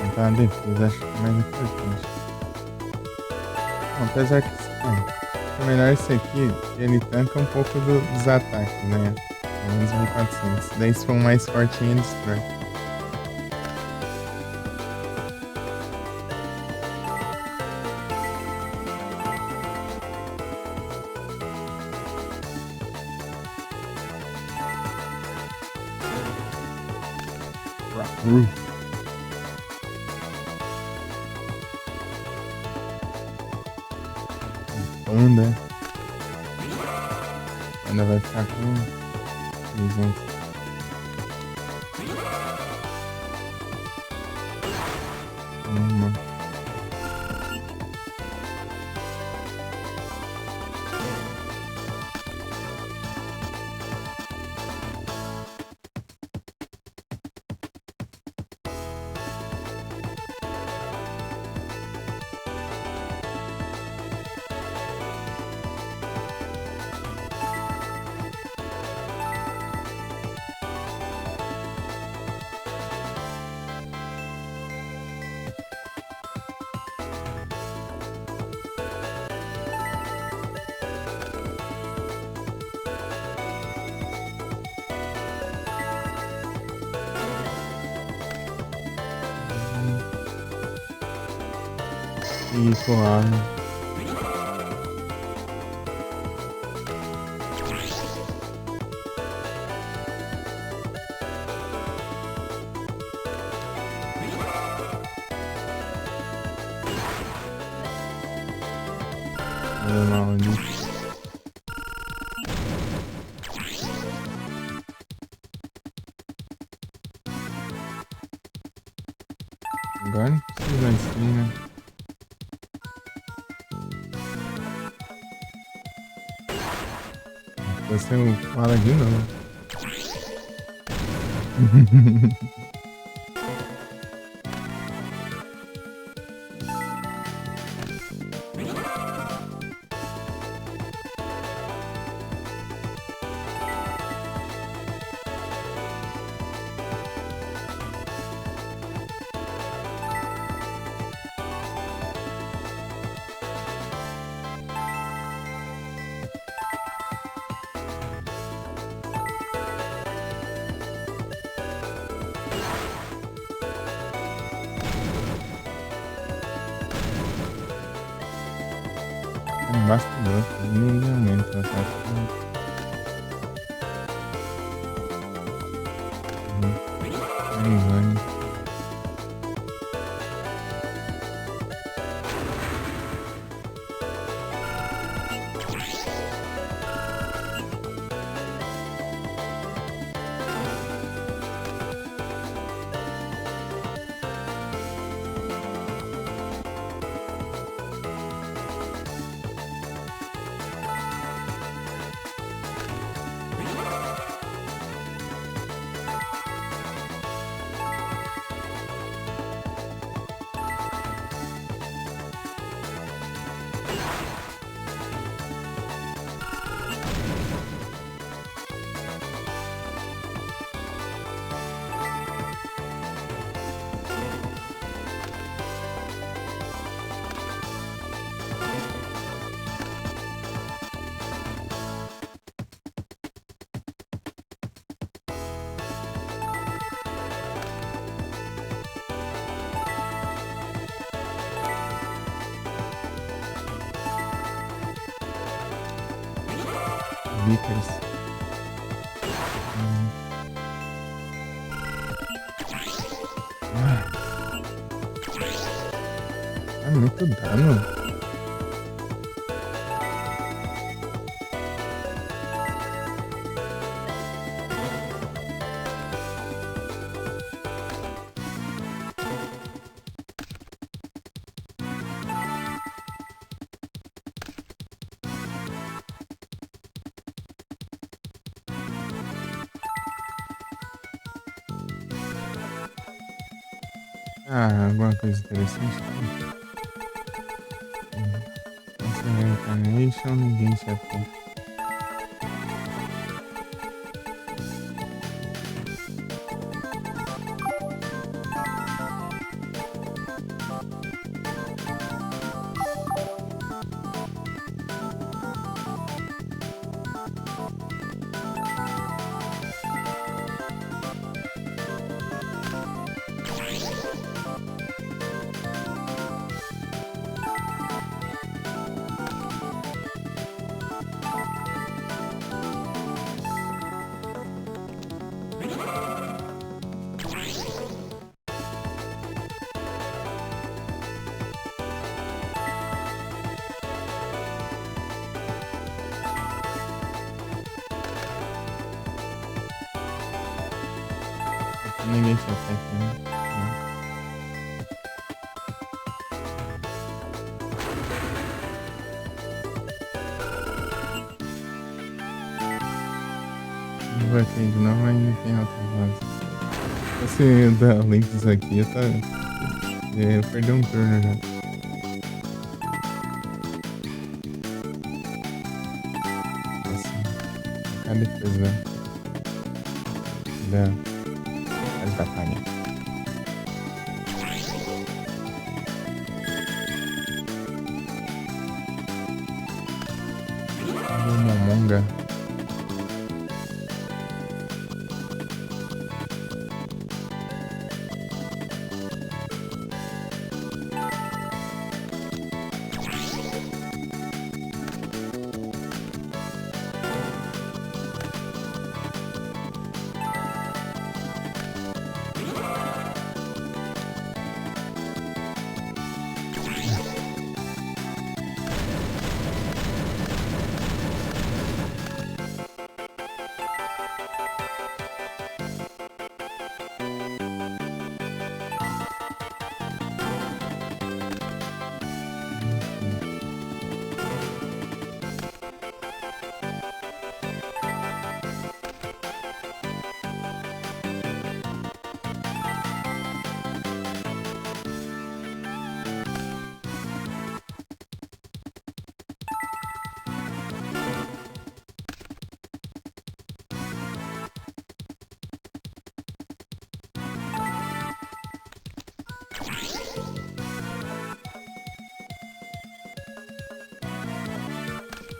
[SPEAKER 1] Então a defesa acho que é mais importante. Bom, apesar que é melhor esse aqui, ele tanca um pouco dos ataques, né? Pelo menos 1400. Daí se for um mais fortinho, ele destrói. Roof. Panda. Panda vai ficar com 300. E koala. Mal ali. Agora não precisa assim, né? Vai ser o koala de novo. Bastidor, ninguém aumenta, tá? Aí vai. Vickers. É muito dano. Ah, alguma coisa interessante? Essa reincarnation ninguém se atenta. Ninguém se atenta, né? Não vai ter de novo, ainda tem outra fase. Esse da Lynx aqui, tá... Eu perdi um turno já. Nossa, a defesa da palha. Momonga.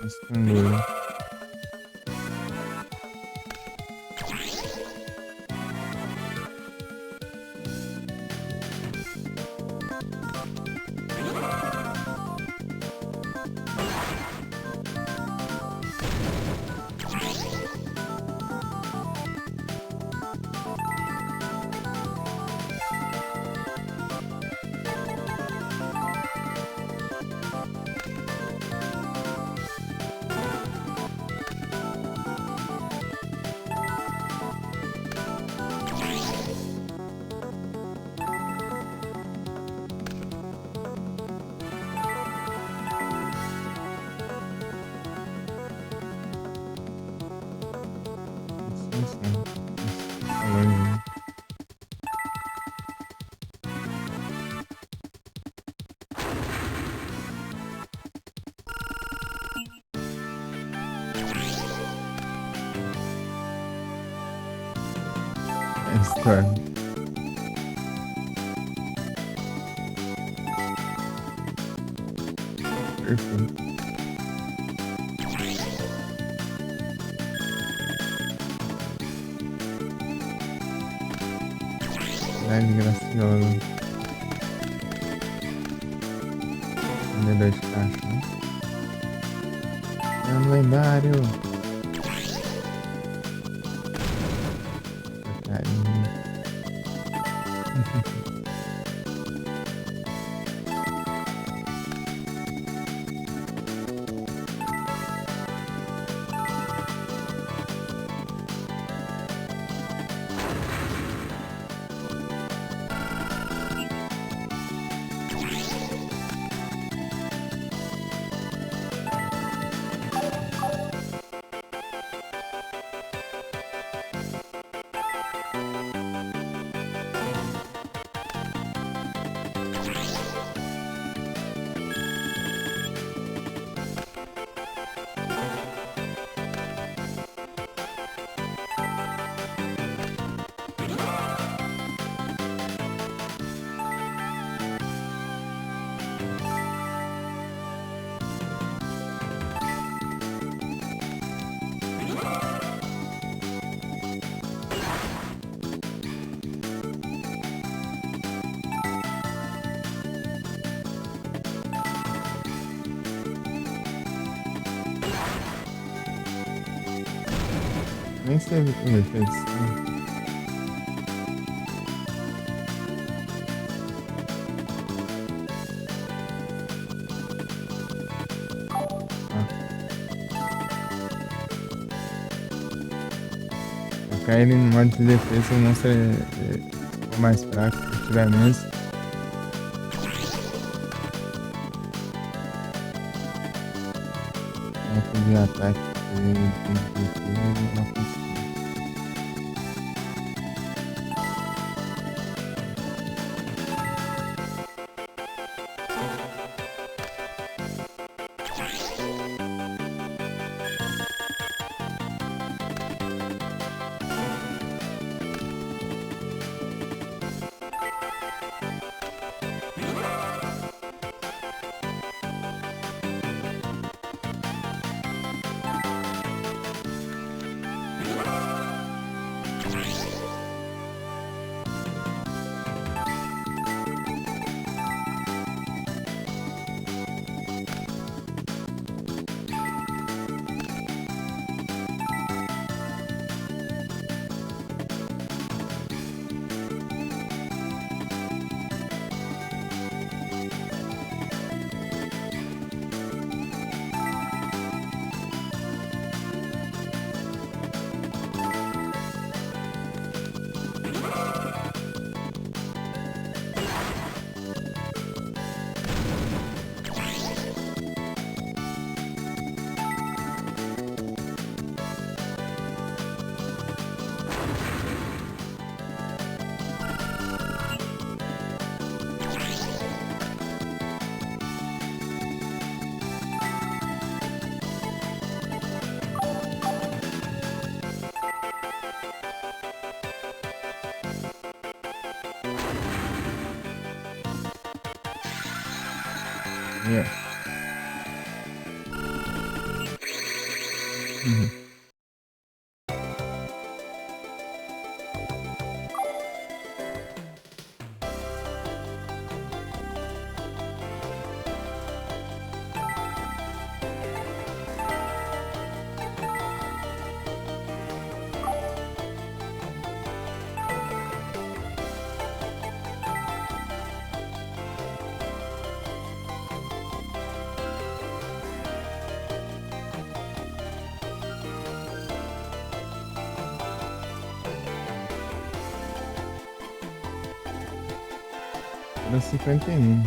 [SPEAKER 1] Esconduro. Isso. Longe. É Storm. Perfeito. Ai, gracioso. Vendedor de caixa, né? É um lendário. Carinho. Nem sei como ele fez. Colocar ele no modo de defesa, não ser mais fraco, se tiver menos. De ataque não consigo. Yeah. Uhum. Era 51.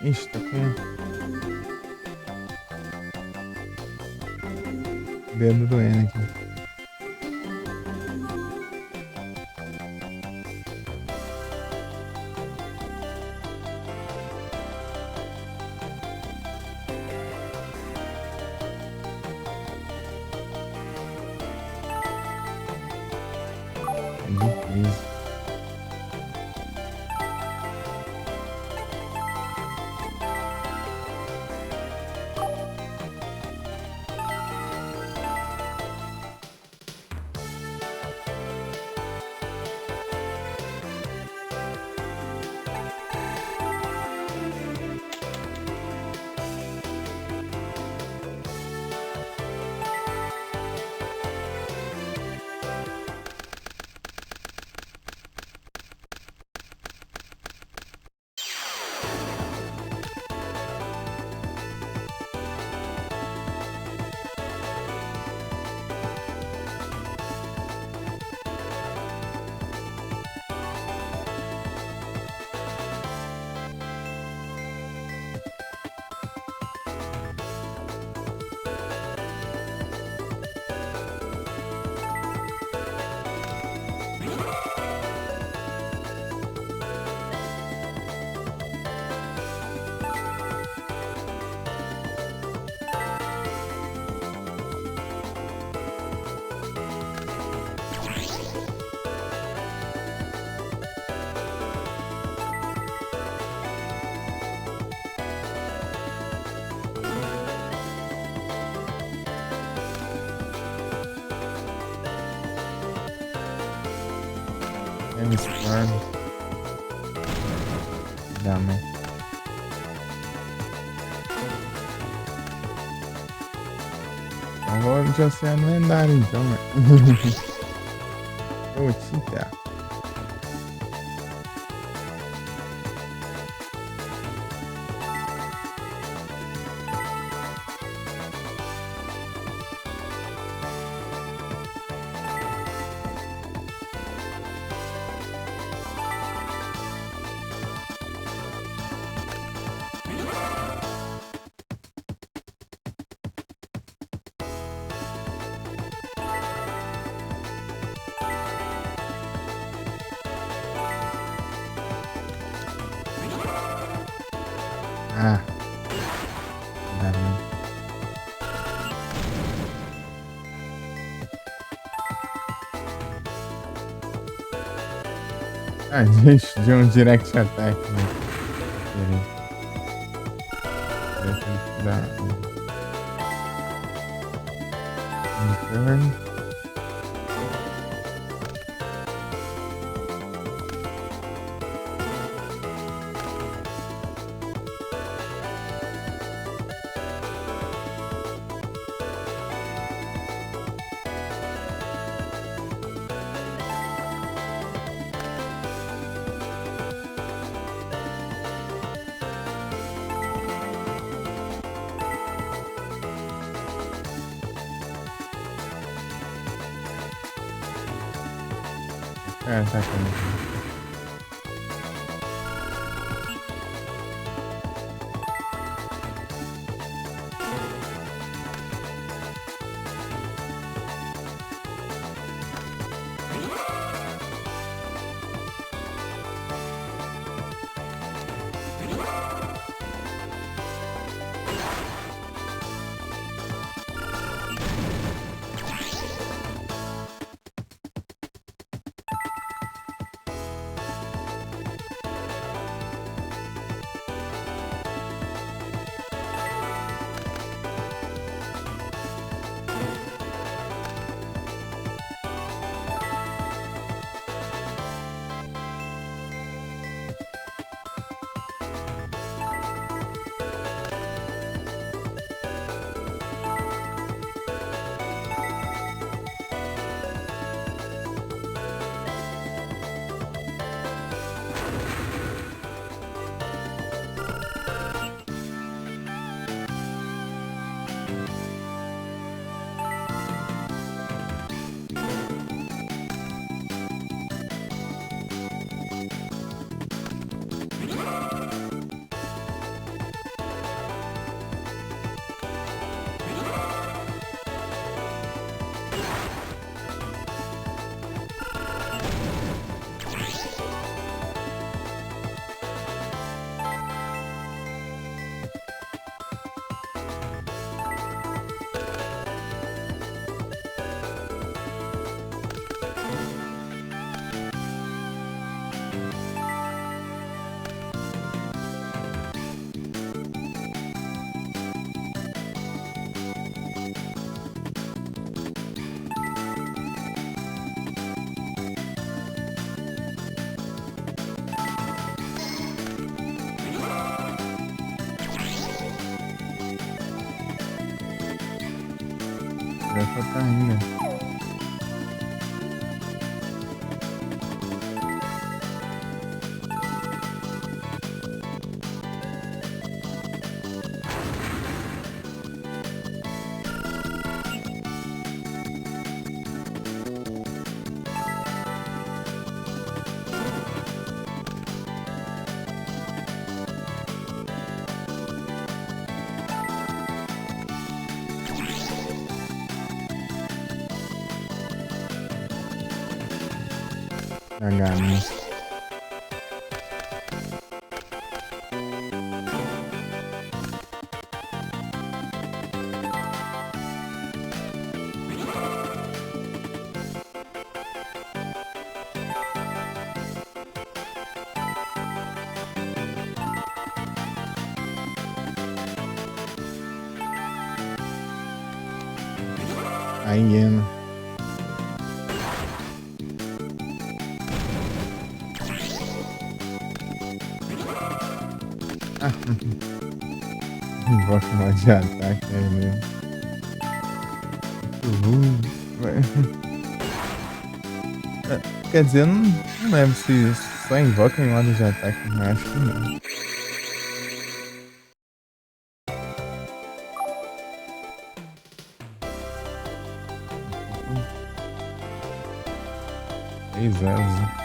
[SPEAKER 1] Ixi, tá com o dedo doendo aqui. É difícil. É misturado. Dá, mas. Eu vou de oceano lendário então, velho. Ô, Tita. Ah, dá, mano. Ah, de um direct attack, né? Da turn. É, tá com. vai faltar ainda. H, a hiena. Ah, não gosto mais de ataque aí mesmo. Quer dizer, eu não lembro se só invoca em modo de ataque, mas acho que não. Exato.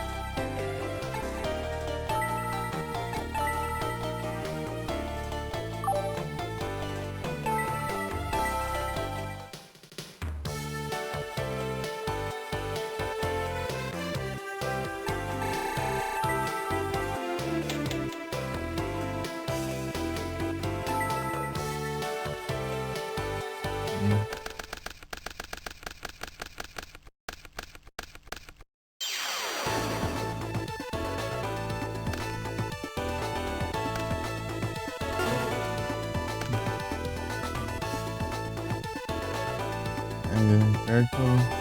[SPEAKER 1] Certo.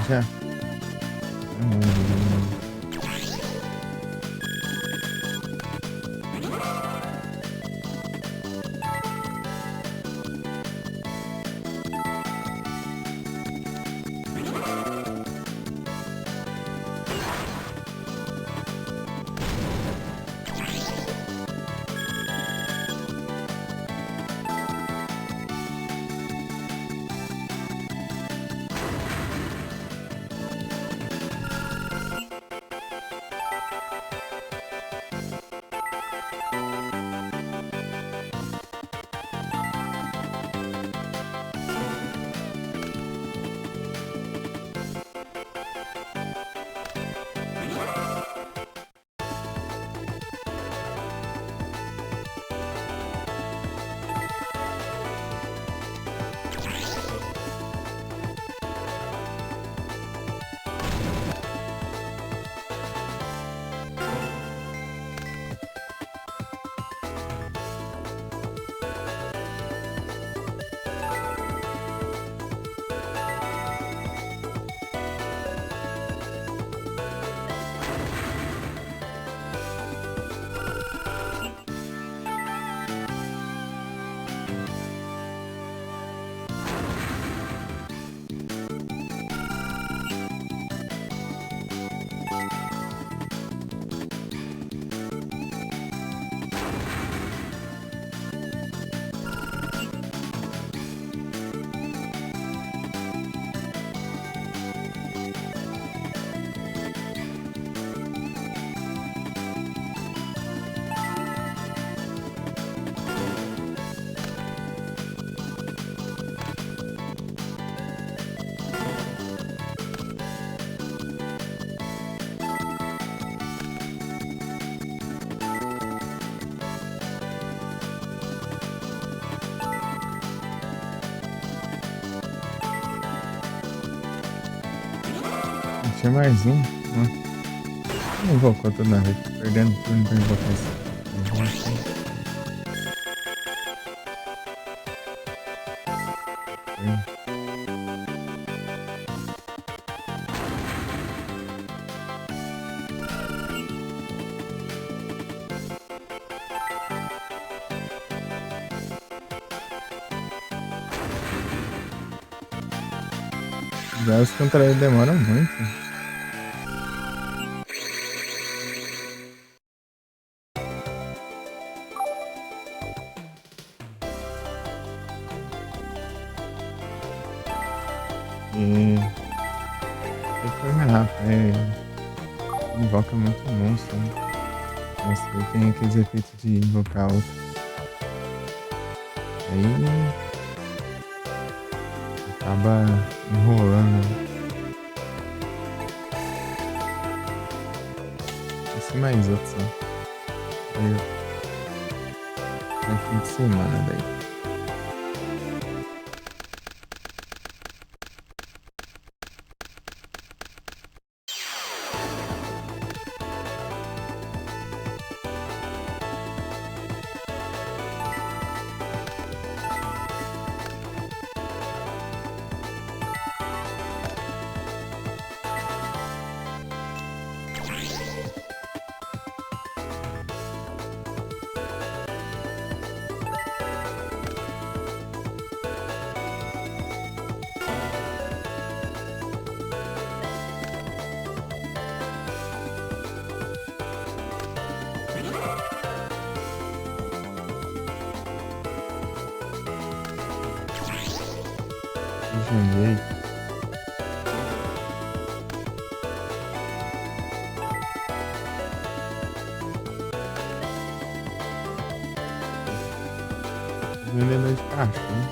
[SPEAKER 1] Já. tem mais um. Não invocou tudo na vez. Perdendo turno pra invocar esse. Já os contra ele demoram muito. E tem que foi mais rápido. Invoca muito monstro, né? Nossa, ele tem aqueles efeitos de invocar outro. Aí acaba enrolando. Esse mais outro só. Aí é fim de semana daí. Joguei. Vendedor de cachorro.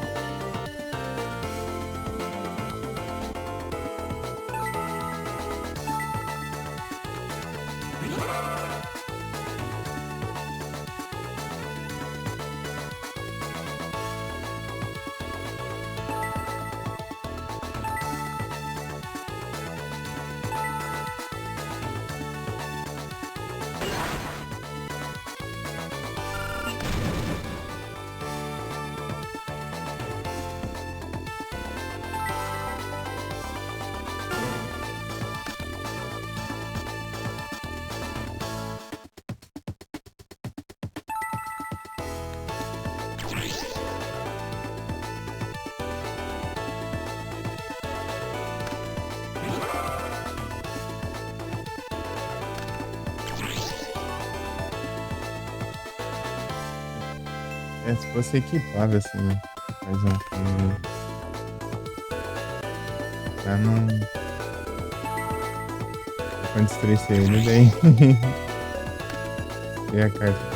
[SPEAKER 1] Se fosse equipável assim, né? Faz um filme. Pra não. Quando estressei ele, daí. E a carta.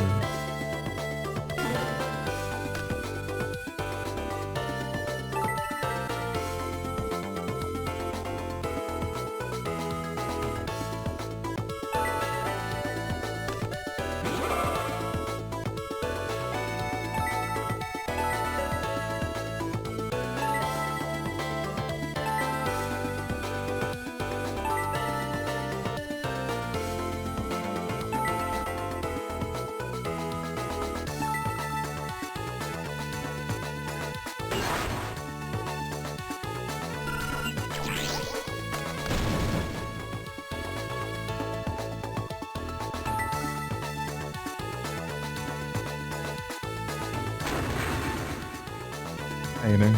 [SPEAKER 1] Aí, né?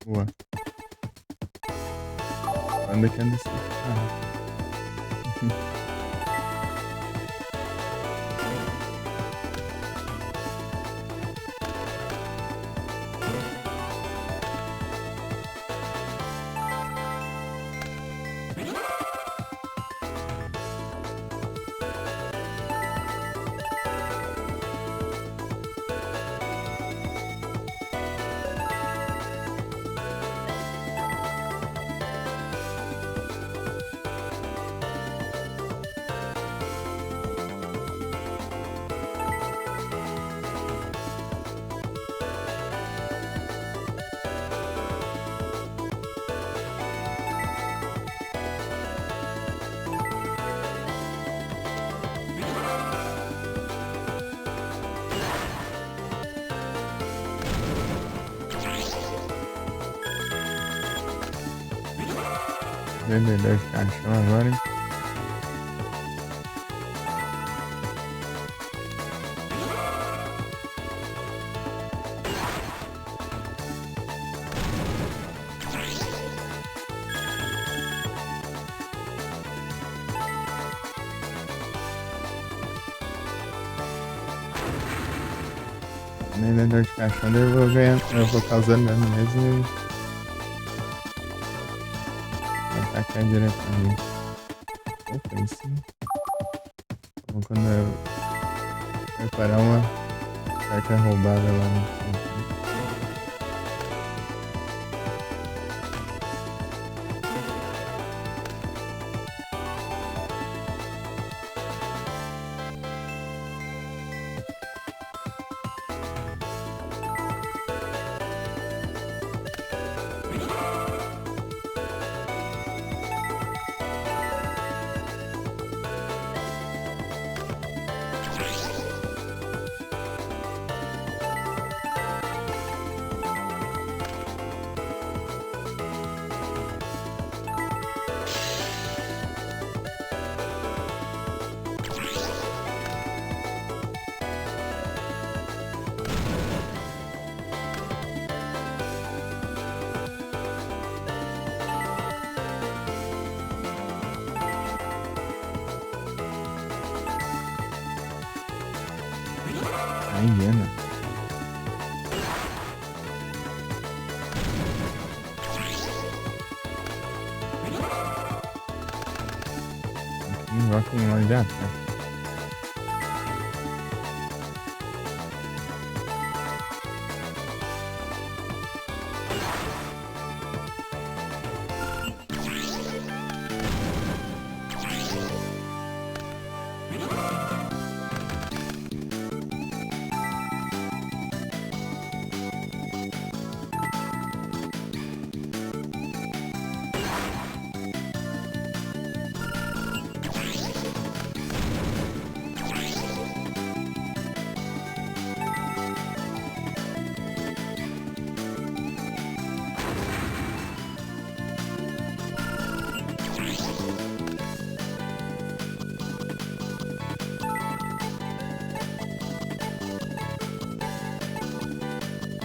[SPEAKER 1] Boa. Anda que anda assim. Vendedor de caixão agora, hein? Vendedor de caixão, daí eu vou ganhar, eu vou causando dano mesmo e atacar diretamente. Opa, isso. Então, quando eu preparar uma carta roubada lá no centro. A hiena. Aqui vai com uma de ataque.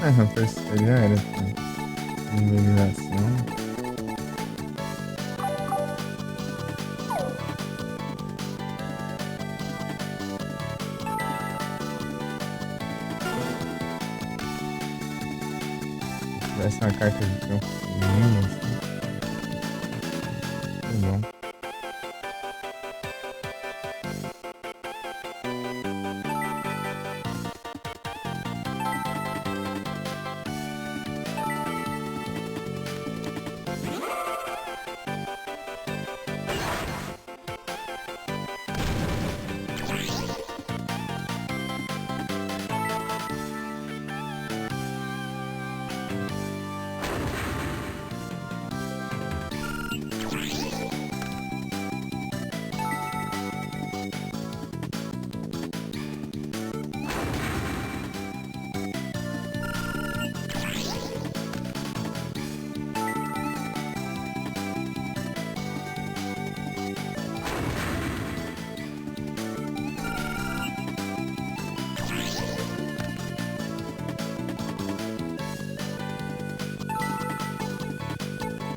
[SPEAKER 1] Ah, rapaz, já era. Eliminação. Se tivesse uma carta de campo feminina, assim. Tá bom.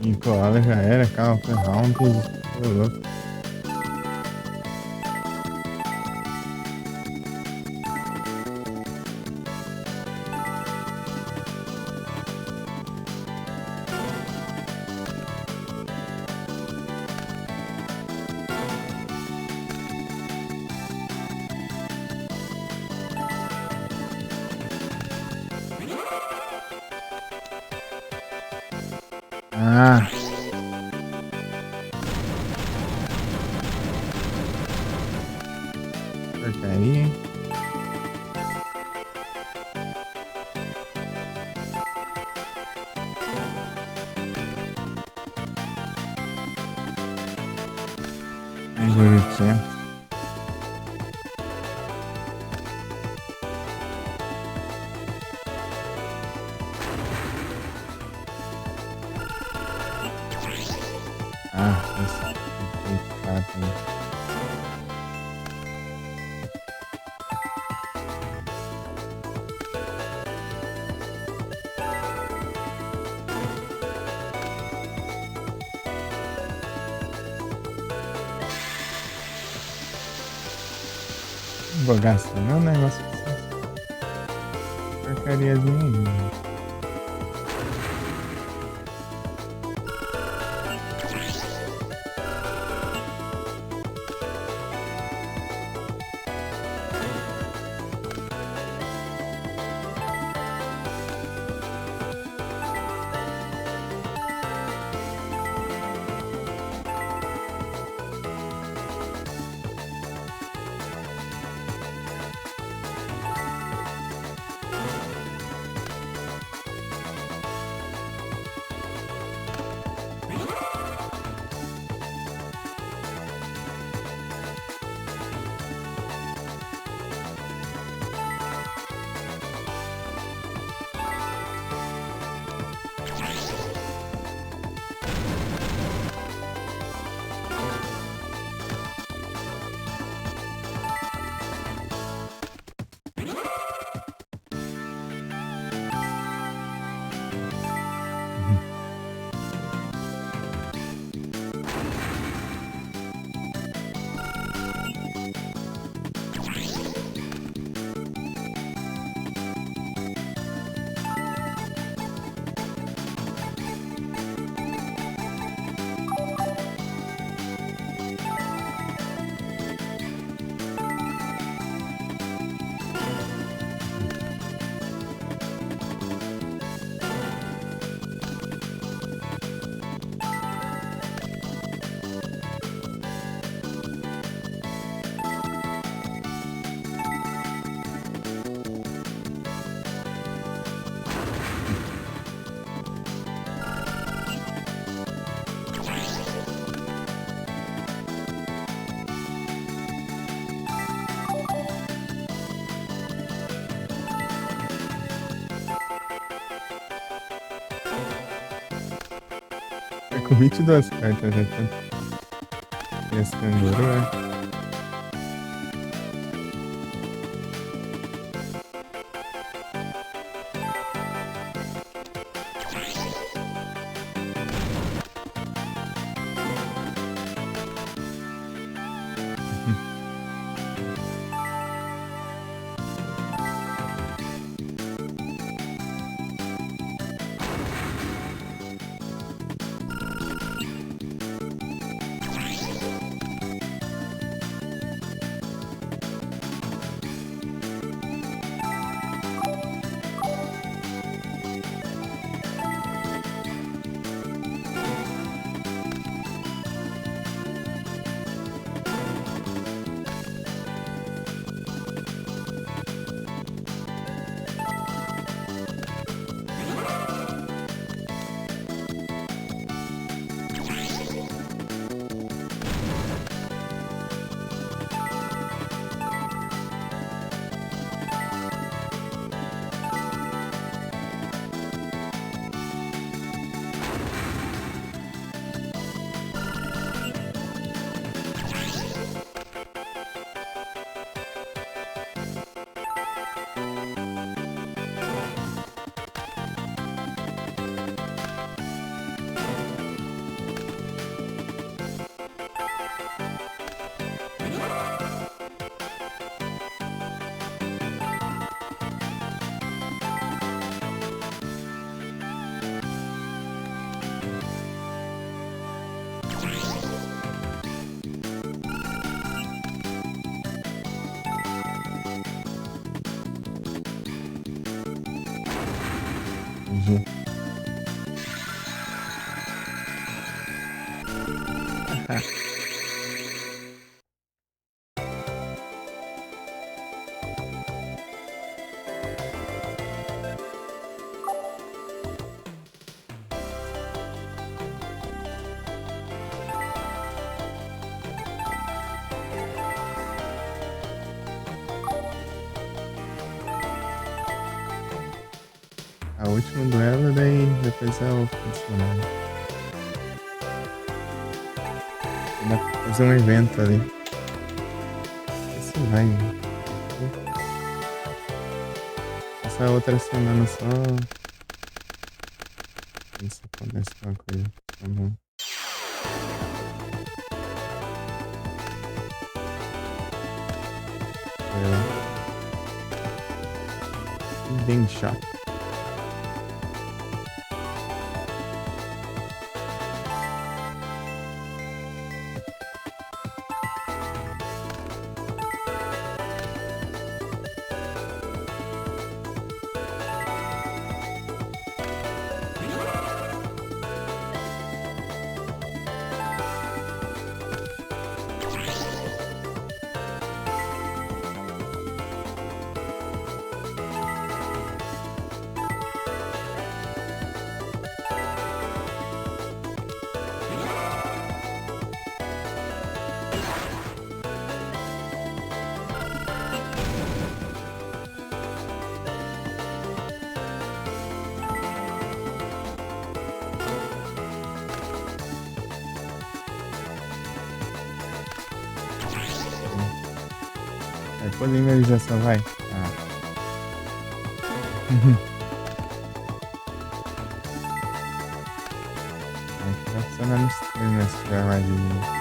[SPEAKER 1] E Koala já era, calma, foi round, foi louco. Ah, porcaria, hein? Bonitinho. Ah, nossa, que chato, né? Não vou gastar meu negócio com essas porcariazinha aí, né? É com 22 cartas já tá. Esse canguru é. Uhum. A última duelo, daí depois é o final de semana. Dá pra fazer um evento ali. Isso vai, né? Essa outra semana só. Ver se acontece alguma coisa. Tá bom. Vai lá. Bem chato. Depois a inverização vai. Ah. Vai funcionar no stream, né? Se tiver mais de.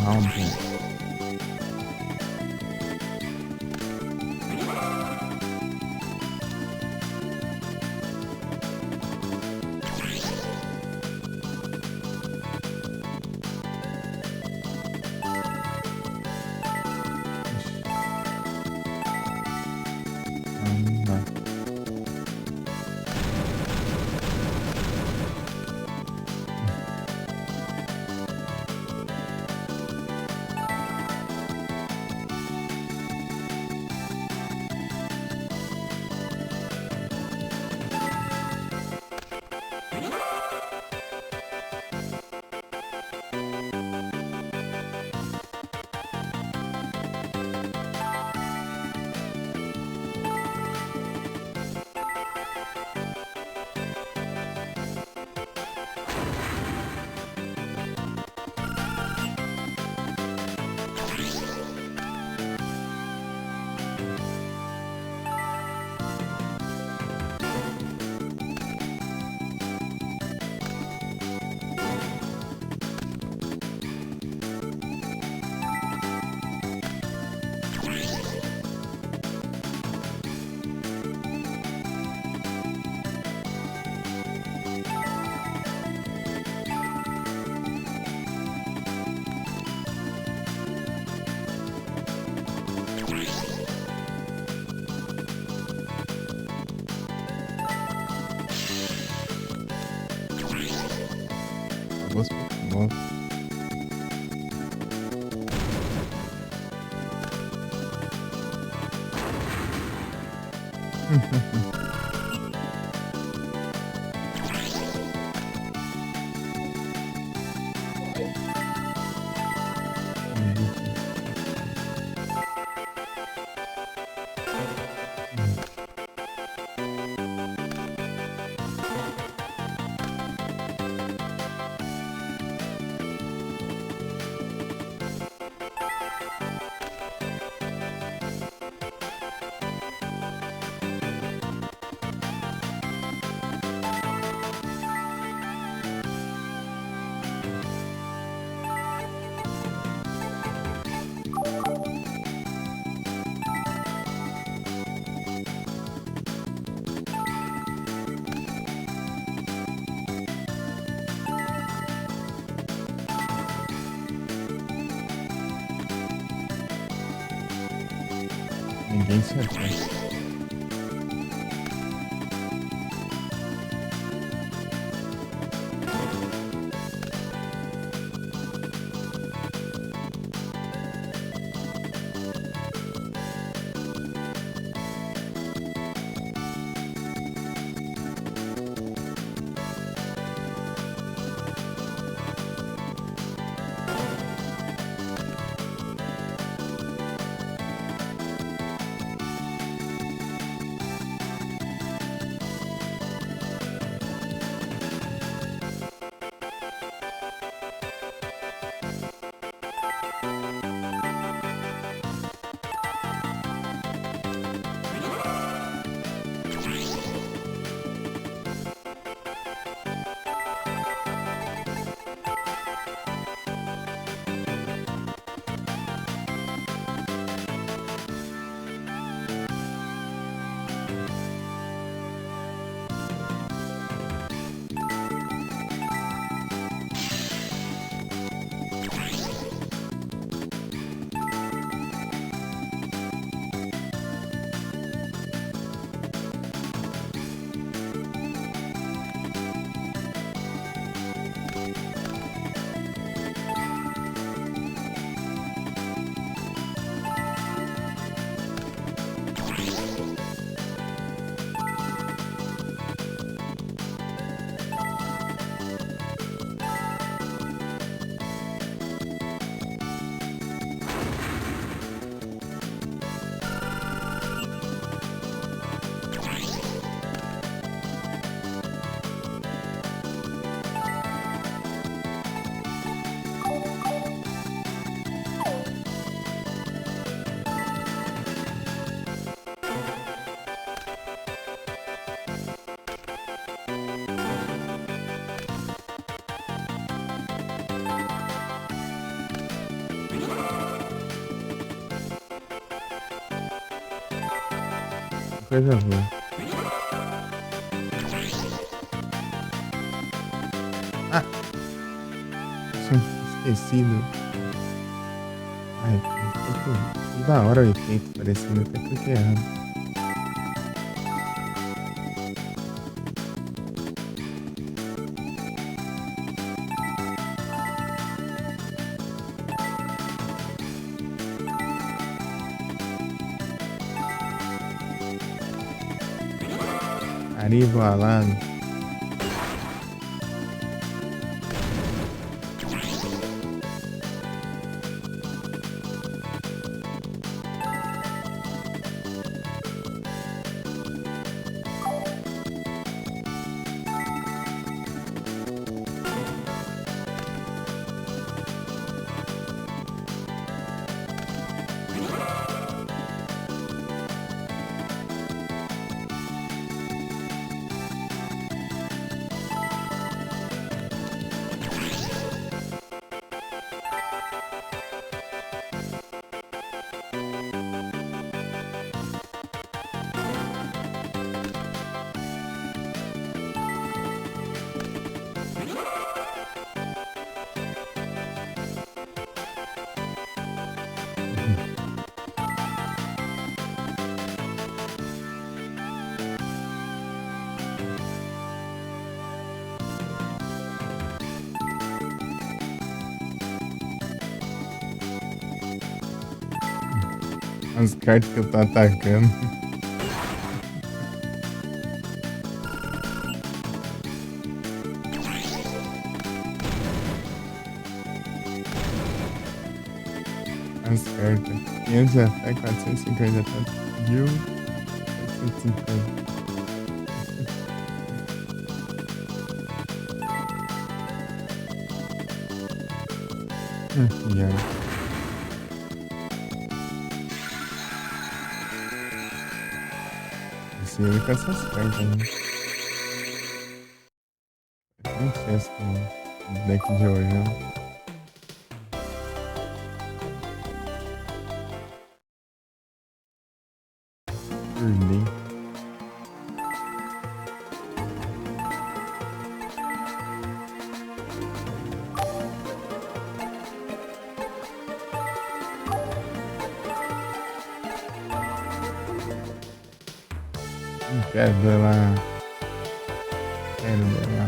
[SPEAKER 1] Round. Bom. Ninguém se atenta. Coisa boa. Ah! Tinha esquecido. Ai, que da hora o efeito parecendo até cliquei errado. Arriba alado. As cartas que eu tô atacando. As cartas. 500 de ataque, 450 de ataque. 1.750. E aí? Ele com essas cartas, né? Não sei se o deck de hoje, né? Perdi. Quero ver lá. Quero ver lá.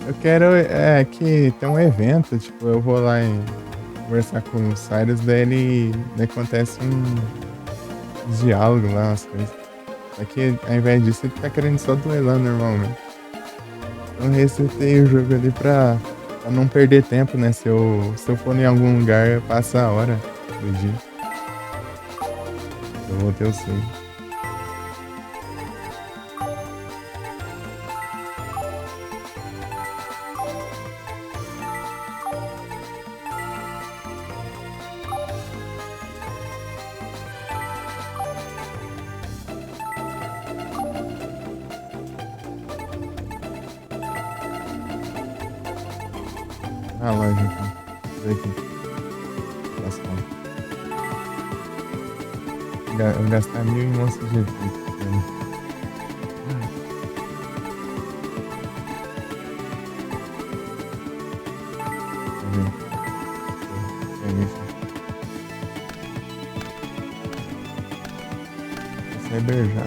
[SPEAKER 1] Eu quero que tem um evento, tipo, eu vou lá conversar com o Cyrus, daí acontece um diálogo lá, umas coisas. Só que ao invés disso, ele tá querendo só duelar normalmente. Então eu resetei o jogo ali pra não perder tempo, né? Se eu for em algum lugar, passa a hora do dia. Eu vou ter o save. Ah, loja aqui. Vê aqui. Passa lá. Eu vou gastar 1.000 em monstro de efeito. Tá vendo? É isso. Cyber já.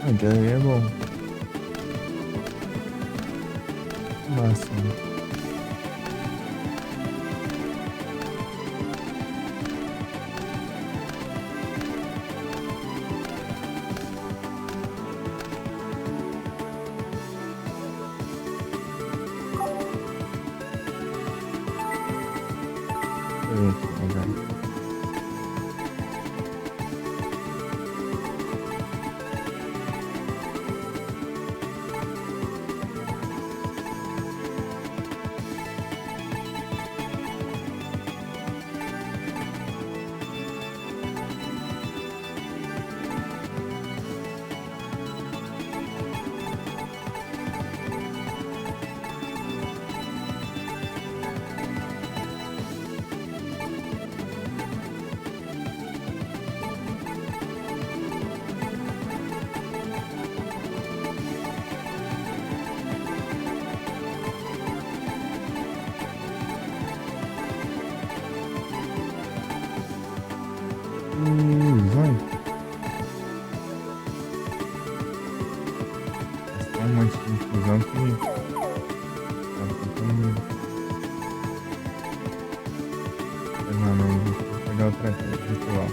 [SPEAKER 1] Ah, daí é bom. Massa, né? Deixa eu ver aqui agora. Zóio. Gastar um monte de infusão que tá ficando. Não, não, vou pegar outra coisa, ritual.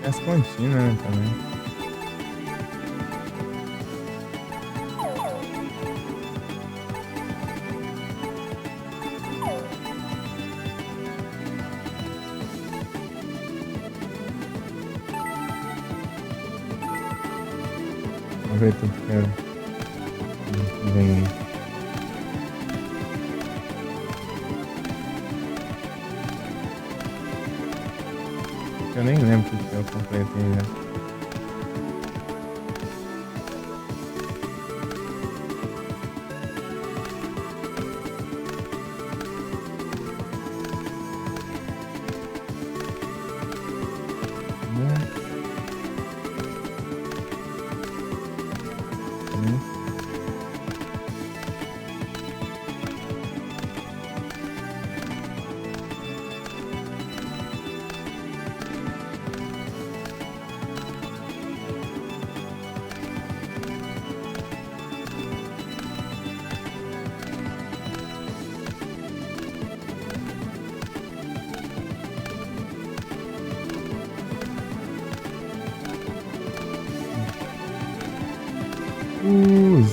[SPEAKER 1] E as contínuas, né, também. Vamos ver tudo que vem aí. Eu nem lembro o que eu completei já.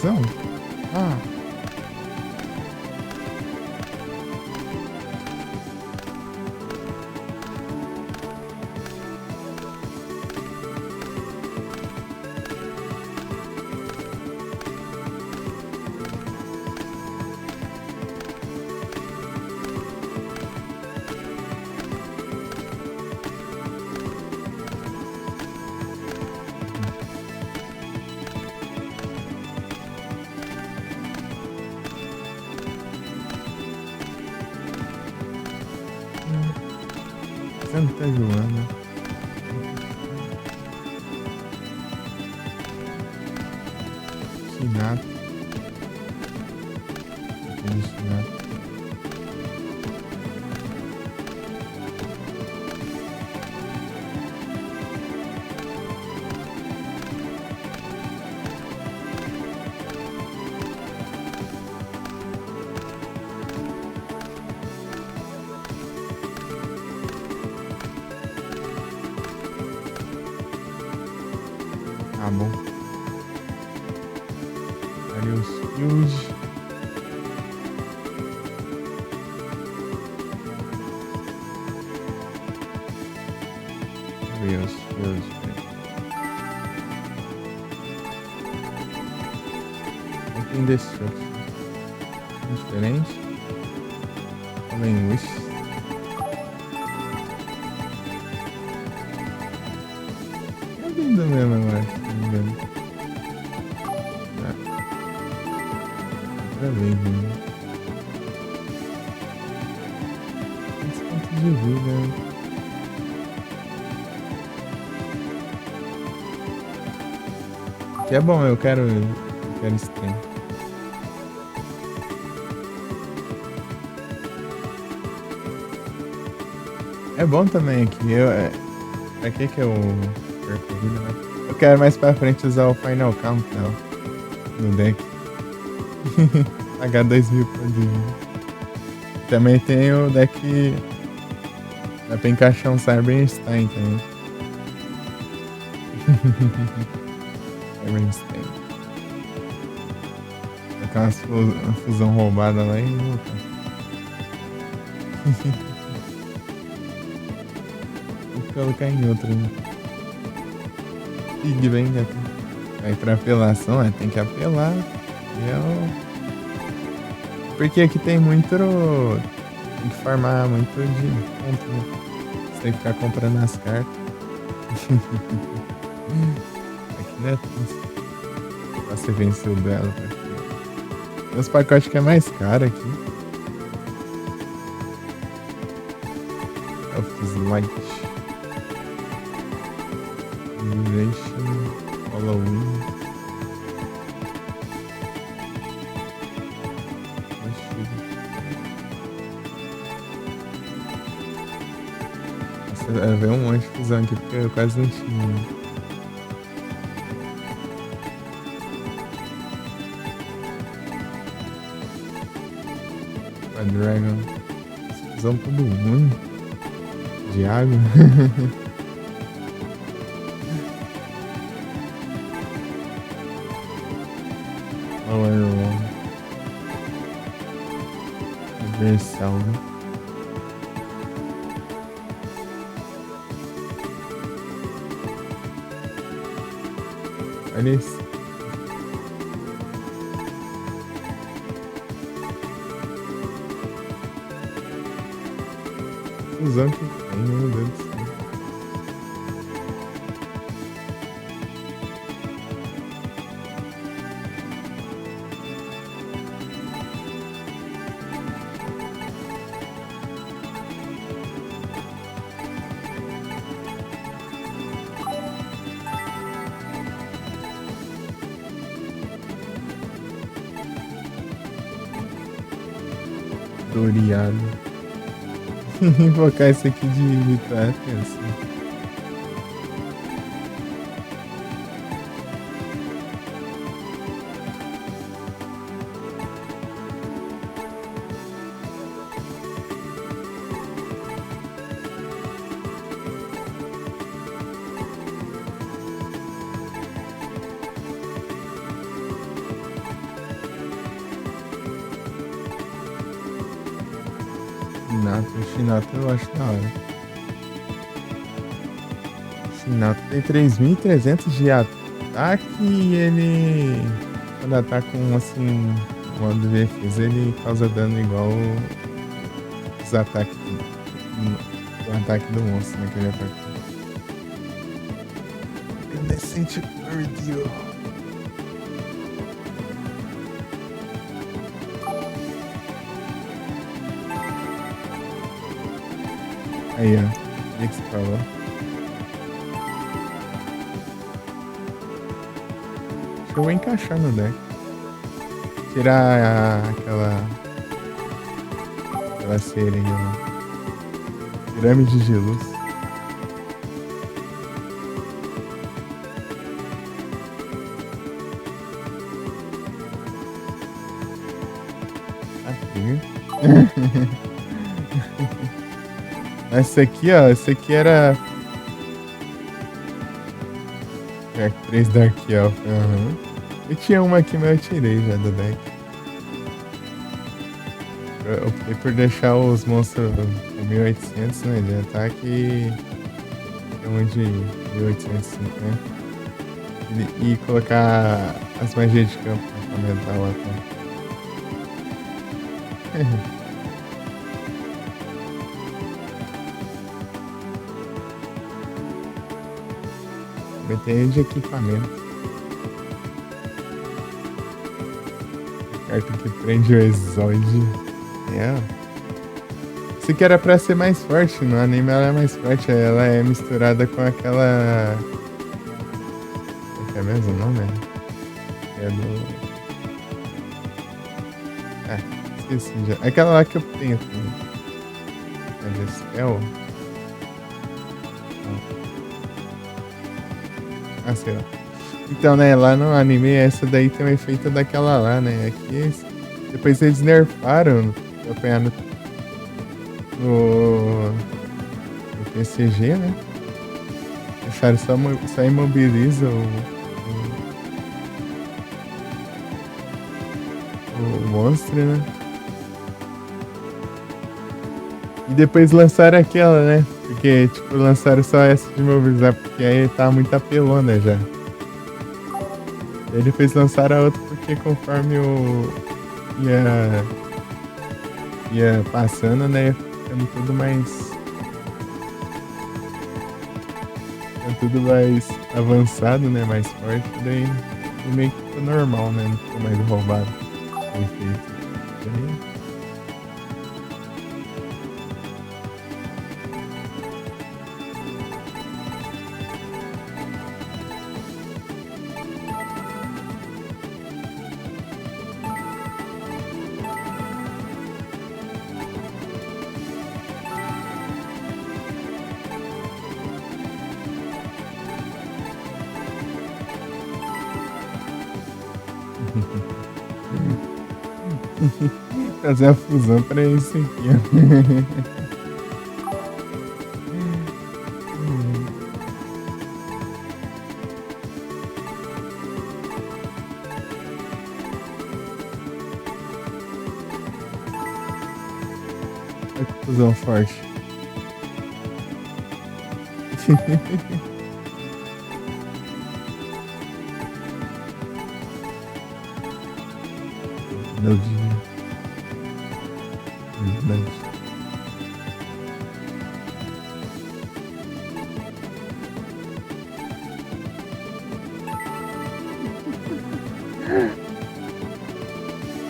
[SPEAKER 1] Zão. Ah. Santa Joana. Chinato. Aquele Chinato. Tá bom. Arius Field. Arius Field. Tem Destruction. Diferente. Também Wish. É lindo mesmo, eu acho. Se não me engano. Outra vez, né? Quantos pontos de vida? Que é bom, eu quero esse trem. É bom também aqui. Pra que eu perco a vida, né? Eu quero mais pra frente usar o Final Countdown no deck. Pagar 2.000 pontos de vida. Também tem o deck. Dá pra encaixar um Cyberstein também. Cyberstein. Colocar uma fusão roubada lá e voltar. Vou colocar em outro, né? Pig bem gato. Aí pra apelação, tem que apelar. E porque aqui tem muito. Tem que farmar muito de ponto, né? Você tem que ficar comprando as cartas. Aqui não é tudo. Pra você vencer o duelo. Tem uns pacotes que é mais caro aqui. Elf's Invasion, Halloween. Nossa, eu vi um monte de fusão aqui porque eu quase não tinha. A Dragon. Fusão tudo ruim. De água. Universal, né? Olha isso. Fusão que tem, meu Deus do céu. Doriado. Invocar esse aqui de imitar, pensa. Chinato eu acho da hora. Chinato tem 3.300 de ataque e ele, quando ataca com assim, um modo de defesa, ele causa dano igual os ataques o ataque do monstro naquele ataque. Incandescente Perdido. Aí, ó. que você falou? Acho que eu vou encaixar no deck. Tirar aquela seringa lá. Pirâmide de luz. Aqui. Essa aqui, ó. Essa aqui era. Dark 3 Dark Elf. Uhum. Eu tinha uma aqui, mas eu tirei já do deck. Eu optei por deixar os monstros com 1800, né? De ataque. Um de 1850. E colocar as magias de campo pra aumentar o ataque. Tem de equipamento. Carta que prende o Exoide. É. Isso aqui era pra ser mais forte. No anime ela é mais forte. Ela é misturada com aquela. Qual que é mesmo o nome? É do. Ah, esqueci já. Aquela lá que eu tenho aqui. É do Spell. Ah, sei lá. Então, né, lá no anime, essa daí tem o efeito daquela lá, né? Aqui, depois eles nerfaram pra apanhar no TCG, né? Deixaram só imobiliza o monstro, né? E depois lançaram aquela, né? Porque, tipo, lançaram só essa de imobilizar, porque aí tá muito apelona já. E aí depois lançaram a outra porque conforme ia passando, né? Ia ficando tudo mais. Tudo mais avançado, né? Mais forte. Daí meio que ficou normal, né? Não ficou mais roubado. Perfeito. Daí... Fazer a fusão pra isso aqui, ó. Fusão forte. Meu dia.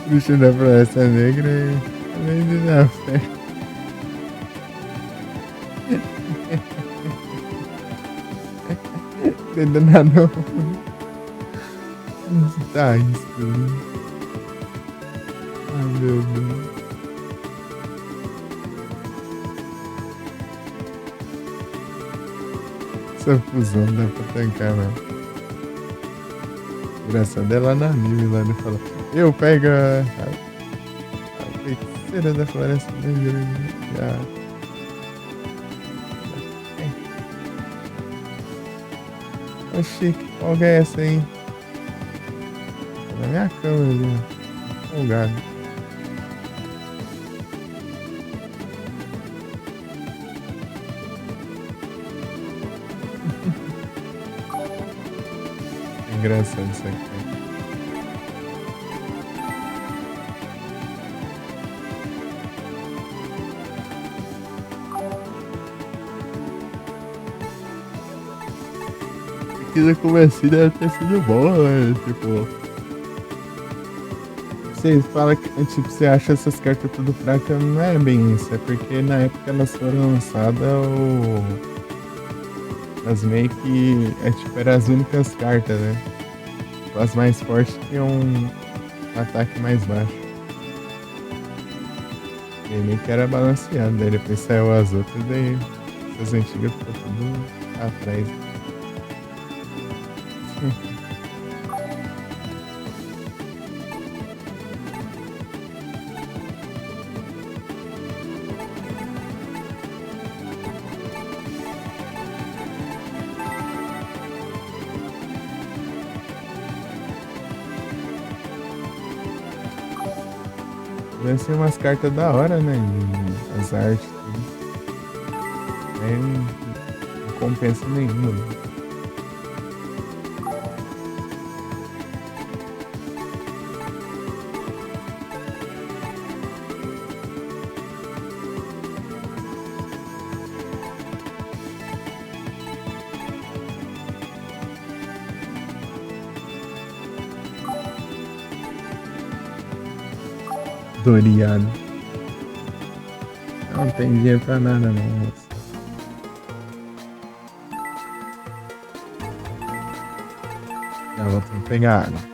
[SPEAKER 1] Bicho da Floresta Negra e além de na fé. Dedo na não. Tá isso. Ah, meu Deus. Essa fusão dá pra tancar, não. Engraçado é lá na anime, lá ele fala: eu pego a feiticeira da Floresta Negra. Oxi, que folga é essa aí? Tá na minha cama ali, ó. Folgado. Engraçado isso aqui. Aquilo comecinho deve ter sido bom, né? Tipo, você fala que, tipo, você acha essas cartas tudo fracas, não é bem isso. É porque na época elas foram lançadas, as meio que, tipo, eram as únicas cartas, né? As mais fortes tinham um ataque mais baixo. E aí meio que era balanceado, daí depois saiu as outras, daí essas antigas ficou tudo atrás. Deve ser umas cartas da hora, né? As artes, tudo. Aí não compensa nenhuma. Doriano. Não tem dinheiro pra nada, não, moço. Já vou ter que pegar água.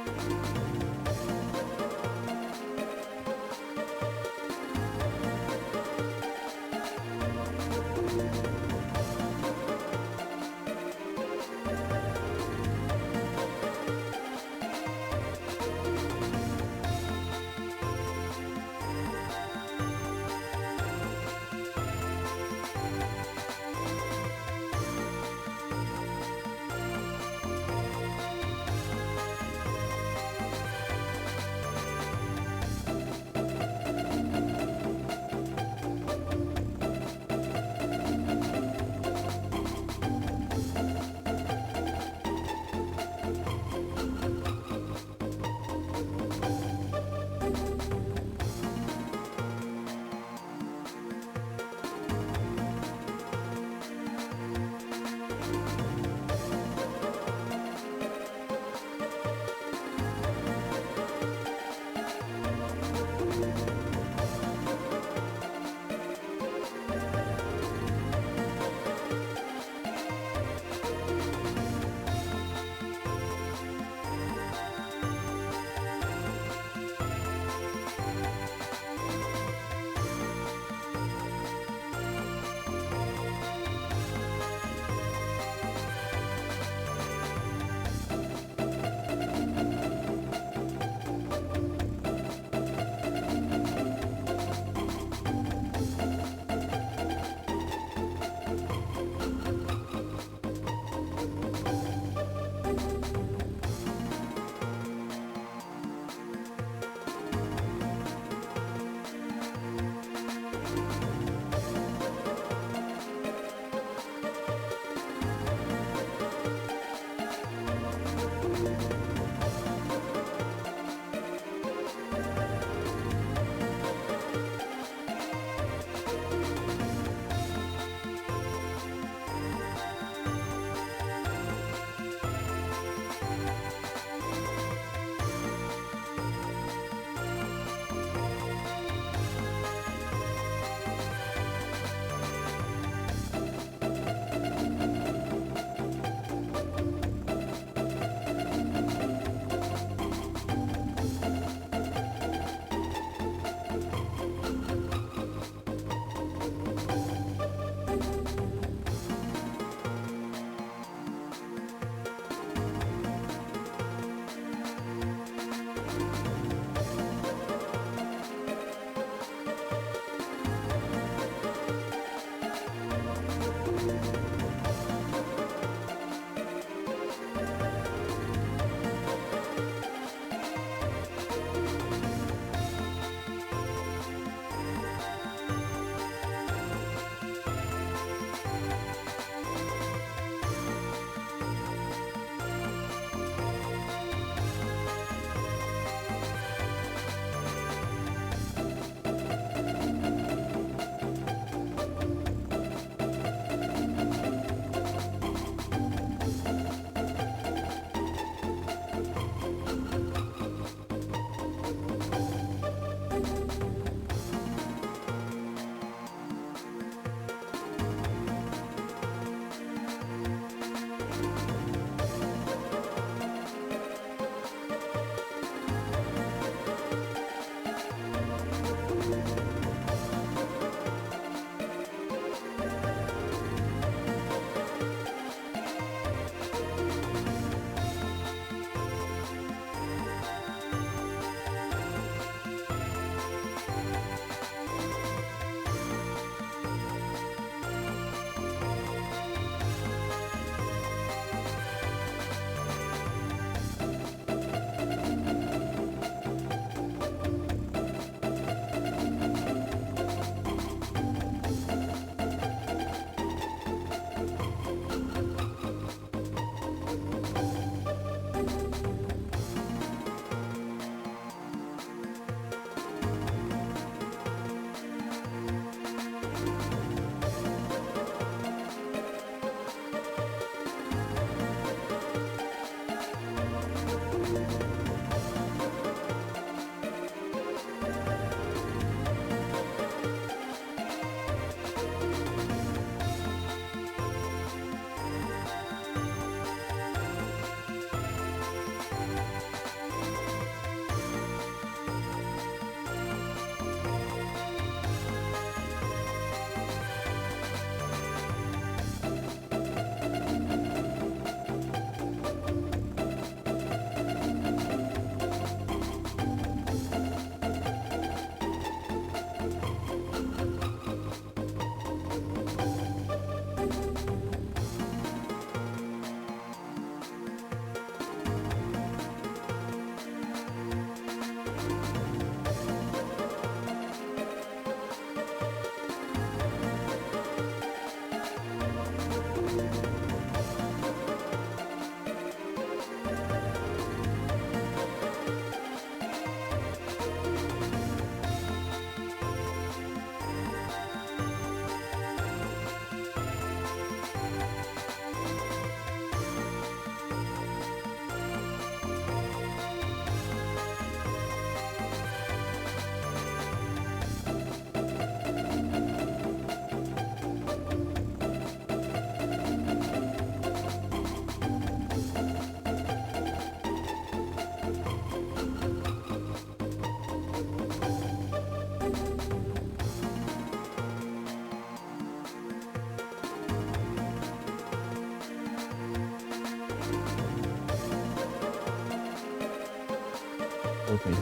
[SPEAKER 1] Voltei.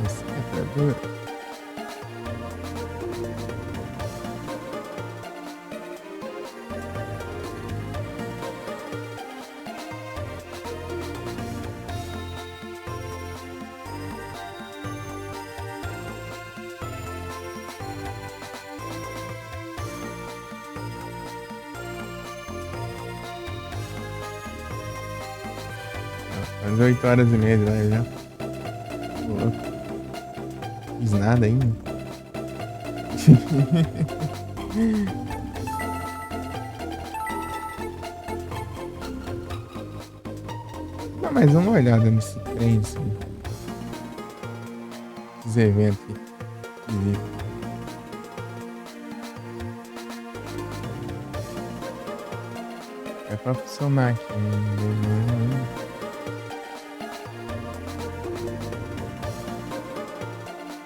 [SPEAKER 1] Isso é duro. Às 8h30 de live já. Tô louco. Fiz nada ainda. Dá mais uma olhada nesse trem, assim. Esses eventos aqui. É pra funcionar aqui.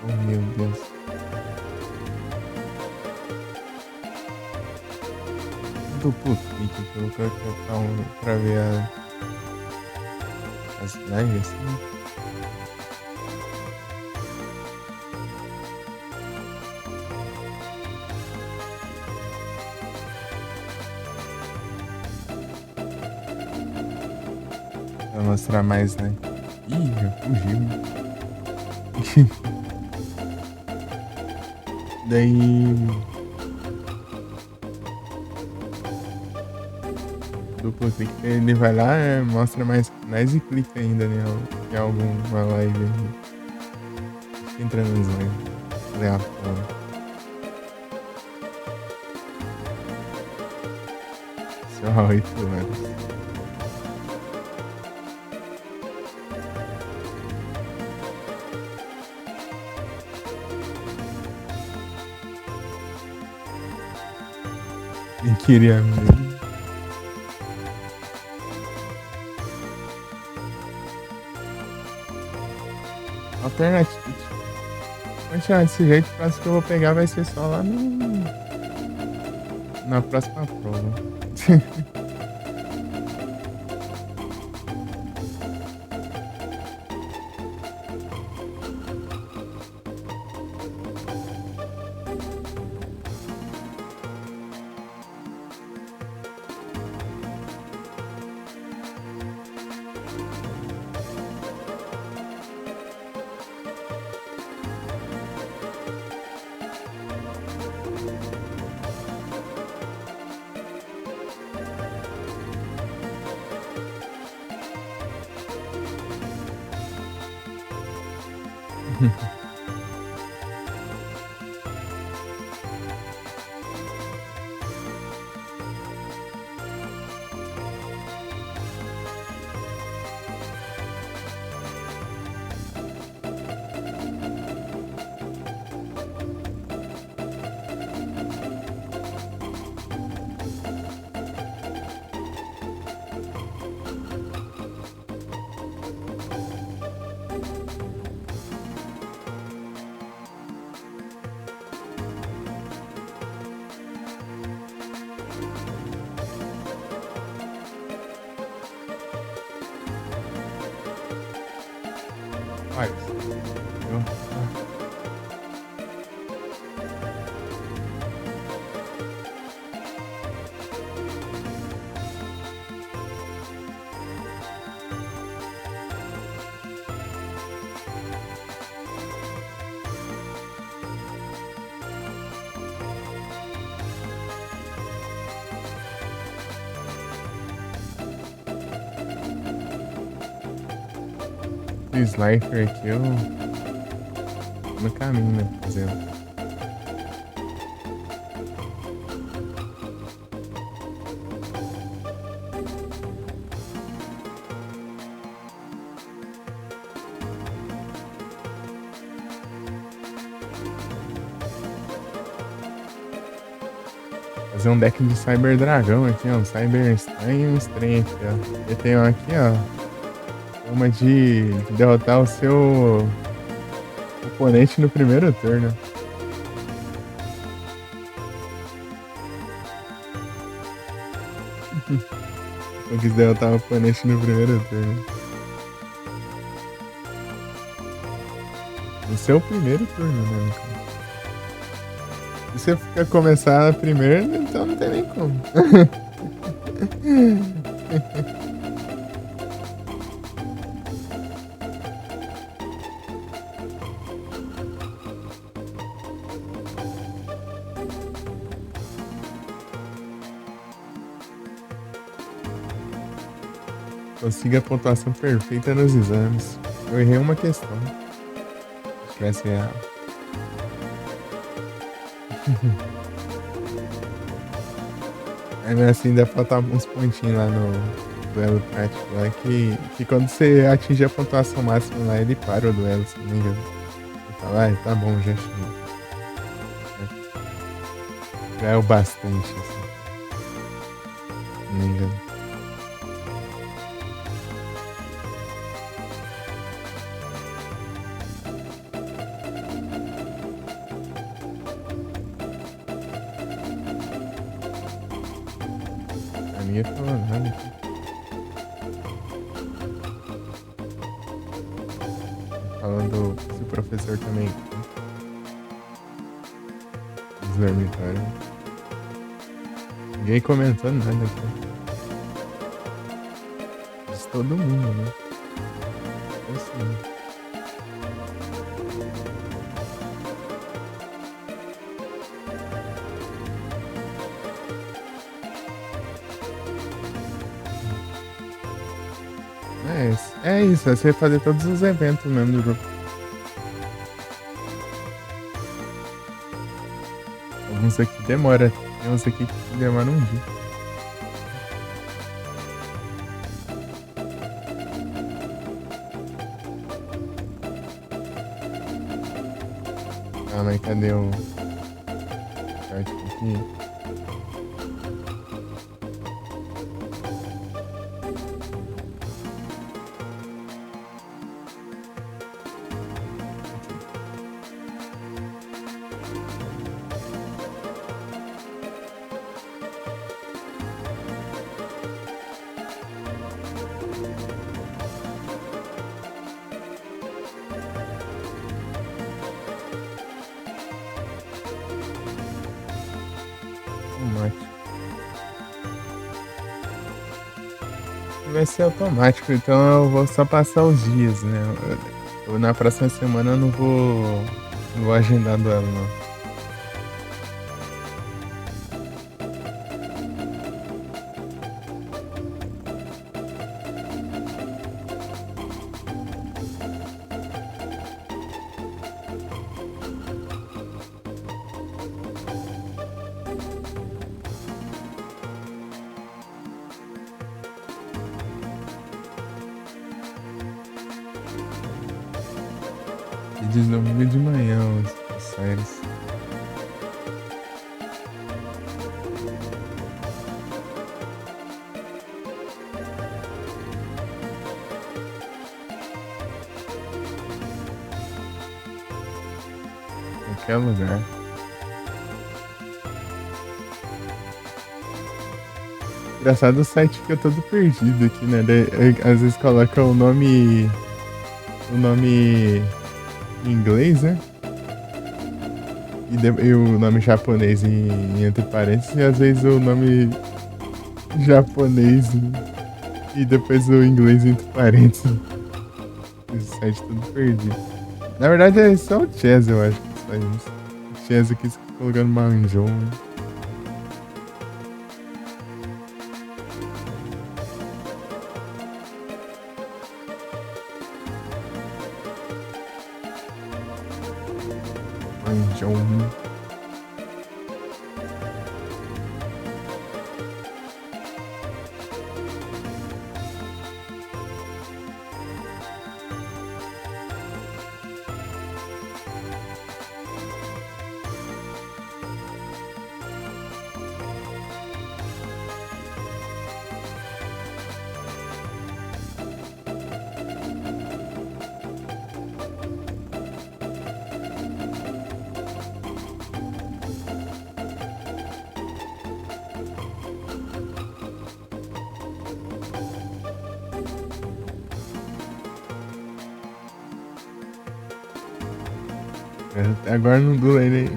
[SPEAKER 1] Oh, meu Deus. Duplo clique que eu vou colocar pra ver as lives assim. Pra mostrar mais, né? Ih, já fugiu. Daí. Duplo clique, ele vai lá, mostra mais canais e clica ainda né, em alguma live aí. Entra nas lives. Aleatório. Só 8 horas. Nem queria mesmo. Alternativa. Continuar desse jeito, o próximo que eu vou pegar vai ser só lá na próxima prova. Faz. O Slifer aqui eu tô no caminho, né? Fazendo. Fazer um deck de Cyber Dragão aqui, ó. Um Cyber Stun e um Stren aqui, ó. E tem um aqui, ó. Uma de derrotar o seu oponente no primeiro turno. Eu quis derrotar o oponente no primeiro turno. No seu primeiro turno, né, no caso. Se você ficar começar primeiro, então não tem nem como. Consiga a pontuação perfeita nos exames. Eu errei uma questão. Se tivesse errado. Ainda assim, ainda falta uns pontinhos lá no duelo prático lá que quando você atingir a pontuação máxima lá, ele para o duelo, se não me engano. Ele fala, ah, tá bom, já cheguei. Já é o bastante, assim. Se não me engano. Ninguém falou nada aqui. Falando se o professor também. Os dormitórios. Ninguém comentando nada aqui. Diz todo mundo, né? É assim. É isso, é você fazer todos os eventos mesmo do jogo. Alguns aqui demora, tem uns aqui que demora um dia. Ah, mas cadê o chat aqui? Vai ser automático, então eu vou só passar os dias, né? Na próxima semana eu não vou agendar duelo, não. Diz domingo de manhã as séries. Qualquer lugar. Engraçado, o site fica todo perdido aqui, né? Às vezes coloca o nome em inglês, né? E o nome japonês entre parênteses, e às vezes o nome japonês, né? E depois o inglês entre parênteses. Esse site todo perdido. Na verdade é só o Chess, eu acho que faz isso. O Chess aqui colocando Manjou. Manjou. Até agora não duelei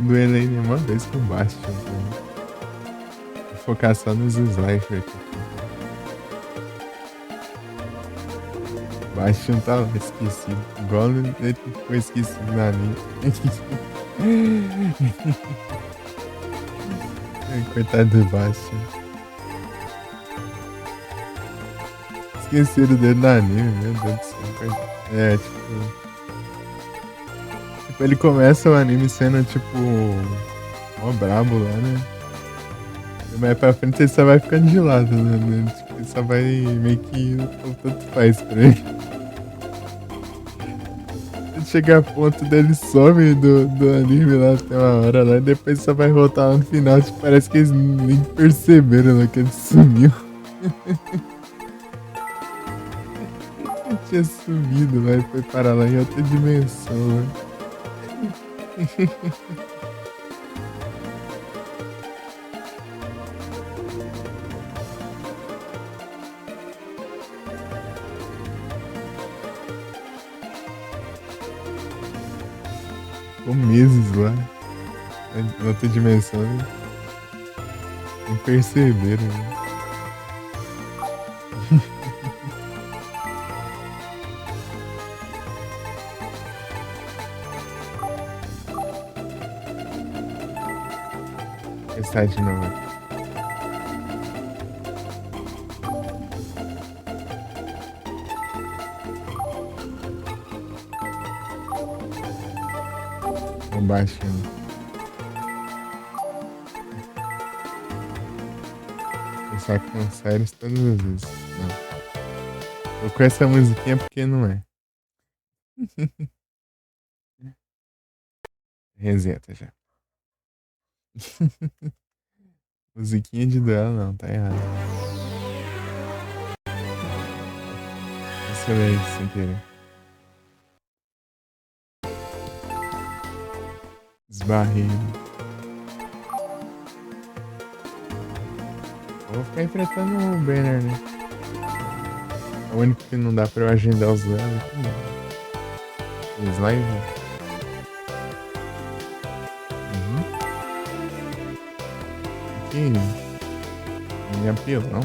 [SPEAKER 1] nenhuma vez com o Bastion. Vou focar só nos slasher aqui. Bastion tá lá esquecido. Igual ele ficou esquecido na linha. Coitado do Bastion. Esqueceram dele na anime, meu Deus do céu. É, tipo. Tipo, ele começa o anime sendo tipo. Mó brabo lá, né? E mais pra frente ele só vai ficando de lado, né? Tipo, ele só vai meio que. Tanto faz pra ele. Chega a ponto dele some do anime lá até uma hora lá e depois só vai voltar lá no final. Tipo, parece que eles nem perceberam né, que ele sumiu. Tinha sumido lá e foi parar lá em outra dimensão, né? Ficou meses lá. Em outra dimensão, né? Nem perceberam, né? Pensar de novo. Baixando. Pensar que são sérios todas as vezes. Não. Tô com essa musiquinha porque não é. Reseta já. Musiquinha de duelo não, tá errado. Isso aí, sem querer. Esbarrei. Vou ficar enfrentando o Banner, né? É o único que não dá pra eu agendar os duelos. Slime. Que me apelão.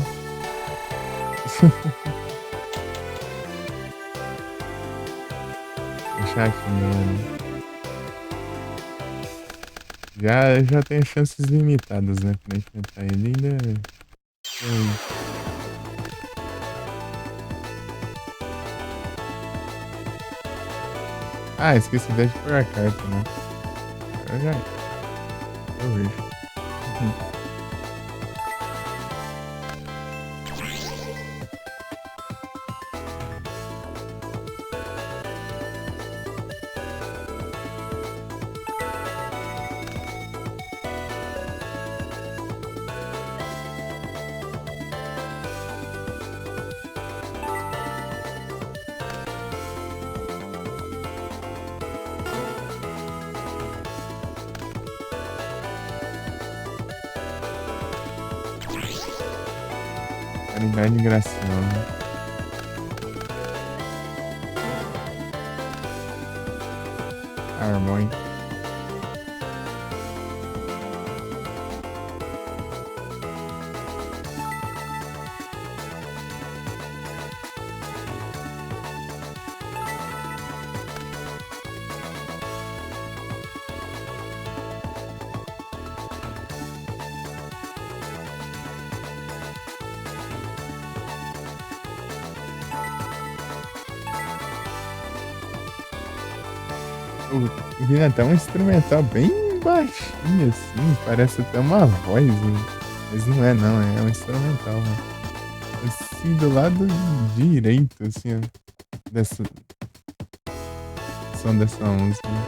[SPEAKER 1] Chat, mano. Já tem chances limitadas, né? Pra enfrentar ele ainda. Ah, esqueci de pôr a carta, né? Eu vejo. Caridade graciosa. Arboi. Vira até um instrumental bem baixinho assim, parece até uma voz, né? Mas não é não, é um instrumental, né? Assim do lado direito, assim, ó, dessa som dessa música, né?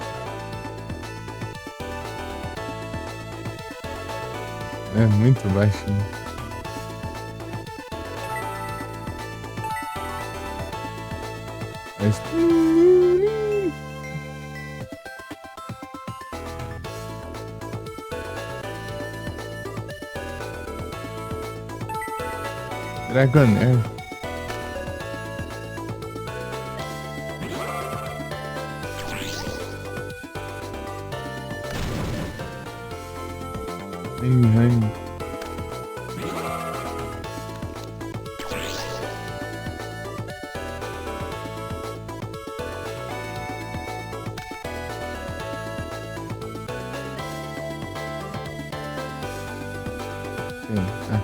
[SPEAKER 1] É muito baixinho. Mas... Dragonair. Hang Hang. Sim,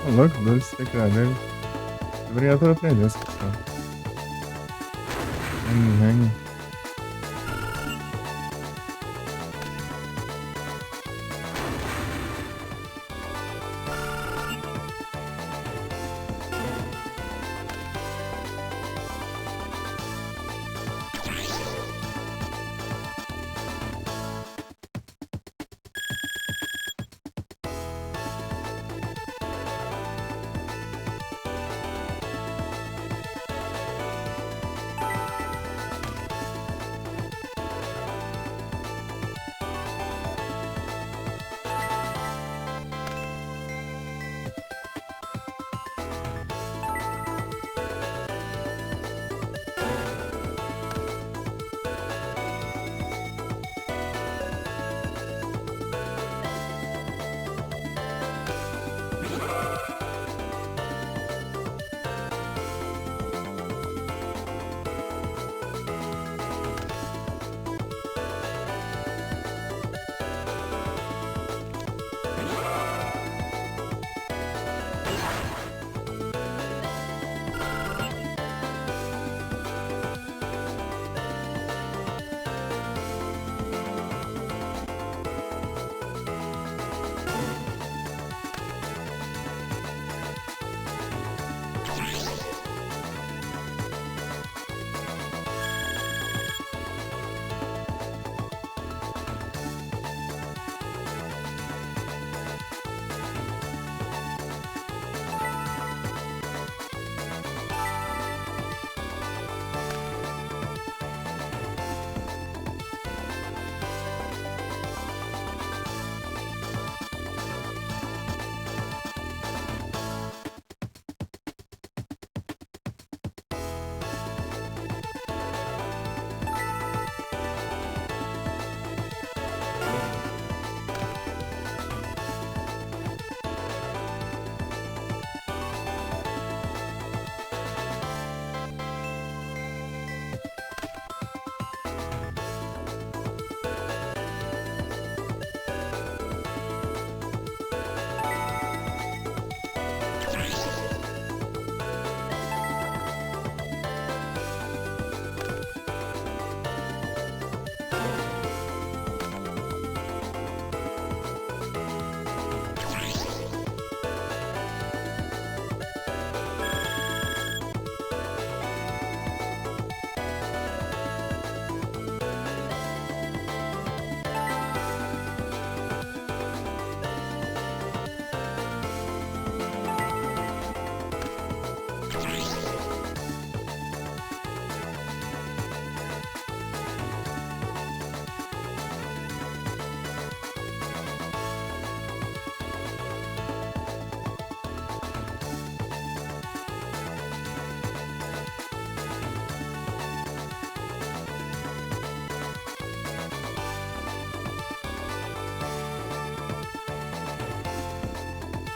[SPEAKER 1] Ô, louco, 12 espectadores. Obrigado pela presença, pessoal. Hang Hang.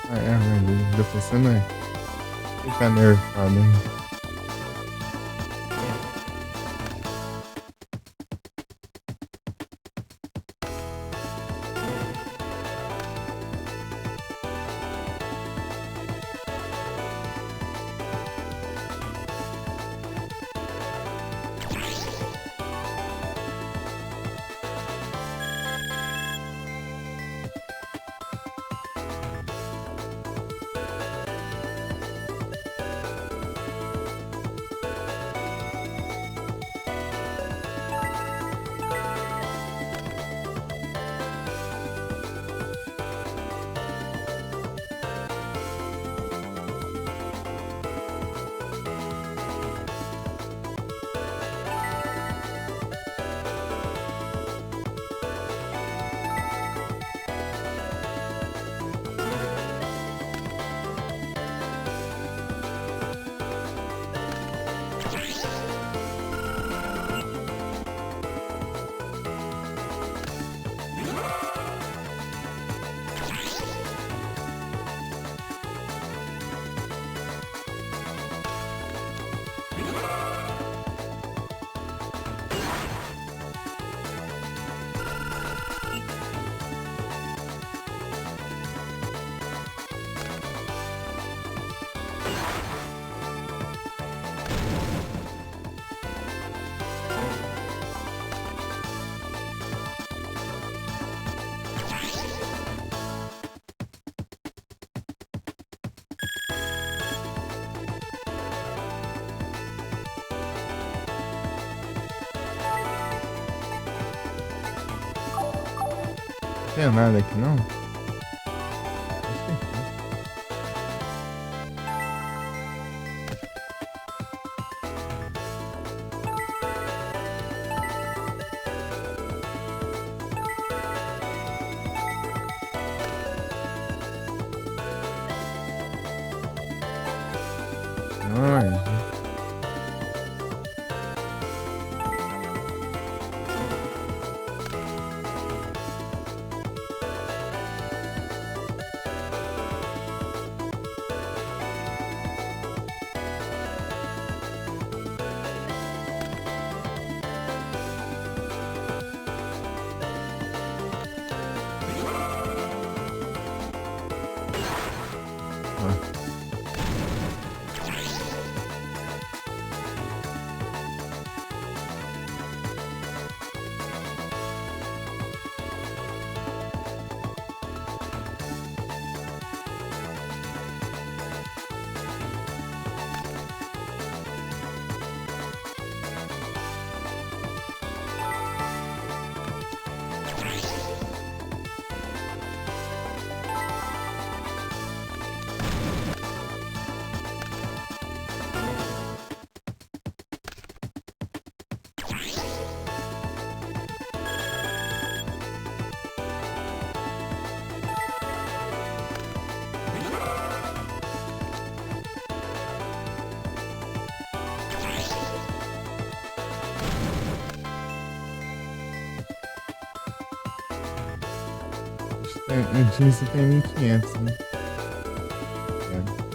[SPEAKER 1] Ah, é, mas depois você não é. Fica nerfado, hein? Não tem nada aqui não? Acho que tem. Não, é. Ó. O Jinx tem 1500, né? É.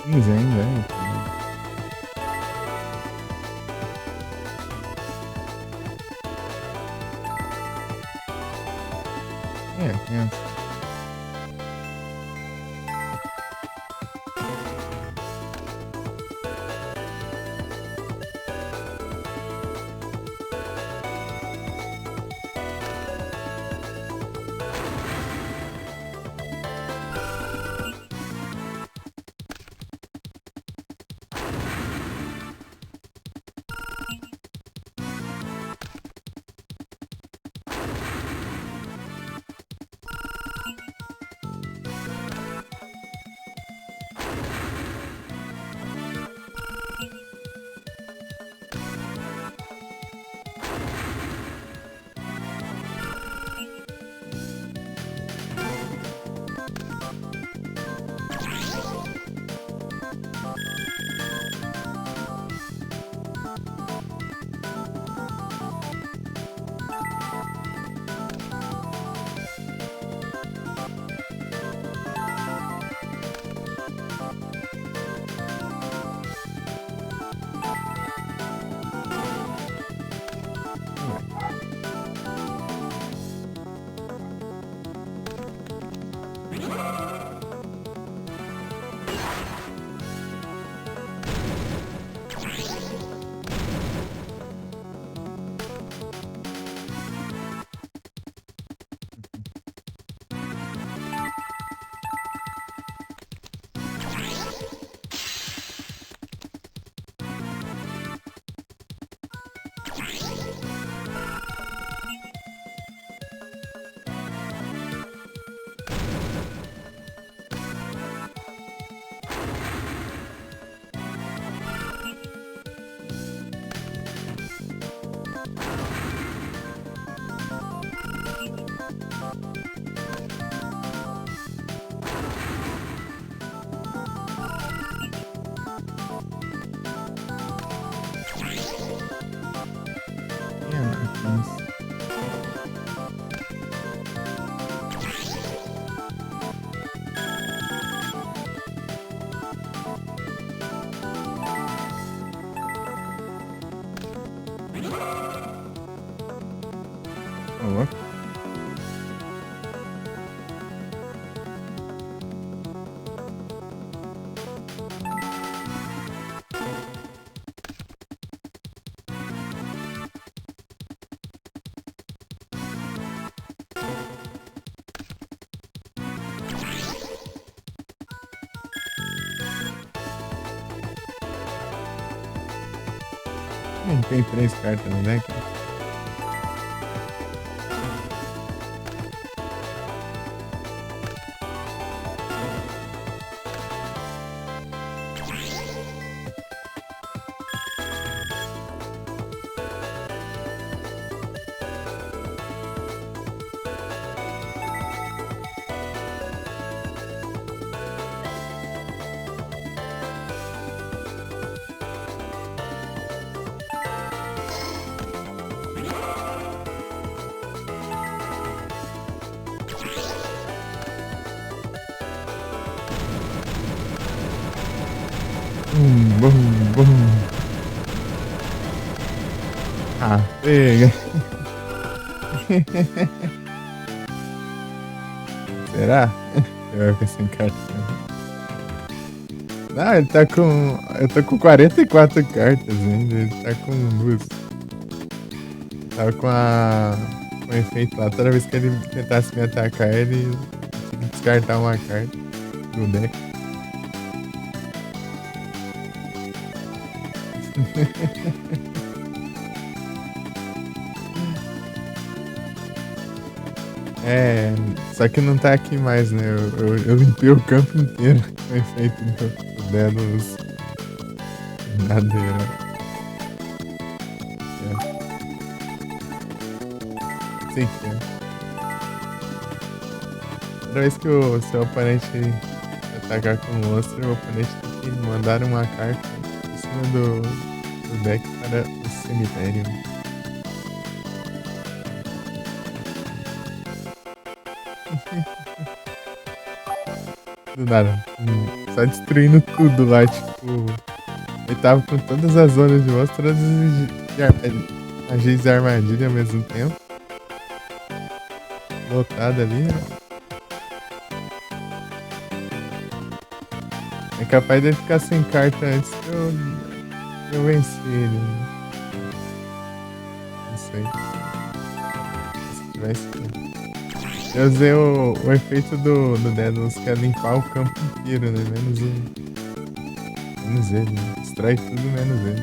[SPEAKER 1] 15 ainda, hein? É. Mas... Ô, louco. Tem 3 cartas no deck. Bum, bum. Ah, pega. Será? Eu vou ficar sem carta. Não, ele tá com. Eu tô com 44 cartas ainda. Ele tá com duas. Tava com o efeito lá. Toda vez que ele tentasse me atacar, ele tinha que descartar uma carta do deck. É, só que não tá aqui mais, né? Eu limpei o campo inteiro com efeito do Delos madeira. Sei que é. Toda vez que o seu oponente atacar com o monstro, o oponente tem que mandar uma carta em cima do deck para o cemitério. Do nada. Só destruindo tudo lá, tipo. Ele tava com todas as zonas de monstro, todas agentes de armadilha ao mesmo tempo. Lotado ali, né? É capaz de ele ficar sem carta antes que eu venci ele. Não sei. Se tivesse. Eu usei o efeito do Daedalus, que é limpar o campo inteiro, né? Menos ele. Né? Destrói tudo menos ele.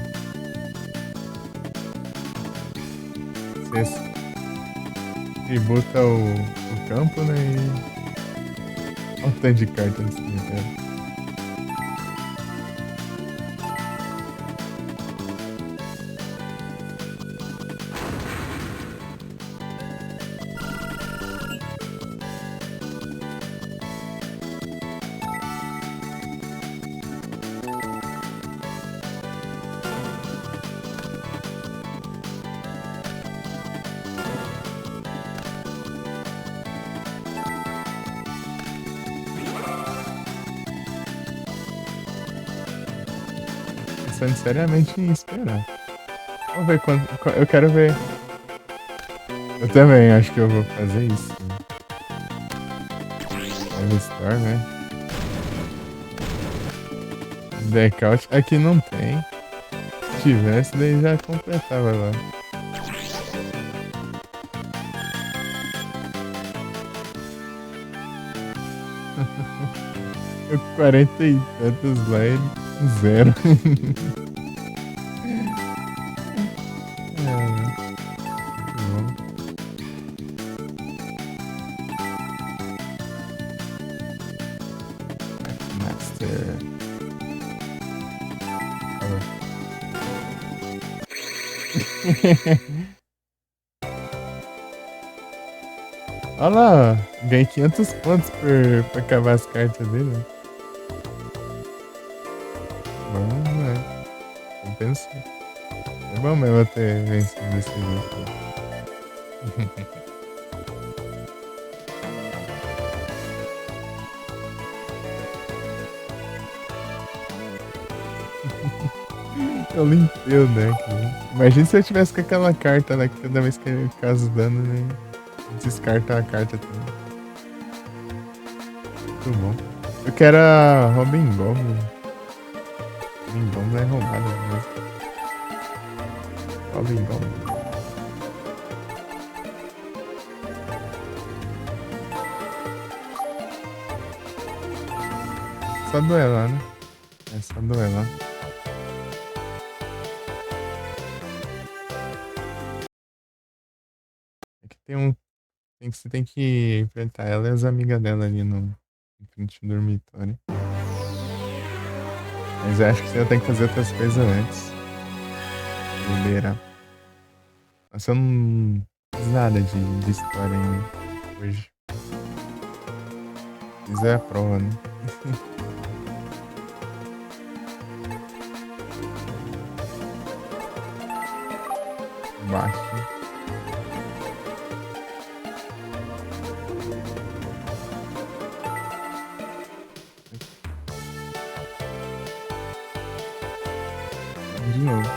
[SPEAKER 1] Você tributa o campo, né? E. Olha o tanto de carta nesse cemitério. Pensando seriamente em esperar. Vamos ver quando. Eu quero ver. Eu também acho que eu vou fazer isso. Live Store, né? Blackout. Aqui não tem. Se tivesse, daí já completava lá. Eu 40 e tantos lá e zero. Master. Olha lá, ganhei 500 pontos pra acabar as cartas dele. Bom, velho. Compensei. É bom mesmo eu ter vencido esse jogo. Eu limpei o deck, né? Imagina se eu tivesse com aquela carta lá que toda vez que ele causa dano, né? Descarta a carta também. Muito bom. Eu quero a Robin Goblin. Robin Goblin é roubada mesmo. Robin Goblin. Só duelar, né? É só duelar. Aqui tem um. Você tem que enfrentar ela e as amigas dela ali no frente do dormitório. Mas eu acho que você tem que fazer outras coisas antes. Liberar. Nossa, eu não fiz nada de história ainda hoje. Fiz a prova, né? Baixo. De novo.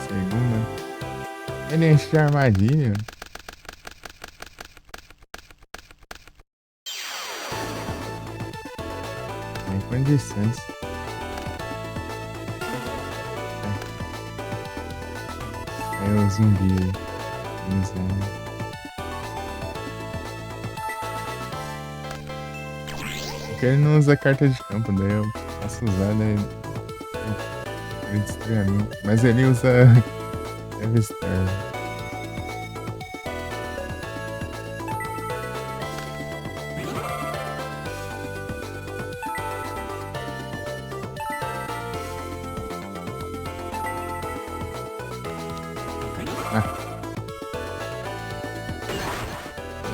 [SPEAKER 1] Segunda. Ele enche de armadilha. Tem condições. É o zumbi aí. Porque ele não usa carta de campo, daí eu posso usar, daí ele destrui a mim. Mas ele usa Devastator.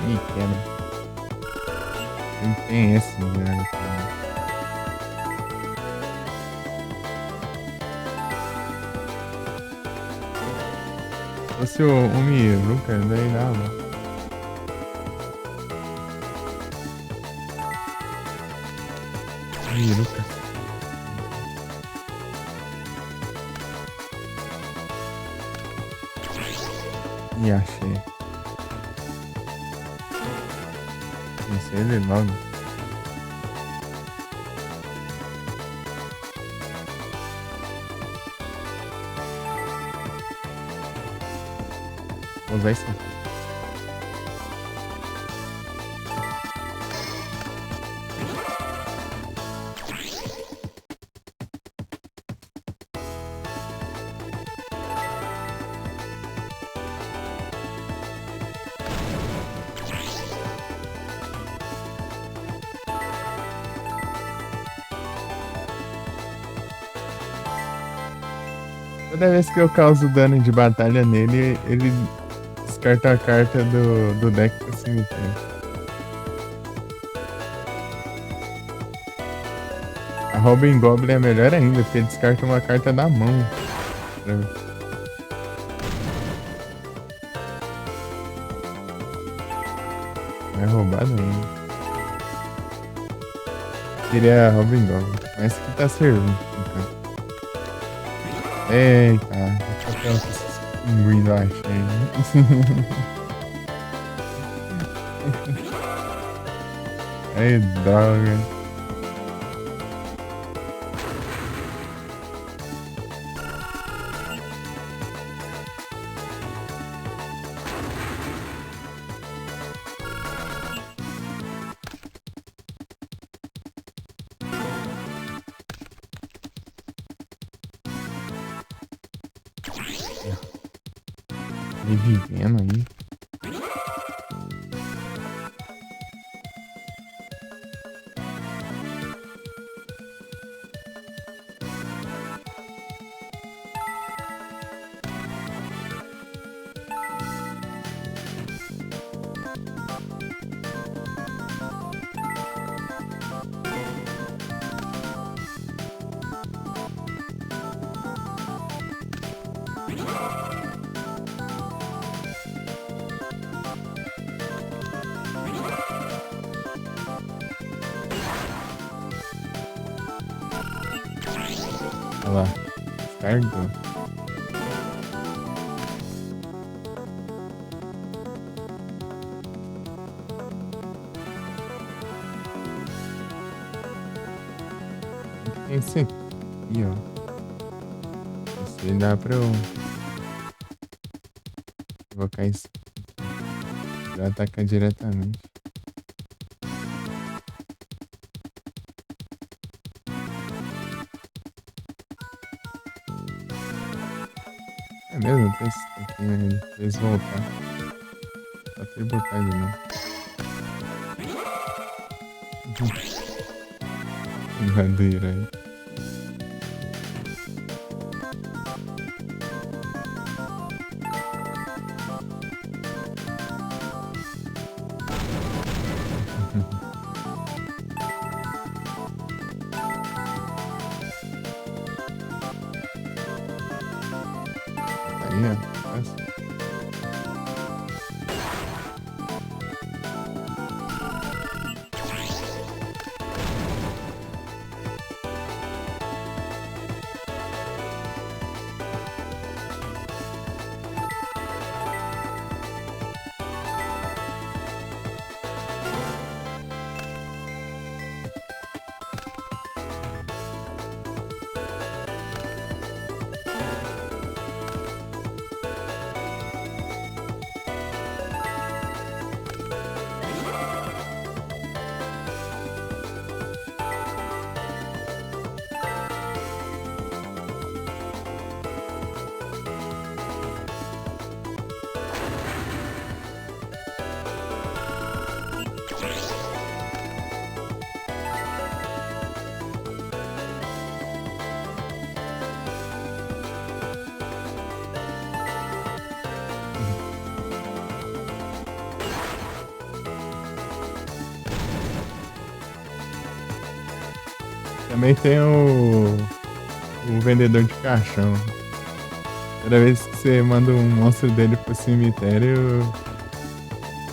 [SPEAKER 1] Me quebra. Não tem esse, né? fosse o Miruka, daí dava. Miruka. E achei. Isso ele logo. Vou usar isso aqui. Toda vez que eu causo dano de batalha nele, ele descarta a carta do deck pro cemitério. A Robin Goblin é melhor ainda, porque ele descarta uma carta da mão. É roubado ainda. Queria a Robin Goblin, mas que tá servindo. Então. Eita, papel com esses pinguins eu achei. Ai, droga. Me vivendo aí. Olha lá. Descartou. Esse aqui, ó. Esse dá pra eu colocar isso aqui. Já atacar diretamente. É mesmo? Tem esse aqui, né? Eles voltar. Só tributar de novo. Madeira aí. Aí, ó. Também tem o vendedor de caixão. Cada vez que você manda um monstro dele pro cemitério,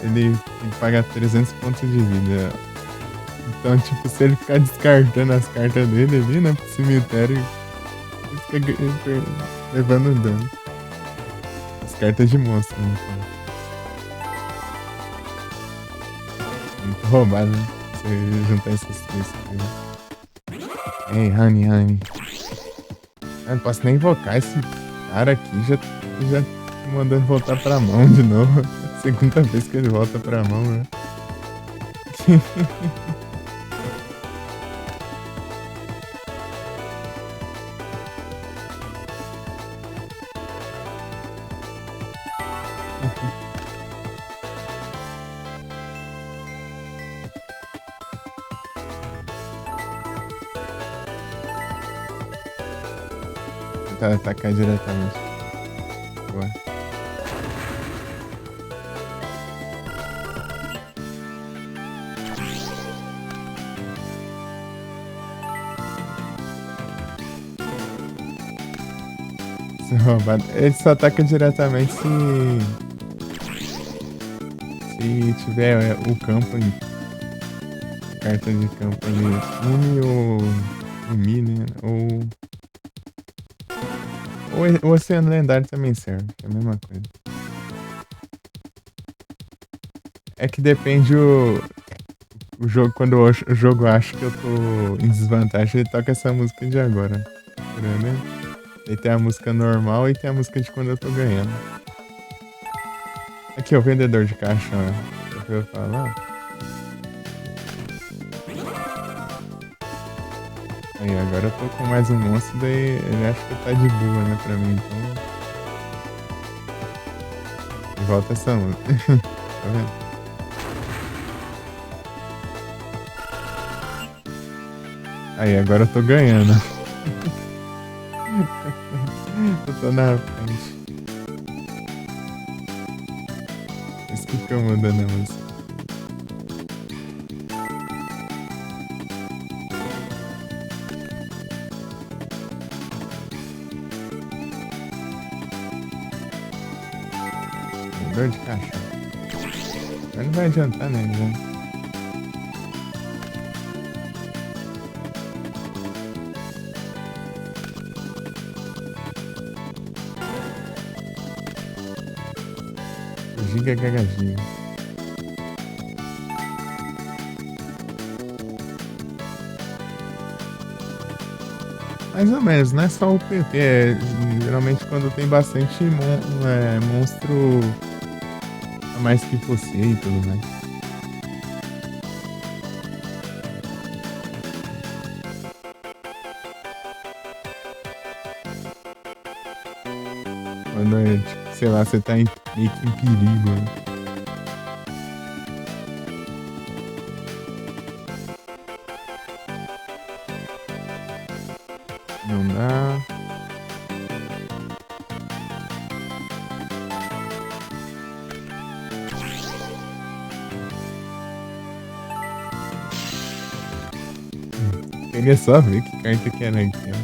[SPEAKER 1] ele tem que pagar 300 pontos de vida. Então, tipo, se ele ficar descartando as cartas dele ali, né, pro cemitério, ele fica levando dano. As cartas de monstro, né? Então. Muito roubado, né? Você juntar essas três coisas. Ei, Honey. Eu não posso nem invocar esse cara aqui, já mandando voltar pra mão de novo. Segunda vez que ele volta pra mão, né? Tentar atacar diretamente. Boa. Se roubado. Ele só ataca diretamente se tiver o campo em carta de campo ali. Umi ou Mi, né? Ou o Oceano Lendário também serve. É a mesma coisa. É que depende o jogo. Quando o jogo acha que eu tô em desvantagem, ele toca essa música de agora. Né? Aí tem a música normal e tem a música de quando eu tô ganhando. Aqui, o vendedor de caixão. Você ouviu falar? Aí, agora eu tô com mais um monstro, daí ele acha que tá de boa, né, pra mim, então... E volta essa música. Tá vendo? Aí, agora eu tô ganhando. Eu tô na frente. Isso que fica mudando a música. Dor de caixão. Mas não vai adiantar, né? Giga Gagaginho. Mais ou menos, não é só o PP. Geralmente quando tem bastante monstro a mais que você e tudo mais. Quando é, tipo, sei lá, você tá meio que em perigo, né? Não dá. Queria só ver que carta que era aqui, ó.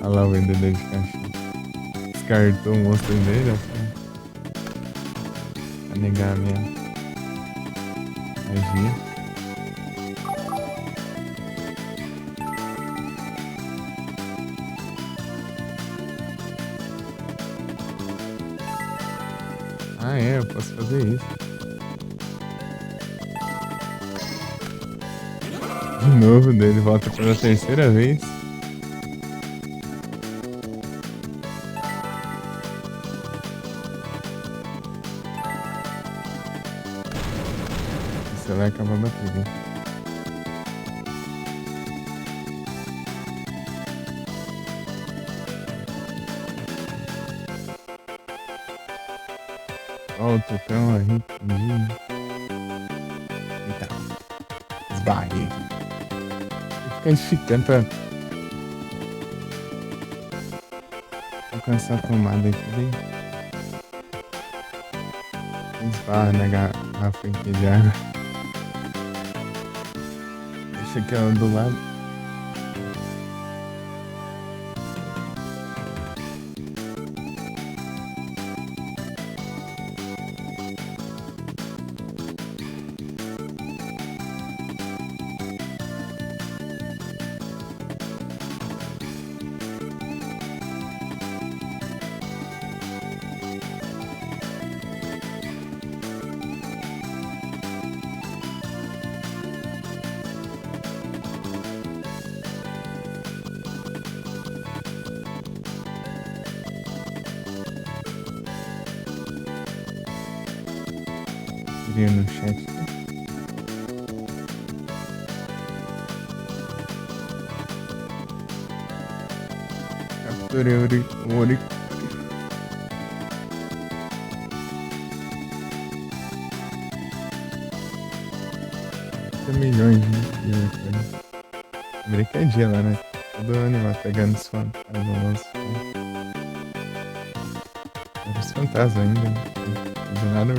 [SPEAKER 1] Olha lá o vendedor de caixão. Descartou o monstro dele, ó. Pra negar a minha magia. Ah, é, eu posso fazer isso. De novo, dele volta pela terceira vez. Você vai acabar batendo. Ó, o Tucão aí. Eita. Esbarrei. Fica esticando pra alcançar a tomada aqui. Esbarra na garrafa aqui de água. Deixa aqui ó, do lado. diria no chat. Capturei o Ori. 50 milhões de unicorns. Brincadeira lá, né? Todo animal pegando os fantasmas. Nossa. Os fantasmas ainda. Não tem nada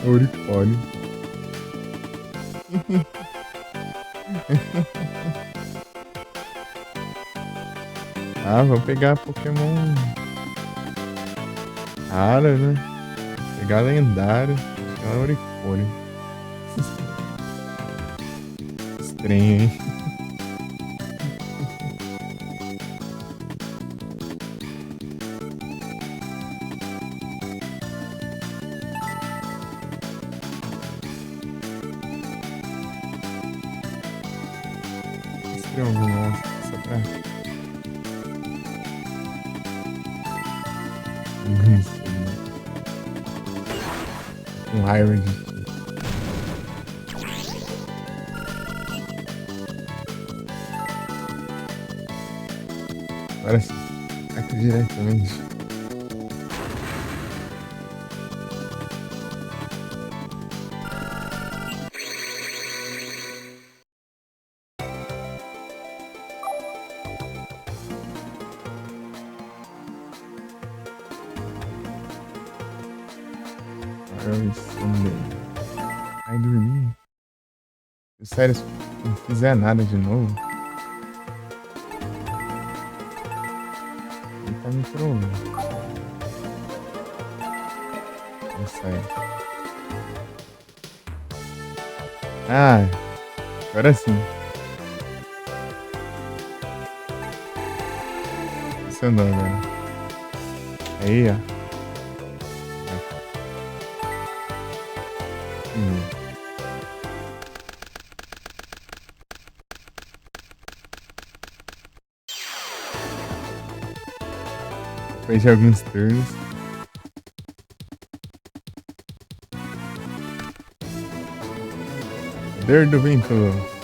[SPEAKER 1] unicórnio. Ah, vou pegar Pokémon raro, né? Pegar lendário. Pegar unicórnio. Estranho, hein? Estranho, nossa, só pra... Um Hyrule. Agora sim, aqui diretamente. Ai, dormi. Sério, se não fizer nada de novo, ele tá me trolando. Não sai. Ah, agora sim. Funcionou agora. Aí, ó. Depois de alguns turnos. Poder do vento.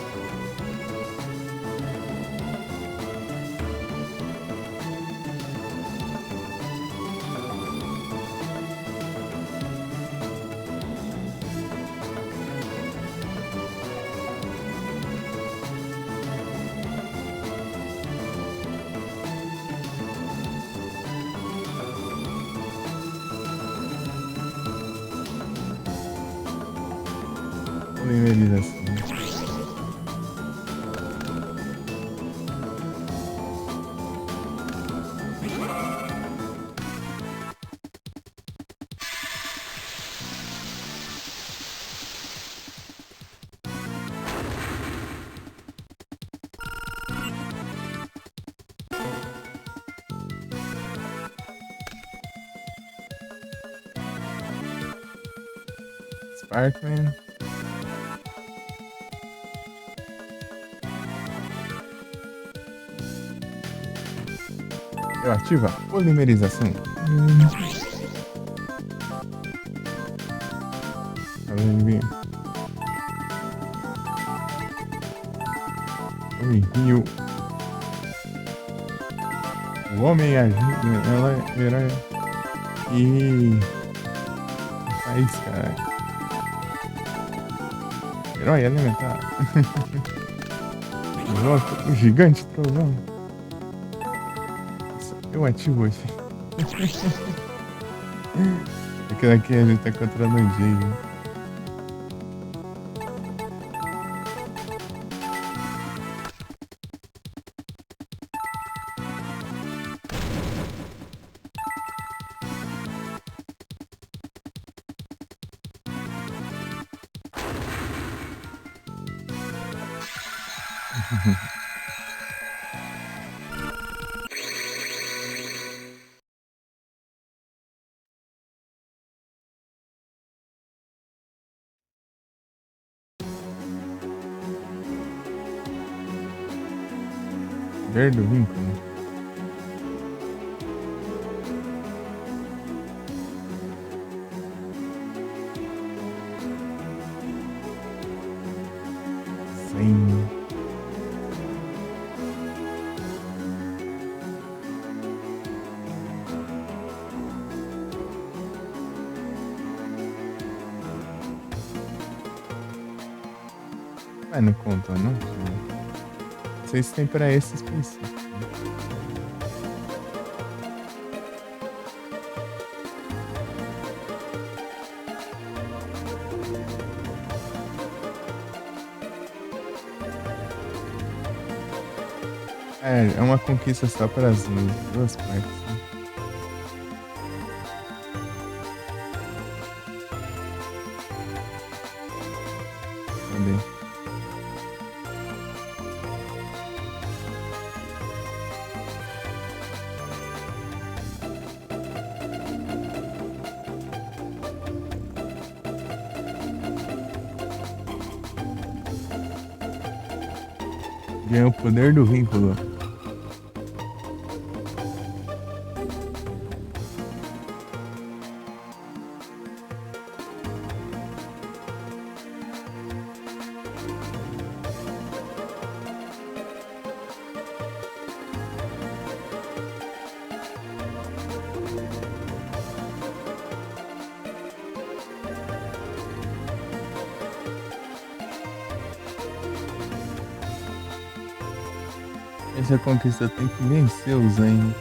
[SPEAKER 1] Polimerização. Sparkman. Eu ativo a polimerização. Eu envio o homem ajuda, ela era e faz, cara. Herói elementar. O gigante trovão. Eu ativo hoje. Porque daqui a gente tá encontrando um jeito. Verde do vínculo. Zen. Mas não conta, não? Não sei se tem pra esse específico. É uma conquista só para as duas partes. Né? Cadê? Ganhou o poder do vínculo. Essa conquista tem que vencer o Zen.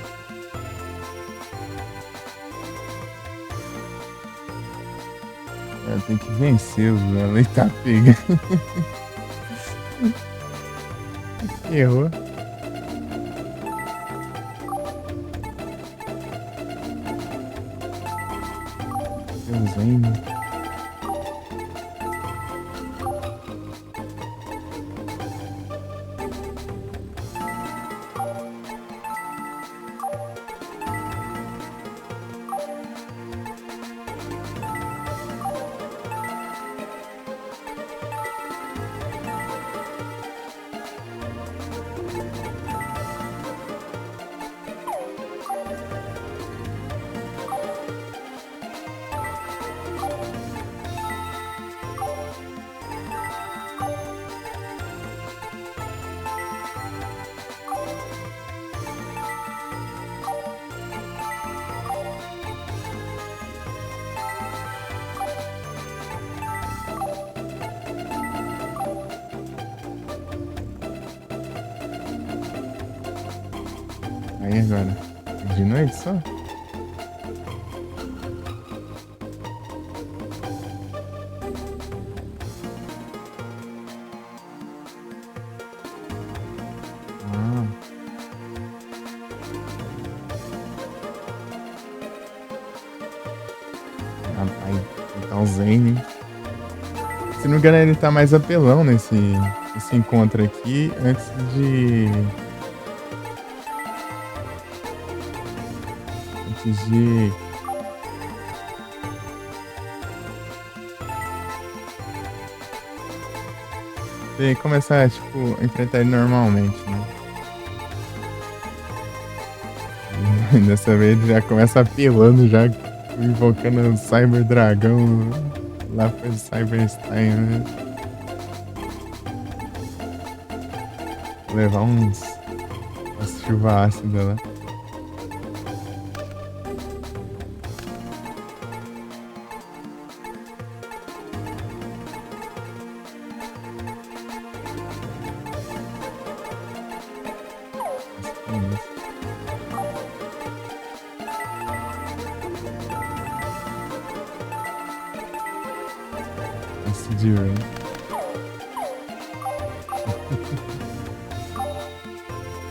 [SPEAKER 1] Ela tem que vencer o Zen. Eita, pega. Errou. O Zen. Aí agora, de noite só? Ah. Rapaz, então Zen. Se não me engano, ele tá mais apelão nesse encontro aqui antes de. De começar, tipo, a enfrentar ele normalmente, né? E dessa vez ele já começa apelando, já invocando o Cyber Dragão lá pro Cyberstein, né? Levar umas chuva ácida lá. Decidiu, hein?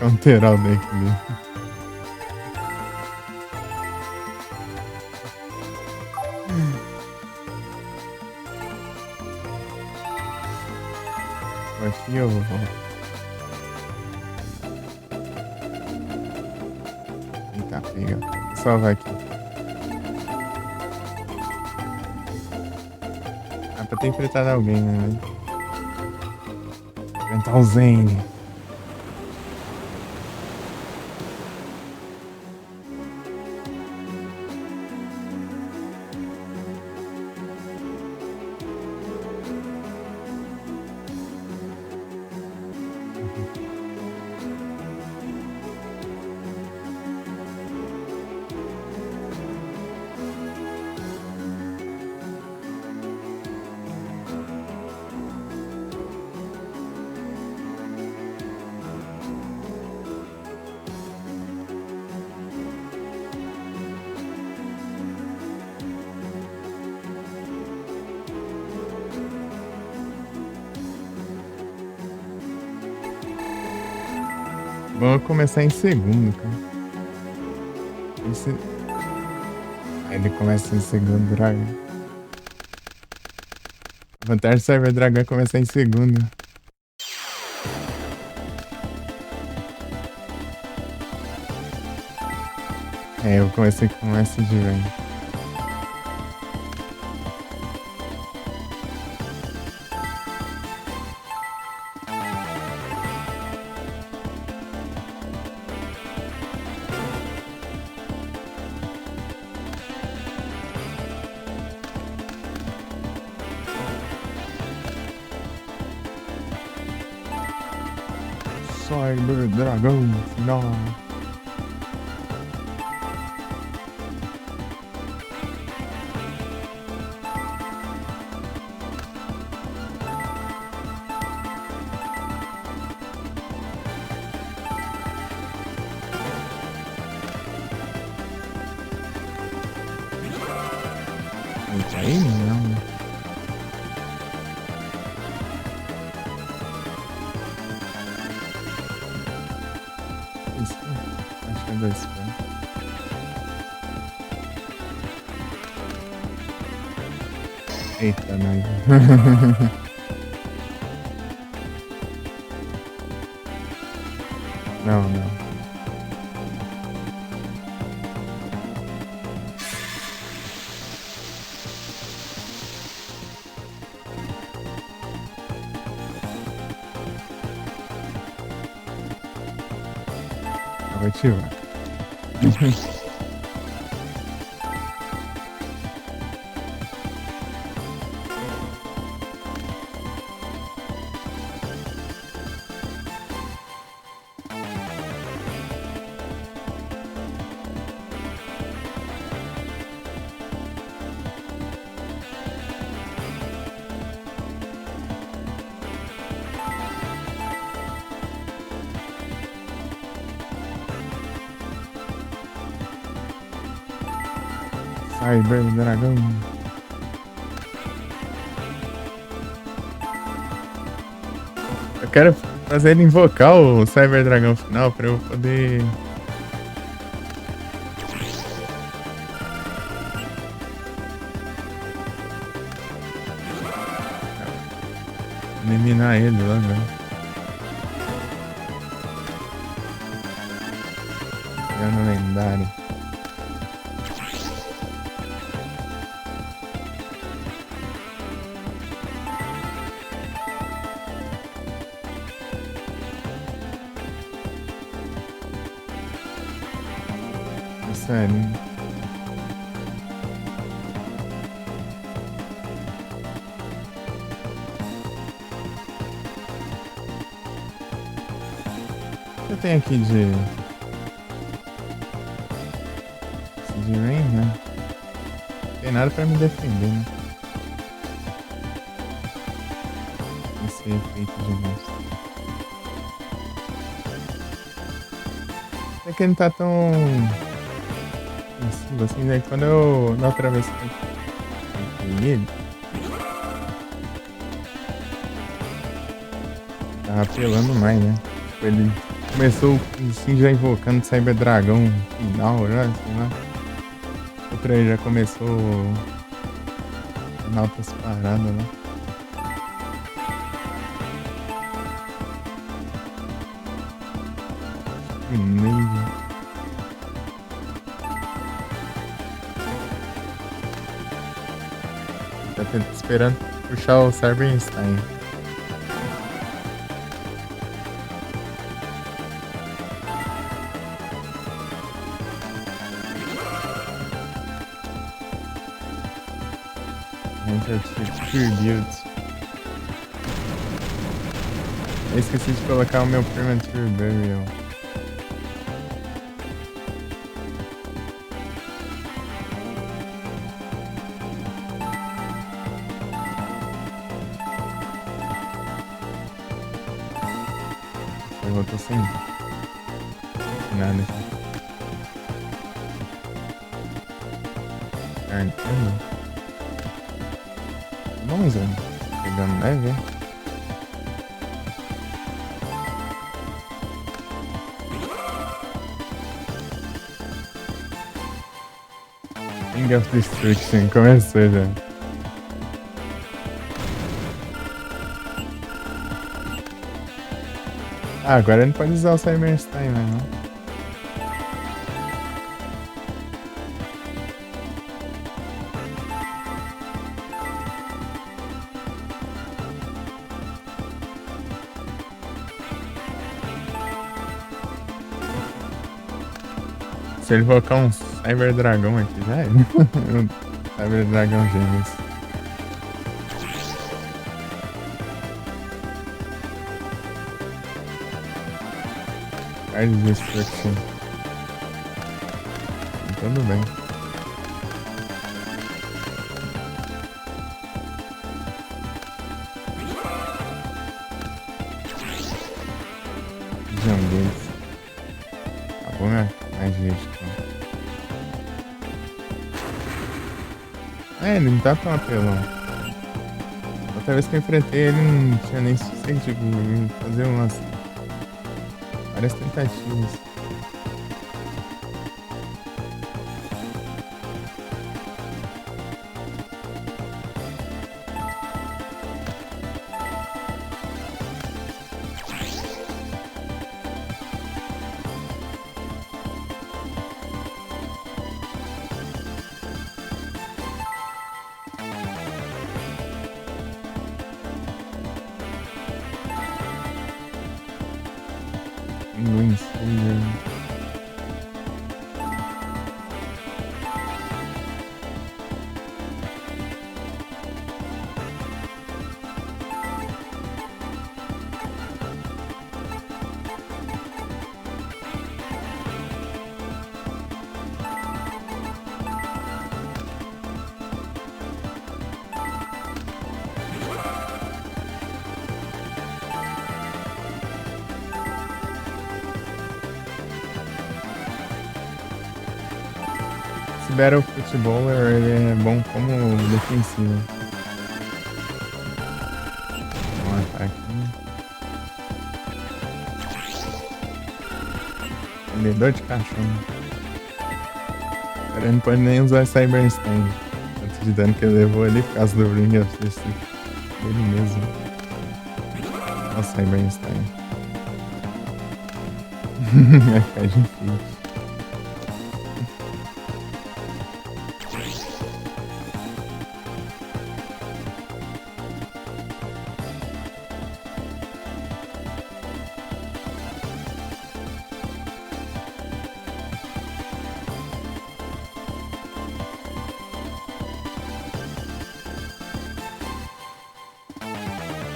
[SPEAKER 1] Counterar o deck dele. Aqui eu vou. Eita, pega. Só vai aqui. Ah, pra ter enfrentado alguém, né? Enfrentar o Zen. Vamos começar em segundo, cara. Aí ele começa em segundo, Dragon. A vantagem do Cyber Dragão é começar em segundo. É, eu comecei com essa de range. Cyber Dragão final. Eita, aí não. Isso, acho que é 2 pontos. Eita, nós. Não, não. Vou ativar. Cyber Dragão. Eu quero fazer ele invocar o Cyber Dragão final pra eu poder. Eliminar ele logo. Dano lendário. Sério. O que eu tenho aqui de rain, né? Não tem nada pra me defender, né? Esse efeito de monstro. É que ele não tá tão assim, né? Quando eu na outra vez que ele tava apelando mais, né? Tipo, ele começou assim já invocando Cyber Dragão final, já, sei lá. Outra aí já começou em altas paradas, né? Meio. Tá esperando puxar o Cyberstein. Enter Tribute. Eu esqueci de colocar o meu Premature Burial. Eu tô sem nada aqui. Caramba. Vamos ver. Pegando leve. King of Destruction, começou já. Ah, agora não pode usar o Cyberstein, né? Não? Se ele colocar um Cyber Dragão aqui, já é. Cyber Dragão Gêmeos. Card Destruction. Tudo bem. Jambuis. Acabou minha gente, então. Ele não tá tão apelão. Outra vez que eu enfrentei ele não tinha nem suficiente tipo, fazer várias tentativas. Luiz, esse Battle Footballer ele é bom como defensivo. Um ataque. Vendedor de cachorro. Ele não pode nem usar Cyberstein. Tanto de dano que ele levou ali por causa do Ring of Destruction. Ele mesmo. Olha o Cyberstein. Vai ficar difícil.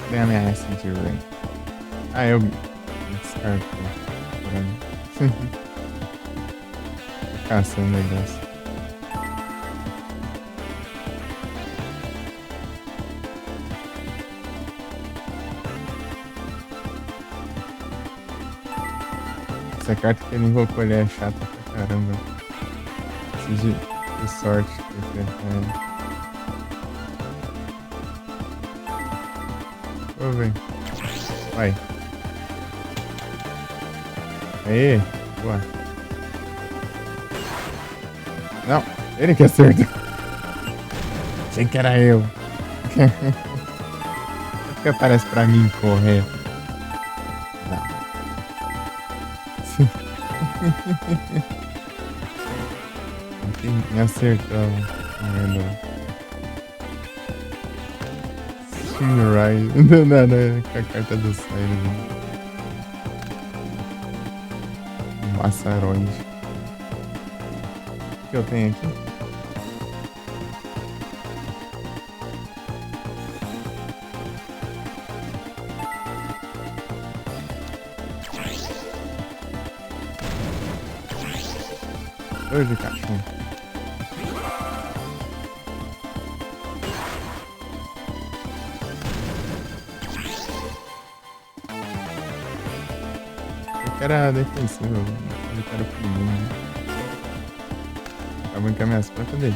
[SPEAKER 1] Bem ameaça de Rain. Ah, eu descarto. Tô caçando o negócio. Essa carta que ele invocou ali é chata pra caramba. Preciso de sorte pra enfrentar ele. Ô, velho. Vai. Aê. Boa. Não. Ele que acertou. Achei que era eu. Por que aparece pra mim correr? Não. Me acertou. Merda. Right. Não, com a carta do Cyrus. Massaroide. O que eu tenho aqui? Dor de cachorro. Era defensivo, eu quero pulinho. Acabou com as minhas plantas dele.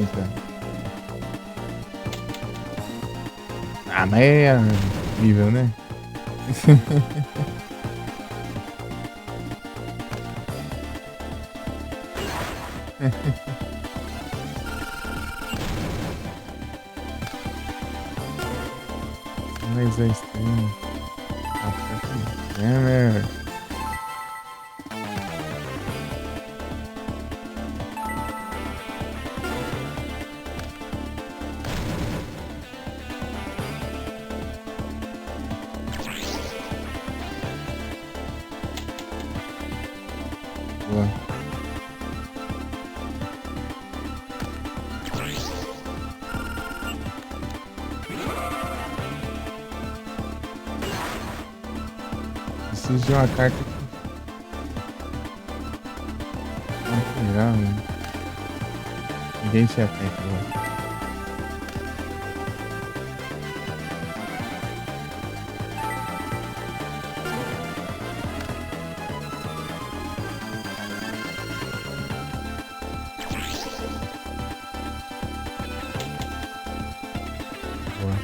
[SPEAKER 1] Então. Ah, mas é nível, né? Mas é estranho. Ah, pior que é, né? Boa. Preciso de uma carta natural, né? Ninguém te ataca, boa. Boa.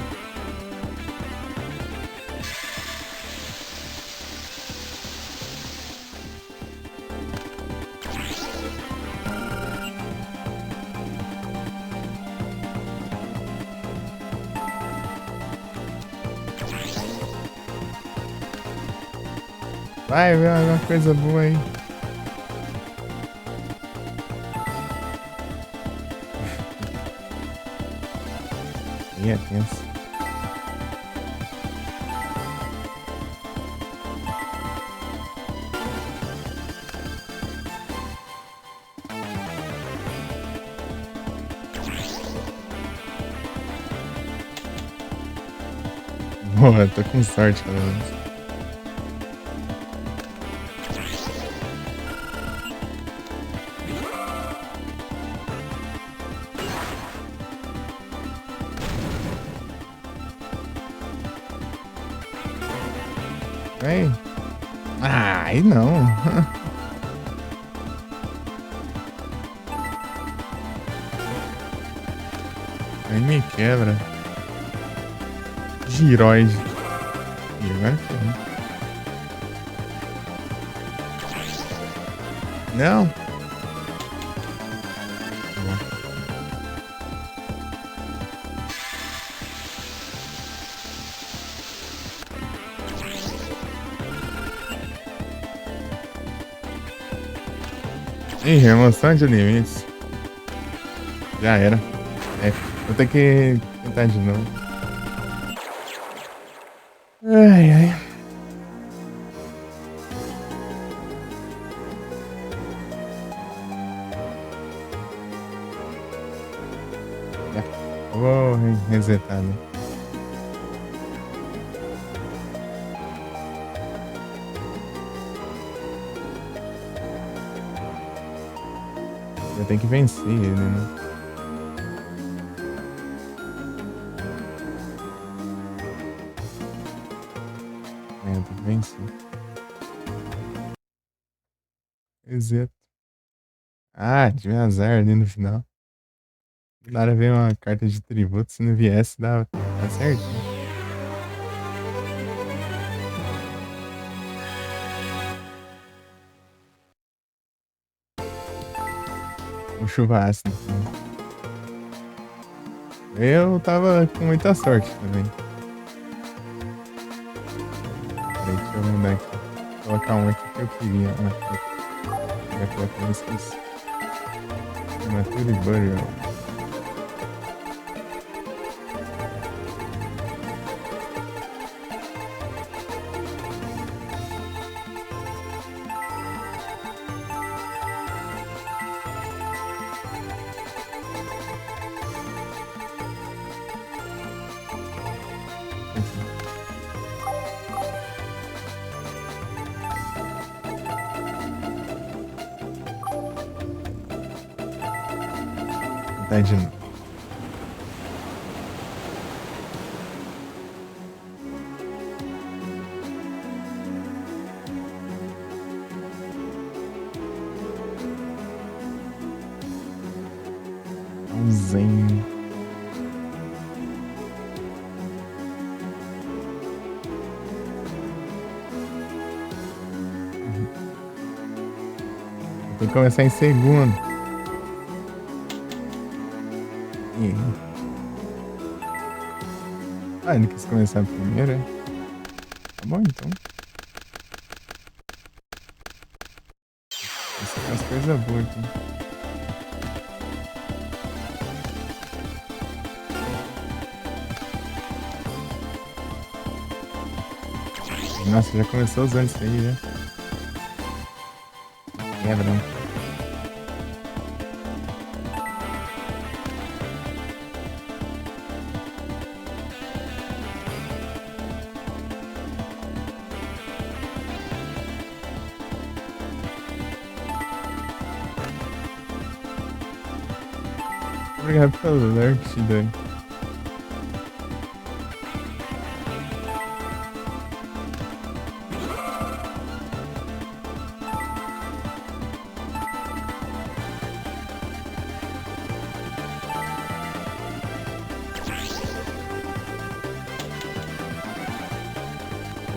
[SPEAKER 1] Vai ver uma coisa boa aí. E é tenso. Boa, tô com sorte, pelo menos. Vem. Ah, aí não. Aí me quebra. Giroide. E agora ferrou. Não. Boa. Ih, remoção de limites. Já era. É, vou ter que tentar de novo. Ai, ai. Já. Vou resetar, né? Eu tenho que vencer ele, né? É, eu tenho que vencer. Exato. Ah, tive azar ali no final. Do nada veio uma carta de tributo. Se não viesse, dava tá certinho. Um chuva ácida. Eu tava com muita sorte também. Peraí, deixa eu mudar aqui. Vou colocar um aqui que eu queria. Ah, já coloquei, esqueci. Nature Burial. Tá de novo. Zen. Tem que começar em segundo. Ih. Ah, ele quis começar primeiro, é? Tá bom, então. Isso é umas coisas boas aqui. Nossa, já começou usando isso aí, já. Quebra, né? Obrigado pelo alert, Dani.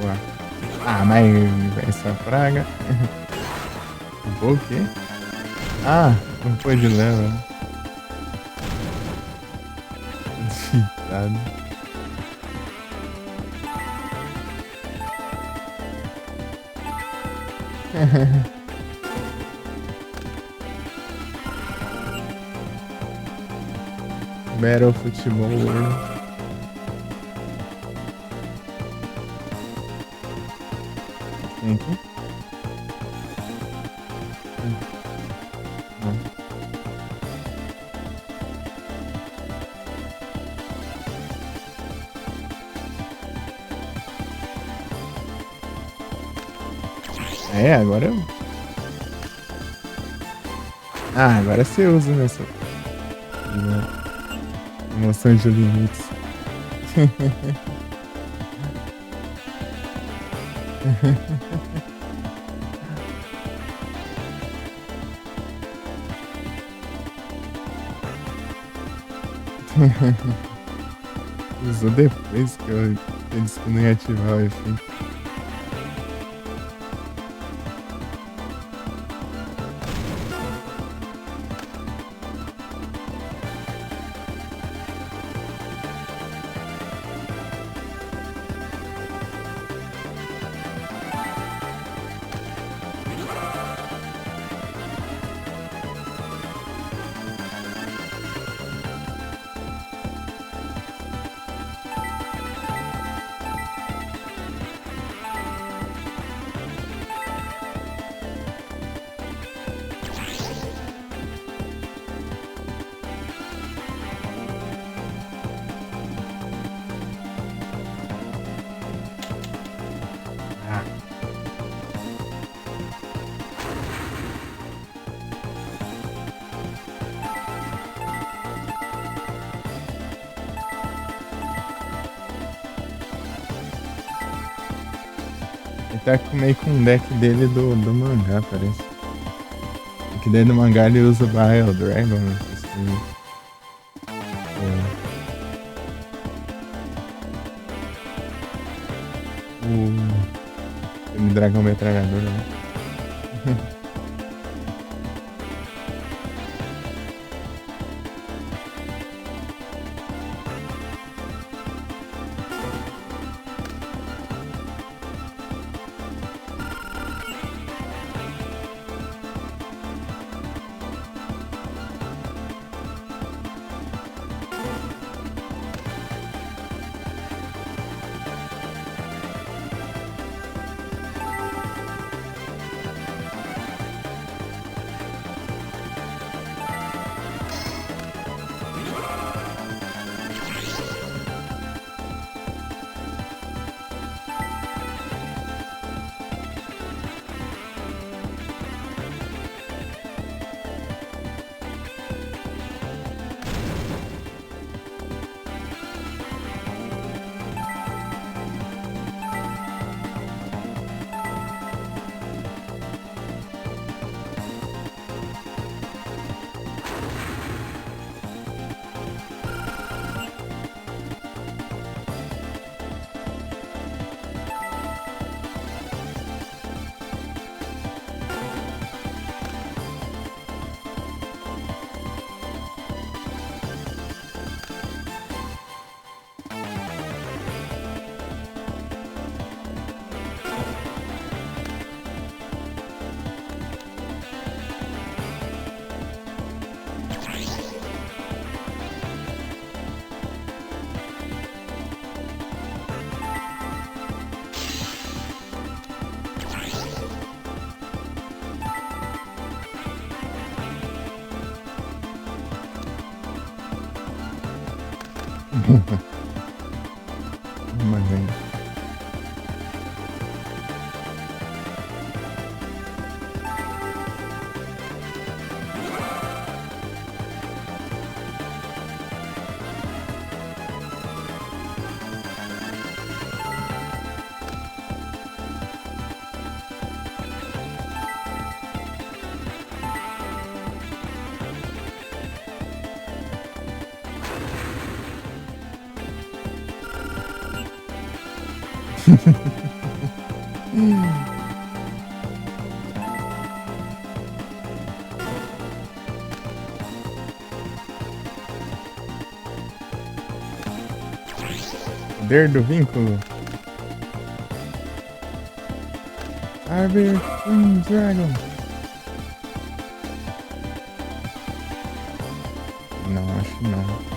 [SPEAKER 1] Boa. Ah, mas essa praga. Vou o quê? Ah, não foi de leva. Cheatado. Battle Futebol World. Tem aqui? Não. É, agora eu. Ah, agora você usa nessa. Emoção de limites. Usou depois que eu disse que não ia ativar o efeito. Ele tá meio com um deck dele do mangá, parece. O que daí do mangá ele usa o Bile Dragon, não sei se... O dragão metralhador, né? Mas bem. Poder do vínculo. Cyber Queen Dragon. Não, acho não.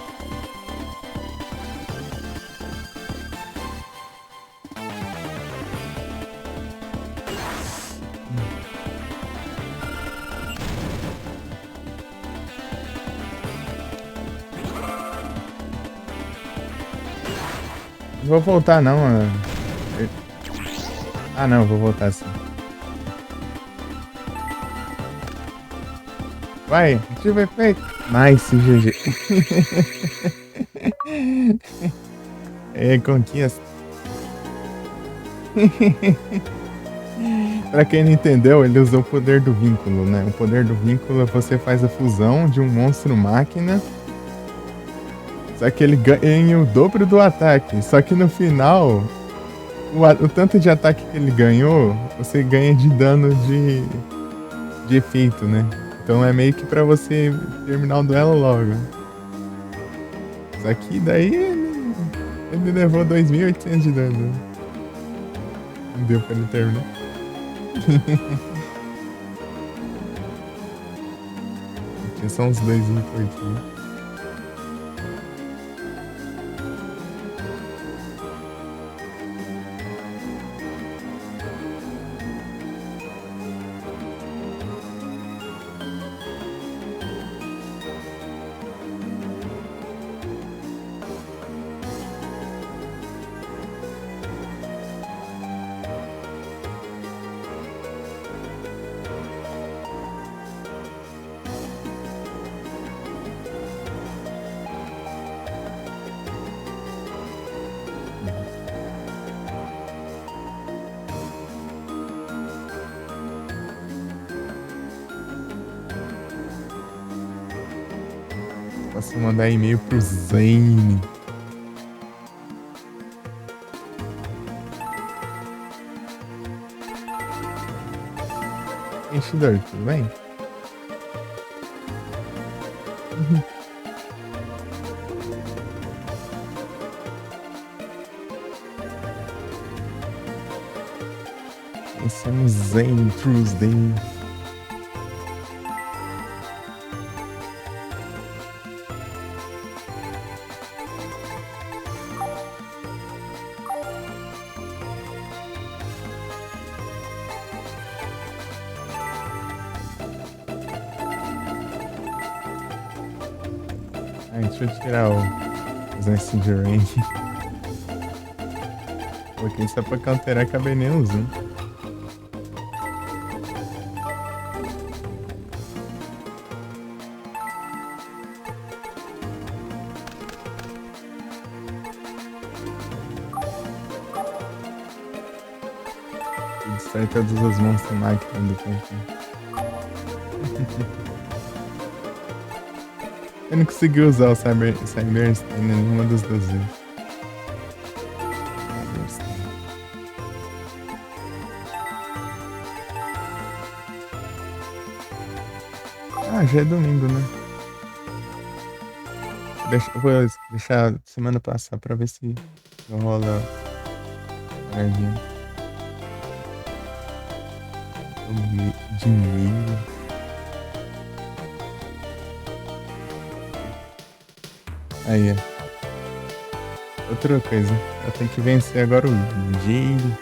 [SPEAKER 1] Não vou voltar não. Ah não, vou voltar sim. Vai, ativa efeito. Nice, GG. É, conquista. Pra quem não entendeu, ele usou o poder do vínculo, né? O poder do vínculo é você faz a fusão de um monstro máquina. Só que ele ganha o dobro do ataque. Só que no final, o tanto de ataque que ele ganhou, você ganha de dano de efeito, né? Então é meio que pra você terminar o duelo logo. Só que daí ele levou 2.800 de dano. Não deu pra ele terminar. Tinha só uns 2 importantes. Posso mandar e-mail pro Zane. Enchidor, tudo bem? Esse é um Zane Tuesday. Ai, deixa eu tirar os Nest de range. Coloquei só pra counterar que acabei nem usando. Destrói todos os monstros máquinas do campo. Eu não consegui usar o Cyberstein em nenhuma das duas vezes. Ah, já é domingo, né? Vou deixar semana passar pra ver se rola paradinha. Dinheiro. Aí, ó. Outra coisa. Eu tenho que vencer agora o Jade.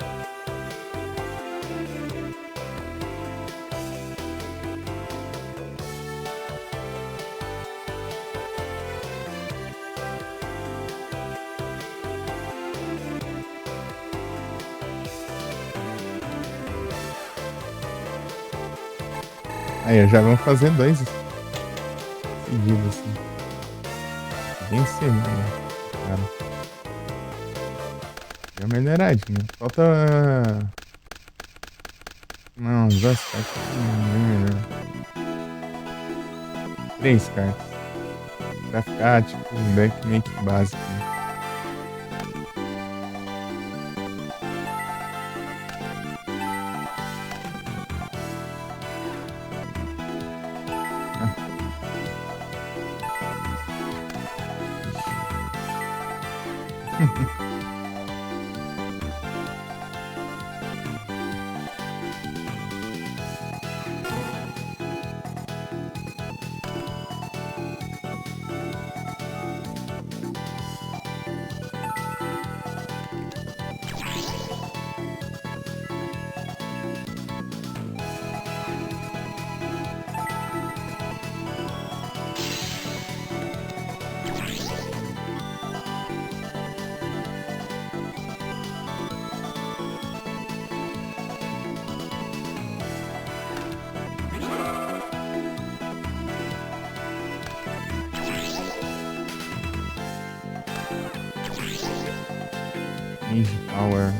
[SPEAKER 1] Aí, já vamos fazer dois seguidos, assim. Bem cedo, né? Cara, já melhoradinho. Falta. Não, duas cartas bem melhor. Três cartas. Pra ficar, tipo, um deck meio que básico, né? Ah, ixi. Mage Power.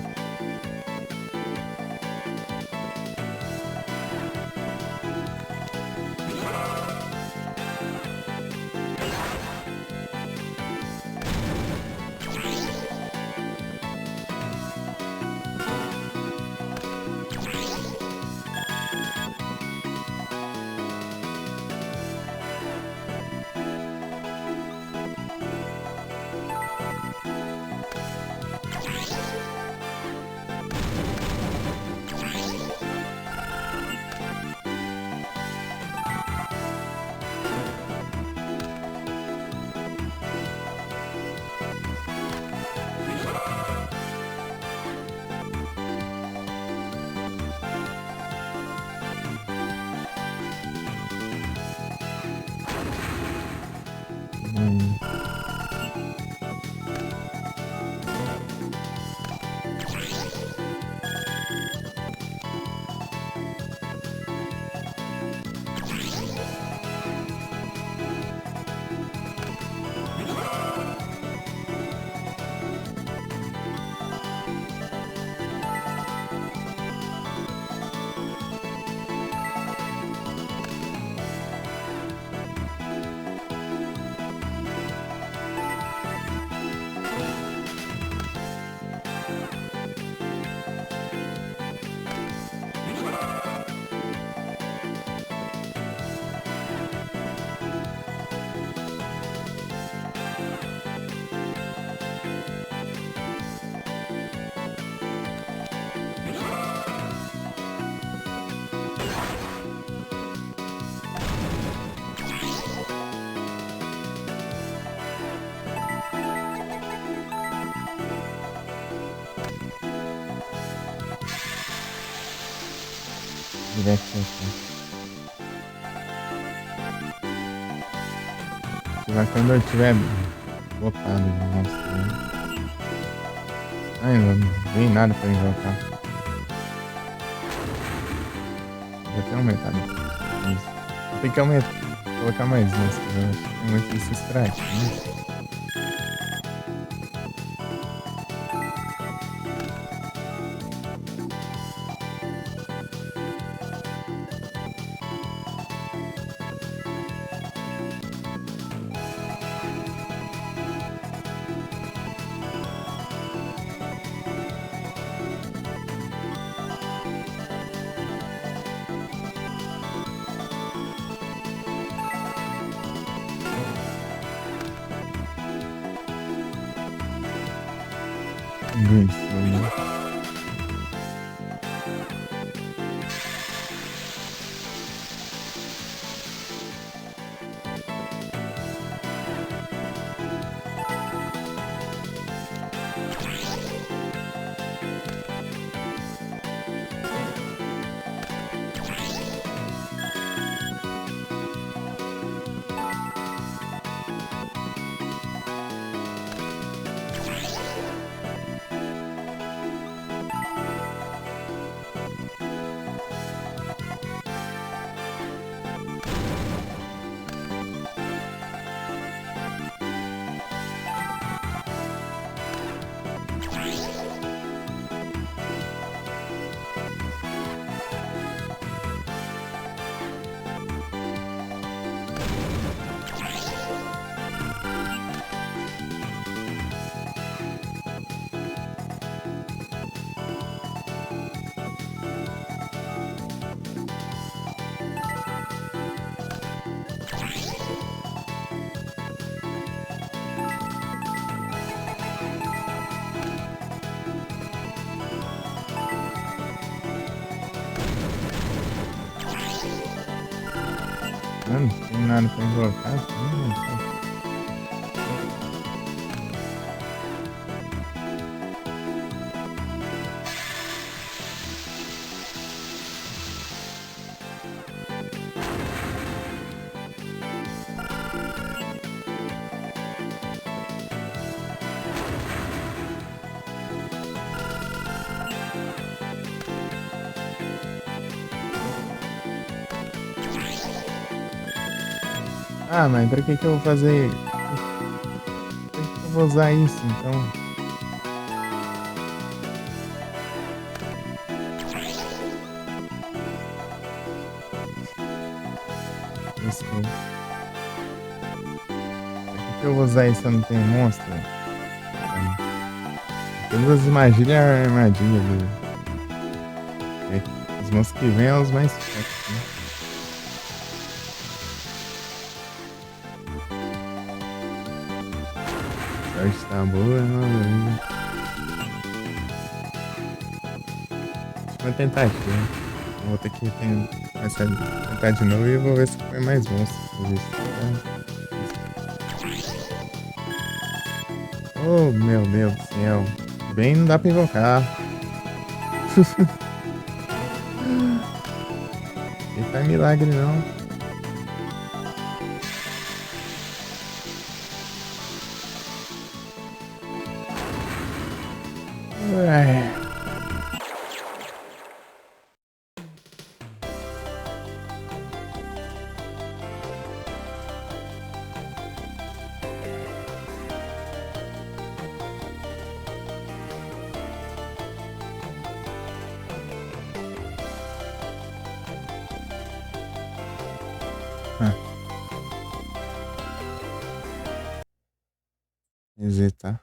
[SPEAKER 1] Hum. Direto aqui. Se vai quando eu tiver lotado de monstro. Ai, não vem nada pra invocar. Já tem aumentado. Isso. Tem que aumentar. Colocar mais monstros. Eu acho que tem muito isso strike, né? Isso, né? Mano, não tem nada pra invocar. Ah, mas pra que eu vou fazer? Pra que eu vou usar isso, então? Isso. Pra que eu vou usar isso se eu não tenho monstro? Todas as armadilhas é armadilha do... Os monstros que vêm são os mais fortes, né? Sorte tá boa, não. Última tentativa. Vou ter que começar a tentar de novo e vou ver se foi mais monstros. Oh, meu Deus do céu. Bem, não dá pra invocar. Não faz milagre, não. Ué. Ah, resetar.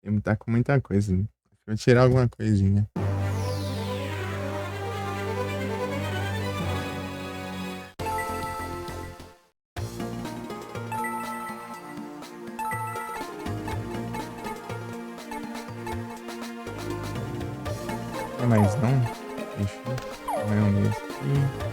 [SPEAKER 1] Tem que tá com muita coisa, né? Vou tirar alguma coisinha. Não é mais não? Deixa eu ver um desse aqui.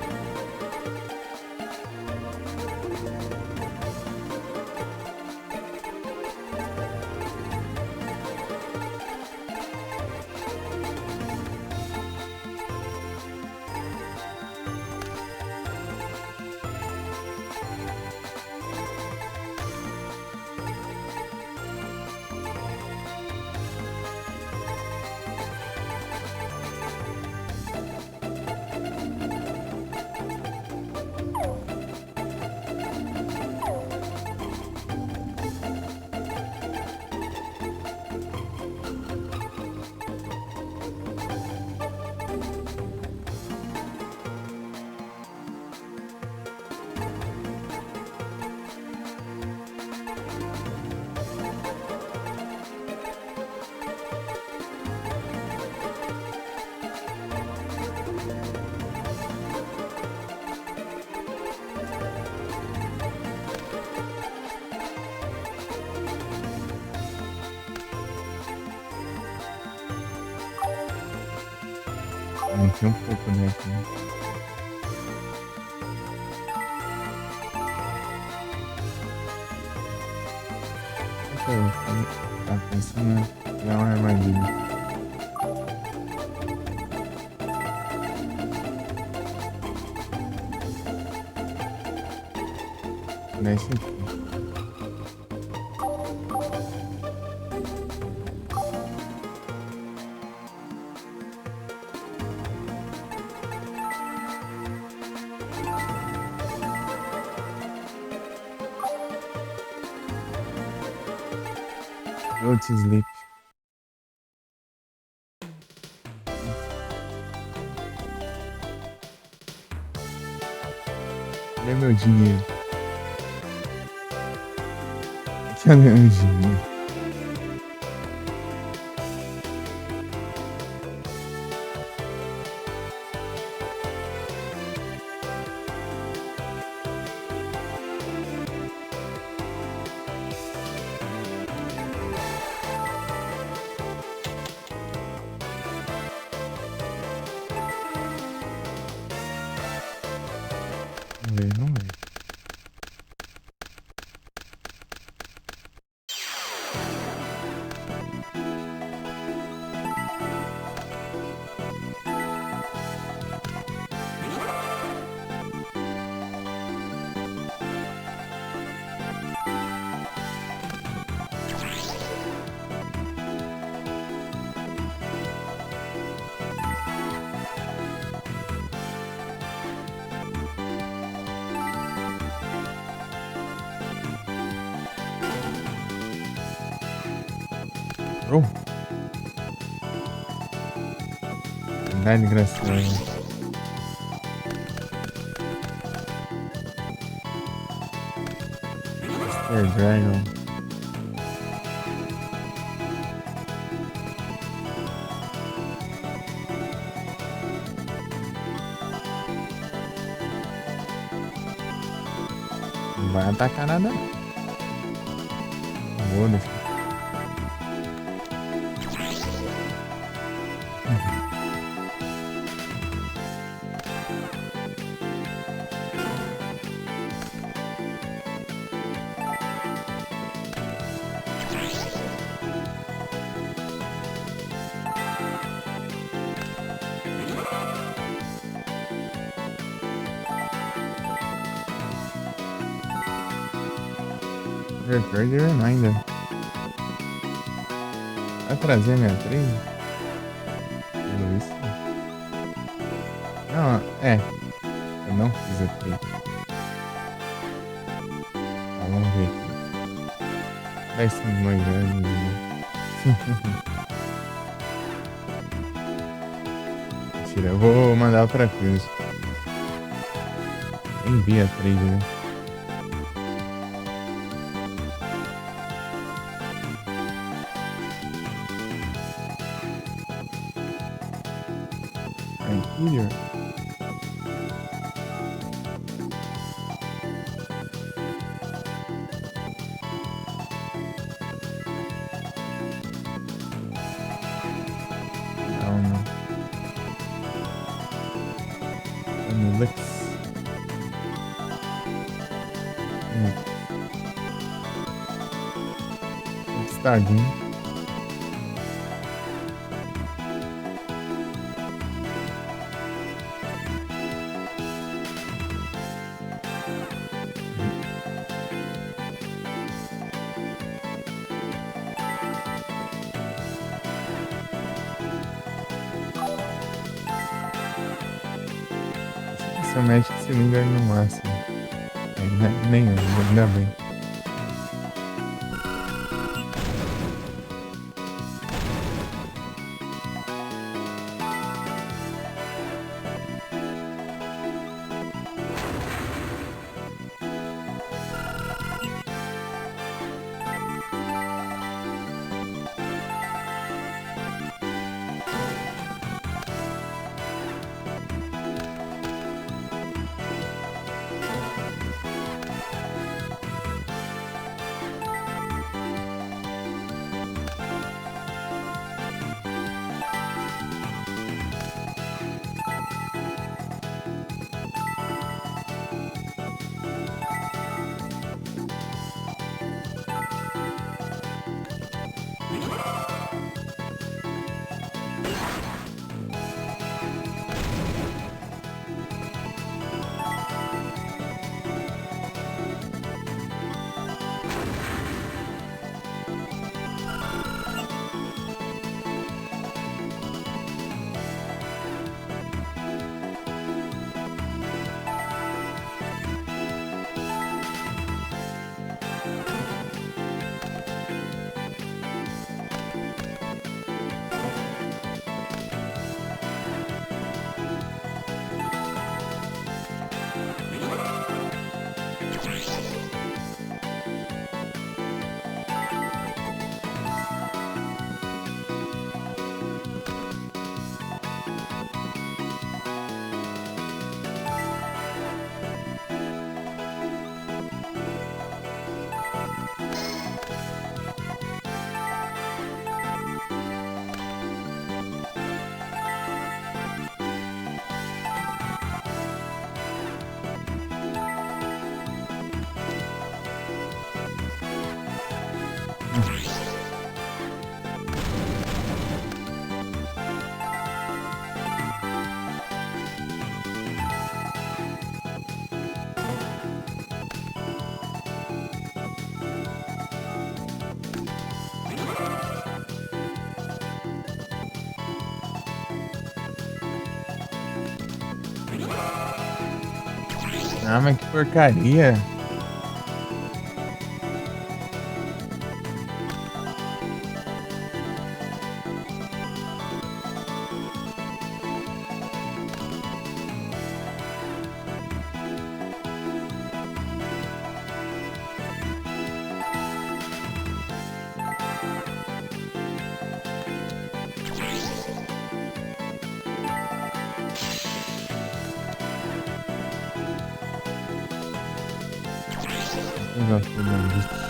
[SPEAKER 1] Tem um pouco, né? Aqui. Tá pensando em criar uma armadilha. Nesse aqui. Go to sleep. Cadê meu dinheiro? Cadê meu dinheiro? vejo, não vejo. Oh, verdade, graçosa. Mr. Dragon. Não vai atacar nada. Vou deixar. Record Reminder. Vai trazer minha trilha? Tudo isso? Não, eu não fiz a trilha. Tá, vamos ver aqui. 10 milhões de anos. Mentira, eu vou mandar pra Cruz. Envia a trilha, né? Interior. Não, não. Anilix. Stargate. Seu médico se liga no máximo. Nenhum, ainda bem. Ah, mas que porcaria. Eu gosto do nome disso.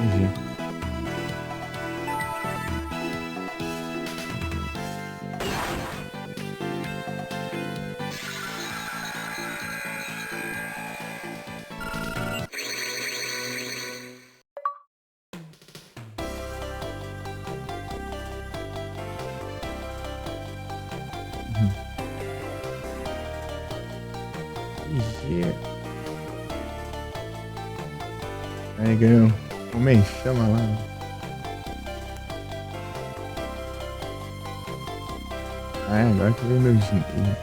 [SPEAKER 1] Entendi. Uhum. GG. Aí ganhou. Homem, chama lá. Ah, agora que vem meu dinheiro.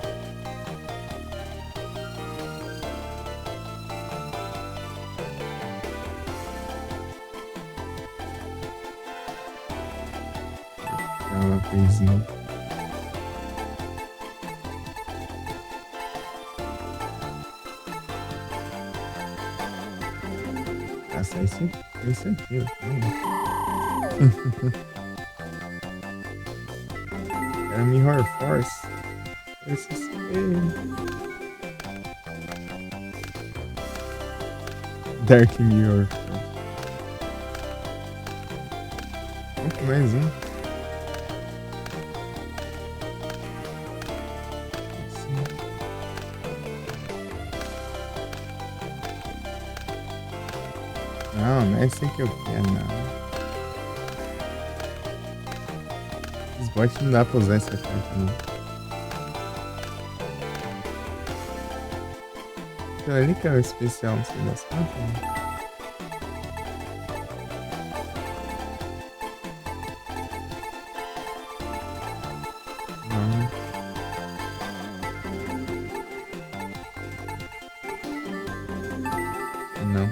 [SPEAKER 1] Uma coisinha. Nossa, esse aqui, Era Mirror Force. Esse espelho. Dark Mirror Force. Muito mais um. Não, não é esse que eu quero, não. Os bots não dá pra usar essa carta, não. Aquilo ali que é o especial, não sei das contas, né? Não. Não.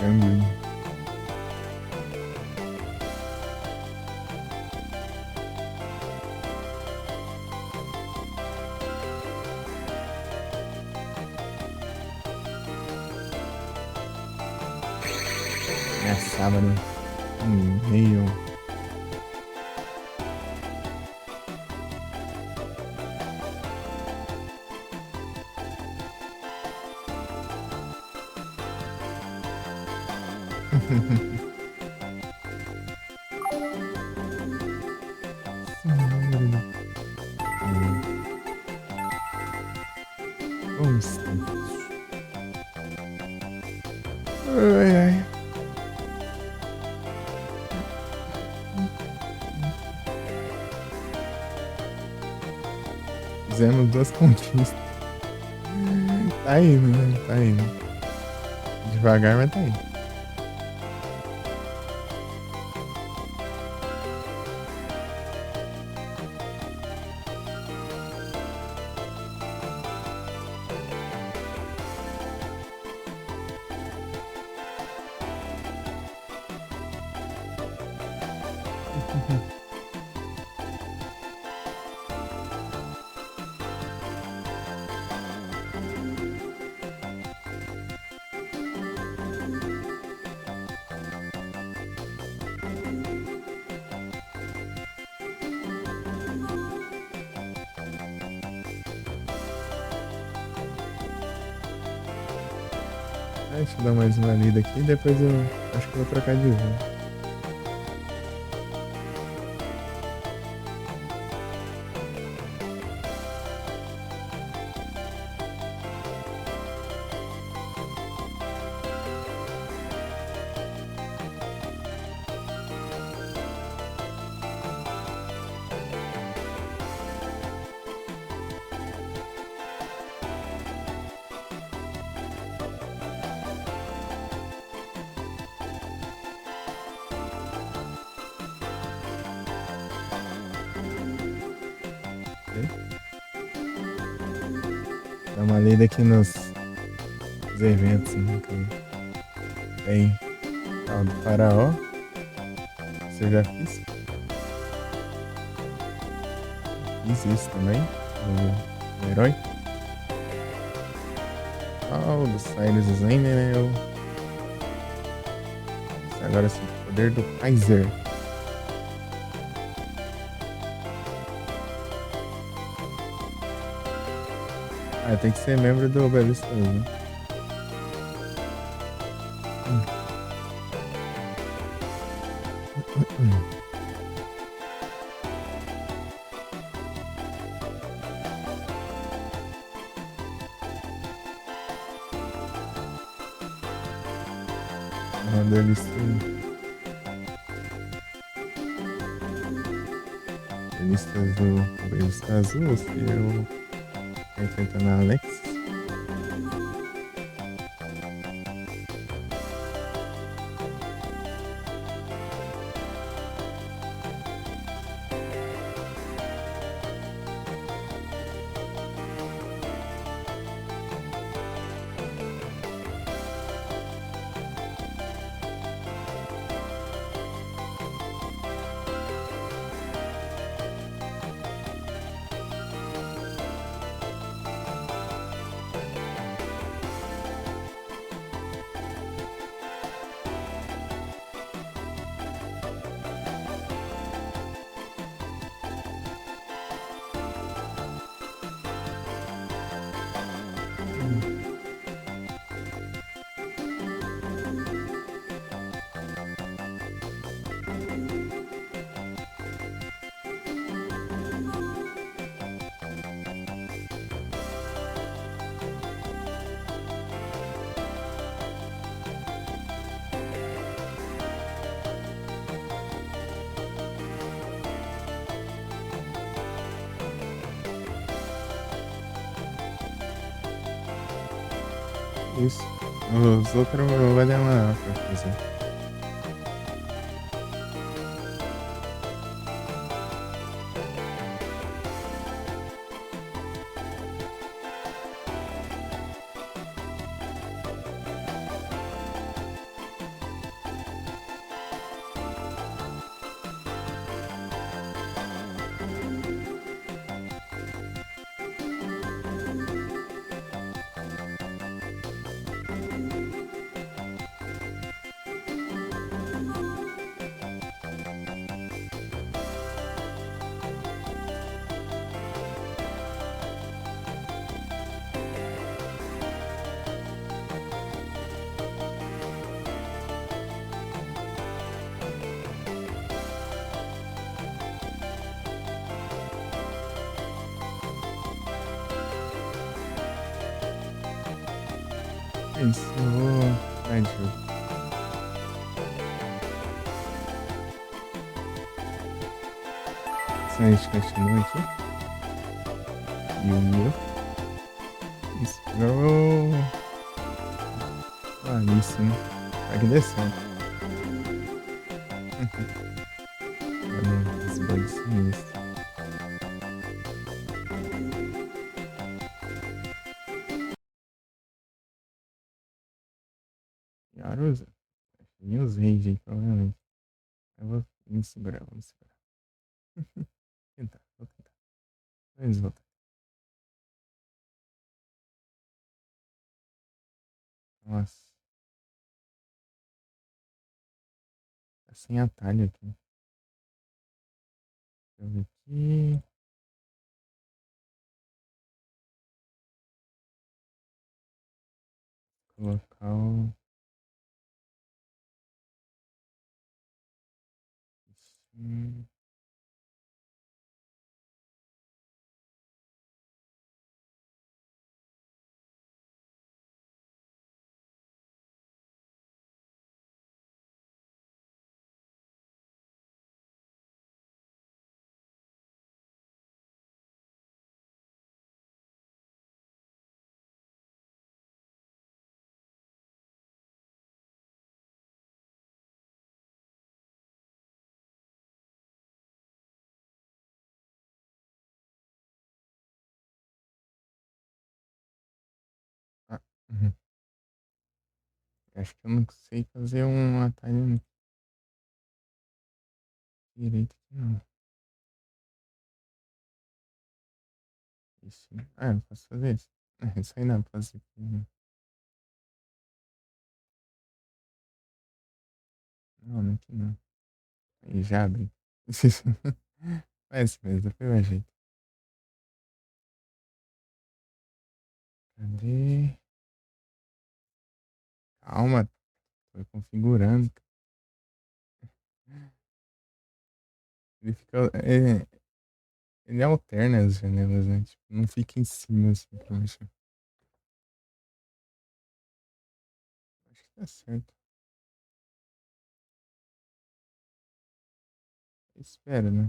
[SPEAKER 1] Também. É sábado. Meio. Vamos. Ai, ai. Fizemos duas conquistas. Tá indo, né? Tá indo. Devagar, mas tá indo. Deixa eu dar mais uma lida aqui, depois eu acho que eu vou trocar de jogo. Dá uma lida aqui nos eventos, né? Tem tal do Faraó. Isso eu já fiz. Fiz isso também. Do herói. Tal do Cyrus Zane, né? Agora sim, o poder do Kaiser. Ah, tem que ser membro do Belista, né? Uma delícia. Belista azul. Belista azul, se eu enfrentando a Alex. Isso. Os outros vai demorar pra fazer. É isso, eu vou ficar de olho. Se a gente continua aqui. E o meu. Escrow. Claríssimo. Vai que dê certo. Olha, esse bug sinistro. Yaruza. E os rage aí, provavelmente. Eu vou me segurar, vou me segurar. Tentar, vou tentar. Vamos voltar. Nossa. Tá sem atalho aqui. Deixa eu ver aqui. Colocar o. Assim. Ah, uhum. Acho que eu não sei fazer um atalho direito aqui, não. Isso. Ah, eu posso fazer isso. É, isso aí não, posso fazer aqui. Não, aqui não. Aí já abre. Mas mesmo, depois eu ajeito. Cadê? Calma, tô configurando. Ele fica. Ele alterna as janelas, né? Tipo, não fica em cima assim pra mexer. Acho que tá certo. Espera, né?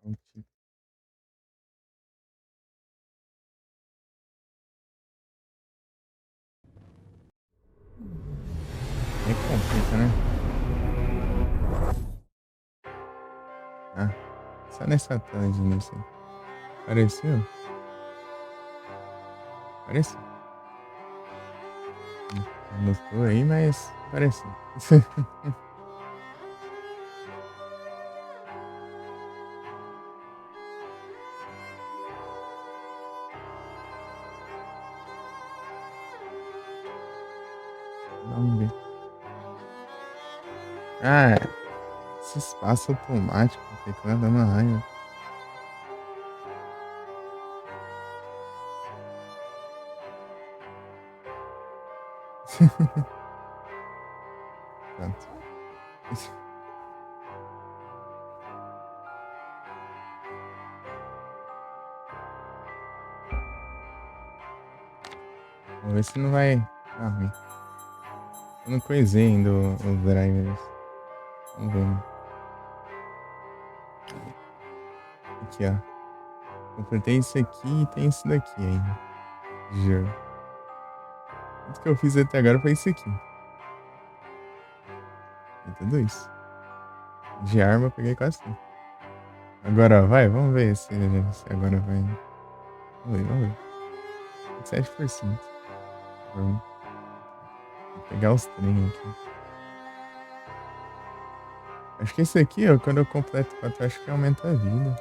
[SPEAKER 1] Ok. É complica, né? Ah, só nessa tela de início aí. Apareceu? Apareceu. Não tô aí, mas apareceu. Vamos ver. Ah, esse espaço automático no teclado dá uma raiva. Pronto. Vamos ver se não vai dar ruim. Eu não coisei ainda os drivers. Vamos ver, né? Aqui, ó. Completei isso aqui e tem isso daqui ainda. Juro. Tudo que eu fiz até agora foi isso aqui. É tudo isso. De arma eu peguei quase tudo. Agora vai, vamos ver se agora vai. Vamos ver, vamos ver. 7%. Vamos pegar os trem aqui. Acho que esse aqui, ó, quando eu completo 4, acho que aumenta a vida.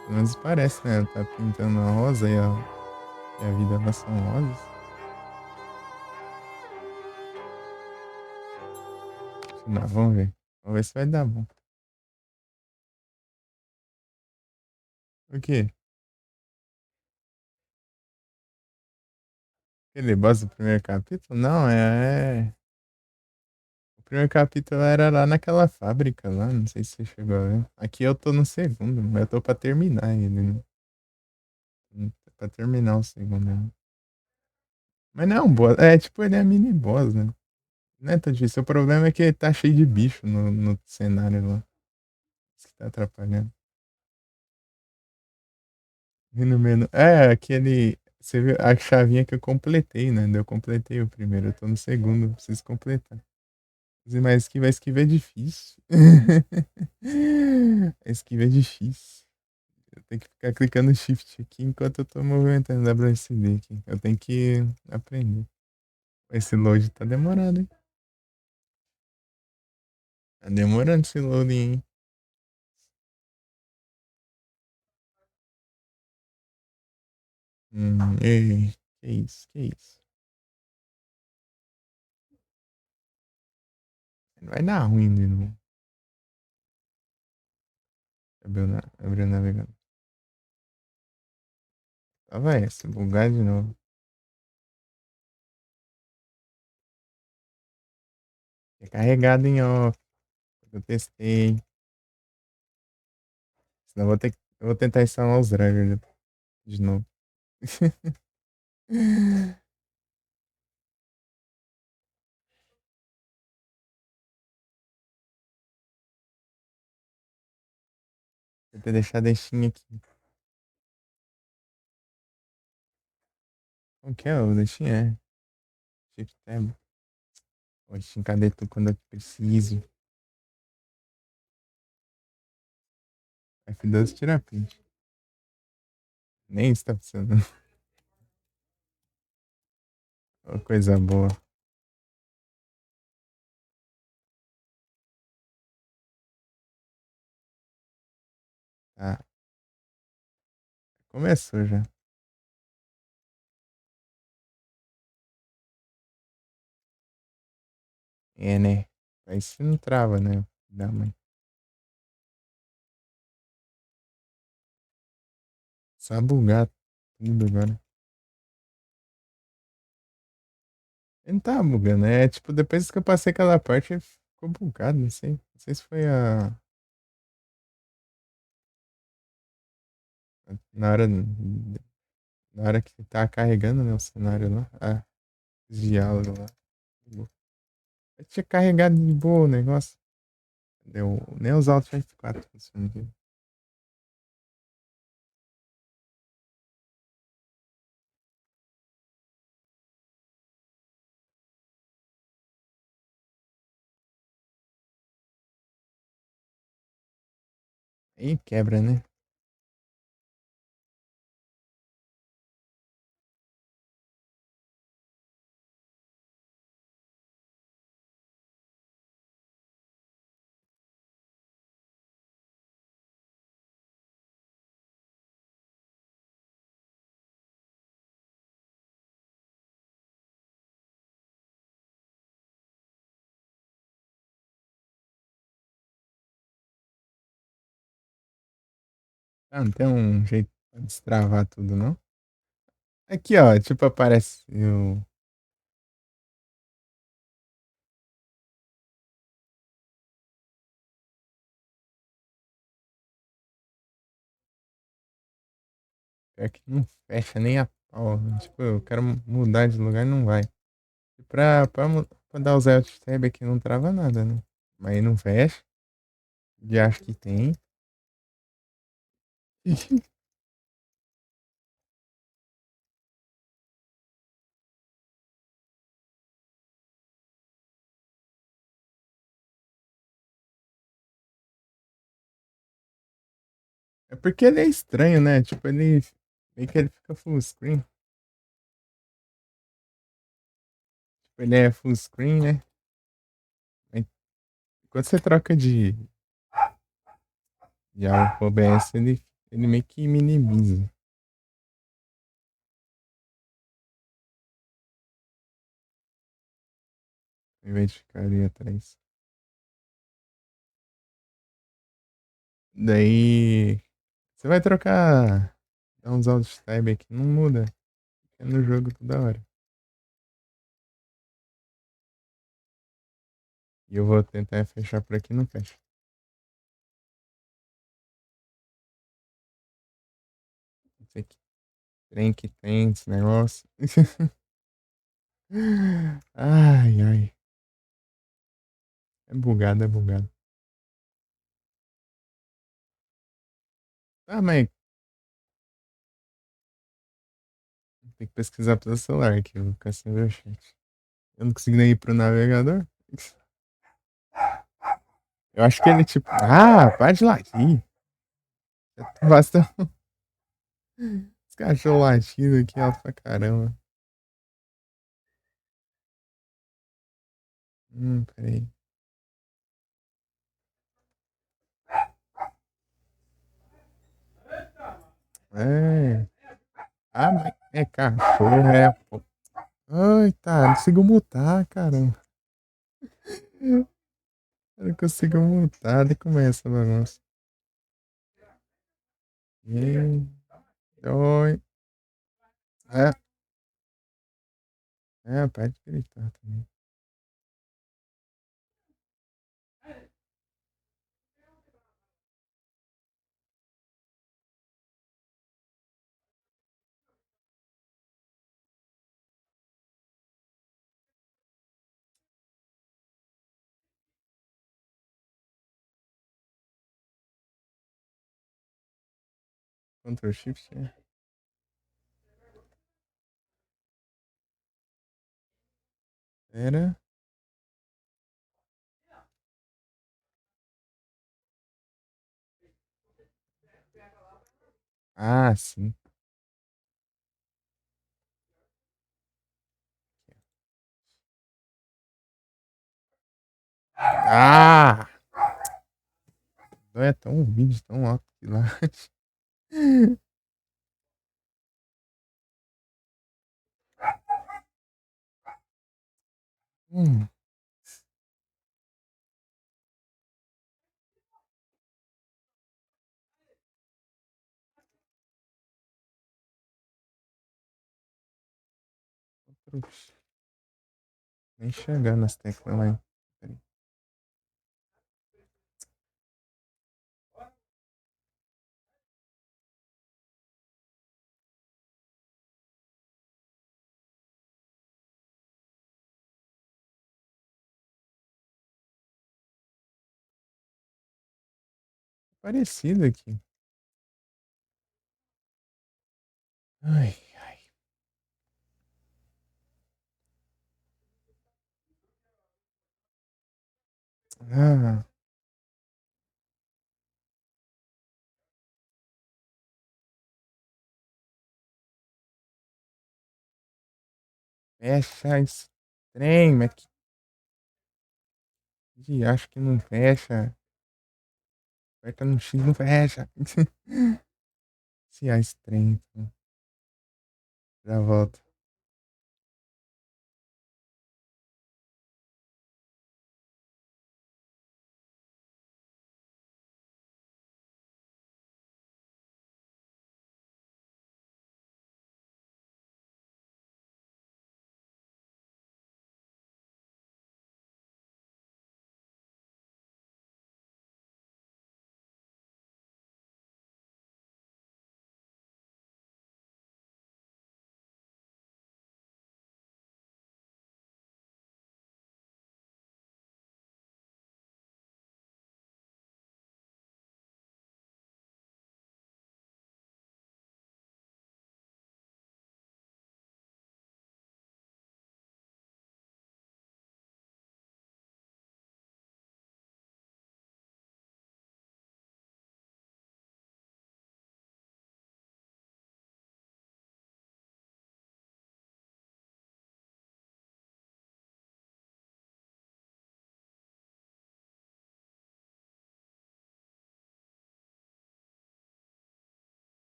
[SPEAKER 1] Pelo menos parece, né? Tá pintando a rosa e a vida elas são rosas. Não, vamos ver. Vamos ver se vai dar bom. O quê? Aquele boss do primeiro capítulo? Não, o primeiro capítulo era lá naquela fábrica lá, não sei se você chegou a ver. Aqui eu tô no segundo, mas eu tô pra terminar ele, né? Tô pra terminar o segundo, né? Mas não é um boss, é tipo, ele é mini boss, né? Não é tão difícil. O problema é que ele tá cheio de bicho no cenário lá. Isso que tá atrapalhando. E no menu. É, aquele. Você viu a chavinha que eu completei, né? Eu completei o primeiro, eu tô no segundo, preciso completar. Mas esquiva é difícil. A esquiva é difícil. Eu tenho que ficar clicando shift aqui enquanto eu tô movimentando o WSD aqui. Eu tenho que aprender. Esse load tá demorando, hein? Tá demorando esse loading, hein? Ei, que isso, que isso? Vai dar ruim de novo. Abriu o navegador. Tá, vai, se bugar de novo. É carregado em off. Eu testei. Senão eu vou tentar instalar os drivers de novo. Vou ter deixado a Steam aqui. Como que é o da Steam? É. Shift Tab. Oxe, cadê tu quando eu preciso? F12 tira print. Nem isso tá funcionando. Ô, coisa boa. Tá. Começou já. É, né? Aí você não trava, né? Da mãe. Só bugar tudo agora. Ele não tava bugando, né? É tipo, depois que eu passei aquela parte, ficou bugado, não sei. Não sei se foi na hora, na hora que tá carregando, né, o cenário lá. Ah, os diálogos lá. Eu tinha carregado de boa o negócio. Deu, nem os Alt F4 funcionam aqui. Aí quebra, né? Ah, não tem um jeito pra destravar tudo, não? Aqui, ó, tipo, aparece o... Pior que não fecha nem a pau. Tipo, eu quero mudar de lugar, não vai. E pra dar os Alt Tab aqui não trava nada, né? Mas aí não fecha. Já acho que tem. É porque ele é estranho, né? Tipo, ele. Meio que ele fica full screen. Tipo, ele é full screen, né? Aí, quando você troca de algo pro OBS, ele meio que minimiza. Ao invés de ficar ali atrás. Daí. Você vai trocar. Dar uns alt tab aqui. Não muda. É no jogo toda hora. E eu vou tentar fechar por aqui, não fecha. Não sei que trem que tem esse negócio. Ai, ai. É bugado, é bugado. Ah, mas tem que pesquisar pelo celular aqui, eu vou ficar sem ver o chat. Eu não consigo nem ir pro navegador. Eu acho que ele, tipo. Ah, para de latir. Basta os cachorros latindo aqui alto pra caramba. Peraí. É. Ah, mas é cachorro, é. Pô. Ai, tá. Não consigo mutar, caramba. Eu não consigo mutar. Daí começa a bagunça. E, dói. É, para de gritar também. Ctrl Shift. É. Era. Ah, sim. Ah! Não é tão vídeo tão alto que lá. Hum, nem chegar nas teclas lá. Peraí. Parecido aqui. Ai, ai. Ah, fecha esse trem, mas acho que não fecha. Aperta no X, não fecha. Se é esse trem, então. Já volto.